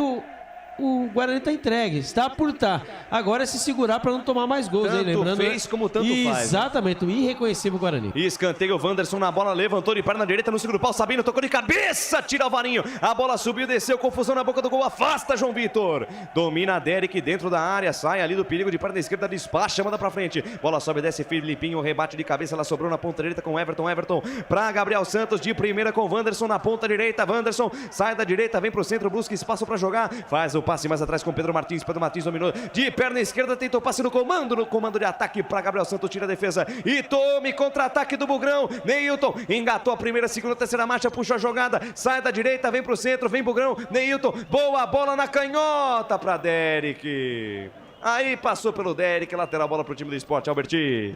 o Guarani tá entregue, está por estar. Agora é se segurar para não tomar mais gols, tanto aí, lembrando. Fez como tanto faz. Exatamente, o irreconhecível Guarani. Escanteio, Wanderson na bola, levantou de perna direita no segundo pau, Sabino tocou de cabeça, tira o Varinho, a bola subiu, desceu, confusão na boca do gol, afasta João Vitor. Domina Derek dentro da área, sai ali do perigo de perna esquerda, despacha, manda pra frente. Bola sobe, desce Filipinho, rebate de cabeça, ela sobrou na ponta direita com Everton pra Gabriel Santos, de primeira com Wanderson na ponta direita. Wanderson sai da direita, vem pro centro, busca espaço pra jogar, faz o passe mais atrás com Pedro Martins dominou de perna esquerda, tentou passe no comando de ataque para Gabriel Santos, tira a defesa e tome contra-ataque do Bugrão. Neilton engatou a primeira, segunda, terceira marcha, puxa a jogada, sai da direita, vem pro centro, vem Bugrão, Neilton, boa bola na canhota para Derek. Aí passou pelo Derek, lateral bola pro time do Sport, Alberti.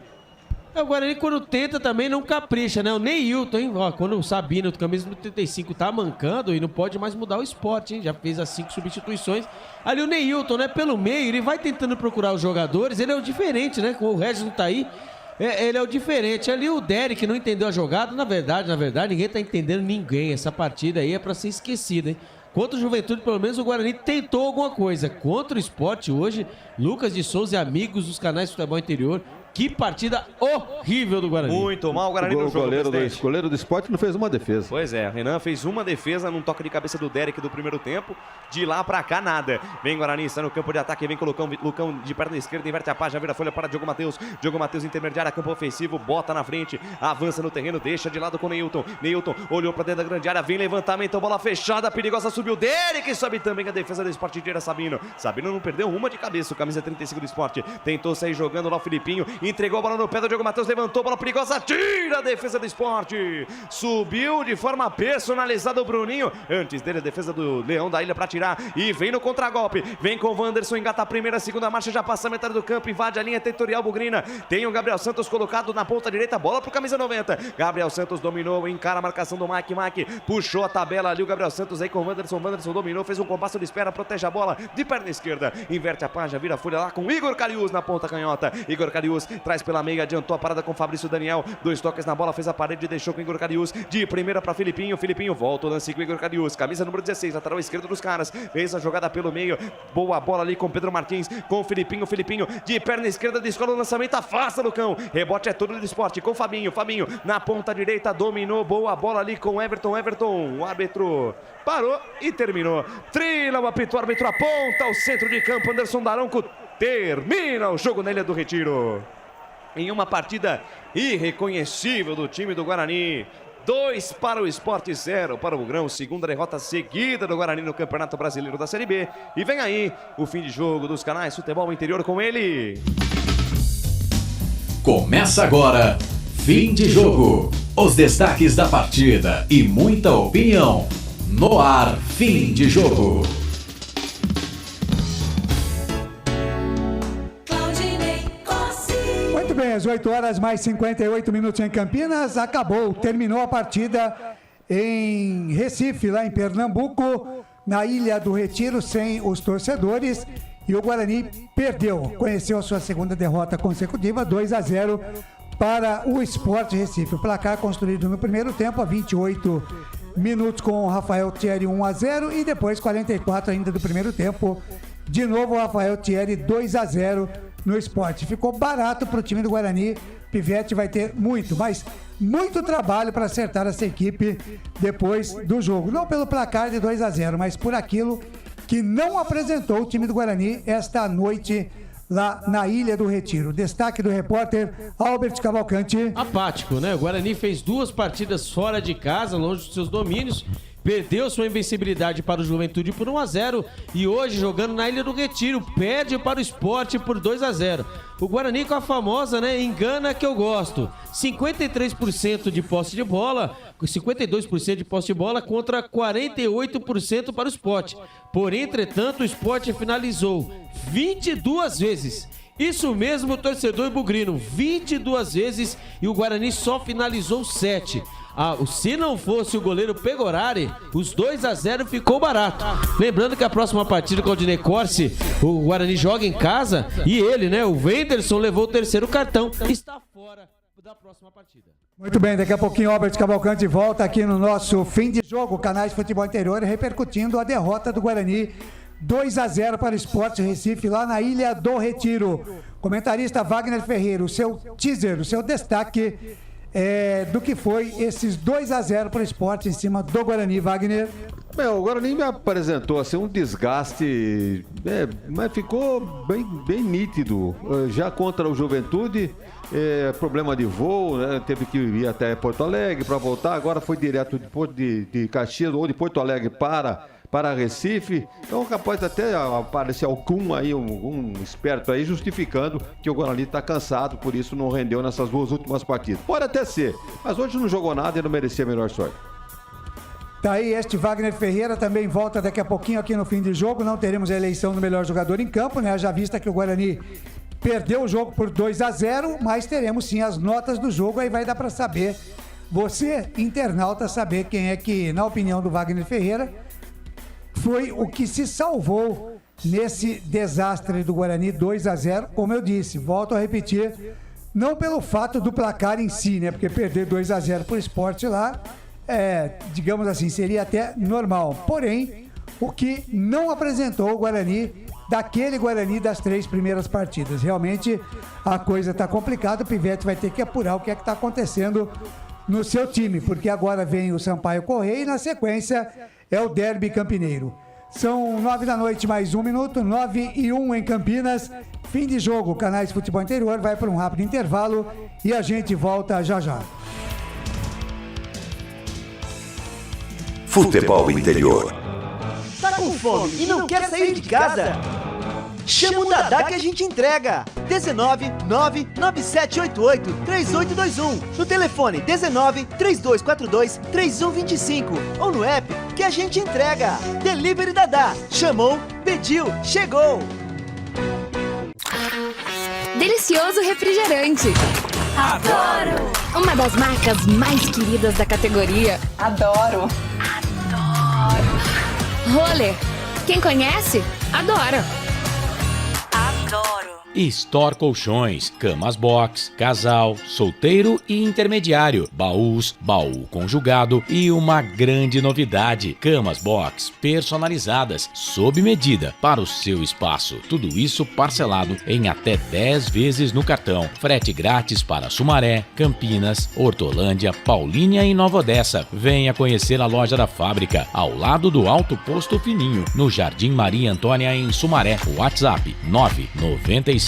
O Guarani, quando tenta, também não capricha, né? O Neilton, hein? Ó, quando o Sabino, do camisa número 35, tá mancando e não pode mais mudar o esporte, hein? Já fez as 5 substituições. Ali o Neilton, né? Pelo meio, ele vai tentando procurar os jogadores. Ele é o diferente, né? Com o Regis não tá aí. Ele é o diferente. Ali o Derek não entendeu a jogada. Na verdade, ninguém tá entendendo ninguém. Essa partida aí é pra ser esquecida, hein? Contra o Juventude, pelo menos o Guarani tentou alguma coisa. Contra o Sport hoje, Lucas de Souza e amigos dos canais de futebol interior. Que partida horrível do Guarani. Muito mal o Guarani no jogo. O goleiro do Sport não fez uma defesa. Pois é, Renan fez uma defesa num toque de cabeça do Derek do primeiro tempo. De lá pra cá, nada. Vem Guarani, está no campo de ataque. Vem com o Lucão de perna esquerda, inverte a página, vira a folha para Diogo Matheus. Diogo Matheus intermediária, campo ofensivo, bota na frente, avança no terreno, deixa de lado com o Neilton. Neilton olhou pra dentro da grande área, vem levantamento, bola fechada, perigosa, subiu Derek, sobe também a defesa do Sport, tira Sabino. Sabino não perdeu uma de cabeça, o camisa 35 do Sport. Tentou sair jogando lá o Filipinho, entregou a bola no pé do Diogo Matheus, levantou, bola perigosa, tira a defesa do Sport. Subiu de forma personalizada o Bruninho. Antes dele a defesa do Leão da Ilha pra tirar e vem no contragolpe. Vem com o Wanderson, engata a primeira, segunda marcha, já passa a metade do campo, invade a linha territorial bugrina. Tem o Gabriel Santos colocado na ponta direita, bola pro camisa 90. Gabriel Santos dominou, encara a marcação do Mike, puxou a tabela ali o Gabriel Santos aí com o Wanderson dominou, fez um compasso de espera, protege a bola de perna esquerda, inverte a página, vira a folha lá com Igor Cariús na ponta canhota. Igor Cariús traz pela meia, adiantou a parada com Fabrício Daniel, 2 toques na bola, fez a parede, deixou com Igor Cariús, de primeira para Filipinho volta o lance com Igor Cariús, camisa número 16, lateral esquerdo dos caras, fez a jogada pelo meio, boa bola ali com Pedro Martins, com Filipinho de perna esquerda, descola o lançamento, afasta no cão, rebote é todo do Sport, com Fabinho na ponta direita, dominou, boa bola ali com Everton, o árbitro parou e terminou, trila o apito, o árbitro aponta ao centro de campo, Anderson Daronco termina o jogo na Ilha do Retiro. Em uma partida irreconhecível do time do Guarani. 2 para o Sport, 0 para o Bugrão. Segunda derrota seguida do Guarani no Campeonato Brasileiro da Série B. E vem aí o fim de jogo dos canais Futebol Interior com ele. Começa agora, fim de jogo. Os destaques da partida e muita opinião. No ar, fim de jogo. Bem, às 8 horas mais 58 minutos em Campinas, terminou a partida em Recife, lá em Pernambuco, na Ilha do Retiro, sem os torcedores, e o Guarani conheceu a sua segunda derrota consecutiva, 2-0 para o Sport Recife. O placar construído no primeiro tempo, a 28 minutos com o Rafael Thierry 1-0 e depois 44 ainda do primeiro tempo, de novo o Rafael Thierry 2-0 no Sport. Ficou barato para o time do Guarani. Pivete vai ter muito trabalho para acertar essa equipe depois do jogo. Não pelo placar de 2-0, mas por aquilo que não apresentou o time do Guarani esta noite lá na Ilha do Retiro. Destaque do repórter Albert Cavalcante. Apático, né? O Guarani fez 2 partidas fora de casa, longe dos seus domínios. Perdeu sua invencibilidade para o Juventude por 1-0 e hoje, jogando na Ilha do Retiro, perde para o Sport por 2-0. O Guarani com a famosa, né, engana que eu gosto. 53% de posse de bola, 52% de posse de bola contra 48% para o Sport. Porém, entretanto, o Sport finalizou 22 vezes. Isso mesmo, torcedor bugrino, 22 vezes e o Guarani só finalizou 7. Se não fosse o goleiro Pegorari, os 2-0 ficou barato. Lembrando que a próxima partida com o Aldinei Corsi, o Guarani joga em casa e ele, né, o Wenderson, levou o 3º cartão e está fora da próxima partida. Muito bem, daqui a pouquinho o Albert Cavalcante volta aqui no nosso fim de jogo, canais de Futebol Interior, repercutindo a derrota do Guarani 2-0 para o Sport Recife, lá na Ilha do Retiro. Comentarista Wagner Ferreira, o seu teaser, o seu destaque do que foi esses 2-0 para o Sport em cima do Guarani, Wagner. O Guarani me apresentou assim, um desgaste, mas ficou bem nítido. Já contra o Juventude, problema de voo, né? Teve que ir até Porto Alegre para voltar. Agora foi direto de Caxias ou de Porto Alegre para Recife. Então capaz até aparecer algum aí, um esperto aí justificando que o Guarani está cansado, por isso não rendeu nessas 2 últimas partidas. Pode até ser, mas hoje não jogou nada e não merecia a melhor sorte. Tá aí, este Wagner Ferreira também volta daqui a pouquinho aqui no fim de jogo. Não teremos a eleição do melhor jogador em campo, né? Já vista que o Guarani perdeu o jogo por 2-0, mas teremos sim as notas do jogo. Aí vai dar para saber, você, internauta, saber quem é que, na opinião do Wagner Ferreira, foi o que se salvou nesse desastre do Guarani 2-0. Como eu disse, volto a repetir, não pelo fato do placar em si, né? Porque perder 2-0 pro Sport lá, digamos assim, seria até normal. Porém, o que não apresentou o Guarani, daquele Guarani das 3 primeiras partidas. Realmente, a coisa tá complicada, o Pivete vai ter que apurar o que é que tá acontecendo no seu time, porque agora vem o Sampaio Correia e na sequência é o Derby Campineiro. São 9 da noite, mais 1 minuto, 9:01 em Campinas. Fim de jogo, Canais Futebol Interior vai para um rápido intervalo e a gente volta já já. Futebol Interior. Tá com fome e não quer sair de casa? Chama o Dadá que a gente entrega. 19 99788 3821. No telefone 19 3242 3125. Ou no app que a gente entrega. Delivery Dadá. Chamou, pediu, chegou. Delicioso refrigerante. Adoro! Uma das marcas mais queridas da categoria. Adoro! Roller. Quem conhece, adora. Adoro! Store Colchões, camas box, casal, solteiro e intermediário, baús, baú conjugado e uma grande novidade, camas box personalizadas, sob medida para o seu espaço. Tudo isso parcelado em até 10 vezes no cartão. Frete grátis para Sumaré, Campinas, Hortolândia, Paulínia e Nova Odessa. Venha conhecer a loja da fábrica, ao lado do Alto Posto Fininho, no Jardim Maria Antônia, em Sumaré. WhatsApp 996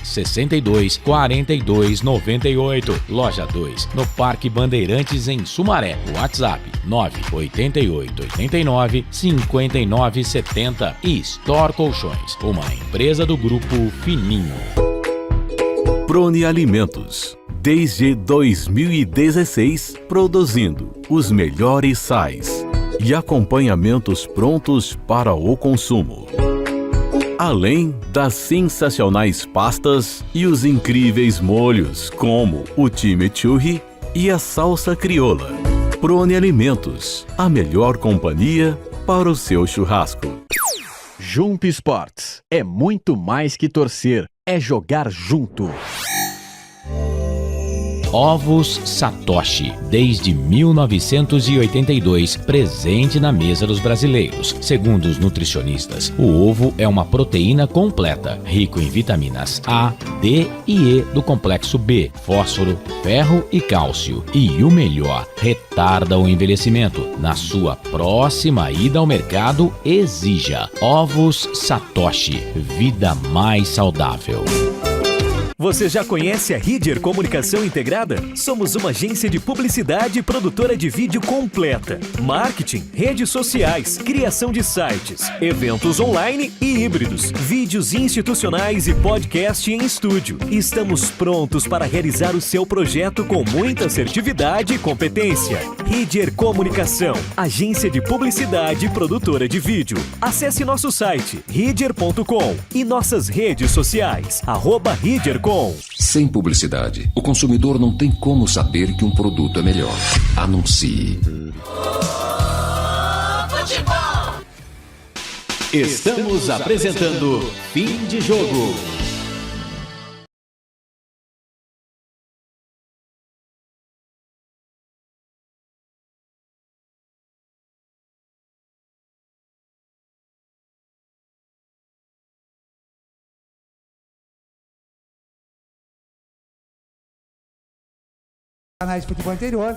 62 42 98. Loja 2, no Parque Bandeirantes, em Sumaré. WhatsApp 988 89 59 70. E Store Colchões, uma empresa do Grupo Fininho. Prone Alimentos. Desde 2016, produzindo os melhores sais e acompanhamentos prontos para o consumo. Além das sensacionais pastas e os incríveis molhos, como o chimichurri e a salsa crioula. Prone Alimentos, a melhor companhia para o seu churrasco. Jump Sports é muito mais que torcer, é jogar junto. Ovos Satoshi, desde 1982, presente na mesa dos brasileiros. Segundo os nutricionistas, o ovo é uma proteína completa, rico em vitaminas A, D e E do complexo B, fósforo, ferro e cálcio. E o melhor, retarda o envelhecimento. Na sua próxima ida ao mercado, exija Ovos Satoshi, vida mais saudável. Você já conhece a Ridger Comunicação Integrada? Somos uma agência de publicidade e produtora de vídeo completa. Marketing, redes sociais, criação de sites, eventos online e híbridos, vídeos institucionais e podcast em estúdio. Estamos prontos para realizar o seu projeto com muita assertividade e competência. Ridger Comunicação, agência de publicidade e produtora de vídeo. Acesse nosso site ridger.com e nossas redes sociais, @ridger.com. Sem publicidade, o consumidor não tem como saber que um produto é melhor. Anuncie. Estamos apresentando Fim de Jogo. canais de futebol interior.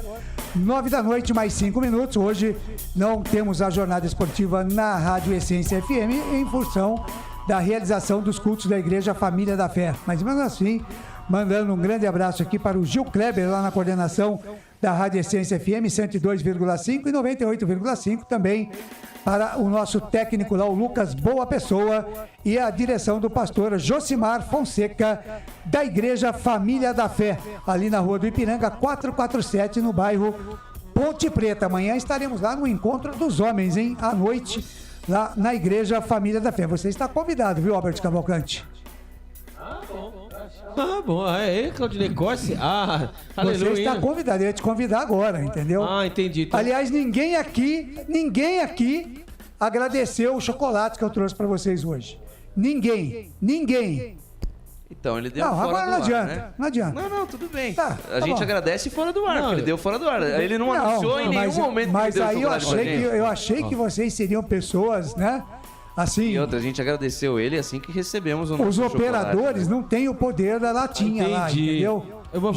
9 da noite, mais 5 minutos. Hoje não temos a jornada esportiva na Rádio Essência FM em função da realização dos cultos da Igreja Família da Fé. Mas mesmo assim, mandando um grande abraço aqui para o Gil Kleber, lá na coordenação da Rádio Essência FM 102,5 e 98,5 também para o nosso técnico lá, o Lucas Boa Pessoa, e a direção do pastor Josimar Fonseca, da Igreja Família da Fé, ali na Rua do Ipiranga, 447, no bairro Ponte Preta. Amanhã estaremos lá no Encontro dos Homens, hein? À noite, lá na Igreja Família da Fé. Você está convidado, viu, Albert Cavalcante? Ah, bom. É, Claudinei Corsi? Ah, aleluia. Você está convidado, eu ia te convidar agora, entendeu? Ah, entendi. Então... Aliás, ninguém aqui agradeceu o chocolate que eu trouxe para vocês hoje. Ninguém. Então, ele deu Não, fora agora do não ar, adianta, né? não adianta. Não, tudo bem. Tá a gente bom. agradece fora do ar, porque ele deu fora do ar. Ele não anunciou em nenhum momento mas que ele deu aí chocolate pra gente. eu achei que vocês seriam pessoas, né? Assim, E outra, a gente agradeceu ele assim que recebemos o nosso os chocolate, operadores né? não têm o poder da latinha lá, Entendi. entendeu?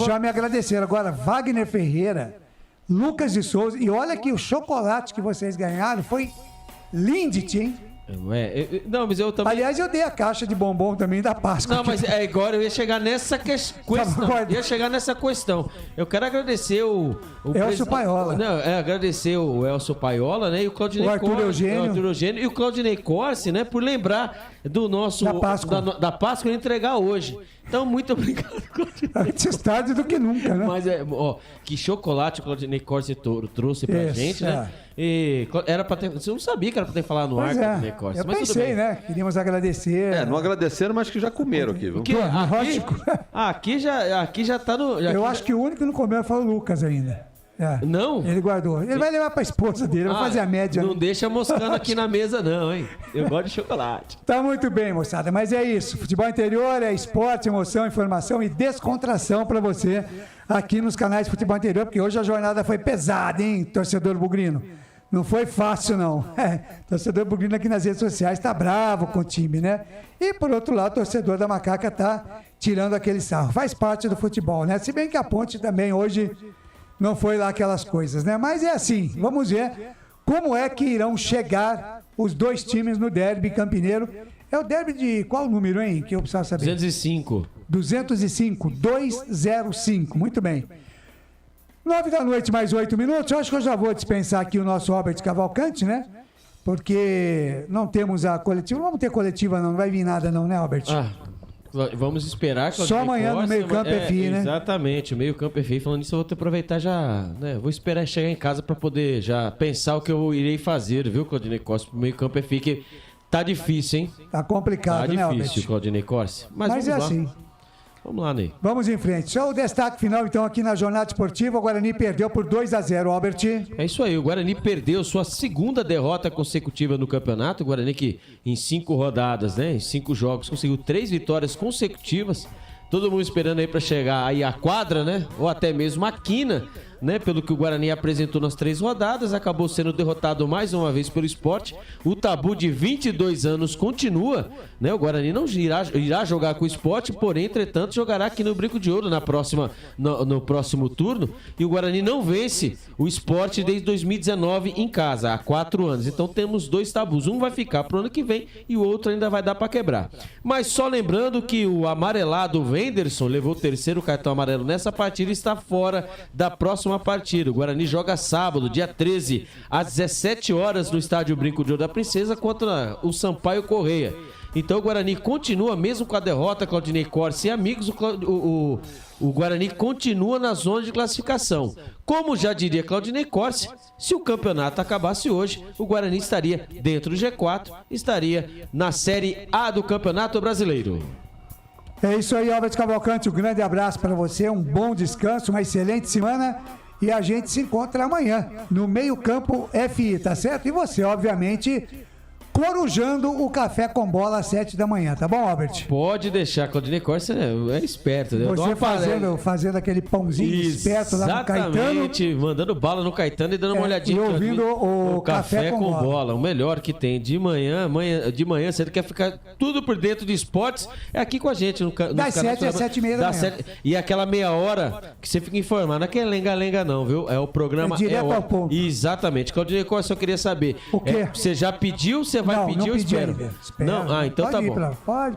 Já me agradeceram. Agora, Wagner Ferreira, Lucas de Souza, e olha que o chocolate que vocês ganharam foi Lindt, hein? Não, mas eu também... Aliás, eu dei a caixa de bombom também da Páscoa. Não, mas agora eu ia chegar nessa questão. Eu quero agradecer o Elcio Paiola. Não, agradecer o Elcio Paiola, né? E o Claudinei Arthur Eugênio. E o Claudinei Corsi, né? Por lembrar do nosso... Da Páscoa e entregar hoje. Então, muito obrigado, Claudinei. Antes tarde do que nunca, né? Mas, que chocolate o Claudinei Corsi trouxe pra gente, né? E era pra ter... Você não sabia que era pra ter falado no ar, Claudinei Corsi. Eu pensei, né? Queríamos agradecer. Não agradeceram, mas que já comeram aqui, viu? Aqui já tá no... Eu acho que o único que não comeu foi o Lucas ainda. Não? Ele guardou. Ele vai levar pra esposa dele, vai fazer a média. Não deixa moscando aqui na mesa não, hein? Eu gosto de chocolate. Tá muito bem, moçada, mas é isso. Futebol interior é esporte, emoção, informação e descontração pra você aqui nos canais de Futebol Interior, porque hoje a jornada foi pesada, hein, torcedor bugrino? Não foi fácil, não. Torcedor bugrino aqui nas redes sociais tá bravo com o time, né? E, por outro lado, o torcedor da Macaca tá tirando aquele sarro. Faz parte do futebol, né? Se bem que a Ponte também hoje não foi lá aquelas coisas, né? Mas é assim, vamos ver como é que irão chegar os dois times no derby campineiro. É o derby de qual número, hein? Que eu precisava saber. 205. 205. Muito bem. 9 da noite, mais 8 minutos. Eu acho que eu já vou dispensar aqui o nosso Robert Cavalcante, né? Porque não temos a coletiva. Não vamos ter coletiva, não. Não vai vir nada, não, né, Robert? Vamos esperar. Só amanhã no meio-campo é FI, né? Exatamente, o meio-campo é FI. Falando nisso, eu vou aproveitar já, né? Vou esperar chegar em casa para poder já pensar o que eu irei fazer, viu, Claudinei Corsi, pro meio-campo é FI, que tá difícil, hein? Tá complicado, né, Albert? Tá difícil, Claudinei Corsi. Mas é vamos lá. assim. Vamos lá, Ney. Vamos em frente. Só o destaque final, então, aqui na jornada esportiva. O Guarani perdeu por 2-0, Albert. É isso aí, o Guarani perdeu sua segunda derrota consecutiva no campeonato. O Guarani que em 5 rodadas, né, em 5 jogos, conseguiu 3 vitórias consecutivas. Todo mundo esperando aí para chegar aí à quadra, né, ou até mesmo a quina, né, pelo que o Guarani apresentou nas 3 rodadas. Acabou sendo derrotado mais uma vez pelo Sport. O tabu de 22 anos continua, né? O Guarani não irá jogar com o Sport, porém, entretanto, jogará aqui no Brinco de Ouro no próximo turno. E o Guarani não vence o Sport desde 2019 em casa, há 4 anos. Então temos 2 tabus. Um vai ficar pro ano que vem e o outro ainda vai dar para quebrar. Mas só lembrando que o amarelado Wenderson levou o 3º cartão amarelo nessa partida e está fora da próxima partida. O Guarani joga sábado, dia 13, às 17 horas no estádio Brinco de Ouro da Princesa contra o Sampaio Correia. Então o Guarani continua, mesmo com a derrota, Claudinei Corsi e amigos, o Guarani continua na zona de classificação. Como já diria Claudinei Corsi, se o campeonato acabasse hoje, o Guarani estaria dentro do G4, estaria na Série A do Campeonato Brasileiro. É isso aí, Albert Cavalcante, um grande abraço para você, um bom descanso, uma excelente semana e a gente se encontra amanhã no Meio Campo FI, tá certo? E você, obviamente, corujando o Café com Bola às 7 da manhã, tá bom, Albert? Pode deixar, Claudinei Costa é esperto. Né? Você fazendo aquele pãozinho esperto lá no Caetano. Exatamente, mandando bala no Caetano e dando uma olhadinha. E ouvindo o Café com Bola. O melhor que tem de manhã, você quer ficar tudo por dentro de esportes, é aqui com a gente. Das 7 às 7h30 da manhã. E aquela meia hora que você fica informado. Não é que é lenga-lenga não, viu? É o programa... direto ao ponto. Exatamente. Claudinei Costa, eu queria saber. O quê? Você já pediu, você vai pedir ou espero? Não? Então tá bom.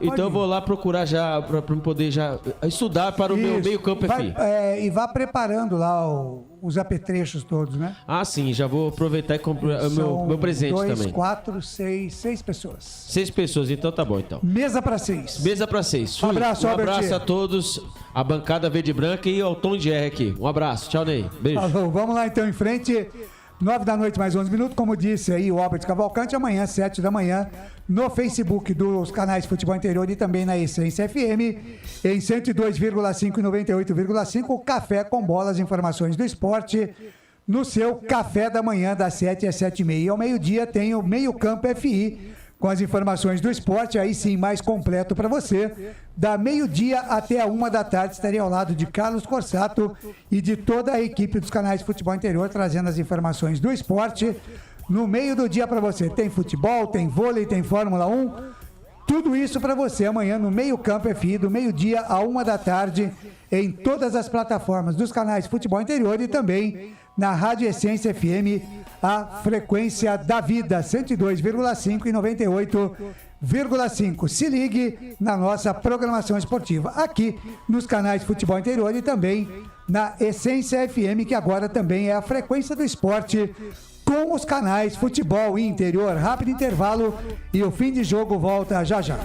Então eu vou lá procurar já, pra poder já estudar para o meu meio campo FI. E vá preparando lá os apetrechos todos, né? Ah, sim, já vou aproveitar e comprar o meu presente também. 2, 4, 6 pessoas. 6 pessoas, então tá bom, então. Mesa para 6. Mesa para 6. Um abraço, Albert. Um abraço a todos, a bancada verde e branca e ao Tom de R aqui. Um abraço, tchau, Ney. Beijo. Falou, vamos lá então em frente. 9 da noite, mais 11 minutos, como disse aí o Albert Cavalcante, amanhã, 7 da manhã, no Facebook dos canais Futebol Interior e também na Essência FM, em 102,5 e 98,5, o Café com Bola, as informações do esporte, no seu café da manhã, das 7 às 7h30. E ao meio-dia tem o Meio Campo FI, com as informações do esporte, aí sim mais completo para você. Da meio-dia até a 1 da tarde, estarei ao lado de Carlos Corsato e de toda a equipe dos canais de Futebol Interior, trazendo as informações do esporte. No meio do dia para você, tem futebol, tem vôlei, tem Fórmula 1, tudo isso para você amanhã no Meio Campo FI, do meio-dia a 1 da tarde, em todas as plataformas dos canais de Futebol Interior e também na Rádio Essência FM, a frequência da vida, 102,5 e 98,5. Se ligue na nossa programação esportiva, aqui nos canais de Futebol Interior e também na Essência FM, que agora também é a frequência do esporte, com os canais Futebol Interior. Rápido intervalo e o fim de jogo volta já já.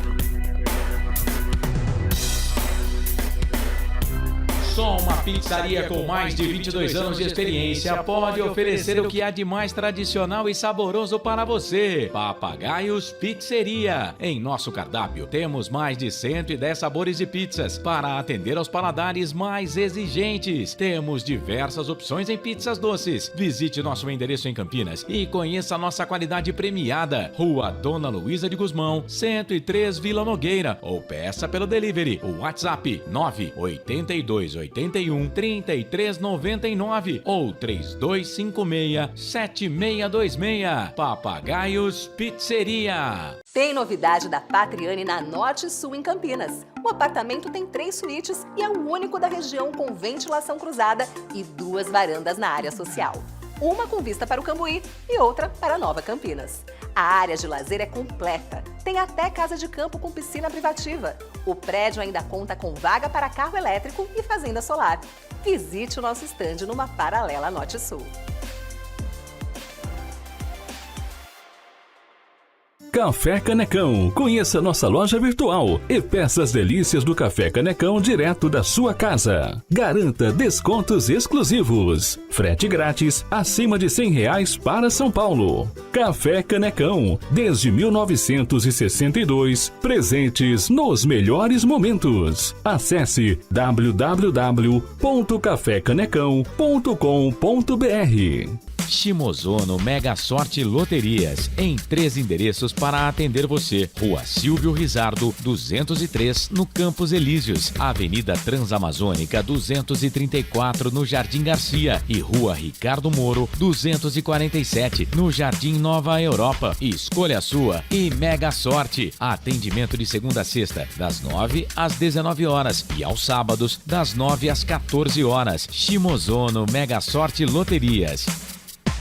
Só uma pizzaria com mais de 22 anos de experiência pode oferecer o que há de mais tradicional e saboroso para você. Papagaios Pizzeria. Em nosso cardápio temos mais de 110 sabores de pizzas para atender aos paladares mais exigentes. Temos diversas opções em pizzas doces. Visite nosso endereço em Campinas e conheça a nossa qualidade premiada. Rua Dona Luísa de Gusmão, 103 Vila Nogueira, ou peça pelo delivery. O WhatsApp 98281 3399 ou 3256-7626. Papagaios Pizzeria. Tem novidade da Patriane na Norte Sul em Campinas. O apartamento tem 3 suítes e é o único da região com ventilação cruzada e 2 varandas na área social. Uma com vista para o Cambuí e outra para Nova Campinas. A área de lazer é completa. Tem até casa de campo com piscina privativa. O prédio ainda conta com vaga para carro elétrico e fazenda solar. Visite o nosso estande numa paralela Norte Sul. Café Canecão. Conheça nossa loja virtual e peça as delícias do Café Canecão direto da sua casa. Garanta descontos exclusivos. Frete grátis acima de R$100 para São Paulo. Café Canecão. Desde 1962, presentes nos melhores momentos. Acesse www.cafecanecão.com.br. Shimozono Mega Sorte Loterias, em 3 endereços para atender você. Rua Silvio Rizardo, 203, no Campos Elíseos, Avenida Transamazônica, 234, no Jardim Garcia, e Rua Ricardo Moro, 247, no Jardim Nova Europa. Escolha a sua e Mega Sorte. Atendimento de segunda a sexta, das 9 às 19 horas e aos sábados, das 9 às 14 horas. Shimozono Mega Sorte Loterias.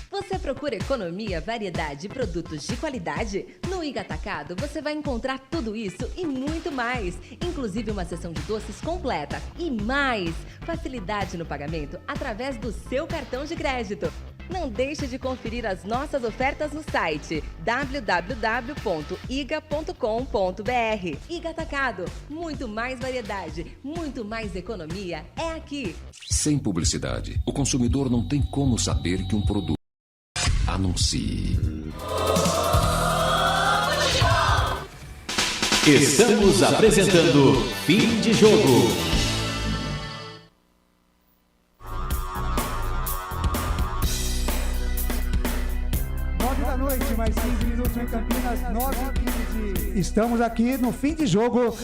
Você procura economia, variedade e produtos de qualidade? No Iga Atacado você vai encontrar tudo isso e muito mais, inclusive uma seção de doces completa e mais facilidade no pagamento através do seu cartão de crédito. Não deixe de conferir as nossas ofertas no site www.iga.com.br. Iga Atacado, muito mais variedade, muito mais economia é aqui. Sem publicidade, o consumidor não tem como saber que um produto. Anuncie. Estamos apresentando Fim de Jogo. Da noite, mais 15 minutos em Campinas. Campinas, 9h15. Estamos aqui no fim de jogo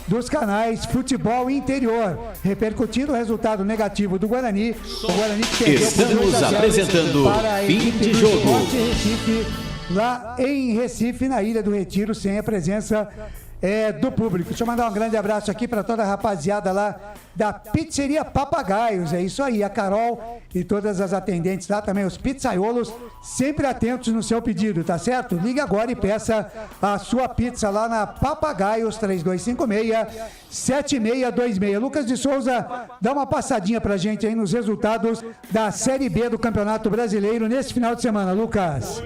dos canais Futebol Interior, repercutindo o resultado negativo do Guarani. O Guarani que perdeu por 2 a 0 Estamos apresentando para a Fim equipe de do Jogo. Sport Recife, lá em Recife, na Ilha do Retiro, sem a presença do público. Deixa eu mandar um grande abraço aqui para toda a rapaziada lá da Pizzeria Papagaios. É isso aí, a Carol e todas as atendentes lá, também os pizzaiolos, sempre atentos no seu pedido, tá certo? Ligue agora e peça a sua pizza lá na Papagaios 3256-7626. Lucas de Souza, dá uma passadinha pra gente aí nos resultados da Série B do Campeonato Brasileiro nesse final de semana, Lucas.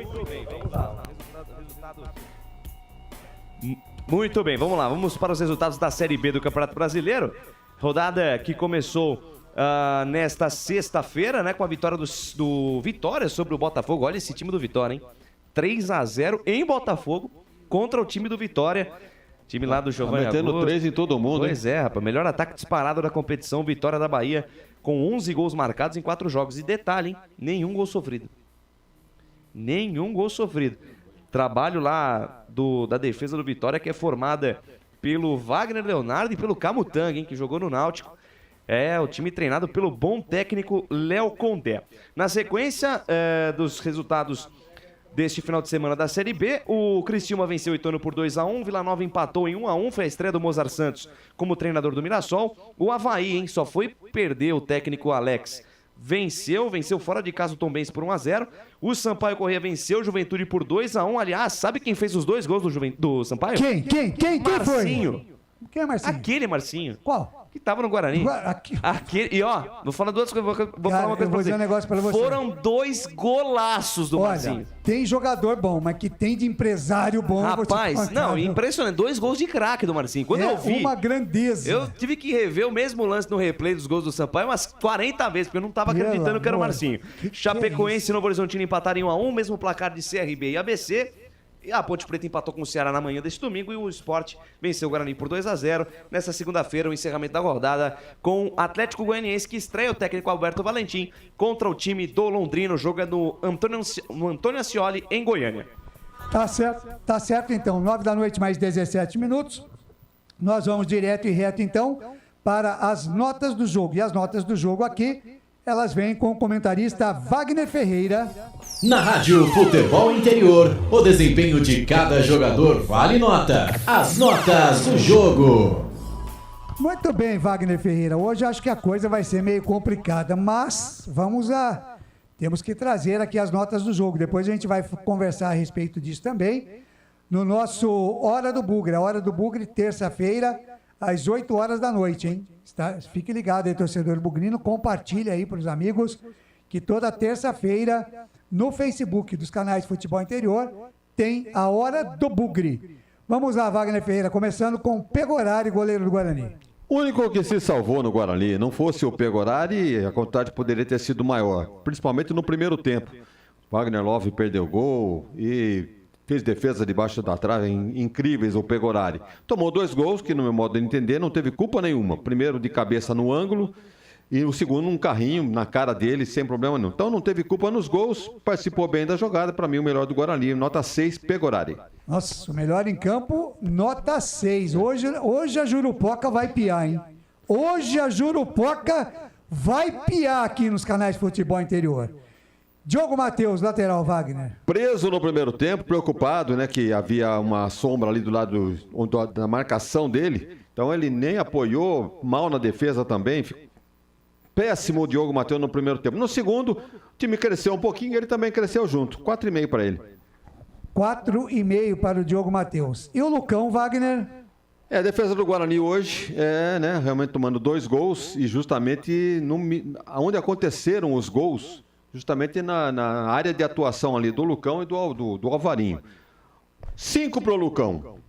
Muito bem, vamos lá. Vamos para os resultados da Série B do Campeonato Brasileiro. Rodada que começou nesta sexta-feira, né? Com a vitória do Vitória sobre o Botafogo. Olha esse time do Vitória, hein? 3-0 em Botafogo contra o time do Vitória. Time lá do Giovanni Augusto. Metendo 3 em todo mundo, Pois é, rapaz. Melhor ataque disparado da competição. Vitória da Bahia com 11 gols marcados em 4 jogos. E detalhe, hein? Nenhum gol sofrido. Nenhum gol sofrido. Trabalho lá da defesa do Vitória, que é formada pelo Wagner Leonardo e pelo Camutanga, hein, que jogou no Náutico. É o time treinado pelo bom técnico Léo Condé. Na sequência dos resultados deste final de semana da Série B, o Criciúma venceu o Ituano por 2-1, Vila Nova empatou em 1-1, foi a estreia do Mozart Santos como treinador do Mirassol. O Avaí, hein, só foi perder o técnico Alex. Venceu fora de casa o Tombense por 1-0. O Sampaio Corrêa venceu o Juventude por 2-1. Aliás, sabe quem fez os 2 gols do Sampaio? Quem Marcinho. foi? Quem é Marcinho? Aquele Marcinho. Qual? Que tava no Guarani. Aquele, e ó, vou falar duas coisas, vou falar uma coisa pra você. Um negócio pra você. Foram 2 golaços do Marcinho. Tem jogador bom, mas que tem de empresário bom. Rapaz, não, impressionante. 2 gols de craque do Marcinho. Quando eu vi, uma grandeza. Eu tive que rever o mesmo lance no replay dos gols do Sampaio umas 40 vezes, porque eu não tava acreditando que era o Marcinho. Chapecoense e Novo Horizontino empataram em 1-1, mesmo placar de CRB e ABC. E a Ponte Preta empatou com o Ceará na manhã deste domingo e o Sport venceu o Guarani por 2-0. Nessa segunda-feira, o encerramento da rodada com o Atlético Goianiense, que estreia o técnico Alberto Valentim contra o time do Londrino, joga no Antônio Ascioli, em Goiânia. Tá certo então. 9 da noite, mais 17 minutos. Nós vamos direto e reto então para as notas do jogo. E as notas do jogo aqui, elas vêm com o comentarista Wagner Ferreira. Na Rádio Futebol Interior, o desempenho de cada jogador vale nota. As notas do jogo. Muito bem, Wagner Ferreira. Hoje acho que a coisa vai ser meio complicada, mas temos que trazer aqui as notas do jogo. Depois a gente vai conversar a respeito disso também no nosso Hora do Bugre. A Hora do Bugre, terça-feira, às 8 horas da noite, hein? Fique ligado aí, torcedor bugrino. Compartilhe aí para os amigos que toda terça-feira no Facebook dos canais Futebol Interior tem a Hora do Bugre. Vamos lá, Wagner Ferreira, começando com o Pegorari, goleiro do Guarani. O único que se salvou no Guarani, não fosse o Pegorari, a quantidade poderia ter sido maior, principalmente no primeiro tempo. Wagner Love perdeu gol e fez defesa debaixo da trave incríveis, o Pegorari. Tomou 2 gols que, no meu modo de entender, não teve culpa nenhuma. Primeiro de cabeça no ângulo e o segundo um carrinho na cara dele, sem problema nenhum. Então não teve culpa nos gols, participou bem da jogada. Para mim, o melhor do Guarani, nota 6, Pegorari. Nossa, o melhor em campo, nota 6. Hoje a Jurupoca vai piar, hein? Hoje a Jurupoca vai piar aqui nos canais de Futebol Interior. Diogo Matheus, lateral, Wagner. Preso no primeiro tempo, preocupado, né? Que havia uma sombra ali do lado da marcação dele. Então ele nem apoiou, mal na defesa também. Péssimo o Diogo Matheus no primeiro tempo. No segundo, o time cresceu um pouquinho e ele também cresceu junto. 4,5 para ele. 4,5 para o Diogo Matheus. E o Lucão, Wagner? A defesa do Guarani hoje, realmente tomando 2 gols e justamente onde aconteceram os gols, justamente na área de atuação ali do Lucão e do Alvarinho. 5 para o Lucão.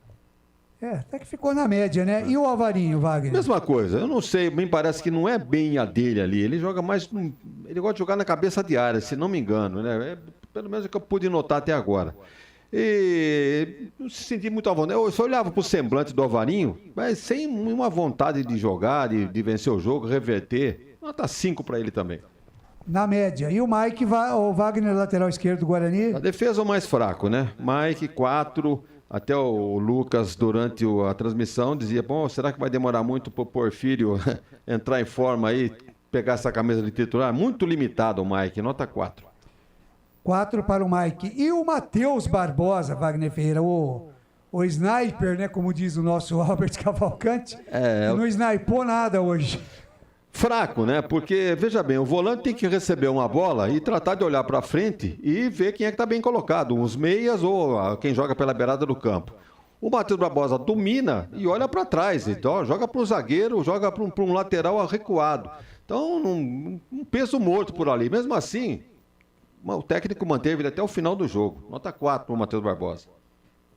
Até que ficou na média, né? E o Alvarinho, Wagner? Mesma coisa. Eu não sei, me parece que não é bem a dele ali. Ele joga mais... Ele gosta de jogar na cabeça de área, se não me engano, né? Pelo menos o que eu pude notar até agora. E não se senti muito à vontade. Eu só olhava para o semblante do Alvarinho, mas sem uma vontade de jogar, de vencer o jogo, reverter. Nota 5 para ele também. Na média. E o Mike, o Wagner, lateral esquerdo do Guarani? A defesa é o mais fraco, né? Mike, 4. Até o Lucas, durante a transmissão, dizia, bom, será que vai demorar muito para o Porfírio entrar em forma aí, pegar essa camisa de titular? Muito limitado o Mike, nota 4. 4 para o Mike. E o Matheus Barbosa, Wagner Ferreira, o sniper, né? Como diz o nosso Albert Cavalcante, que não snipou nada hoje. Fraco, né? Porque, veja bem, o volante tem que receber uma bola e tratar de olhar para frente e ver quem é que está bem colocado, os meias ou quem joga pela beirada do campo. O Matheus Barbosa domina e olha para trás, então joga para o zagueiro, joga para um lateral recuado. Então, um peso morto por ali. Mesmo assim, o técnico manteve ele até o final do jogo. Nota 4 para o Matheus Barbosa.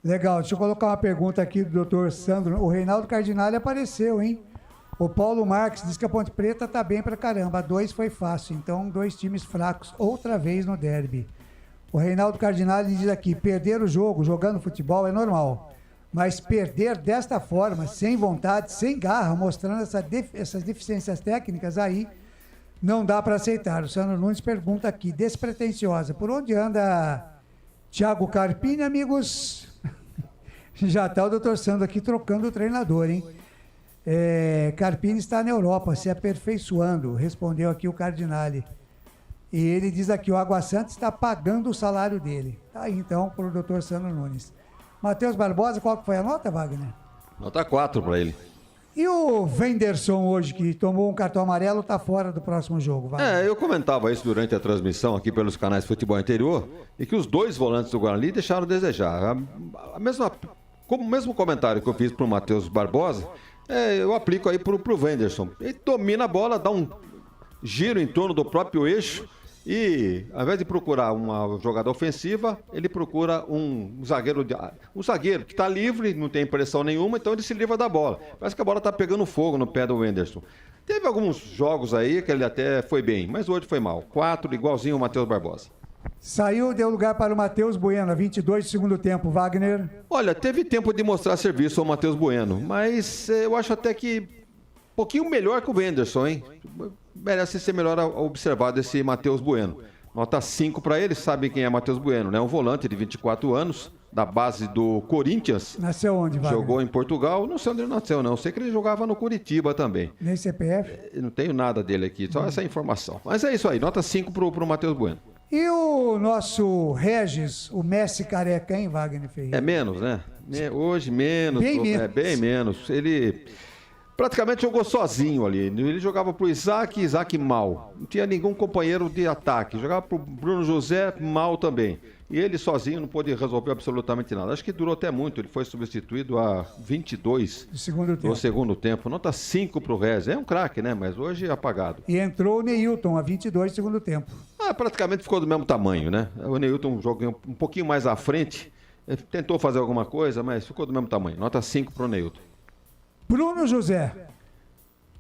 Legal, deixa eu colocar uma pergunta aqui do Dr. Sandro. O Reinaldo Cardinale apareceu, hein? O Paulo Marques diz que a Ponte Preta tá bem pra caramba. 2 foi fácil, então 2 times fracos outra vez no derby. O Reinaldo Cardinale diz aqui, perder o jogo jogando futebol é normal, mas perder desta forma, sem vontade, sem garra, mostrando essas deficiências técnicas aí, não dá para aceitar. O Sandro Nunes pergunta aqui, despretensiosa, por onde anda Thiago Carpini, amigos? Já tá o doutor Sandro aqui trocando o treinador, hein? Carpini está na Europa, se aperfeiçoando, respondeu aqui o Cardinale. E ele diz aqui, o Água Santa está pagando o salário dele. Tá aí então para o doutor Sandro Nunes. Matheus Barbosa, qual que foi a nota, Wagner? Nota 4 para ele. E o Wenderson hoje, que tomou um cartão amarelo, está fora do próximo jogo, Wagner? Eu comentava isso durante a transmissão aqui pelos canais Futebol Interior, e que os 2 volantes do Guarani deixaram a desejar. O mesmo comentário que eu fiz para o Matheus Barbosa, eu aplico aí pro Wenderson. Ele domina a bola, dá um giro em torno do próprio eixo e, ao invés de procurar uma jogada ofensiva, ele procura um zagueiro que está livre, não tem pressão nenhuma, então ele se livra da bola. Parece que a bola está pegando fogo no pé do Wenderson. Teve alguns jogos aí que ele até foi bem, mas hoje foi mal. 4, igualzinho o Matheus Barbosa. Saiu, deu lugar para o Matheus Bueno, 22 do segundo tempo, Wagner. Olha, teve tempo de mostrar serviço ao Matheus Bueno, mas eu acho até que um pouquinho melhor que o Wenderson, hein? Merece ser melhor observado esse Matheus Bueno. Nota 5 para ele, sabe quem é Matheus Bueno, né? Um volante de 24 anos, da base do Corinthians. Nasceu onde, Wagner? Jogou em Portugal, não sei onde ele nasceu não, sei que ele jogava no Curitiba também. Nem CPF? Não tenho nada dele aqui, só essa informação. Mas é isso aí, nota 5 pro Matheus Bueno. E o nosso Regis, o Messi careca, hein, Wagner Ferreira? É menos, né? Hoje menos. Bem menos. Ele praticamente jogou sozinho ali. Ele jogava pro Isaac mal. Não tinha nenhum companheiro de ataque. Jogava pro Bruno José mal também. E ele sozinho não pôde resolver absolutamente nada. Acho que durou até muito. Ele foi substituído a 22 no segundo tempo. Nota 5 pro Regis. É um craque, né? Mas hoje é apagado. E entrou o Neilton a 22 do segundo tempo. Praticamente ficou do mesmo tamanho, né? O Neilton jogou um pouquinho mais à frente. Ele tentou fazer alguma coisa, mas ficou do mesmo tamanho. Nota 5 pro Neilton. Bruno José.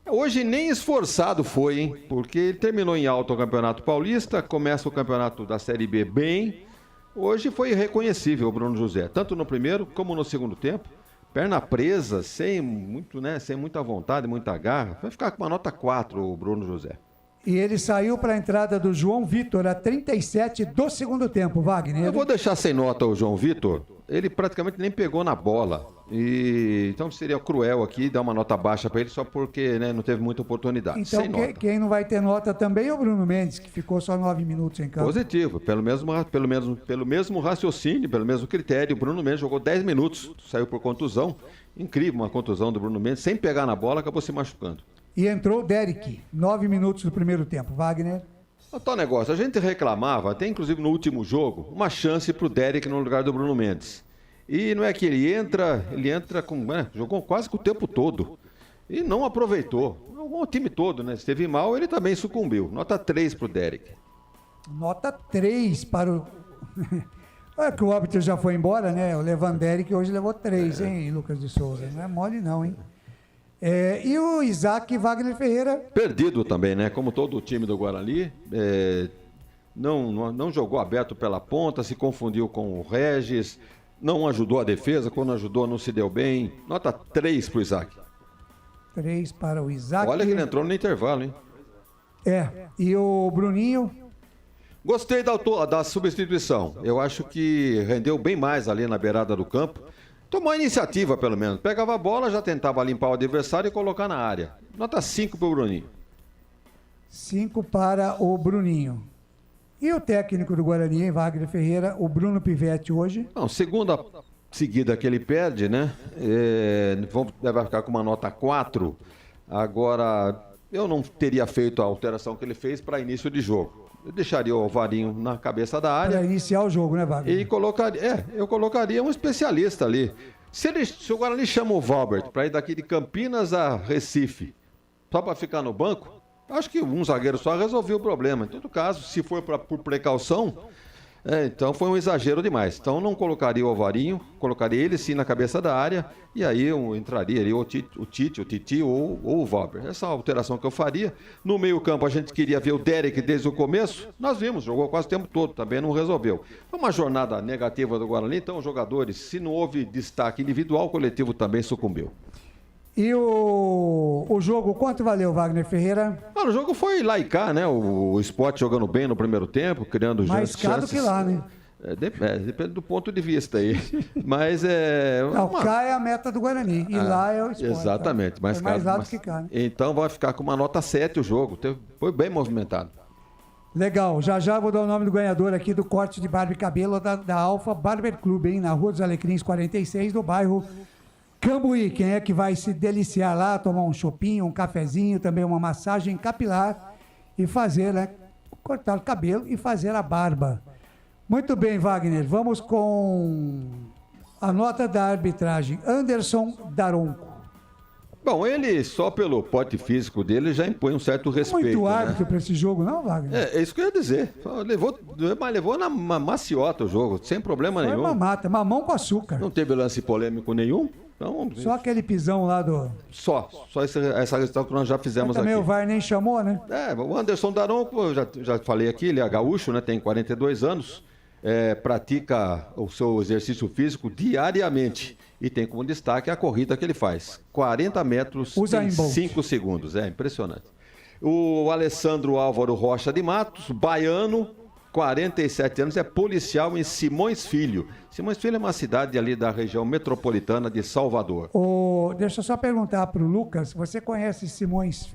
Hoje nem esforçado foi, hein? Porque ele terminou em alta o Campeonato Paulista, começa o Campeonato da Série B bem. Hoje foi reconhecível o Bruno José, tanto no primeiro como no segundo tempo. Perna presa, sem muita vontade, muita garra. Vai ficar com uma nota 4 o Bruno José. E ele saiu para a entrada do João Vitor a 37 do segundo tempo, Wagner. Eu vou deixar sem nota o João Vitor. Ele praticamente nem pegou na bola. Então seria cruel aqui dar uma nota baixa para ele só porque não teve muita oportunidade. Então sem nota. Quem não vai ter nota também é o Bruno Mendes, que ficou só 9 minutos em campo. Positivo, pelo mesmo raciocínio, pelo mesmo critério. O Bruno Mendes jogou 10 minutos, saiu por contusão. Incrível uma contusão do Bruno Mendes, sem pegar na bola, acabou se machucando. E entrou o Derek, 9 minutos do primeiro tempo. Wagner? Tal negócio, a gente reclamava, até inclusive no último jogo, uma chance pro Derek no lugar do Bruno Mendes. E não é que ele entra com... jogou quase que o tempo todo. E não aproveitou. O time todo, né? Esteve mal, ele também sucumbiu. Nota 3 pro Derek. Nota 3 para o... É que o óbito já foi embora, né? O Lewandowski hoje levou 3, hein, Lucas de Souza? Não é mole não, hein? E o Isaac Wagner Ferreira... Perdido também, né? Como todo o time do Guarani. Não jogou aberto pela ponta, se confundiu com o Regis, não ajudou a defesa, quando ajudou não se deu bem. Nota 3 pro Isaac. 3 para o Isaac. Olha que ele entrou no intervalo, hein? E o Bruninho? Gostei da substituição. Eu acho que rendeu bem mais ali na beirada do campo. Tomou a iniciativa, pelo menos. Pegava a bola, já tentava limpar o adversário e colocar na área. Nota 5 para o Bruninho. 5 para o Bruninho. E o técnico do Guarani, Wagner Ferreira, o Bruno Pivetti hoje? Não, segunda seguida que ele perde, né? Vai ficar com uma nota 4. Agora, eu não teria feito a alteração que ele fez para início de jogo. Eu deixaria o Alvarinho na cabeça da área. Para iniciar o jogo, né, Wagner? E eu colocaria um especialista ali. Se o Guarani chama o Valbert para ir daqui de Campinas a Recife, só para ficar no banco, acho que um zagueiro só resolveu o problema. Em todo caso, se for por precaução, então foi um exagero demais. Então não colocaria o Alvarinho, colocaria ele sim na cabeça da área, e aí entraria ali o Titi ou o Valber. Essa é a alteração que eu faria. No meio campo a gente queria ver o Derek desde o começo, nós vimos, jogou quase o tempo todo, também não resolveu. Foi uma jornada negativa do Guarani, então os jogadores, se não houve destaque individual, o coletivo também sucumbiu. E o jogo, quanto valeu, Wagner Ferreira? O jogo foi lá e cá, né? O Sport jogando bem no primeiro tempo, criando mais caro chances. Que lá, né? Depende do ponto de vista aí. Mas cá é a meta do Guarani e lá é o Sport. Exatamente. Tá? Mais lá do que cá, né? Então vai ficar com uma nota 7 o jogo. Foi bem movimentado. Legal. Já vou dar o nome do ganhador aqui do corte de barba e cabelo da Alfa Barber Club, hein? Na Rua dos Alecrins 46, do bairro Cambuí. Quem é que vai se deliciar lá, tomar um chopinho, um cafezinho, também uma massagem capilar e fazer, né? Cortar o cabelo e fazer a barba. Muito bem, Wagner. Vamos com a nota da arbitragem. Anderson Daronco. Bom, ele só pelo porte físico dele já impõe um certo respeito. Muito árbitro para esse jogo, não, Wagner? É isso que eu ia dizer. Levou na maciota o jogo, sem problema nenhum. Foi mamata, mamão com açúcar. Não teve lance polêmico nenhum. Então, só aquele pisão lá do... Só essa questão que nós já fizemos também aqui. O VAR nem chamou, né? O Anderson Daronco, já falei aqui, ele é gaúcho, né? Tem 42 anos, pratica o seu exercício físico diariamente e tem como destaque a corrida que ele faz. 40 metros em 5 segundos, impressionante. O Alessandro Álvaro Rocha de Matos, baiano, 47 anos, é policial em Simões Filho. Simões Filho é uma cidade ali da região metropolitana de Salvador. Deixa eu só perguntar para o Lucas, você conhece Simões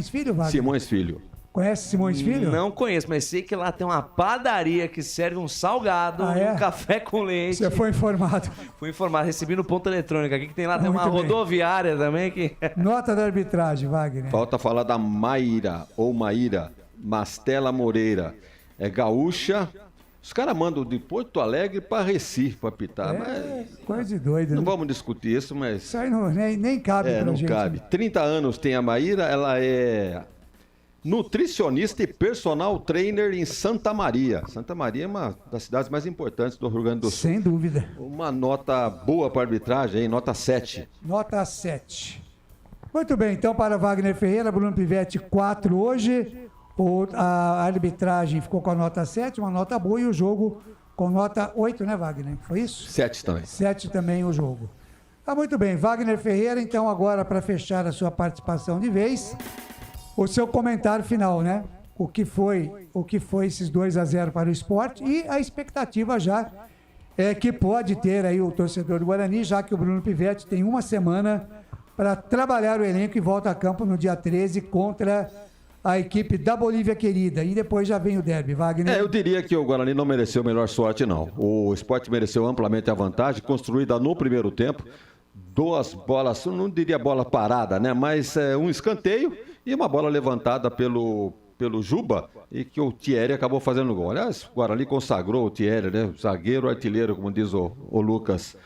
Filho, Wagner? Simões Filho. Conhece Simões Filho? Não conheço, mas sei que lá tem uma padaria que serve um salgado, um café com leite. Você foi informado? Fui informado, recebi no ponto eletrônico aqui que tem lá, tem uma rodoviária também. Nota da arbitragem, Wagner. Falta falar da Maíra Mastela Moreira. É gaúcha. Os caras mandam de Porto Alegre para Recife para apitar. Coisa de doido. Não vamos discutir isso, mas... Isso aí nem cabe pra não gente. Não cabe. 30 anos tem a Maíra, ela é nutricionista e personal trainer em Santa Maria. Santa Maria é uma das cidades mais importantes do Rio Grande do Sul. Sem dúvida. Uma nota boa para arbitragem, hein? Nota 7. Nota 7. Muito bem, então para Wagner Ferreira, Bruno Pivetti, 4 hoje. A arbitragem ficou com a nota 7, uma nota boa, e o jogo com nota 8, né, Wagner? Foi isso? 7 também. 7 também o jogo. Muito bem, Wagner Ferreira, então agora para fechar a sua participação de vez, o seu comentário final, né? O que foi esses 2-0 para o Sport e a expectativa já que pode ter aí o torcedor do Guarani, já que o Bruno Pivetti tem uma semana para trabalhar o elenco e volta a campo no dia 13 contra a equipe da Bolívia querida. E depois já vem o derby, Wagner. Eu diria que o Guarani não mereceu melhor sorte, não. O Sport mereceu amplamente a vantagem, construída no primeiro tempo. 2 bolas, não diria bola parada, né? Mas um escanteio e uma bola levantada pelo Juba, e que o Thierry acabou fazendo o gol. Aliás, o Guarani consagrou o Thierry, né? Zagueiro, artilheiro, como diz o Lucas.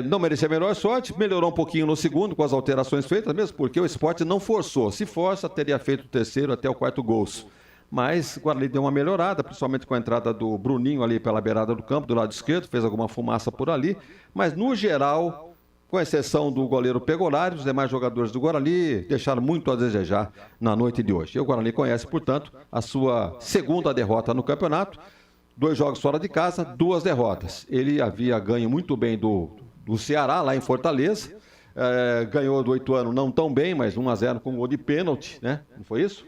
Não merecia a melhor sorte, melhorou um pouquinho no segundo com as alterações feitas, mesmo porque o Sport não forçou. Se força, teria feito o terceiro até o 4º gols. Mas o Guarani deu uma melhorada, principalmente com a entrada do Bruninho ali pela beirada do campo, do lado esquerdo, fez alguma fumaça por ali. Mas no geral, com exceção do goleiro Pegorari, os demais jogadores do Guarani deixaram muito a desejar na noite de hoje. E o Guarani conhece, portanto, a sua segunda derrota no campeonato. 2 jogos fora de casa, 2 derrotas. Ele havia ganho muito bem do Ceará, lá em Fortaleza. Ganhou do Ituano não tão bem, mas 1-0 com um gol de pênalti, né? Não foi isso?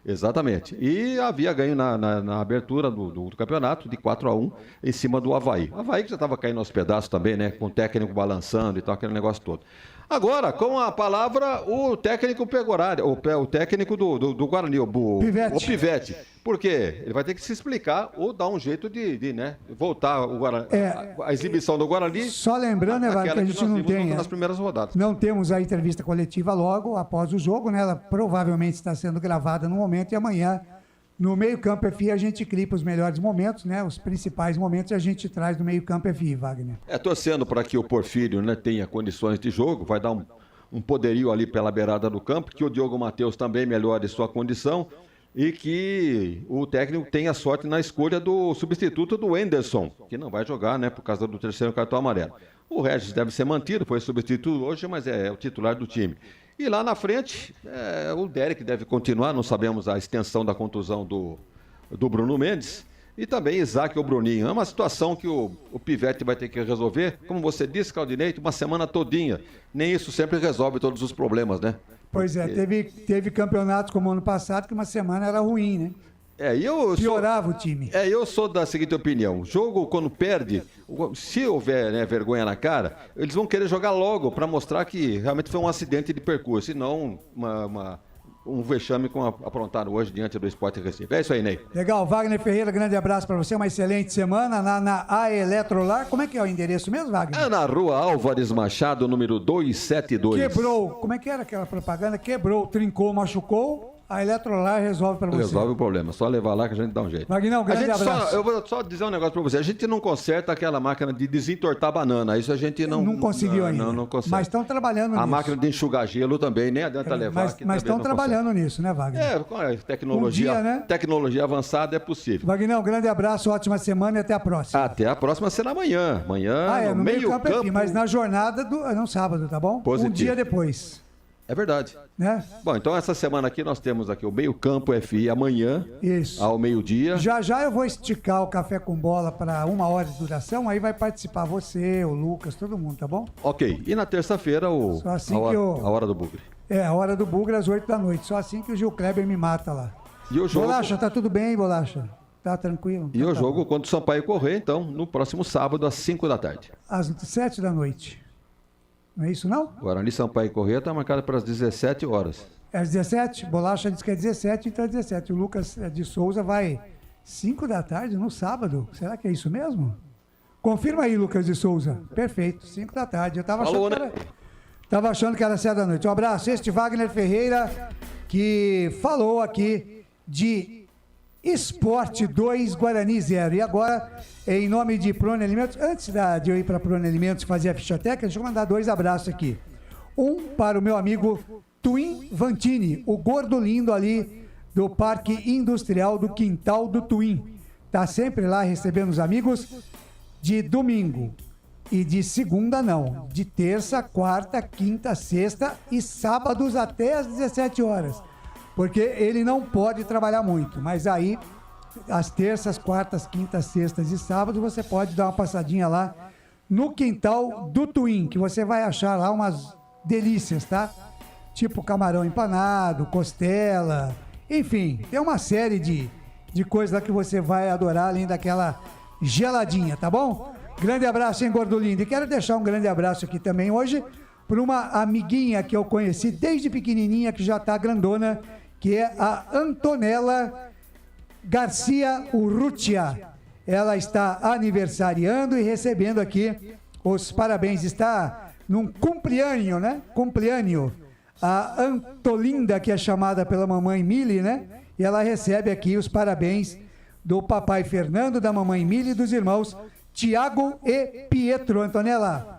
Exatamente. E havia ganho na abertura do campeonato de 4-1 em cima do Avaí. O Avaí que já estava caindo aos pedaços também, né? Com o técnico balançando e tal, aquele negócio todo. Agora, com a palavra, o técnico Pegorari, o técnico do Guarani, o Pivete. Por quê? Ele vai ter que se explicar ou dar um jeito de né, voltar o Guarani, a exibição do Guarani. Só lembrando, né, Wagner, que a gente não tem. Nas primeiras rodadas. Não temos a entrevista coletiva logo após o jogo, né? Ela provavelmente está sendo gravada no momento e amanhã, no Meio-Campo FI, a gente clipa os melhores momentos, né? Os principais momentos a gente traz no Meio-Campo FI, Wagner. Torcendo para que o Porfírio, né, tenha condições de jogo, vai dar um poderio ali pela beirada do campo, que o Diogo Matheus também melhore sua condição e que o técnico tenha sorte na escolha do substituto do Anderson, que não vai jogar, né, por causa do terceiro cartão amarelo. O Regis deve ser mantido, foi substituto hoje, mas é o titular do time. E lá na frente, o Derek deve continuar, não sabemos a extensão da contusão do Bruno Mendes. E também Isaac ou Bruninho. É uma situação que o Pivete vai ter que resolver. Como você disse, Claudinei, uma semana todinha. Nem isso sempre resolve todos os problemas, né? Pois é, teve campeonatos como ano passado que uma semana era ruim, né? Piorava o time. Eu sou da seguinte opinião. O jogo, quando perde, se houver, né, vergonha na cara, eles vão querer jogar logo para mostrar que realmente foi um acidente de percurso e não um vexame como aprontaram hoje diante do Sport Recife. É isso aí, Ney. Legal. Wagner Ferreira, grande abraço para você. Uma excelente semana na A Eletrolar. Como é que é o endereço mesmo, Wagner? É na rua Álvares Machado, número 272. Quebrou. Como é que era aquela propaganda? Quebrou, trincou, machucou. A Eletrolar resolve para você. Resolve o problema. Só levar lá que a gente dá um jeito. Wagner, grande abraço. Eu vou só dizer um negócio para você. A gente não conserta aquela máquina de desentortar banana. Isso a gente não conseguiu ainda. Não consegue. Mas estão trabalhando nisso. A máquina de enxugar gelo também, nem adianta levar. Mas estão trabalhando nisso, né, Wagner? Com a tecnologia, né? Tecnologia avançada é possível. Wagner, grande abraço, ótima semana e até a próxima. Até a próxima será amanhã. Amanhã, no Meio-Campo FI, mas na jornada no sábado, tá bom? Positivo. Um dia depois. É verdade. Né? Bom, então essa semana aqui nós temos aqui o Meio-Campo FI amanhã, ao meio-dia. Já eu vou esticar o Café com Bola para 1 hora de duração, aí vai participar você, o Lucas, todo mundo, tá bom? Ok. E na terça-feira a hora do Bugre. A hora do Bugre às 8 da noite. Só assim que o Gil Kleber me mata lá. E o jogo... Bolacha, tá tudo bem, Bolacha? Tá tranquilo? E o jogo contra o Sampaio Corrêa, então, no próximo sábado às 5 da tarde. Às 7 da noite. Não é isso, não? Guarani, Sampaio e Corrêa está marcado para as 17 horas. É às 17? Bolacha diz que é 17, então é 17. O Lucas de Souza vai 5 da tarde no sábado. Será que é isso mesmo? Confirma aí, Lucas de Souza. Perfeito, 5 da tarde. Eu estava achando que era 7 da noite. Um abraço. Este Wagner Ferreira, que falou aqui de Sport 2, Guarani 0. E agora, em nome de Prone Alimentos, antes de eu ir para Prone Alimentos fazer a ficha técnica, deixa eu mandar 2 abraços aqui. Um para o meu amigo Twin Vantini, o gordo lindo ali do Parque Industrial do Quintal do Twin. Tá sempre lá recebendo os amigos de domingo. E de segunda não, de terça, quarta, quinta, sexta e sábados até às 17 horas. Porque ele não pode trabalhar muito, mas aí, às terças, quartas, quintas, sextas e sábados, você pode dar uma passadinha lá no Quintal do Twin, que você vai achar lá umas delícias, tá? Tipo camarão empanado, costela, enfim, tem uma série de coisas lá que você vai adorar, além daquela geladinha, tá bom? Grande abraço, hein, gordo lindo? E quero deixar um grande abraço aqui também hoje para uma amiguinha que eu conheci desde pequenininha, que já tá grandona, que é a Antonella Garcia Urrutia. Ela está aniversariando e recebendo aqui os parabéns. Está num cumpleaños, né? Cumpleaños. A Antolinda, que é chamada pela mamãe Mili, né? E ela recebe aqui os parabéns do papai Fernando, da mamãe Mili e dos irmãos Tiago e Pietro. Antonella,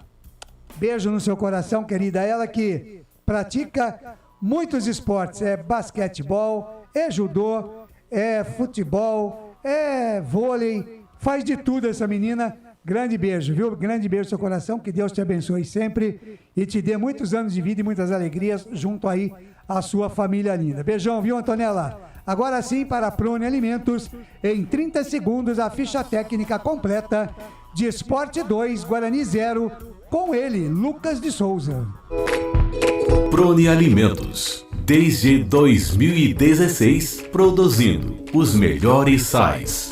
beijo no seu coração, querida. Ela que pratica muitos esportes, é basquetebol, é judô, é futebol, é vôlei, faz de tudo essa menina. Grande beijo, viu? Grande beijo no seu coração, que Deus te abençoe sempre e te dê muitos anos de vida e muitas alegrias junto aí à sua família linda. Beijão, viu, Antonella? Agora sim, para a Prone Alimentos, em 30 segundos, a ficha técnica completa de Sport 2, Guarani 0, com ele, Lucas de Souza. Prone Alimentos. Desde 2016, produzindo os melhores sais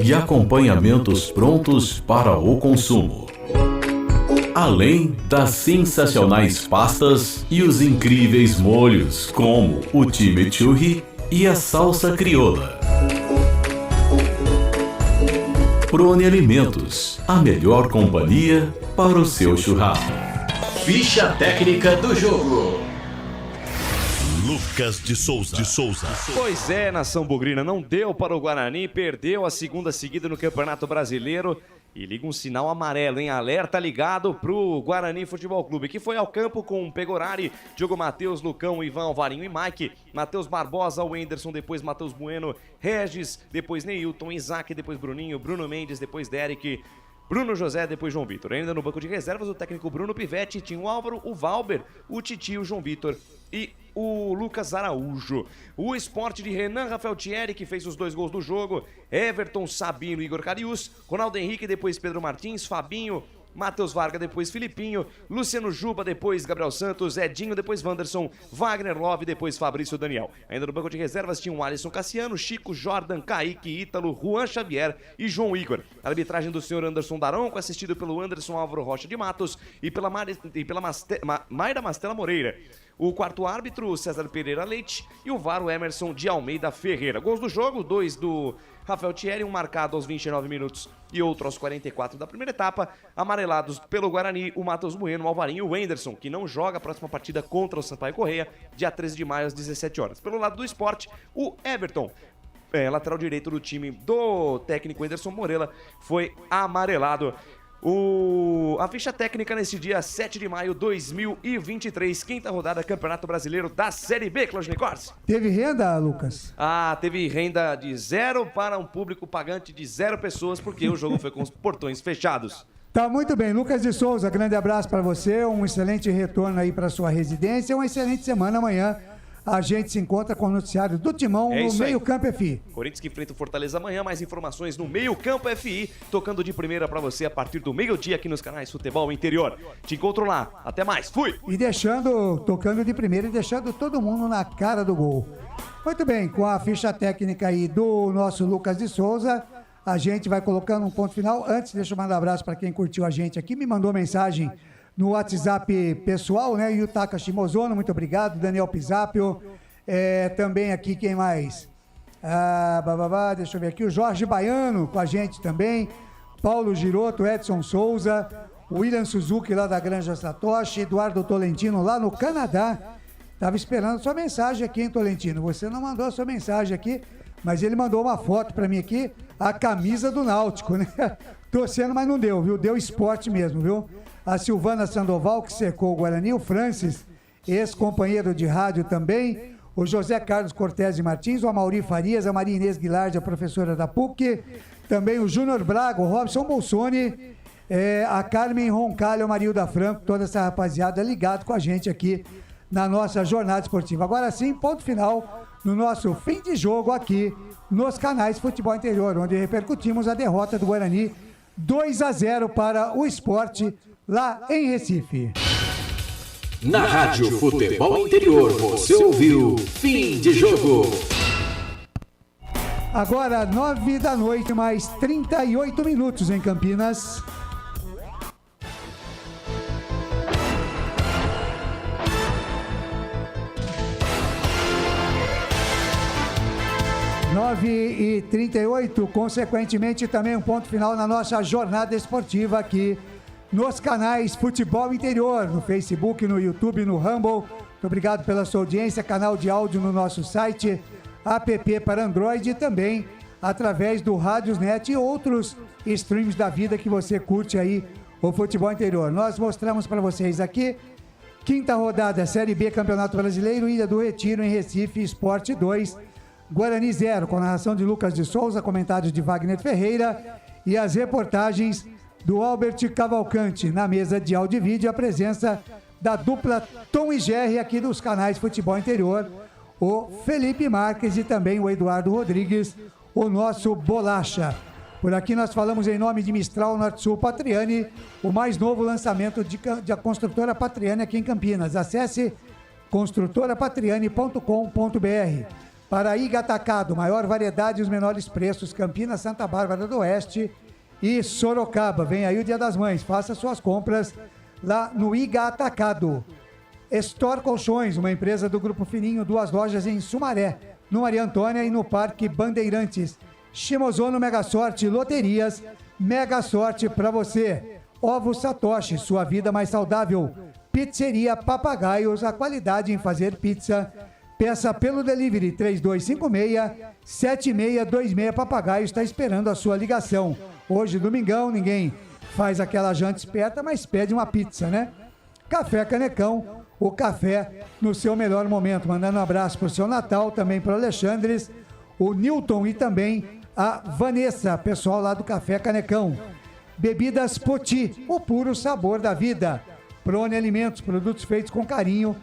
e acompanhamentos prontos para o consumo. Além das sensacionais pastas e os incríveis molhos, como o chimichurri e a salsa crioula. Prone Alimentos, a melhor companhia para o seu churrasco. Ficha técnica do jogo. Lucas de Souza. Pois é, nação bugrina, não deu para o Guarani, perdeu a segunda seguida no Campeonato Brasileiro. E liga um sinal amarelo, hein? Alerta ligado pro Guarani Futebol Clube, que foi ao campo com Pegorari, Diogo Matheus, Lucão, Ivan, Alvarinho e Mike, Matheus Barbosa, Wenderson, depois Matheus Bueno, Regis, depois Neilton, Isaac, depois Bruninho, Bruno Mendes, depois Derek, Bruno José, depois João Vitor. Ainda no banco de reservas, o técnico Bruno Pivetti, tinha o Álvaro, o Valber, o Titi, o João Vitor e o Lucas Araújo. O Sport de Renan Rafael Thierry, que fez os 2 gols do jogo, Everton, Sabino e Igor Carius, Ronaldo Henrique, depois Pedro Martins, Fabinho, Matheus Varga, depois Filipinho, Luciano Juba, depois Gabriel Santos, Edinho, depois Wanderson, Wagner Love, depois Fabrício Daniel. Ainda no banco de reservas tinham Alisson Cassiano, Chico, Jordan, Kaique, Ítalo, Juan Xavier e João Igor. A arbitragem do senhor Anderson Daronco, assistido pelo Anderson Álvaro Rocha de Matos e pela Mayra Mastela Moreira. O quarto árbitro, César Pereira Leite, e o VAR, o Emerson de Almeida Ferreira. Gols do jogo, 2 do Rafael Thierry, um marcado aos 29 minutos e outro aos 44 da primeira etapa. Amarelados pelo Guarani, o Matheus Bueno, o Alvarinho e o Wenderson, que não joga a próxima partida contra o Sampaio Correia, dia 13 de maio às 17 horas. Pelo lado do Sport, o Everton, lateral direito do time do técnico Anderson Moreira, foi amarelado. A ficha técnica nesse dia 7 de maio de 2023, quinta rodada Campeonato Brasileiro da Série B, Claudio Nicorsi. Teve renda, Lucas? Teve renda de 0 para um público pagante de 0 pessoas, porque o jogo foi com os portões fechados. Tá muito bem, Lucas de Souza, grande abraço para você, um excelente retorno aí para sua residência, uma excelente semana amanhã. A gente se encontra com o noticiário do Timão no Meio Campo FI. Corinthians que enfrenta o Fortaleza amanhã, mais informações no Meio Campo FI, tocando de primeira pra você a partir do meio-dia aqui nos canais Futebol Interior. Te encontro lá, até mais, fui! E tocando de primeira e deixando todo mundo na cara do gol. Muito bem, com a ficha técnica aí do nosso Lucas de Souza, a gente vai colocando um ponto final. Antes, deixa eu mandar um abraço para quem curtiu a gente aqui, me mandou mensagem no WhatsApp pessoal, né? Yutaka Shimozono, muito obrigado. Daniel Pizapio, também aqui, quem mais? Deixa eu ver aqui, o Jorge Baiano com a gente também, Paulo Giroto, Edson Souza, William Suzuki lá da Granja Satoshi, Eduardo Tolentino lá no Canadá. Tava esperando sua mensagem aqui, hein, Tolentino? Você não mandou a sua mensagem aqui, mas ele mandou uma foto pra mim aqui, a camisa do Náutico, né? Torcendo, mas não deu, viu? Deu esporte mesmo, viu? A Silvana Sandoval, que secou o Guarani, o Francis, ex-companheiro de rádio também, o José Carlos Cortez Martins, o Amauri Farias, a Maria Inês Guilherme, a professora da PUC, também o Júnior Braga, o Robson Bolsoni, a Carmen Roncalho, o Marilda Franco, toda essa rapaziada ligado com a gente aqui na nossa jornada esportiva. Agora sim, ponto final no nosso fim de jogo aqui nos canais Futebol Interior, onde repercutimos a derrota do Guarani 2-0 para o Sport lá em Recife. Na Rádio Futebol Interior, você ouviu Fim de Jogo. Agora 9 da noite, mais 38 minutos em Campinas. E 38, consequentemente também um ponto final na nossa jornada esportiva aqui nos canais Futebol Interior, no Facebook, no YouTube, no Rumble. Muito obrigado pela sua audiência, canal de áudio no nosso site, app para Android e também através do Radiosnet e outros streams da vida que você curte aí, o Futebol Interior. Nós mostramos para vocês aqui, quinta rodada, Série B, Campeonato Brasileiro, Ilha do Retiro em Recife, Sport 2, Guarani 0, com narração de Lucas de Souza, comentários de Wagner Ferreira e as reportagens do Albert Cavalcante. Na mesa de áudio e vídeo, a presença da dupla Tom e Jerry aqui dos canais Futebol Interior, o Felipe Marques e também o Eduardo Rodrigues, o nosso Bolacha. Por aqui nós falamos em nome de Mistral Norte-Sul Patriani, o mais novo lançamento da construtora Patriani aqui em Campinas. Acesse construtorapatriani.com.br. Para Iga Atacado, maior variedade e os menores preços, Campinas, Santa Bárbara do Oeste e Sorocaba. Vem aí o Dia das Mães, faça suas compras lá no Iga Atacado. Store Colchões, uma empresa do Grupo Fininho, 2 lojas em Sumaré, no Maria Antônia e no Parque Bandeirantes. Shimozono Mega Sorte Loterias, Mega Sorte pra você. Ovo Satoshi, sua vida mais saudável. Pizzeria Papagaios, a qualidade em fazer pizza. Peça pelo delivery 3256-7626. Papagaio está esperando a sua ligação. Hoje, domingão, ninguém faz aquela janta esperta, mas pede uma pizza, né? Café Canecão, o café no seu melhor momento. Mandando um abraço para o seu Natal, também para o Alexandres, o Newton e também a Vanessa, pessoal lá do Café Canecão. Bebidas Poti, o puro sabor da vida. Prone Alimentos, produtos feitos com carinho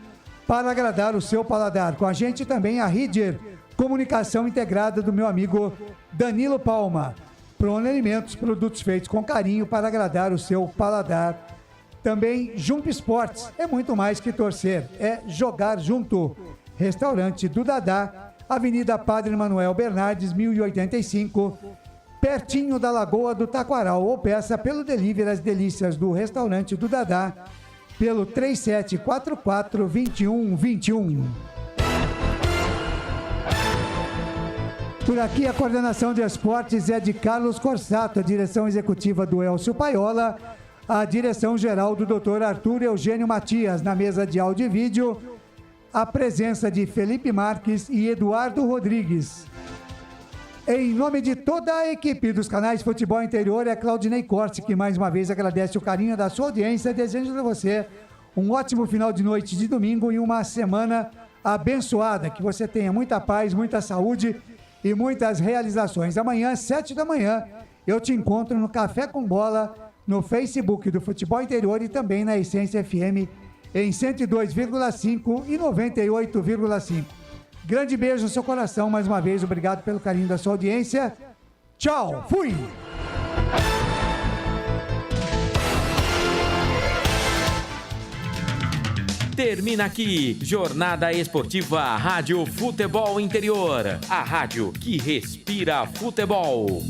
para agradar o seu paladar. Com a gente também a Ridger, comunicação integrada do meu amigo Danilo Palma. Prone Alimentos, produtos feitos com carinho para agradar o seu paladar. Também Jump Esportes, é muito mais que torcer, é jogar junto. Restaurante do Dadá, Avenida Padre Manuel Bernardes, 1085, pertinho da Lagoa do Taquaral. Ou peça pelo delivery as delícias do Restaurante do Dadá, pelo 3744-2121. Por aqui a coordenação de esportes é de Carlos Corsato, a direção executiva do Elcio Paiola, a direção geral do Dr. Arthur Eugênio Matias, na mesa de áudio e vídeo, a presença de Felipe Marques e Eduardo Rodrigues. Em nome de toda a equipe dos canais Futebol Interior, é Claudinei Corte, que mais uma vez agradece o carinho da sua audiência, desejo a você um ótimo final de noite de domingo e uma semana abençoada, que você tenha muita paz, muita saúde e muitas realizações. Amanhã, às 7 da manhã, eu te encontro no Café com Bola, no Facebook do Futebol Interior e também na Essência FM em 102,5 e 98,5. Grande beijo no seu coração, mais uma vez, obrigado pelo carinho da sua audiência. Tchau, fui! Termina aqui, Jornada Esportiva Rádio Futebol Interior, a rádio que respira futebol.